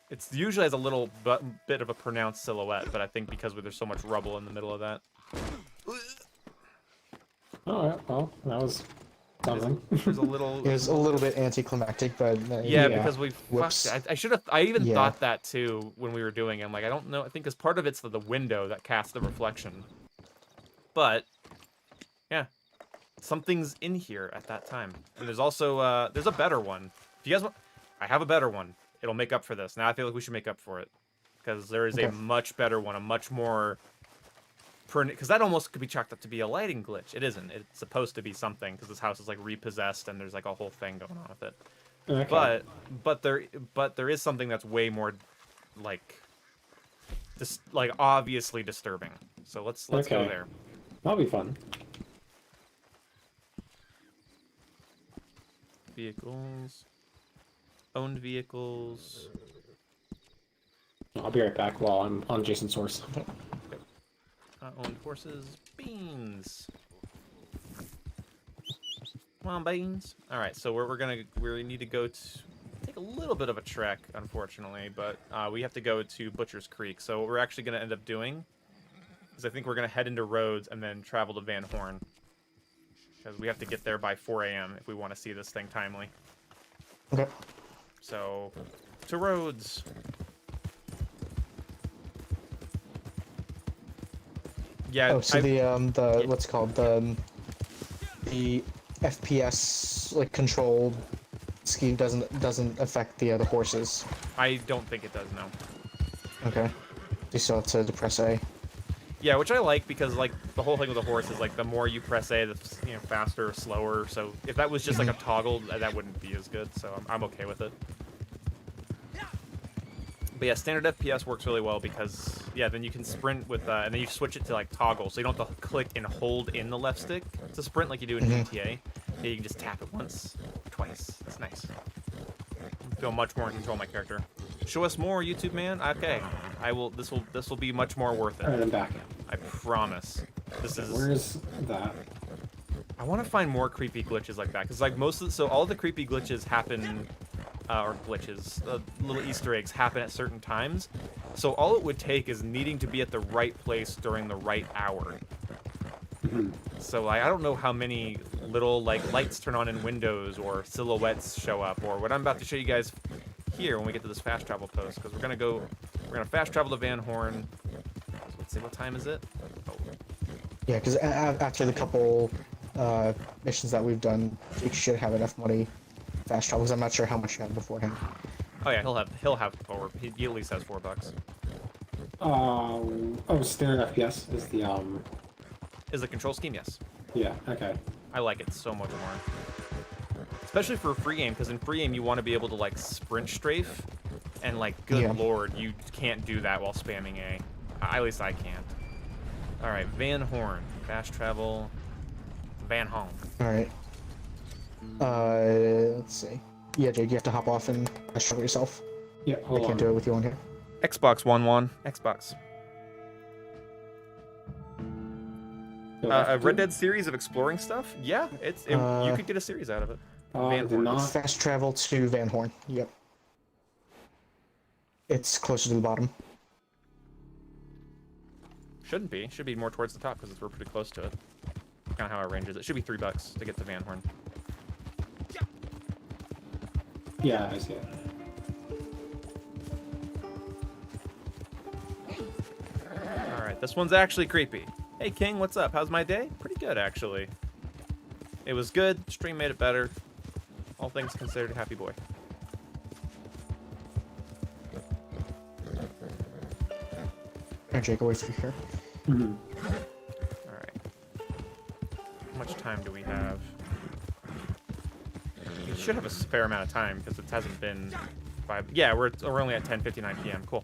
It's usually has a little bit of a pronounced silhouette, but I think because there's so much rubble in the middle of that. Alright, well, that was something. There's a little... It was a little bit anticlimactic, but... yeah, because we fucked it. I should have... I even thought that, too, when we were doing it. I'm like, I don't know. I think because part of it's the window that casts the reflection. But, yeah. Something's in here at that time. And there's also... there's a better one. If you guys want... I have a better one. It'll make up for this. Now I feel like we should make up for it. Because there is a much better one, a much more... Because that almost could be chalked up to be a lighting glitch. It isn't. It's supposed to be something, because this house is, like, repossessed, and there's, like, a whole thing going on with it. Okay. But there is something that's way more, like obviously disturbing. So let's go there. That'll be fun. Vehicles. Owned vehicles. I'll be right back while I'm on Jason's source. Owned horses. Beans. Come on, beans. All right, so we need to go to take a little bit of a trek, unfortunately, but we have to go to Butcher's Creek. So what we're actually going to end up doing is I think we're going to head into Rhodes and then travel to Van Horn, because we have to get there by 4 a.m. if we want to see this thing timely. Okay. So to Rhodes. Yeah. Oh, so the what's it called the FPS like control scheme doesn't affect the horses. I don't think it does, no. Okay. You still have to press A. Yeah, which I like because like the whole thing with the horse is like the more you press A, the faster or slower. So if that was just like a toggle, that wouldn't be as good. So I'm okay with it. But yeah, standard FPS works really well because then you can sprint with and then you switch it to like toggle, so you don't have to click and hold in the left stick to sprint like you do in GTA. Yeah, you can just tap it once, twice. That's nice. I feel much more in control of my character. Show us more, YouTube man. Okay, I will. This will be much more worth it. All right, I'm back. I promise. This is. Where's that? I want to find more creepy glitches like that because like all the creepy glitches happen. Or glitches, little Easter eggs happen at certain times. So all it would take is needing to be at the right place during the right hour. So like, I don't know how many little like lights turn on in windows or silhouettes show up, or what I'm about to show you guys here when we get to this fast travel post, because we're gonna fast travel to Van Horn. So let's see, what time is it? Oh. Yeah, because after the couple missions that we've done, we should have enough money. Fast travel, because I'm not sure how much you had beforehand. Oh yeah, he'll have forward. He at least has $4. Standard FPS is the Is the control scheme? Yes. Yeah. Okay. I like it so much more, especially for a free game, because in free game you want to be able to like sprint strafe, and like good lord, you can't do that while spamming A. At least I can't. All right, Van Horn, fast travel, Van Horn. All right. Let's see. Yeah, Jake, you have to hop off and fast travel yourself. Yeah, I can't do it with you on here. Xbox One. Xbox. A Red Dead series of exploring stuff? Yeah, you could get a series out of it. Van Horn. Fast travel to Van Horn. Yep. It's closer to the bottom. Shouldn't be. Should be more towards the top because we're pretty close to it. Kind of how it arranges it. Should be $3 to get to Van Horn. Yeah, I see it. Alright, this one's actually creepy. Hey King, what's up? How's my day? Pretty good, actually. It was good. Stream made it better. All things considered, happy boy. Here, Jake, away from here. Alright. How much time do we have? We should have a fair amount of time because it hasn't been 5. Yeah, we're only at 10:59 p.m. Cool.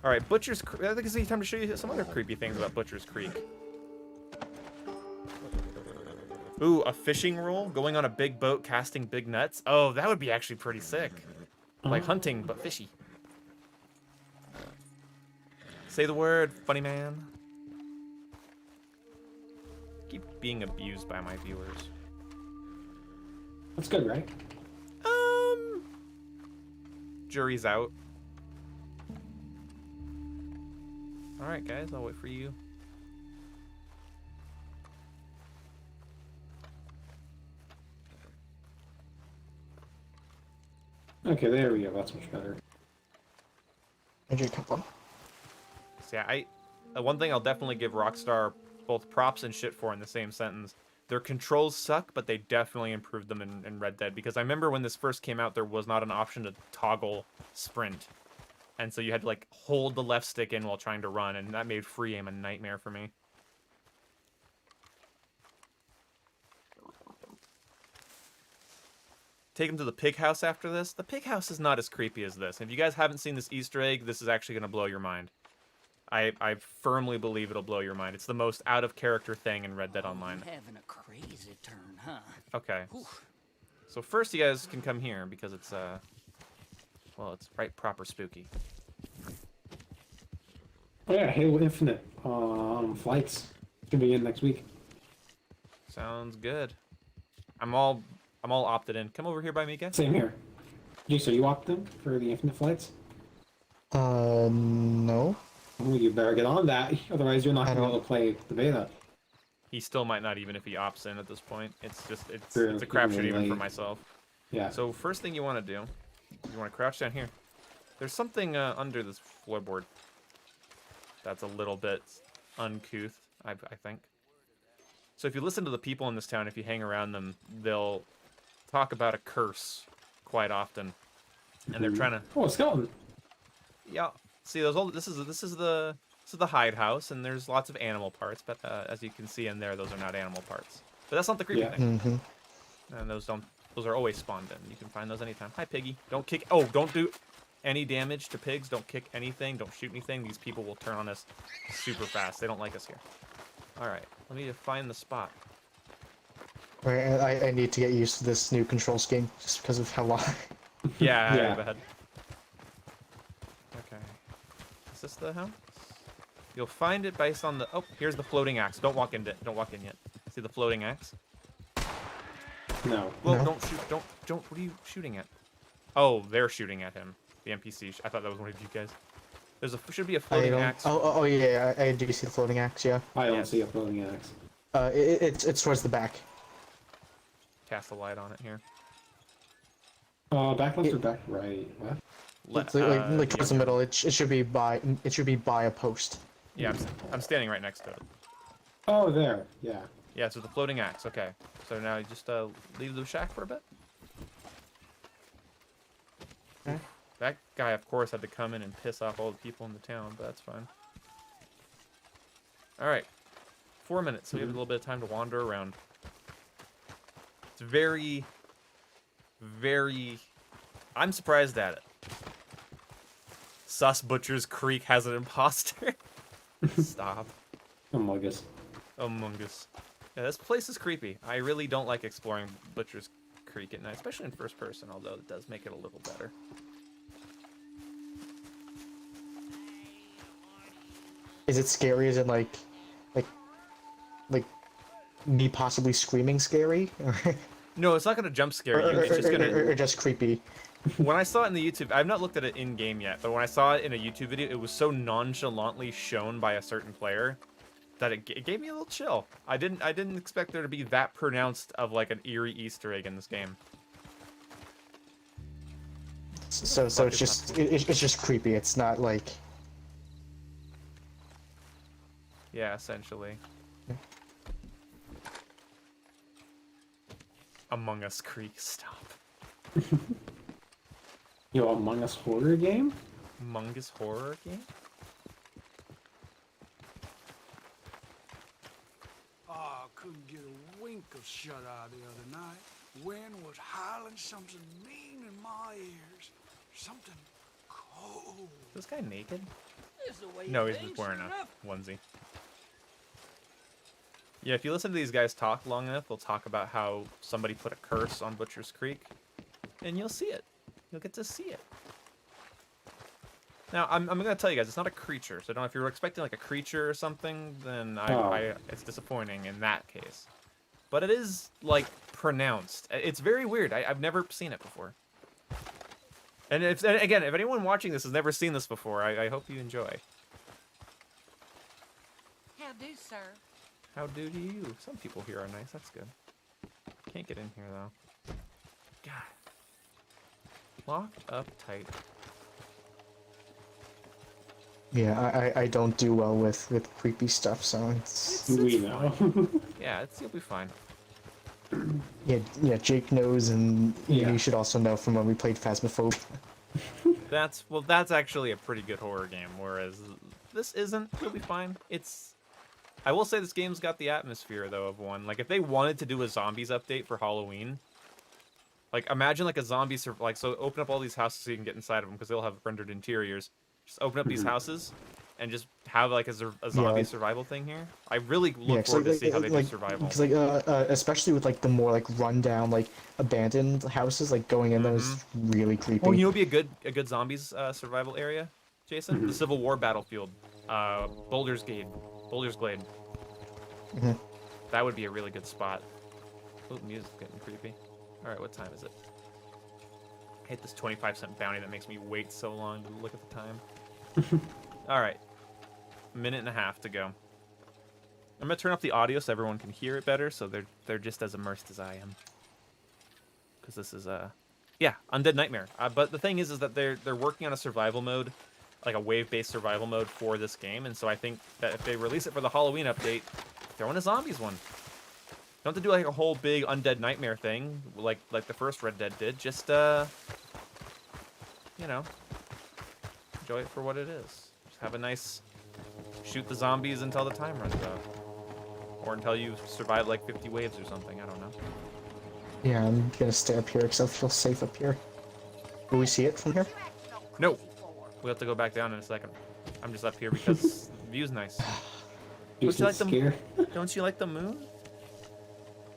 All right, Butcher's Creek. I think it's time to show you some other creepy things about Butcher's Creek. Ooh, a fishing role, going on a big boat, casting big nets. Oh, that would be actually pretty sick. Like hunting, but fishy. Say the word, funny man. Keep being abused by my viewers. That's good, right? Jury's out. Alright, guys, I'll wait for you. Okay, there we go. That's much better. So yeah, one thing I'll definitely give Rockstar both props and shit for in the same sentence. Their controls suck, but they definitely improved them in Red Dead. Because I remember when this first came out, there was not an option to toggle sprint. And so you had to, like, hold the left stick in while trying to run, and that made free aim a nightmare for me. Take him to the pig house after this. The pig house is not as creepy as this. If you guys haven't seen this Easter egg, this is actually going to blow your mind. I firmly believe it'll blow your mind. It's the most out-of-character thing in Red Dead Online. Having a crazy turn, huh? Okay. So first you guys can come here, because it's, well, it's right proper spooky. Oh yeah, Halo Infinite flights should be in next week. Sounds good. I'm all opted in. Come over here by me, guys. Same here. So you opted in for the Infinite flights? No. Oh, you better get on that, otherwise you're not going to be able to play the beta. He still might not, even if he opts in at this point. It's Sure, a crapshoot even for late. myself. Yeah. So first thing you want to do, you want to crouch down here. There's something under this floorboard that's a little bit uncouth, I think. So if you listen to the people in this town, if you hang around them, they'll talk about a curse quite often, and they're trying to. Oh, a skeleton. Yeah. See, those old. This is the hide house, and there's lots of animal parts, but as you can see in there, those are not animal parts. But that's not the creepy thing. And those are always spawned in. You can find those anytime. Hi, piggy. Don't kick. Oh, don't do any damage to pigs. Don't kick anything. Don't shoot anything. These people will turn on us super fast. They don't like us here. All right. Let me find the spot. Right, I need to get used to this new control scheme just because of how long. Yeah. Yeah. I bet. Okay. Is this the house? You'll find it based on the. Oh, here's the floating axe. Don't walk in. Don't walk in yet. See the floating axe? No. Well, No. don't shoot. Don't. What are you shooting at? Oh, they're shooting at him. The NPC. I thought that was one of you guys. Should be a floating axe. Oh yeah, I do see the floating axe. Yeah. I don't see a floating axe. It's towards the back. Cast a light on it here. Back left or back right? What? It's like towards the middle. It should be by a post. Yeah, I'm standing right next to it. Oh, there. Yeah. Yeah, so the floating axe. Okay. So now you just leave the shack for a bit. Okay. That guy, of course, had to come in and piss off all the people in the town, but that's fine. All right. 4 minutes, so we have a little bit of time to wander around. It's very, very. I'm surprised at it. Sus Butcher's Creek has an imposter. Stop. Among Us. Among Us. Yeah, this place is creepy. I really don't like exploring Butcher's Creek at night, especially in first person, although it does make it a little better. Is it scary? Is it like me possibly screaming scary? No, it's not gonna jump scare you. It's just gonna. Or just creepy. When I saw it in the YouTube, I've not looked at it in game yet, but when I saw it in a YouTube video, it was so nonchalantly shown by a certain player that it gave me a little chill. I didn't expect there to be that pronounced of like an eerie Easter egg in this game. So it's just creepy. It's not like. Yeah, essentially. Among Us Creek, stop. Yo, Among Us horror game? Among Us horror game? Oh, I couldn't get a wink of shut-eye the other night. Wind was howling something mean in my ears. Something cold. Is this guy naked? Is the way No, you he's think, just wearing sure enough. a onesie. Yeah, if you listen to these guys talk long enough, they'll talk about how somebody put a curse on Butcher's Creek, and you'll see it. You'll get to see it. Now, I'm going to tell you guys, it's not a creature, so if you're expecting like a creature or something, then it's disappointing in that case. But it is, like, pronounced. It's very weird. I've never seen it before. And again, if anyone watching this has never seen this before, I hope you enjoy. How do, sir? How do to you? Some people here are nice. That's good. Can't get in here, though. God. Locked up tight. Yeah, I don't do well with creepy stuff, so it's We know. Yeah, you'll be fine. Yeah, Jake knows, and Yeah. you should also know from when we played Phasmophobia. That's actually a pretty good horror game, whereas this isn't. It'll be fine. I will say this game's got the atmosphere though of one. Like if they wanted to do a zombies update for Halloween, like imagine like a zombie so open up all these houses so you can get inside of them because they'll have rendered interiors. Just open up these houses and just have like a zombie survival thing here. I really look forward to see how they do survival. Because especially with like the more like rundown, like abandoned houses, like going in there is really creepy. Oh, you know, what'd be a good zombies survival area, Jason? The Civil War battlefield, Boulder's Glade. That would be a really good spot. Oh, music's getting creepy. All right, what time is it? I hate this 25-cent bounty that makes me wait so long to look at the time. All right, a minute and a half to go. I'm gonna turn up the audio so everyone can hear it better, so they're just as immersed as I am. Because this is yeah, Undead Nightmare. But the thing is that they're working on a survival mode, like a wave-based survival mode for this game, and so I think that if they release it for the Halloween update, throw in a zombies one. Don't have to do like a whole big Undead Nightmare thing like the first Red Dead did. Just you know, enjoy it for what it is. Just have a nice shoot the zombies until the time runs out, or until you survive like 50 waves or something. I don't know. Yeah, I'm gonna stay up here because I feel safe up here. Will we see it from here? No, we have to go back down in a second. I'm just up here because the view's nice. Don't you like the moon?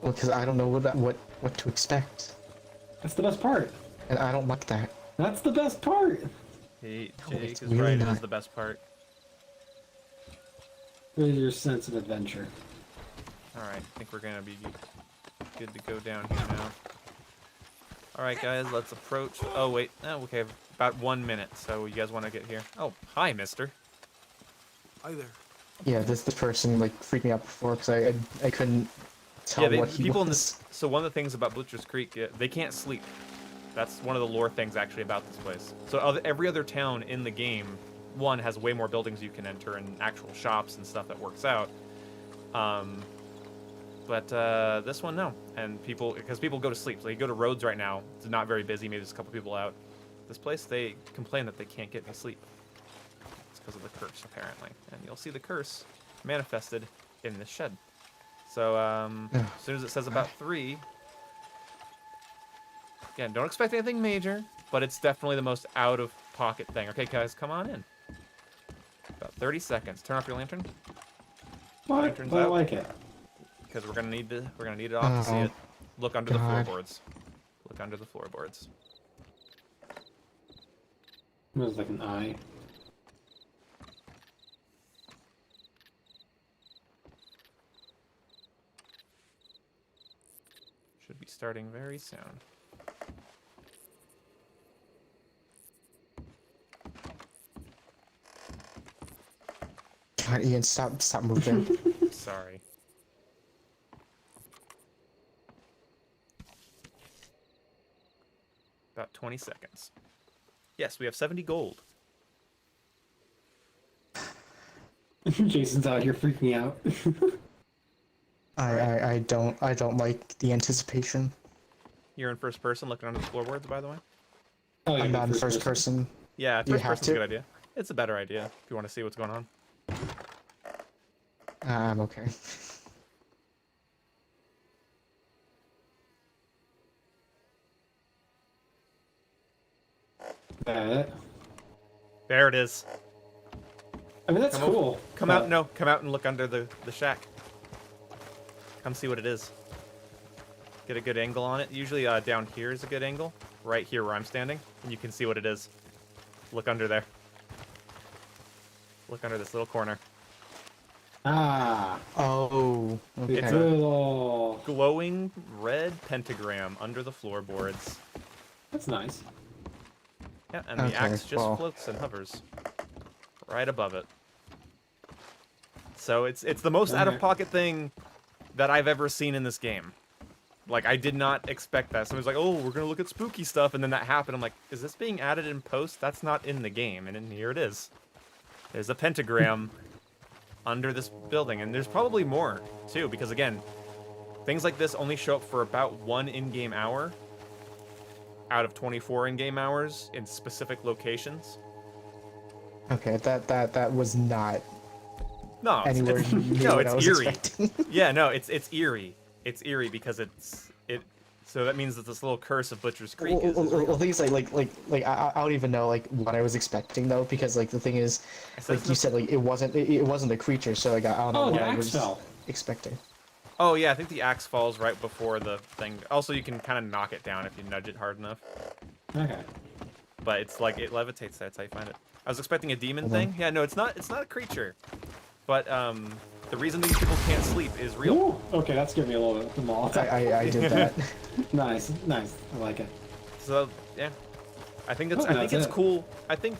Well, because I don't know what to expect. That's the best part. And I don't like that. That's the best part. Hey, No, Jake it's is really right. It not. is the best part. Where's your sense of adventure? All right, I think we're gonna be good to go down here now. All right, guys, let's approach. Oh wait, okay, about 1 minute. So you guys want to get here? Oh, hi, Mister. Hi there. Yeah, this person like freaked me out before because I couldn't tell what he people was. in this. So one of the things about Butcher's Creek, they can't sleep. That's one of the lore things actually about this place. So every other town in the game, one has way more buildings you can enter and actual shops and stuff that works out. But this one, no. And because people go to sleep. So you go to Rhodes right now, it's not very busy, maybe there's a couple people out. This place, they complain that they can't get any sleep. It's because of the curse, apparently. And you'll see the curse manifested in this shed. So as soon as it says about 3, again, don't expect anything major, but it's definitely the most out-of-pocket thing. Okay, guys, come on in. About 30 seconds. Turn off your lantern. What? Lantern's I out. like it. Because we're gonna need it off to see it. Look under the God. floorboards. Look under the floorboards. It was like an eye. Should be starting very soon. God, Ian, stop moving. Sorry. About 20 seconds. Yes, we have 70 gold. Jason's out here freaking out. I don't like the anticipation. You're in first person looking under the floorboards, by the way? Oh, I'm not in first person. Yeah, You first have person's a to? good idea. It's a better idea if you want to see what's going on. I'm okay. That. There it is. I mean, that's Come cool. Come out and look under the shack. Come see what it is. Get a good angle on it. Usually down here is a good angle. Right here where I'm standing. And you can see what it is. Look under there. Look under this little corner. Ah. Oh. Okay. It's a glowing red pentagram under the floorboards. That's nice. Yeah, and the axe just floats and hovers right above it. So it's the most out-of-pocket thing that I've ever seen in this game. Like, I did not expect that. Somebody's like, oh, we're going to look at spooky stuff, and then that happened. I'm like, is this being added in post? That's not in the game, and here it is. There's a pentagram under this building, and there's probably more, too, because, again, Things like this only show up for about 1 in-game hour out of 24 in-game hours in specific locations. Okay, that was not No, anywhere near no, what it's I was eerie. expecting. Yeah, no, it's eerie. It's eerie because so that means that this little curse of Butcher's Creek is real. Well, things I don't even know like what I was expecting though, because like the thing is, like you said, like it wasn't a creature, so like I don't know what I was expecting. Oh yeah, I think the axe falls right before the thing. Also, you can kind of knock it down if you nudge it hard enough. Okay. But it's like it levitates. That's how you find it. I was expecting a demon thing. Yeah, no, it's not. It's not a creature. But the reason these people can't sleep is real. Ooh, okay, that's giving me a little bit more. I did that. Nice. I like it. So yeah, I think that's. I think it's cool. I think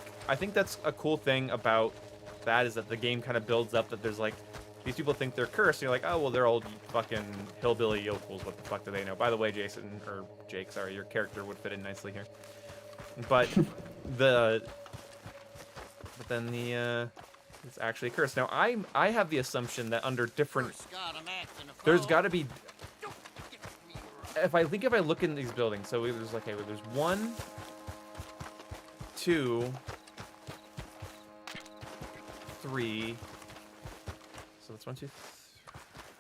that's a cool thing about that is that the game kind of builds up that there's like. These people think they're cursed, and you're like, oh, well, they're old fucking hillbilly yokels. What the fuck do they know? By the way, Jason, or Jake, sorry, your character would fit in nicely here. But it's actually a curse. Now, I have the assumption that under different, there's got to be, if I look in these buildings, so there's like, okay, there's 1, 2, 3, so that's 1, 2,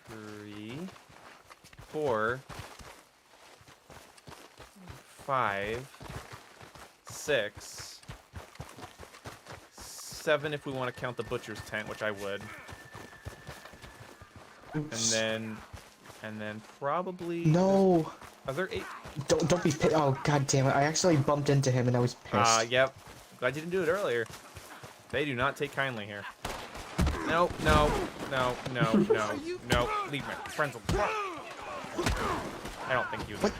3, 4, 5, 6, 7 if we want to count the butcher's tent, which I would. Oops. And then probably No. Are there 8? Don't be pissed. Oh god damn it! I actually bumped into him and I was pissed. Yep. Glad you didn't do it earlier. They do not take kindly here. No. Leave me. Friends will fuck. I don't think you would.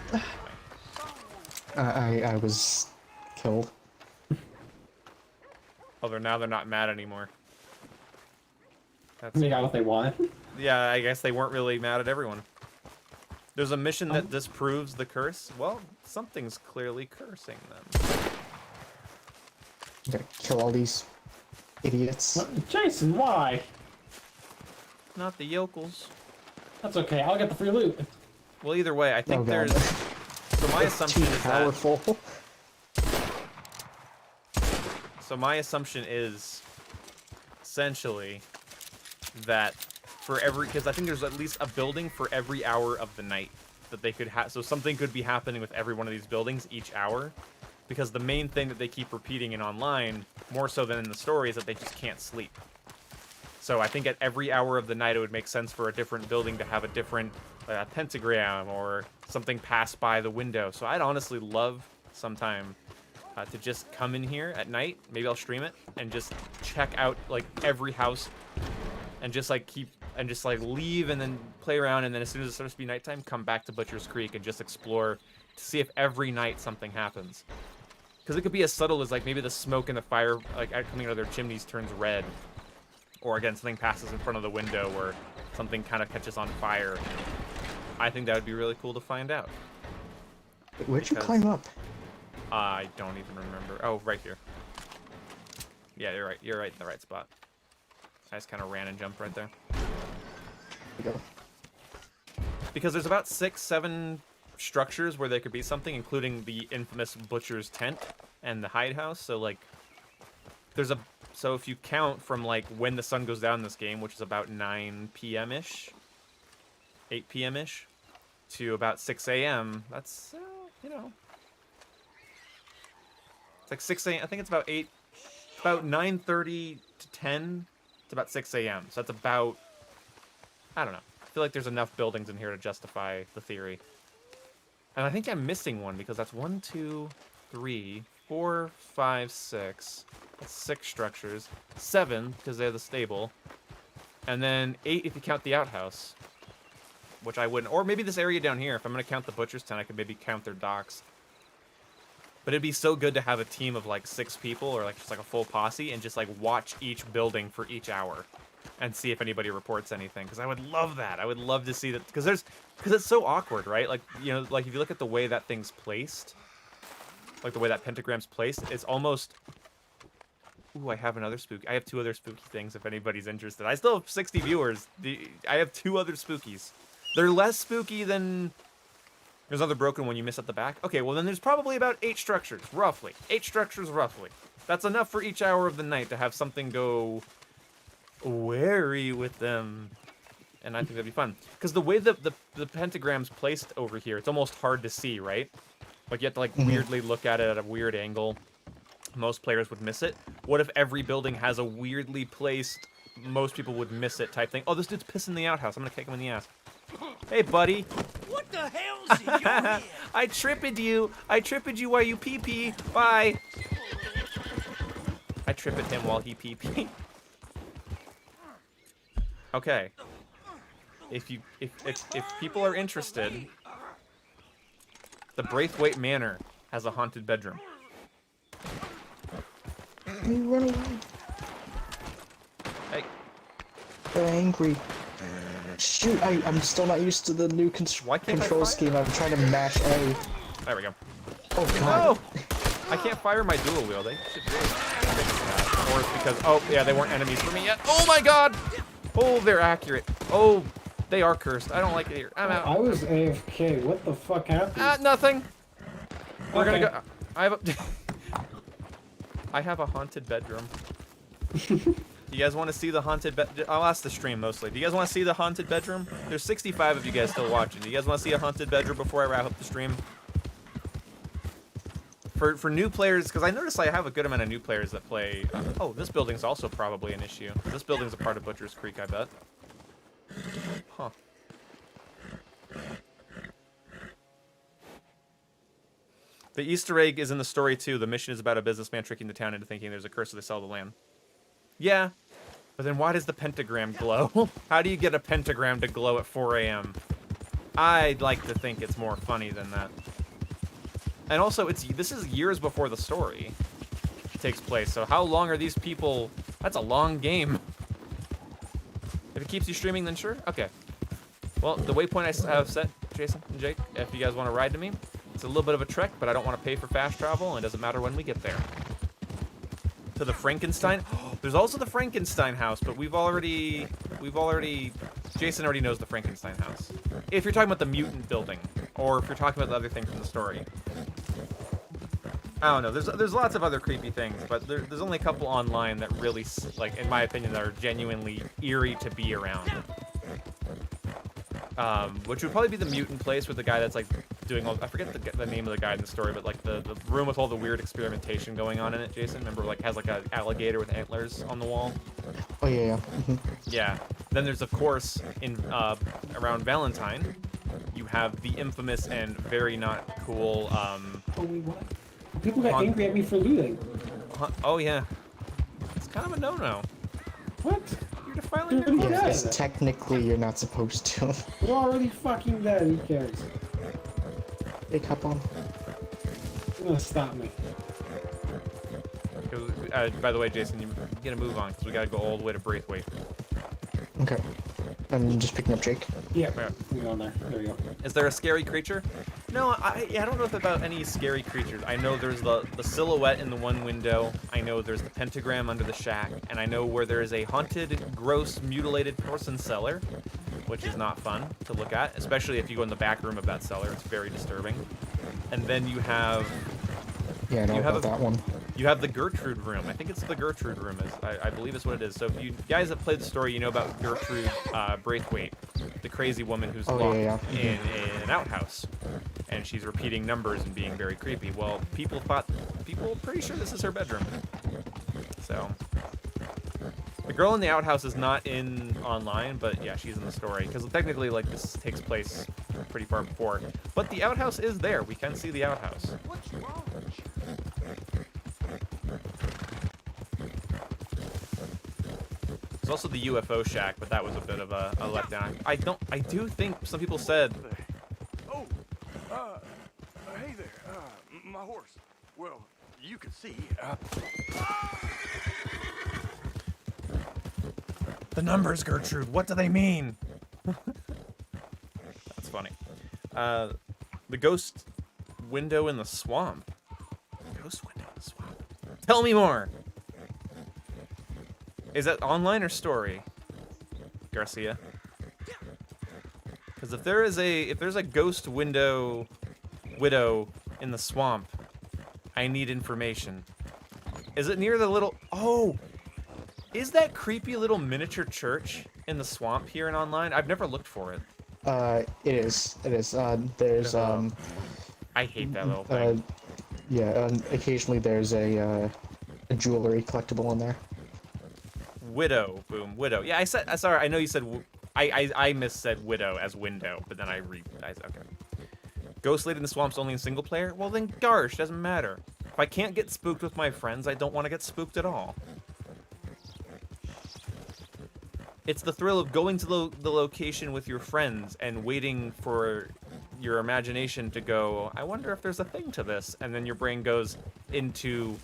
I was killed. Although now they're not mad anymore. They got what they want. Yeah, I guess they weren't really mad at everyone. There's a mission that disproves the curse. Well, something's clearly cursing them. I'm gonna kill all these idiots. Jason, why? Not the yokels. That's okay. I'll get the free loot. Well, either way, I think there's. So my assumption is powerful. So my assumption is essentially that for every, because I think there's at least a building for every hour of the night that they could have. So something could be happening with every one of these buildings each hour, because the main thing that they keep repeating in online, more so than in the story, is that they just can't sleep. So I think at every hour of the night, it would make sense for a different building to have a different pentagram or something pass by the window. So I'd honestly love sometime to just come in here at night. Maybe I'll stream it and just check out like every house and just like leave and then play around. And then as soon as it starts to be nighttime, come back to Butcher's Creek and just explore to see if every night something happens. Because it could be as subtle as like maybe the smoke and the fire like coming out of their chimneys turns red. Or again, something passes in front of the window or something kind of catches on fire. I think that would be really cool to find out. Where'd you climb up? I don't even remember. Oh, right here. Yeah, you're right. You're right in the right spot. I just kind of ran and jumped right there. There you go. Because there's about 6, 7 structures where there could be something, including the infamous butcher's tent and the hide house. So like, so if you count from like when the sun goes down in this game, which is about 9 p.m.-ish, 8 p.m.-ish, to about 6 a.m., that's, you know, it's like 6 a.m. I think it's about 9:30 to 10 to about 6 a.m. So that's about, I don't know. I feel like there's enough buildings in here to justify the theory. And I think I'm missing one because that's 1, 2, 3, 4, 5, 6. That's 6 structures. 7 because they're the stable. And then 8 if you count the outhouse. Which I wouldn't. Or maybe this area down here. If I'm going to count the butcher's tent, I could maybe count their docks. But it'd be so good to have a team of like 6 people or like just like a full posse and just like watch each building for each hour and see if anybody reports anything. Because I would love that. I would love to see that. Because it's so awkward, right? Like, you know, like if you look at the way that thing's placed, like the way that pentagram's placed, it's almost... Ooh, I have another spooky. I have 2 other spooky things if anybody's interested. I still have 60 viewers. I have 2 other spookies. They're less spooky than... There's another broken one you miss at the back. Okay, well then there's probably about 8 structures, roughly. 8 structures, roughly. That's enough for each hour of the night to have something go wary with them. And I think that'd be fun. Because the way the pentagram's placed over here, it's almost hard to see, right? Like, you have to, like, weirdly look at it at a weird angle. Most players would miss it. What if every building has a weirdly placed, most people would miss it type thing? Oh, this dude's pissing the outhouse. I'm gonna kick him in the ass. Hey, buddy. What the hell's he doing? I tripped you. I tripped you while you pee-pee. Bye. I tripped him while he pee-pee. Okay. If people are interested, the Braithwaite Manor has a haunted bedroom. You run away. Hey. They're angry. Shoot, I'm still not used to the new control scheme. I'm trying to mash A. There we go. Oh god. No! I can't fire my dual wield. They should really fix that. Or it's because, oh, yeah, they weren't enemies for me yet. Oh my god! Oh, they're accurate. Oh, they are cursed. I don't like it here. I'm out. I was AFK. What the fuck happened? Nothing. We're Okay. gonna go. I have a haunted bedroom. You guys want to see the haunted bed? I'll ask the stream mostly. Do you guys want to see the haunted bedroom? There's 65 of you guys still watching. Do you guys want to see a haunted bedroom before I wrap up the stream? For new players, because I noticed I have a good amount of new players that play. Oh, this building's also probably an issue. This building's a part of Butcher's Creek, I bet. Huh. The Easter egg is in the story too. The mission is about a businessman tricking the town into thinking there's a curse so they sell the land. Yeah, but then why does the pentagram glow? How do you get a pentagram to glow at 4 a.m.? I'd like to think it's more funny than that. And also, this is years before the story takes place, so how long are these people... That's a long game. If it keeps you streaming, then sure. Okay. Well, the waypoint I have set, Jason and Jake, if you guys want to ride to me, it's a little bit of a trek, but I don't want to pay for fast travel, and it doesn't matter when we get there. To the Frankenstein. There's also the Frankenstein house, but we've already. Jason already knows the Frankenstein house. If you're talking about the mutant building, or if you're talking about the other thing from the story. I don't know. There's lots of other creepy things, but there's only a couple online that really, like, in my opinion, that are genuinely eerie to be around. Which would probably be the mutant place with the guy that's like doing all, I forget the name of the guy in the story, but like the room with all the weird experimentation going on in it, Jason. Remember, like, has like an alligator with antlers on the wall? Oh yeah, yeah. Yeah. Then there's, of course, in around Valentine, you have the infamous and very not cool Holy what? People got angry at me for looting. Oh yeah. It's kind of a no-no. What? You're defiling your Yeah, because technically you're not supposed to. We're already fucking dead. Who cares? Hey, hop on. You're gonna stop me. By the way, Jason, you gotta move on because we gotta go all the way to Braithwaite. Okay. I'm just picking up Jake. Yeah, we go there. There we go. Is there a scary creature? No, I don't know about any scary creatures. I know there's the silhouette in the one window. I know there's the pentagram under the shack, and I know where there is a haunted, gross, mutilated porcelain cellar, which is not fun to look at, especially if you go in the back room of that cellar. It's very disturbing. And then you have... Yeah, I know about that one. You have the Gertrude room. I think it's the Gertrude room. I believe it's what it is. So if you guys have played the story, you know about Gertrude Braithwaite, the crazy woman who's locked in an outhouse, and she's repeating numbers and being very creepy. Well, people are pretty sure this is her bedroom. So the girl in the outhouse is not in online, but yeah, she's in the story because technically, like, this takes place pretty far before. But the outhouse is there. We can see the outhouse. What's wrong? There's also the UFO shack, but that was a bit of a letdown. I do think some people said... Oh, hey there, my horse. Well, you can see, The numbers, Gertrude, what do they mean? That's funny. The ghost window in the swamp. Ghost window in the swamp. Tell me more! Is that online or story, Garcia? Because if there's a ghost widow in the swamp, I need information. Is it near the little? Oh, is that creepy little miniature church in the swamp here in online? I've never looked for it. It is. It is. There's I hate that little thing. Yeah. Occasionally there's a jewelry collectible in there. Widow, boom, widow. Yeah, I said. Sorry, I know you said. I missaid widow as window, but then I okay. Ghost lady in the swamp's only in single player? Well then, gosh, doesn't matter. If I can't get spooked with my friends, I don't want to get spooked at all. It's the thrill of going to the location with your friends and waiting for your imagination to go, I wonder if there's a thing to this, and then your brain goes into,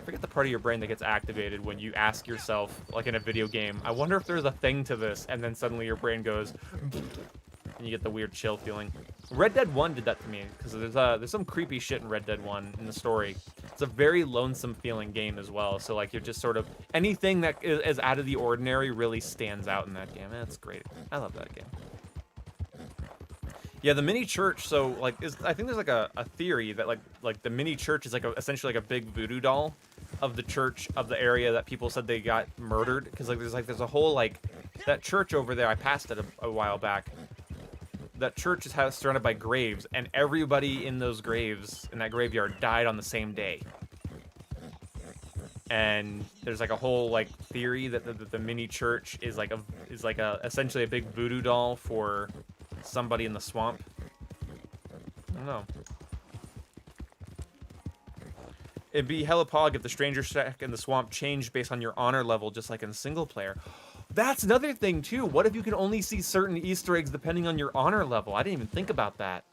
I forget the part of your brain that gets activated when you ask yourself, like in a video game, I wonder if there's a thing to this, and then suddenly your brain goes, and you get the weird chill feeling. Red Dead 1 did that to me, because there's some creepy shit in Red Dead 1 in the story. It's a very lonesome feeling game as well, so like you're just sort of, anything that is out of the ordinary really stands out in that game. That's great. I love that game. Yeah, the mini church, so like, I think there's like a theory that like the mini church is like essentially like a big voodoo doll of the church of the area that people said they got murdered, because like there's a whole like, that church over there, I passed it a while back. That church is surrounded by graves, and everybody in those graves, in that graveyard, died on the same day. And there's like a whole like theory that the mini church is like essentially a big voodoo doll for somebody in the swamp. I don't know. It'd be hella pog if the stranger shack in the swamp changed based on your honor level, just like in single player. That's another thing, too. What if you can only see certain Easter eggs depending on your honor level? I didn't even think about that.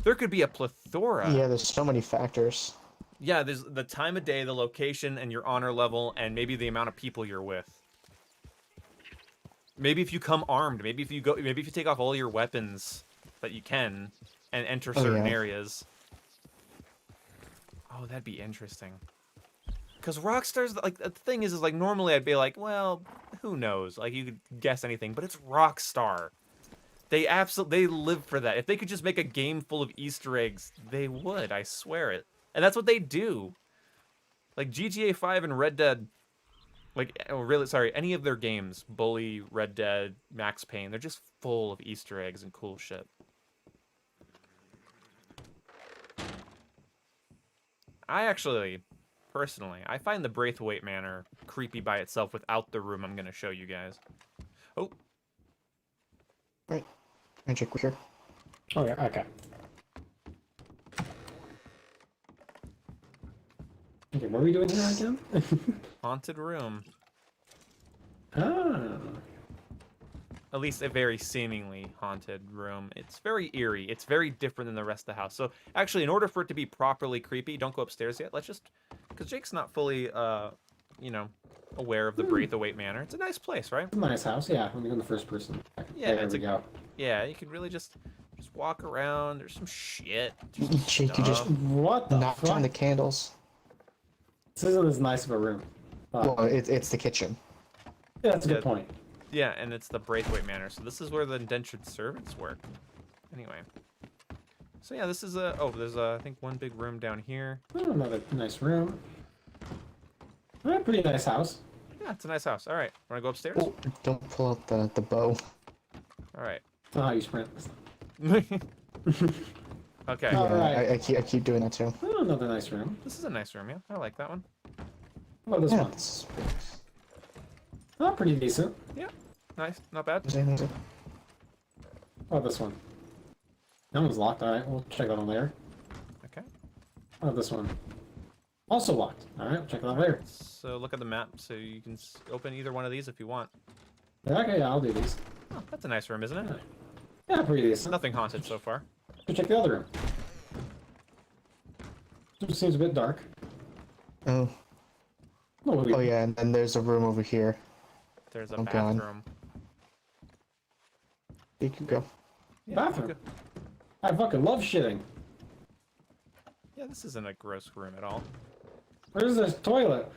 There could be a plethora. Yeah, there's so many factors. Yeah, there's the time of day, the location, and your honor level, and maybe the amount of people you're with. Maybe if you come armed, maybe if you take off all your weapons that you can and enter certain areas. Oh, that'd be interesting. Because Rockstar's, like, the thing is like, normally I'd be like, well, who knows? Like, you could guess anything, but it's Rockstar. They live for that. If they could just make a game full of Easter eggs, they would, I swear it. And that's what they do. Like, GTA 5 and Red Dead, like, oh, really, sorry, any of their games, Bully, Red Dead, Max Payne, they're just full of Easter eggs and cool shit. I actually... Personally, I find the Braithwaite Manor creepy by itself without the room I'm going to show you guys. Oh. Right. Can I check here? Oh, yeah, okay. Okay, what are we doing here again? Haunted room. Ah. At least a very seemingly haunted room. It's very eerie. It's very different than the rest of the house. So, actually, in order for it to be properly creepy, don't go upstairs yet. Let's just... Because Jake's not fully, you know, aware of the Braithwaite Manor. It's a nice place, right? It's a nice house, yeah. Let me go in the first person. Yeah, there we go. Yeah, you can really just walk around. There's some shit. Jake, you just knocked on the candles. This isn't as nice of a room. Well, it's the kitchen. Yeah, that's a good point. Yeah, and it's the Braithwaite Manor. So this is where the indentured servants work. Anyway. So yeah, this is a... Oh, there's I think one big room down here. Oh, another nice room. Pretty nice house. Yeah, it's a nice house. All right, want to go upstairs? Oh, don't pull out the bow. All right. Oh, you sprint. Okay. All right. I keep doing that too. Oh, another nice room. This is a nice room, yeah. I like that one. What about this one? Oh, pretty decent. Yeah, nice. Not bad. What about this one? That one's locked. All right, we'll check that one later. Okay. What about this one? Also locked. All right, we'll check that out later. So look at the map, so you can open either one of these if you want. Okay, yeah, I'll do these. Oh, that's a nice room, isn't it? Yeah, pretty decent. Nothing haunted so far. We'll check the other room. It seems a bit dark. Oh. Oh yeah, and then there's a room over here. There's a bathroom. You can go. Yeah, bathroom? I fucking love shitting. Yeah, this isn't a gross room at all. Where's this toilet?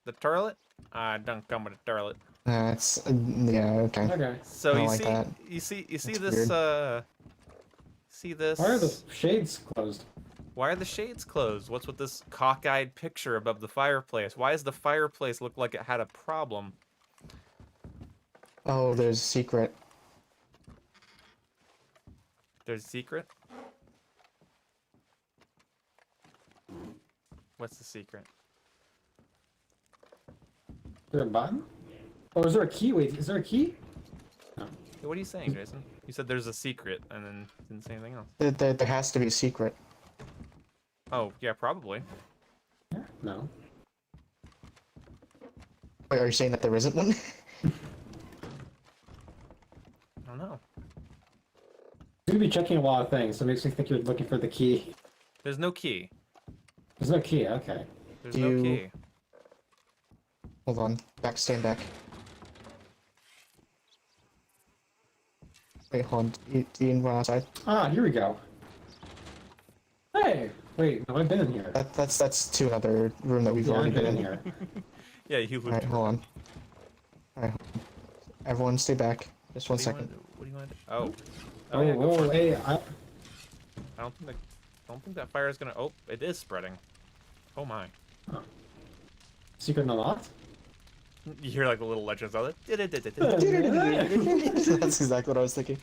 The toilet? Don't come with a toilet. That's yeah, okay. Okay. So I you like see, that. you see That's this. See this. Why are the shades closed? Why are the shades closed? What's with this cockeyed picture above the fireplace? Why does the fireplace look like it had a problem? Oh, there's a secret. There's a secret? What's the secret? Is there a button? Oh, is there a key? Wait, is there a key? No. Hey, what are you saying, Jason? You said there's a secret, and then didn't say anything else. There has to be a secret. Oh, yeah, probably. No. Wait, are you saying that there isn't one? I don't know. You're gonna be checking a lot of things, so it makes me think you're looking for the key. There's no key. There's no key, okay. There's no key. Hold on. Stand back. Wait, hold on. Do you run outside? Ah, here we go. Hey! Wait, no, I've been in here. That's to another room that we've already been in here. Yeah, you looked. Alright, hold on. Alright. Everyone stay back. Just one second. What do you want to do? Oh. Oh, yeah, go whoa, for it. hey, I don't think that fire is gonna. Oh, it is spreading. Oh my. Huh. Secret unlocked? You hear like the little legends of it. That's exactly what I was thinking.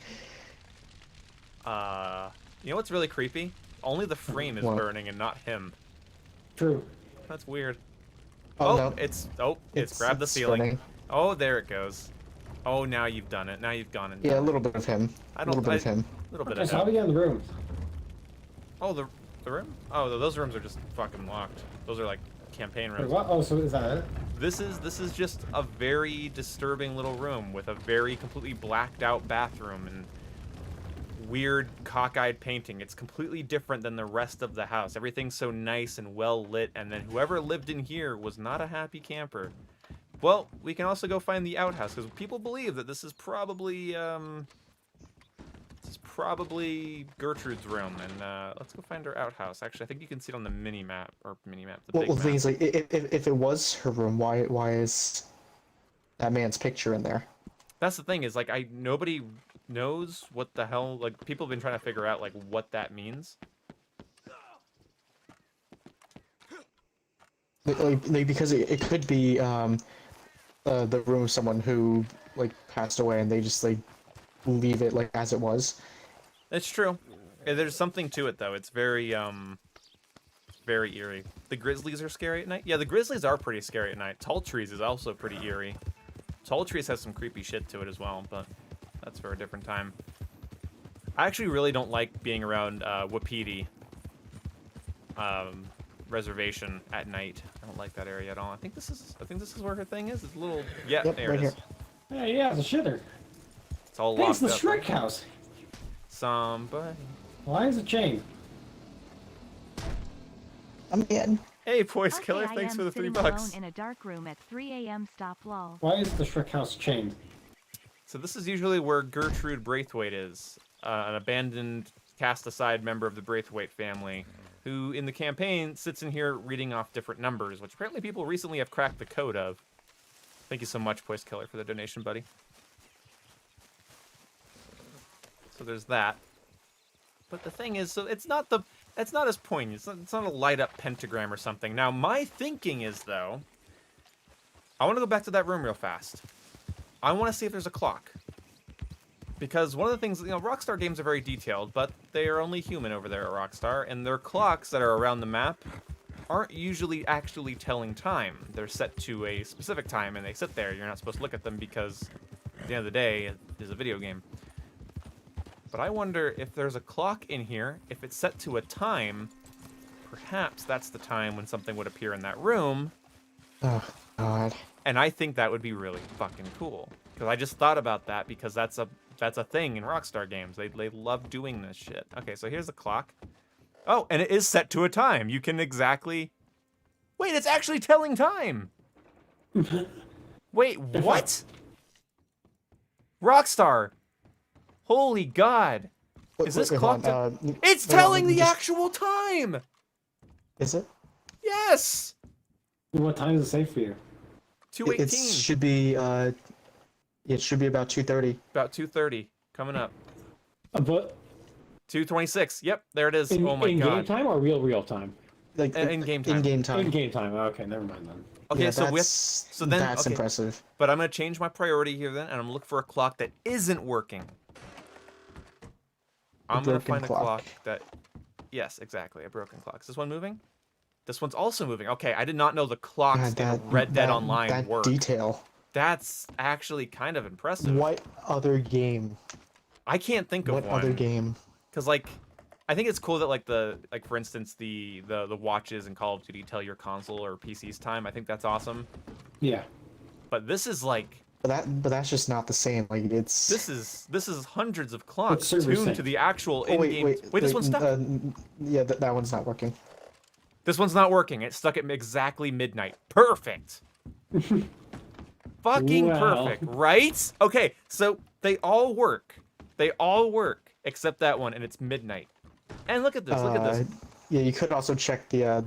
You know what's really creepy? Only the frame is What? burning and not him. True. That's weird. Oh, no. It's grabbed the ceiling. burning. Oh, there it goes. Oh, now you've done it. Now you've gone and Yeah, a done little bit of him. I A don't. little bit of him. A little bit Okay, of so how do we him. get in the room? Oh, the room? Oh, those rooms are just fucking locked. Those are like campaign Wait, rooms. what? Oh, so is that it? This is just a very disturbing little room with a very completely blacked out bathroom and weird cockeyed painting. It's completely different than the rest of the house. Everything's so nice and well lit, and then whoever lived in here was not a happy camper. Well, we can also go find the outhouse because people believe that this is probably Gertrude's room, and let's go find her outhouse. Actually, I think you can see it on the mini-map, the Well, big the map. thing is, like, if it was her room, why is that man's picture in there? That's the thing is, like, nobody knows what the hell, like, people have been trying to figure out, like, what that means. Like because it could be the room of someone who like passed away and they just like leave it like as it was. It's true. Yeah, there's something to it though. It's very very eerie. The grizzlies are scary at night. Yeah, the grizzlies are pretty scary at night. Tall Trees is also pretty eerie. Tall Trees has some creepy shit to it as well, but that's for a different time. I actually really don't like being around Wapiti reservation at night. I don't like that area at all. I think this is where her thing is. It's a little Yep, there right it is. here. Yeah, it's a shitter. It's all Hey, locked it's the up. Shrek house. Somebody. Why is it chained? I'm in. Hey, Poise Okay, Killer, I thanks am for the sitting $3. alone in a dark room at 3 a.m. Stop lol. Why is the Shrek house chained? So this is usually where Gertrude Braithwaite is, an abandoned, cast-aside member of the Braithwaite family, who in the campaign sits in here reading off different numbers, which apparently people recently have cracked the code of. Thank you so much, Poise Killer, for the donation, buddy. So there's that. But the thing is, so it's not as poignant. It's not a light-up pentagram or something. Now, my thinking is, though, I want to go back to that room real fast. I want to see if there's a clock. Because one of the things, you know, Rockstar games are very detailed, but they are only human over there at Rockstar, and their clocks that are around the map aren't usually actually telling time. They're set to a specific time, and they sit there. You're not supposed to look at them because, at the end of the day, it is a video game. But I wonder if there's a clock in here, if it's set to a time, perhaps that's the time when something would appear in that room. Oh, God. And I think that would be really fucking cool. Because I just thought about that because that's a thing in Rockstar games. They love doing this shit. Okay, so here's the clock. Oh, and it is set to a time. You can exactly... Wait, it's actually telling time! Wait, what? Rockstar! Holy God! Is this clock... it's telling the actual time! Is it? Yes! What time does it say for you? 2:18. It should be It should be about 2:30. About 2:30 coming up. But 2:26. Yep, there it is. in, Oh my in god. game time or real time? Like In game time. In game time. In game time. Okay, never mind then. Okay, Yeah, so then that's okay. impressive. But I'm gonna change my priority here then, and I'm gonna look for a clock that isn't working. I'm gonna broken find a clock that. Yes, exactly, a broken clock. Is this one moving? This one's also moving. Okay, I did not know the clocks God, in Red Dead Online that work. detail. That's actually kind of impressive. What other game? I can't think of What one. other game? Because like, I think it's cool that like for instance the watches in Call of Duty tell your console or PC's time. I think that's awesome. Yeah. But this is like. But that's just not the same. Like it's. This is hundreds of clocks server tuned sync. to the actual Oh, in-game. Wait, this one's stuck. Yeah, that one's not working. This one's not working. It's stuck at exactly midnight. Perfect. Fucking Wow. perfect, right? Okay, so they all work. They all work except that one, and it's midnight. And look at this. Look at this. Yeah, you could also check the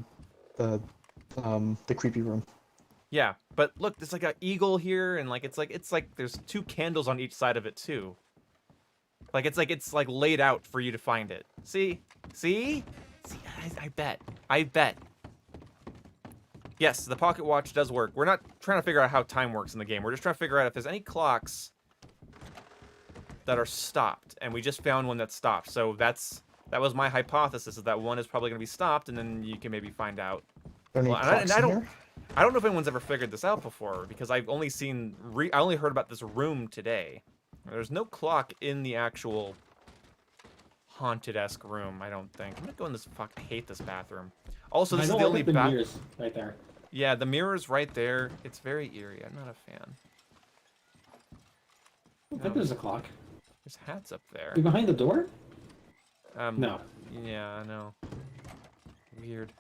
creepy room. Yeah, but look, there's like an eagle here, and like it's like there's 2 candles on each side of it too. Like it's like laid out for you to find it. See, I bet. Yes, the pocket watch does work. We're not trying to figure out how time works in the game. We're just trying to figure out if there's any clocks that are stopped, and we just found one that's stopped. So that was my hypothesis, is that one is probably going to be stopped, and then you can maybe find out. Any Well, clocks in here? I don't know if anyone's ever figured this out before, because I've only I only heard about this room today. There's no clock in the actual haunted-esque room, I don't think. I'm gonna go in this. I hate this bathroom. Also, this is the only mirrors right there. Yeah, the mirror's right there. It's very eerie. I'm not a fan. I think there's a clock. There's hats up there. You behind the door? No. Yeah, I know. Weird.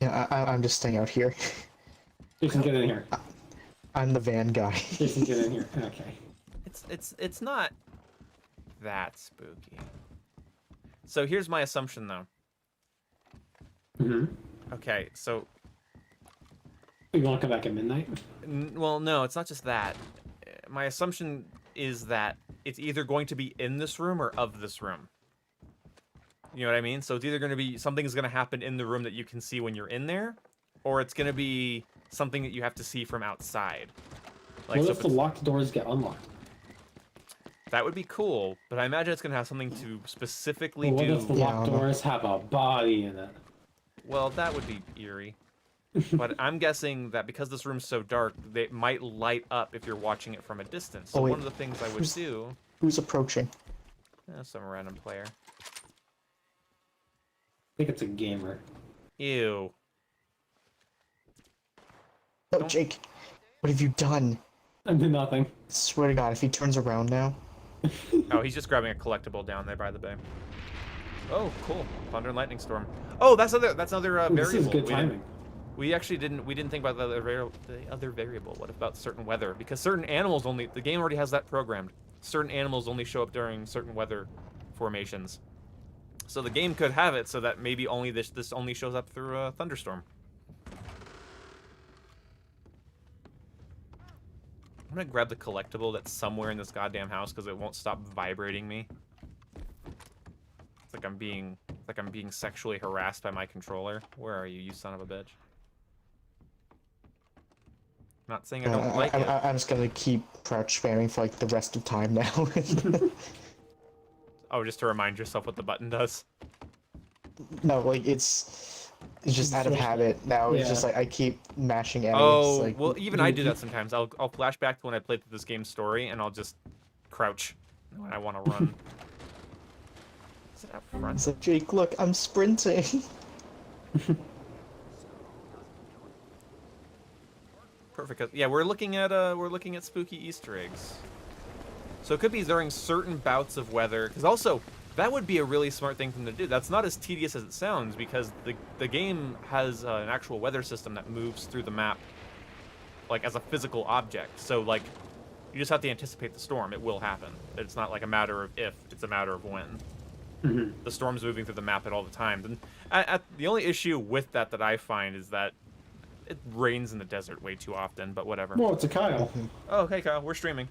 Yeah, I'm just staying out here. Jason, get in here. I'm the van guy. Jason, get in here. Okay. It's not that spooky. So here's my assumption, though. Okay, so. You want to come back at midnight? Well, no, it's not just that. My assumption is that it's either going to be in this room or of this room. You know what I mean? So it's either going to be something's going to happen in the room that you can see when you're in there, or it's going to be something that you have to see from outside. Like, what so if the locked doors get unlocked? That would be cool, but I imagine it's going to have something to specifically Well, what do. if the locked doors have a body in it? Well, that would be eerie. But I'm guessing that because this room's so dark, they might light up if you're watching it from a distance. So Oh, wait. one of the things I would do... Who's approaching? Some random player. I think it's a gamer. Ew. Oh, Jake, what have you done? I did nothing. Swear to God, if he turns around now. Oh, he's just grabbing a collectible down there by the bay. Oh, cool. Thunder and lightning storm. Oh, that's another variable. This is good timing. We actually didn't think about the other variable. What about certain weather? Because certain animals the game already has that programmed. Certain animals only show up during certain weather formations. So the game could have it so that maybe only this only shows up through a thunderstorm. I'm gonna grab the collectible that's somewhere in this goddamn house because it won't stop vibrating me. It's like I'm being sexually harassed by my controller. Where are you son of a bitch? Not saying I don't like it. I'm just gonna keep crouch spamming for like the rest of time now. Oh, just to remind yourself what the button does. No, like it's just out of habit now. It's just like I keep mashing enemies. Oh, like, well, even I do that sometimes. I'll flash back to when I played through this game's story, and I'll just crouch when I want to run. Is it out front? It's like, Jake, look, I'm sprinting. Perfect. Yeah, we're looking at spooky Easter eggs. So it could be during certain bouts of weather, because also that would be a really smart thing for them to do. That's not as tedious as it sounds, because the game has an actual weather system that moves through the map, like as a physical object. So like, you just have to anticipate the storm. It will happen. It's not like a matter of if; it's a matter of when. The storm's moving through the map at all the times. And the only issue with that I find is that it rains in the desert way too often. But whatever. Well, it's a Kyle. Oh, hey Kyle, we're streaming.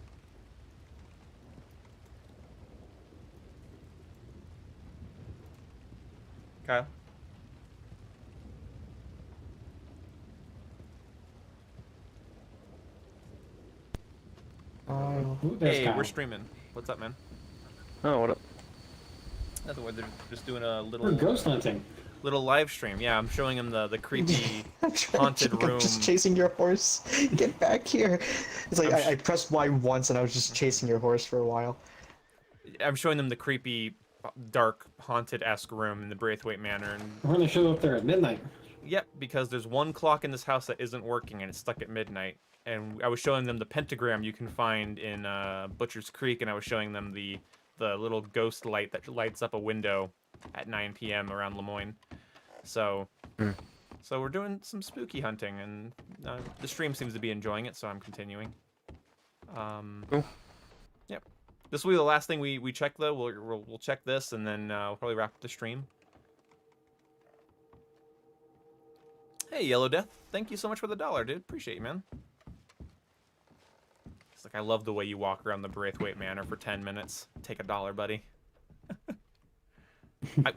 Kyle. There's Hey, Kyle. we're streaming. What's up, man? Oh, what up? Nothing. They're just doing a little. We're ghost hunting. Little live stream. Yeah, I'm showing him the creepy haunted I'm room. just chasing your horse. Get back here. It's like I pressed Y once and I was just chasing your horse for a while. I'm showing them the creepy, dark, haunted-esque room in the Braithwaite Manor. And We're gonna show up there at midnight. yep, because there's one clock in this house that isn't working and it's stuck at midnight. And I was showing them the pentagram you can find in Butcher's Creek, and I was showing them the little ghost light that lights up a window at 9 p.m. around Lemoyne. So, so we're doing some spooky hunting, and the stream seems to be enjoying it, so I'm continuing. Cool. Yep. This will be the last thing we check, though. We'll check this, and then we'll probably wrap up the stream. Hey, Yellow Death. Thank you so much for the $1, dude. Appreciate you, man. It's like, I love the way you walk around the Braithwaite Manor for 10 minutes. Take $1, buddy.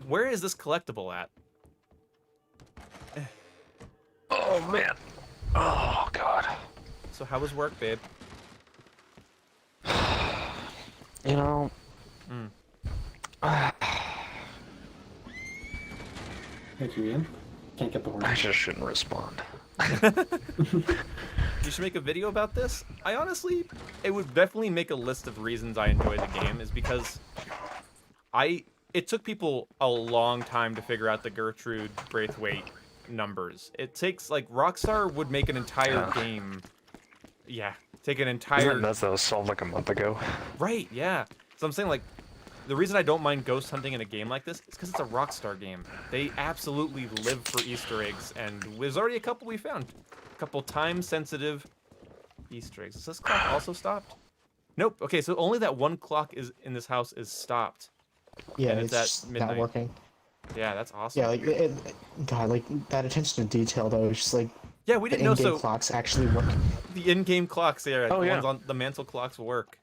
Where is this collectible at? Oh, man. Oh, God. So how was work, babe? You know... Thank you, Ian. Can't get the horse. I just shouldn't respond. You should make a video about this. I honestly, it would definitely make a list of reasons I enjoy the game, is because it took people a long time to figure out the Gertrude Braithwaite numbers. It takes, like, Rockstar would make an entire game. Yeah, take an entire... That was solved like a month ago. Right, yeah. So I'm saying, like, the reason I don't mind ghost hunting in a game like this is because it's a Rockstar game. They absolutely live for Easter eggs, and there's already a couple we found. A couple time-sensitive Easter eggs. Is this clock also stopped? Nope. Okay, so only that one clock is in this house is stopped. Yeah, and it's at just midnight. not working. Yeah, that's awesome. Yeah, like God, like that attention to detail though, is just like yeah, we didn't know in-game so clocks actually work. The in-game clocks, yeah, Oh, the yeah. ones on the mantle clocks work.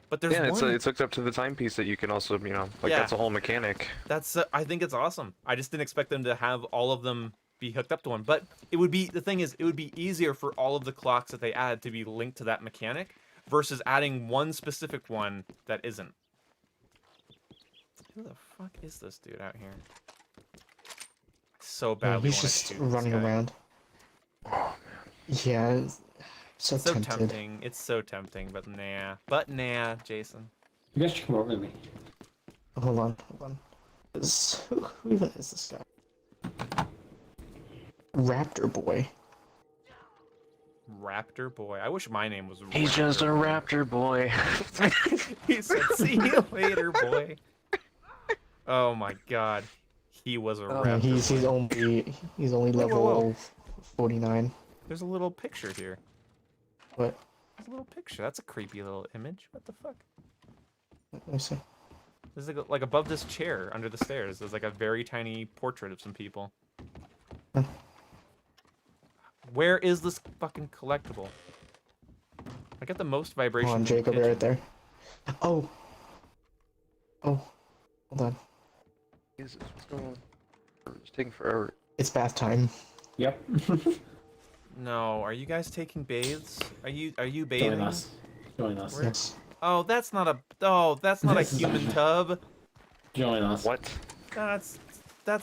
But there's Yeah, one. it's hooked up to the timepiece that you can also, you know, like Yeah. that's a whole mechanic. That's I think it's awesome. I just didn't expect them to have all of them be hooked up to one. But it would be, the thing is, it would be easier for all of the clocks that they add to be linked to that mechanic versus adding one specific one that isn't. Who the fuck is this dude out here? So Yeah, badly he's wanna just shoot this running guy. around. Yeah, so It's so tempted. tempting. It's so tempting, but nah. But nah, Jason. You guys should come over to me. Hold on. Who even is this guy? Raptor Boy. Raptor Boy. I wish my name was Raptor. He's just a raptor boy. He said, "See you later, boy." Oh my God, he was a Yeah, raptor. he's only level whoa. 49. There's a little picture here. What? There's a little picture. That's a creepy little image. What the fuck? Let me see. There's like above this chair under the stairs. There's like a very tiny portrait of some people. Huh. Where is this fucking collectible? I get the most vibration. Hold on, from the Jacob, they're right pigeon. there. Oh. Oh. Hold on. Jesus, what's going on? It's taking forever. It's bath time. Yep. No, are you guys taking bathes? Are you bathing? Join us. Join us. Where- Yes. Oh, that's not a human tub. Join us. What? That's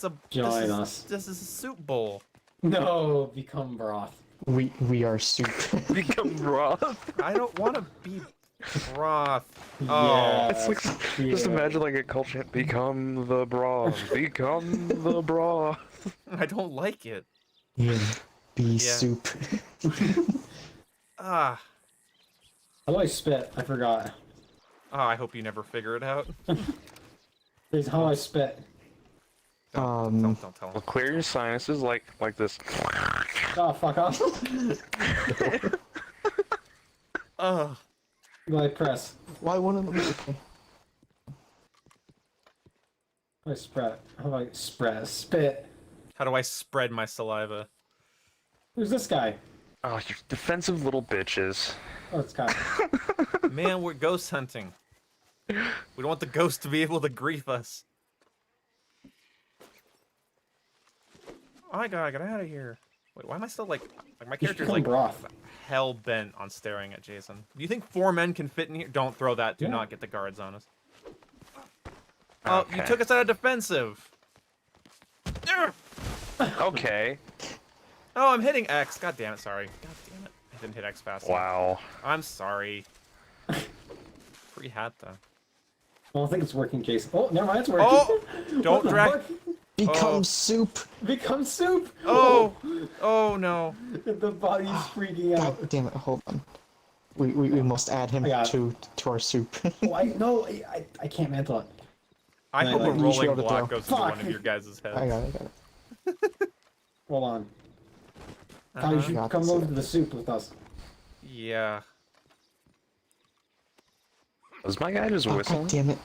a Join us. This is a soup bowl. No, become broth. We are soup. Become broth? I don't want to be broth. Yeah. Oh, It's like, just imagine like a cult chant, become the broth, become the broth. I don't like it. Yeah. Be soup. Ah. How do I spit? I forgot. Oh, I hope you never figure it out. There's how I spit. Don't tell Well, him. clear your sinuses like this. Oh, fuck off. Ugh. Go ahead, press. Why one of them is okay? How do I spread? How do I spread? Spit. How do I spread my saliva? Who's this guy? Oh, you defensive little bitches. Oh, it's Kyle. Man, we're ghost hunting. We don't want the ghost to be able to grief us. I gotta get out of here. Wait, why am I still like my character's become like broth. hell bent on staring at Jason? Do you think 4 men can fit in here? Don't throw that. Do not get the guards on us. Oh, you took us out of defensive. Okay. Oh, I'm hitting X. God damn it, sorry. God damn it. I didn't hit X fast enough. Wow. I'm sorry. Free hat, though. Well, I think it's working, Jason. Oh, never mind, it's working. Oh! Don't drag... Become soup. Become soup. Oh! Oh, no. The body's freaking out. God damn it, hold on. We must add him to our soup. Oh, I can't mantle it. I hope a you should rolling be able to block throw. goes into one of your guys' heads. I got it. Hold on. You should come over to the soup with us. Yeah. Was my guy just whistling? God damn it.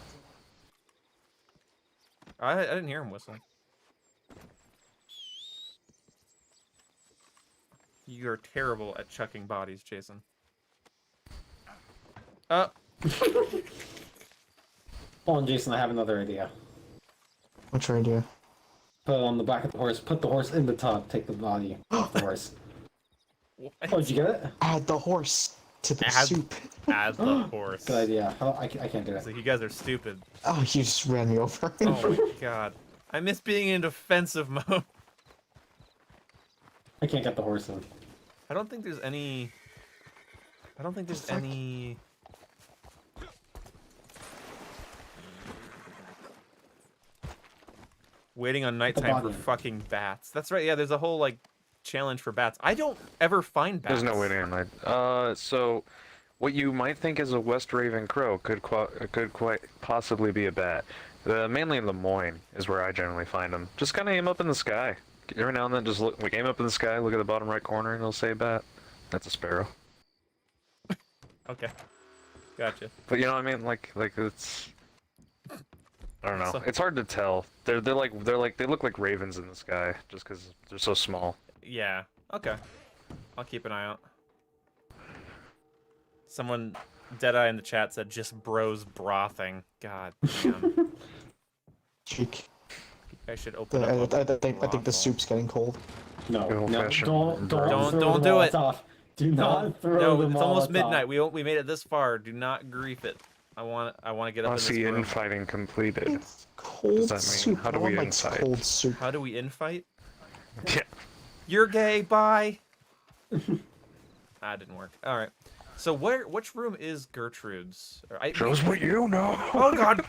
I didn't hear him whistling. You're terrible at chucking bodies, Jason. Hold on, Jason, I have another idea. What's your idea? Put it on the back of the horse, put the horse in the tub, take the body off the horse. Oh, did you get it? Add the horse to the soup. Add the horse. Good idea. Oh, I can't do it. So you guys are stupid. Oh, you just ran me over. Oh my god. I miss being in defensive mode. I can't get the horse in. I don't think there's any... Waiting on nighttime for fucking bats. That's right, yeah, there's a whole, like, challenge for bats. I don't ever find bats. There's no waiting on night. So, what you might think is a West Raven crow could quite possibly be a bat. Mainly in Lemoyne is where I generally find them. Just kind of aim up in the sky. Every now and then, just look, aim up in the sky, look at the bottom right corner, and it'll say bat. That's a sparrow. Okay. Gotcha. But you know what I mean? Like it's... I don't know. So- It's hard to tell. They look like ravens in the sky, just because they're so small. Yeah. Okay. I'll keep an eye out. Someone, Deadeye in the chat said, just bros brothing. God damn. Cheek. I should open up a I think the soup's getting cold. No, Good no, old-fashioned don't Don't do it. Do not throw No, the it's almost Molotov. midnight. We made it this far. Do not grief it. I want to get up in this Aussie room. infighting completed. It's cold that mean? soup. How do No one we likes infight? cold soup. How do we infight? Yeah. You're gay. Bye. That didn't work. All right. So which room is Gertrude's? Shows what you know. Oh God.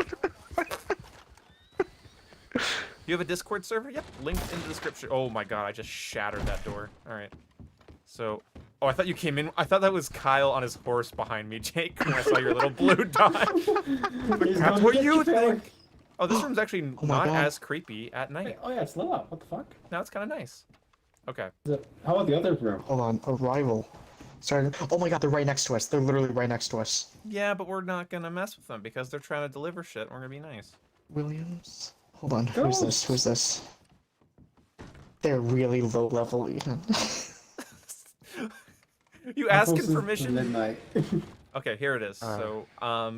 You have a Discord server? Yep. Linked in the description. Oh my God! I just shattered that door. All right. So. Oh, I thought you came in. I thought that was Kyle on his horse behind me, Jake, when I saw your little blue dot. That's what you think. Oh, this room's actually not as creepy at night. Oh yeah, it's lit up. What the fuck? Now it's kind of nice. Okay. How about the other room? Hold on, arrival. Sorry. Oh my God, they're right next to us. They're literally right next to us. Yeah, but we're not gonna mess with them because they're trying to deliver shit. We're gonna be nice. Williams. Hold on. Who's this? Who's this? They're really low level even. You asking permission? Midnight. Okay, here it is. So,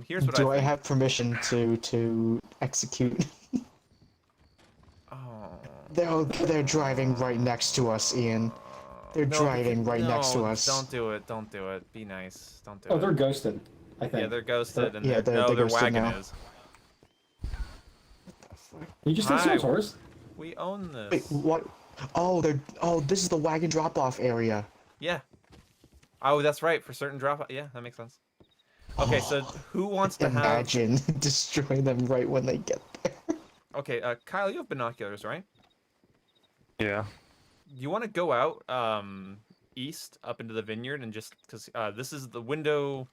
here's what Do I I have permission to execute? Oh. They're driving right next to us, Ian. They're driving right next to us. Don't do it. Don't do it. Be nice. Don't do it. Oh, they're ghosted. I think. Yeah, they're ghosted, and yeah, their they're ghosted wagon now. is. You just take someone's horse? We own this. Wait, what? Oh, this is the wagon drop-off area. Yeah. Oh, that's right. For certain drop. Yeah, that makes sense. Okay, so who wants to Imagine destroying them right when they get there. Okay, Kyle, you have binoculars, right? Yeah. You want to go out east up into the vineyard and just because this is the window.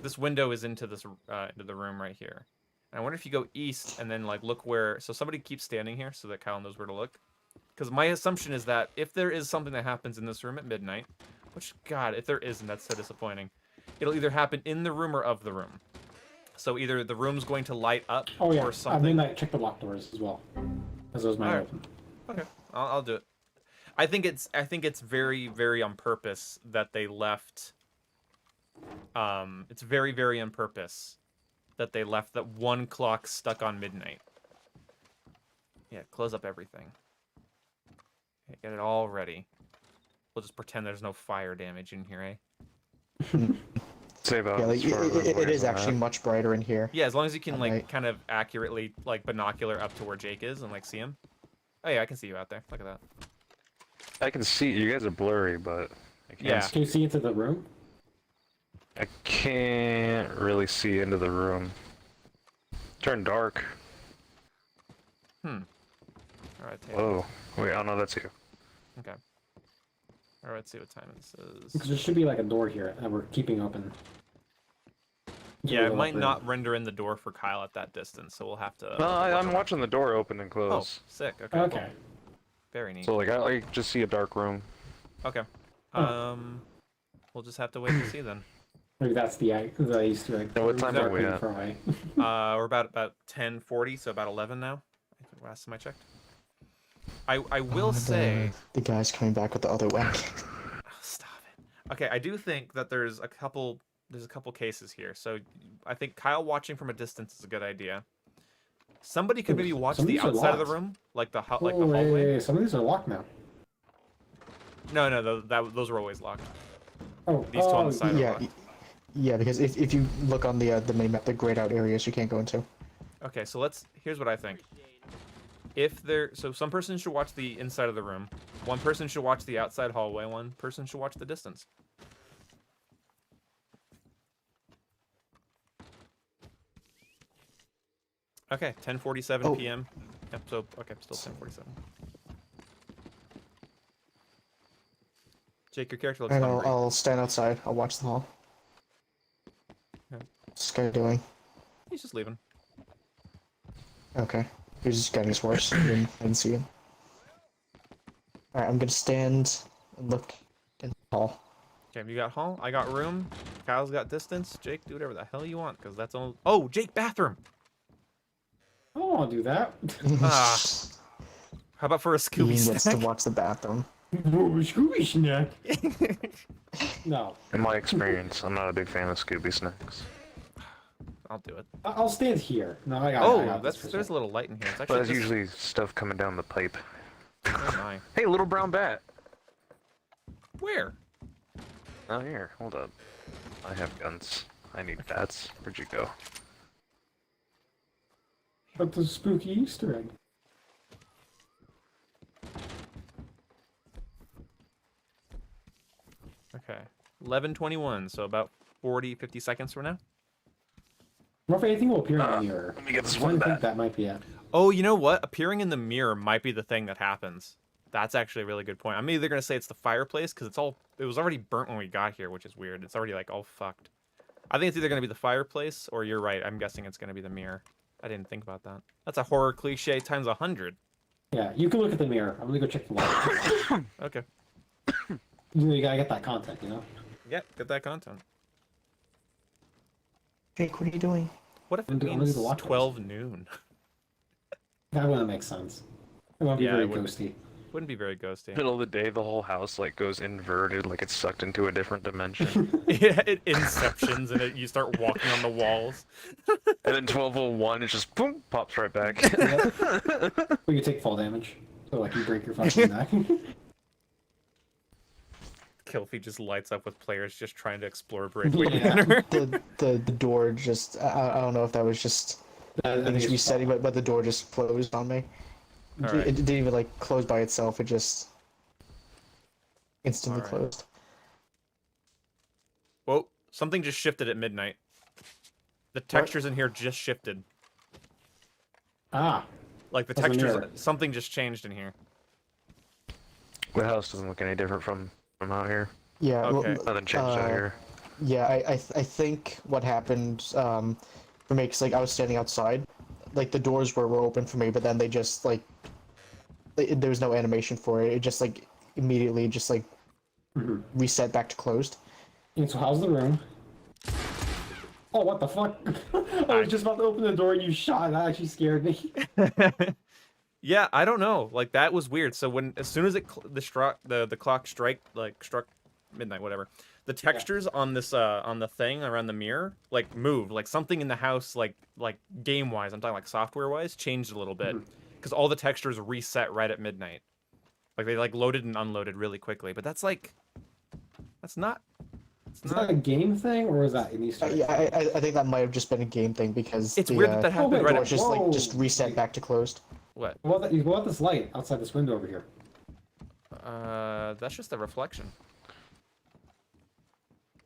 This window is into this into the room right here. And I wonder if you go east and then like look where. So somebody keeps standing here so that Kyle knows where to look. Because my assumption is that if there is something that happens in this room at midnight, which God, if there isn't, that's so disappointing. It'll either happen in the room or of the room. So either the room's going to light up Oh yeah. or something. I mean, I check the locked doors as well. As those might open. Okay, I'll do it. I think it's very, very on purpose that they left. It's very, very on purpose that they left that one clock stuck on midnight. Yeah, close up everything. Get it all ready. We'll just pretend there's no fire damage in here, eh? Save out. Yeah, like, it is actually much brighter in here. Yeah, as long as you can, like, Right. kind of accurately, like, binocular up to where Jake is and, like, see him. Oh, yeah, I can see you out there. Look at that. I can see you guys are blurry, but I can't. Yeah. Can you see into the room? I can't really see into the room. Turn dark. All right. Taylor. Whoa. Wait, oh no, that's you. Okay. All right, let's see what time this is. Because there should be like a door here that we're keeping open. Yeah, it might not render in the door for Kyle at that distance, so we'll have to... No, I'm watching the door open and Oh, close. sick. Okay. Okay. Cool. Very neat. So like I like just see a dark room. Okay. We'll just have to wait and see then. Maybe that's the Easter egg. What time are we pretty at? far away. We're about 10:40, so about 11 now. Last time I checked. I will say... The guy's coming back with the other wagon. Stop it. Okay, I do think that there's a couple cases here. So I think Kyle watching from a distance is a good idea. Somebody could maybe watch some of the these are outside of the locked. room, like the Oh, hallway. wait, some of these are locked now. No, those are always locked. Oh, These two on the side are Yeah, locked. yeah, because if you look on the minimap, the grayed out areas you can't go into. Okay, so here's what I think. So some person should watch the inside of the room. One person should watch the outside hallway. One person should watch the distance. Okay, 10:47 p.m. Yep, so okay, still 10:47. Jake, your character looks And hungry. I'll stand outside. I'll watch the hall. Okay. What's this guy doing? He's just leaving. Okay. He's just getting his horse. I didn't see him. Alright, I'm gonna stand and look in the hall. Okay, you got hall. I got room. Kyle's got distance. Jake, do whatever the hell you want, because that's all. Oh, Jake, bathroom. I don't want to do that. How about for a Scooby He gets to snack? watch the bathroom. Scooby snack. No. In my experience, I'm not a big fan of Scooby snacks. I'll do it. I'll stand here. No, I got Oh, this for there's a little light in here. It's But actually there's just- usually stuff coming down the pipe. Oh my. Hey, little brown bat. Where? Oh, here. Hold up. I have guns. I need bats. Where'd you go? But the spooky Easter egg. Okay. 11:21, so about 50 seconds from now. What if anything will appear in the mirror? Let me get this I one think bat. that might be it. Oh, you know what? Appearing in the mirror might be the thing that happens. That's actually a really good point. I'm either gonna say it's the fireplace because it was already burnt when we got here, which is weird. It's already like all fucked. I think it's either gonna be the fireplace or you're right. I'm guessing it's gonna be the mirror. I didn't think about that. That's a horror cliche times 100. Yeah, you can look at the mirror. I'm gonna go check the light. Okay. You gotta get that content, you know? Yeah, get that content. Jake, what are you doing? What if it I'm gonna do means the watch 12 noon? That wouldn't make sense. It won't be Yeah, very it wouldn't. ghosty. Wouldn't be very ghosty. Middle of the day, the whole house like goes inverted, like it's sucked into a different dimension. Yeah, it inceptions and you start walking on the walls. And then 12:01, it just boom pops right back. Or you take fall damage. So like you break your fucking neck. Killfeed just lights up with players just trying to explore Breakaway Yeah. Manor. The door just I don't know if that was just I think it's resetting, but the door just closed on me. All It, right. it didn't even like close by itself. It just instantly All right. closed. Whoa, something just shifted at midnight. The textures in here just shifted. Ah. Like the That's a textures, mirror. something just changed in here. The house doesn't look any different from out here. Yeah. Okay. Nothing changed out here. Yeah, I think what happened for me, because like I was standing outside, like the doors were open for me, but then they just like there was no animation for it. It just like immediately just like reset back to closed. And so how's the room? Oh, what the fuck? I was just about to open the door and you shot. That actually scared me. Yeah, I don't know. Like that was weird. So as soon as the clock struck midnight, whatever, the textures on this on the thing around the mirror like moved. Like something in the house, like game wise, I'm talking like software wise, changed a little bit because all the textures reset right at midnight. Like they like loaded and unloaded really quickly. But that's like, that's not. Is that a game thing or is that an Easter egg? Yeah, I think that might have just been a game thing because It's the, weird that that happened right doors just reset back to closed. What? What about this light outside this window over here? That's just a reflection.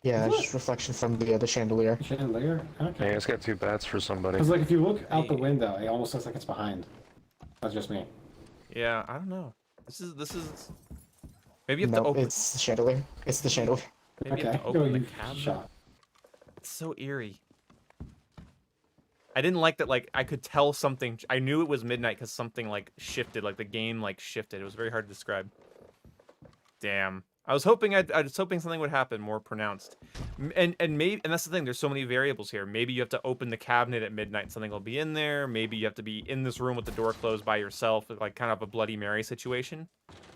Yeah, it's just reflection from the chandelier. Chandelier? Okay. Yeah, it's got 2 bats for somebody. Because like if you look out the window, it almost looks like it's behind. That's just me. Yeah, I don't know. This is. Maybe you have No, to open. it's the chandelier. It's the chandelier. Maybe you have to open the cabinet. It's so eerie. I didn't like that. Like I could tell something. I knew it was midnight because something like shifted. Like the game like shifted. It was very hard to describe. Damn. I was hoping I was hoping something would happen more pronounced. And that's the thing. There's so many variables here. Maybe you have to open the cabinet at midnight and something will be in there. Maybe you have to be in this room with the door closed by yourself, like kind of a Bloody Mary situation.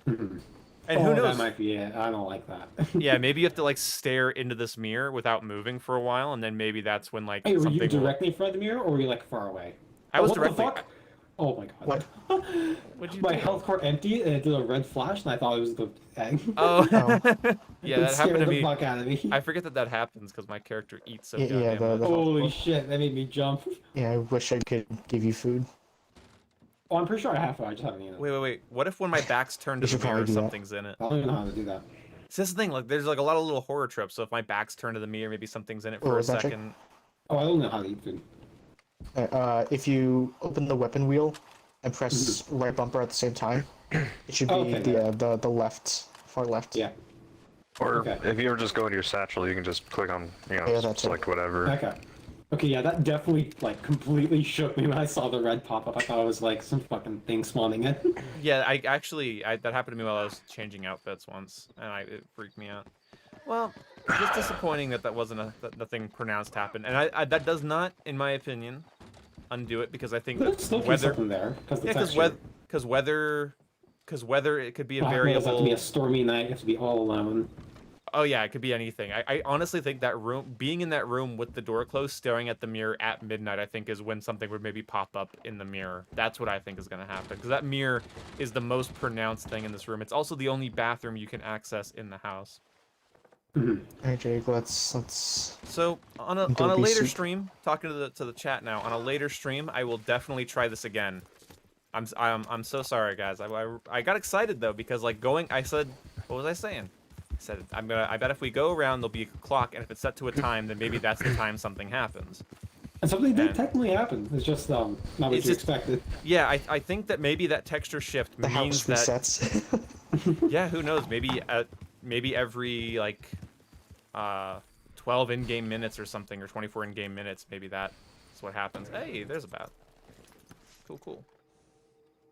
And who knows? That might be it. I don't like that. Yeah, maybe you have to like stare into this mirror without moving for a while, and then maybe that's when like Hey, were something. you directly in front of the mirror, or were you like far away? I was what directly. The fuck? Oh my god! What? What'd you My do? health core emptied, and it did a red flash, and I thought it was the egg. Oh, Oh. yeah, that It happened to scared me. the fuck out of me. I forget that happens because my character eats so Yeah, goddamn the- much. the- Holy shit! That made me jump. Yeah, I wish I could give you food. Oh, I'm pretty sure I have to. I just haven't eaten it. Wait. What if when my back's turned to You should the mirror, probably do that. something's in it? I don't even know how to do that. So that's the thing. Like, there's like a lot of little horror tropes. So if my back's turned to the mirror, maybe something's in it Oh, for a is that trick? second. Oh, I don't know how to eat food. If you open the weapon wheel and press right bumper at the same time, it should be Okay, the left, far left. Yeah. Or Okay. if you ever just go to your satchel, you can just click on, Yeah, that's select whatever. Okay. Okay, yeah, that definitely like completely shook me when I saw the red pop up. I thought it was like some fucking thing spawning in. Yeah, I actually that happened to me while I was changing outfits once, and it freaked me out. Well, it's just disappointing that wasn't that nothing pronounced happened, and I that does not, in my opinion, undo it because I think There's that still weather. something there because weather it could be a It has to variable. be a stormy night. You have to be all alone. Oh yeah, it could be anything. I honestly think that being in that room with the door closed, staring at the mirror at midnight, I think is when something would maybe pop up in the mirror. That's what I think is going to happen because that mirror is the most pronounced thing in this room. It's also the only bathroom you can access in the house. Alright, Jake, let's. So on a Don't be later soup. stream, talking to the chat now, on a later stream, I will definitely try this again. I'm so sorry, guys. I got excited though because like I said, what was I saying? I said I bet if we go around there'll be a clock, and if it's set to a time, then maybe that's the time something happens. And something did technically happen. It's just not what It's you just- expected. Yeah, I think that maybe that texture shift The means house that resets. yeah, who knows? Maybe every like 12 in-game minutes or something, or 24 in-game minutes, maybe that's what happens. Hey, there's a bat. Cool.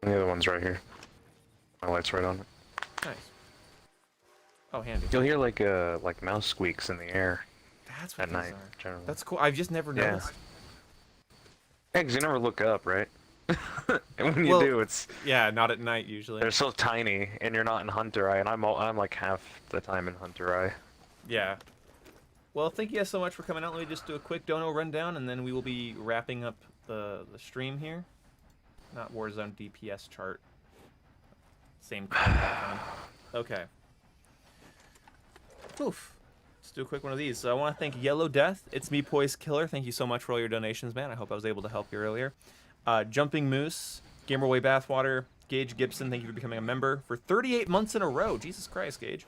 The other one's right here. My light's right on it. Nice. Oh, handy. You'll hear like mouse squeaks in the air That's what at these night, are. generally. That's cool. I've just never Yeah. noticed. Yeah, 'cause you never look up, right? And when you Well, do, it's Yeah, not at night usually. they're so tiny, and you're not in Hunter Eye, and I'm like half the time in Hunter Eye. Yeah. Well, thank you guys so much for coming out. Let me just do a quick dono rundown, and then we will be wrapping up the stream here. Not Warzone DPS chart. Same time. Okay. Oof. Let's do a quick one of these. So I want to thank Yellow Death. It's me, Poise Killer. Thank you so much for all your donations, man. I hope I was able to help you earlier. Jumping Moose, Gamerway Bathwater, Gage Gibson. Thank you for becoming a member for 38 months in a row. Jesus Christ, Gage.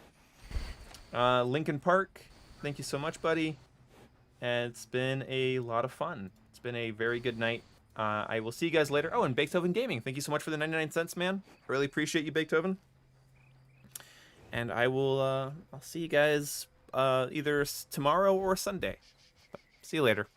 Lincoln Park. Thank you so much, buddy. And it's been a lot of fun. It's been a very good night. I will see you guys later. Oh, and Beethoven Gaming. Thank you so much for the 99 cents, man. Really appreciate you, Beethoven. And I will, I'll see you guys either tomorrow or Sunday. See you later.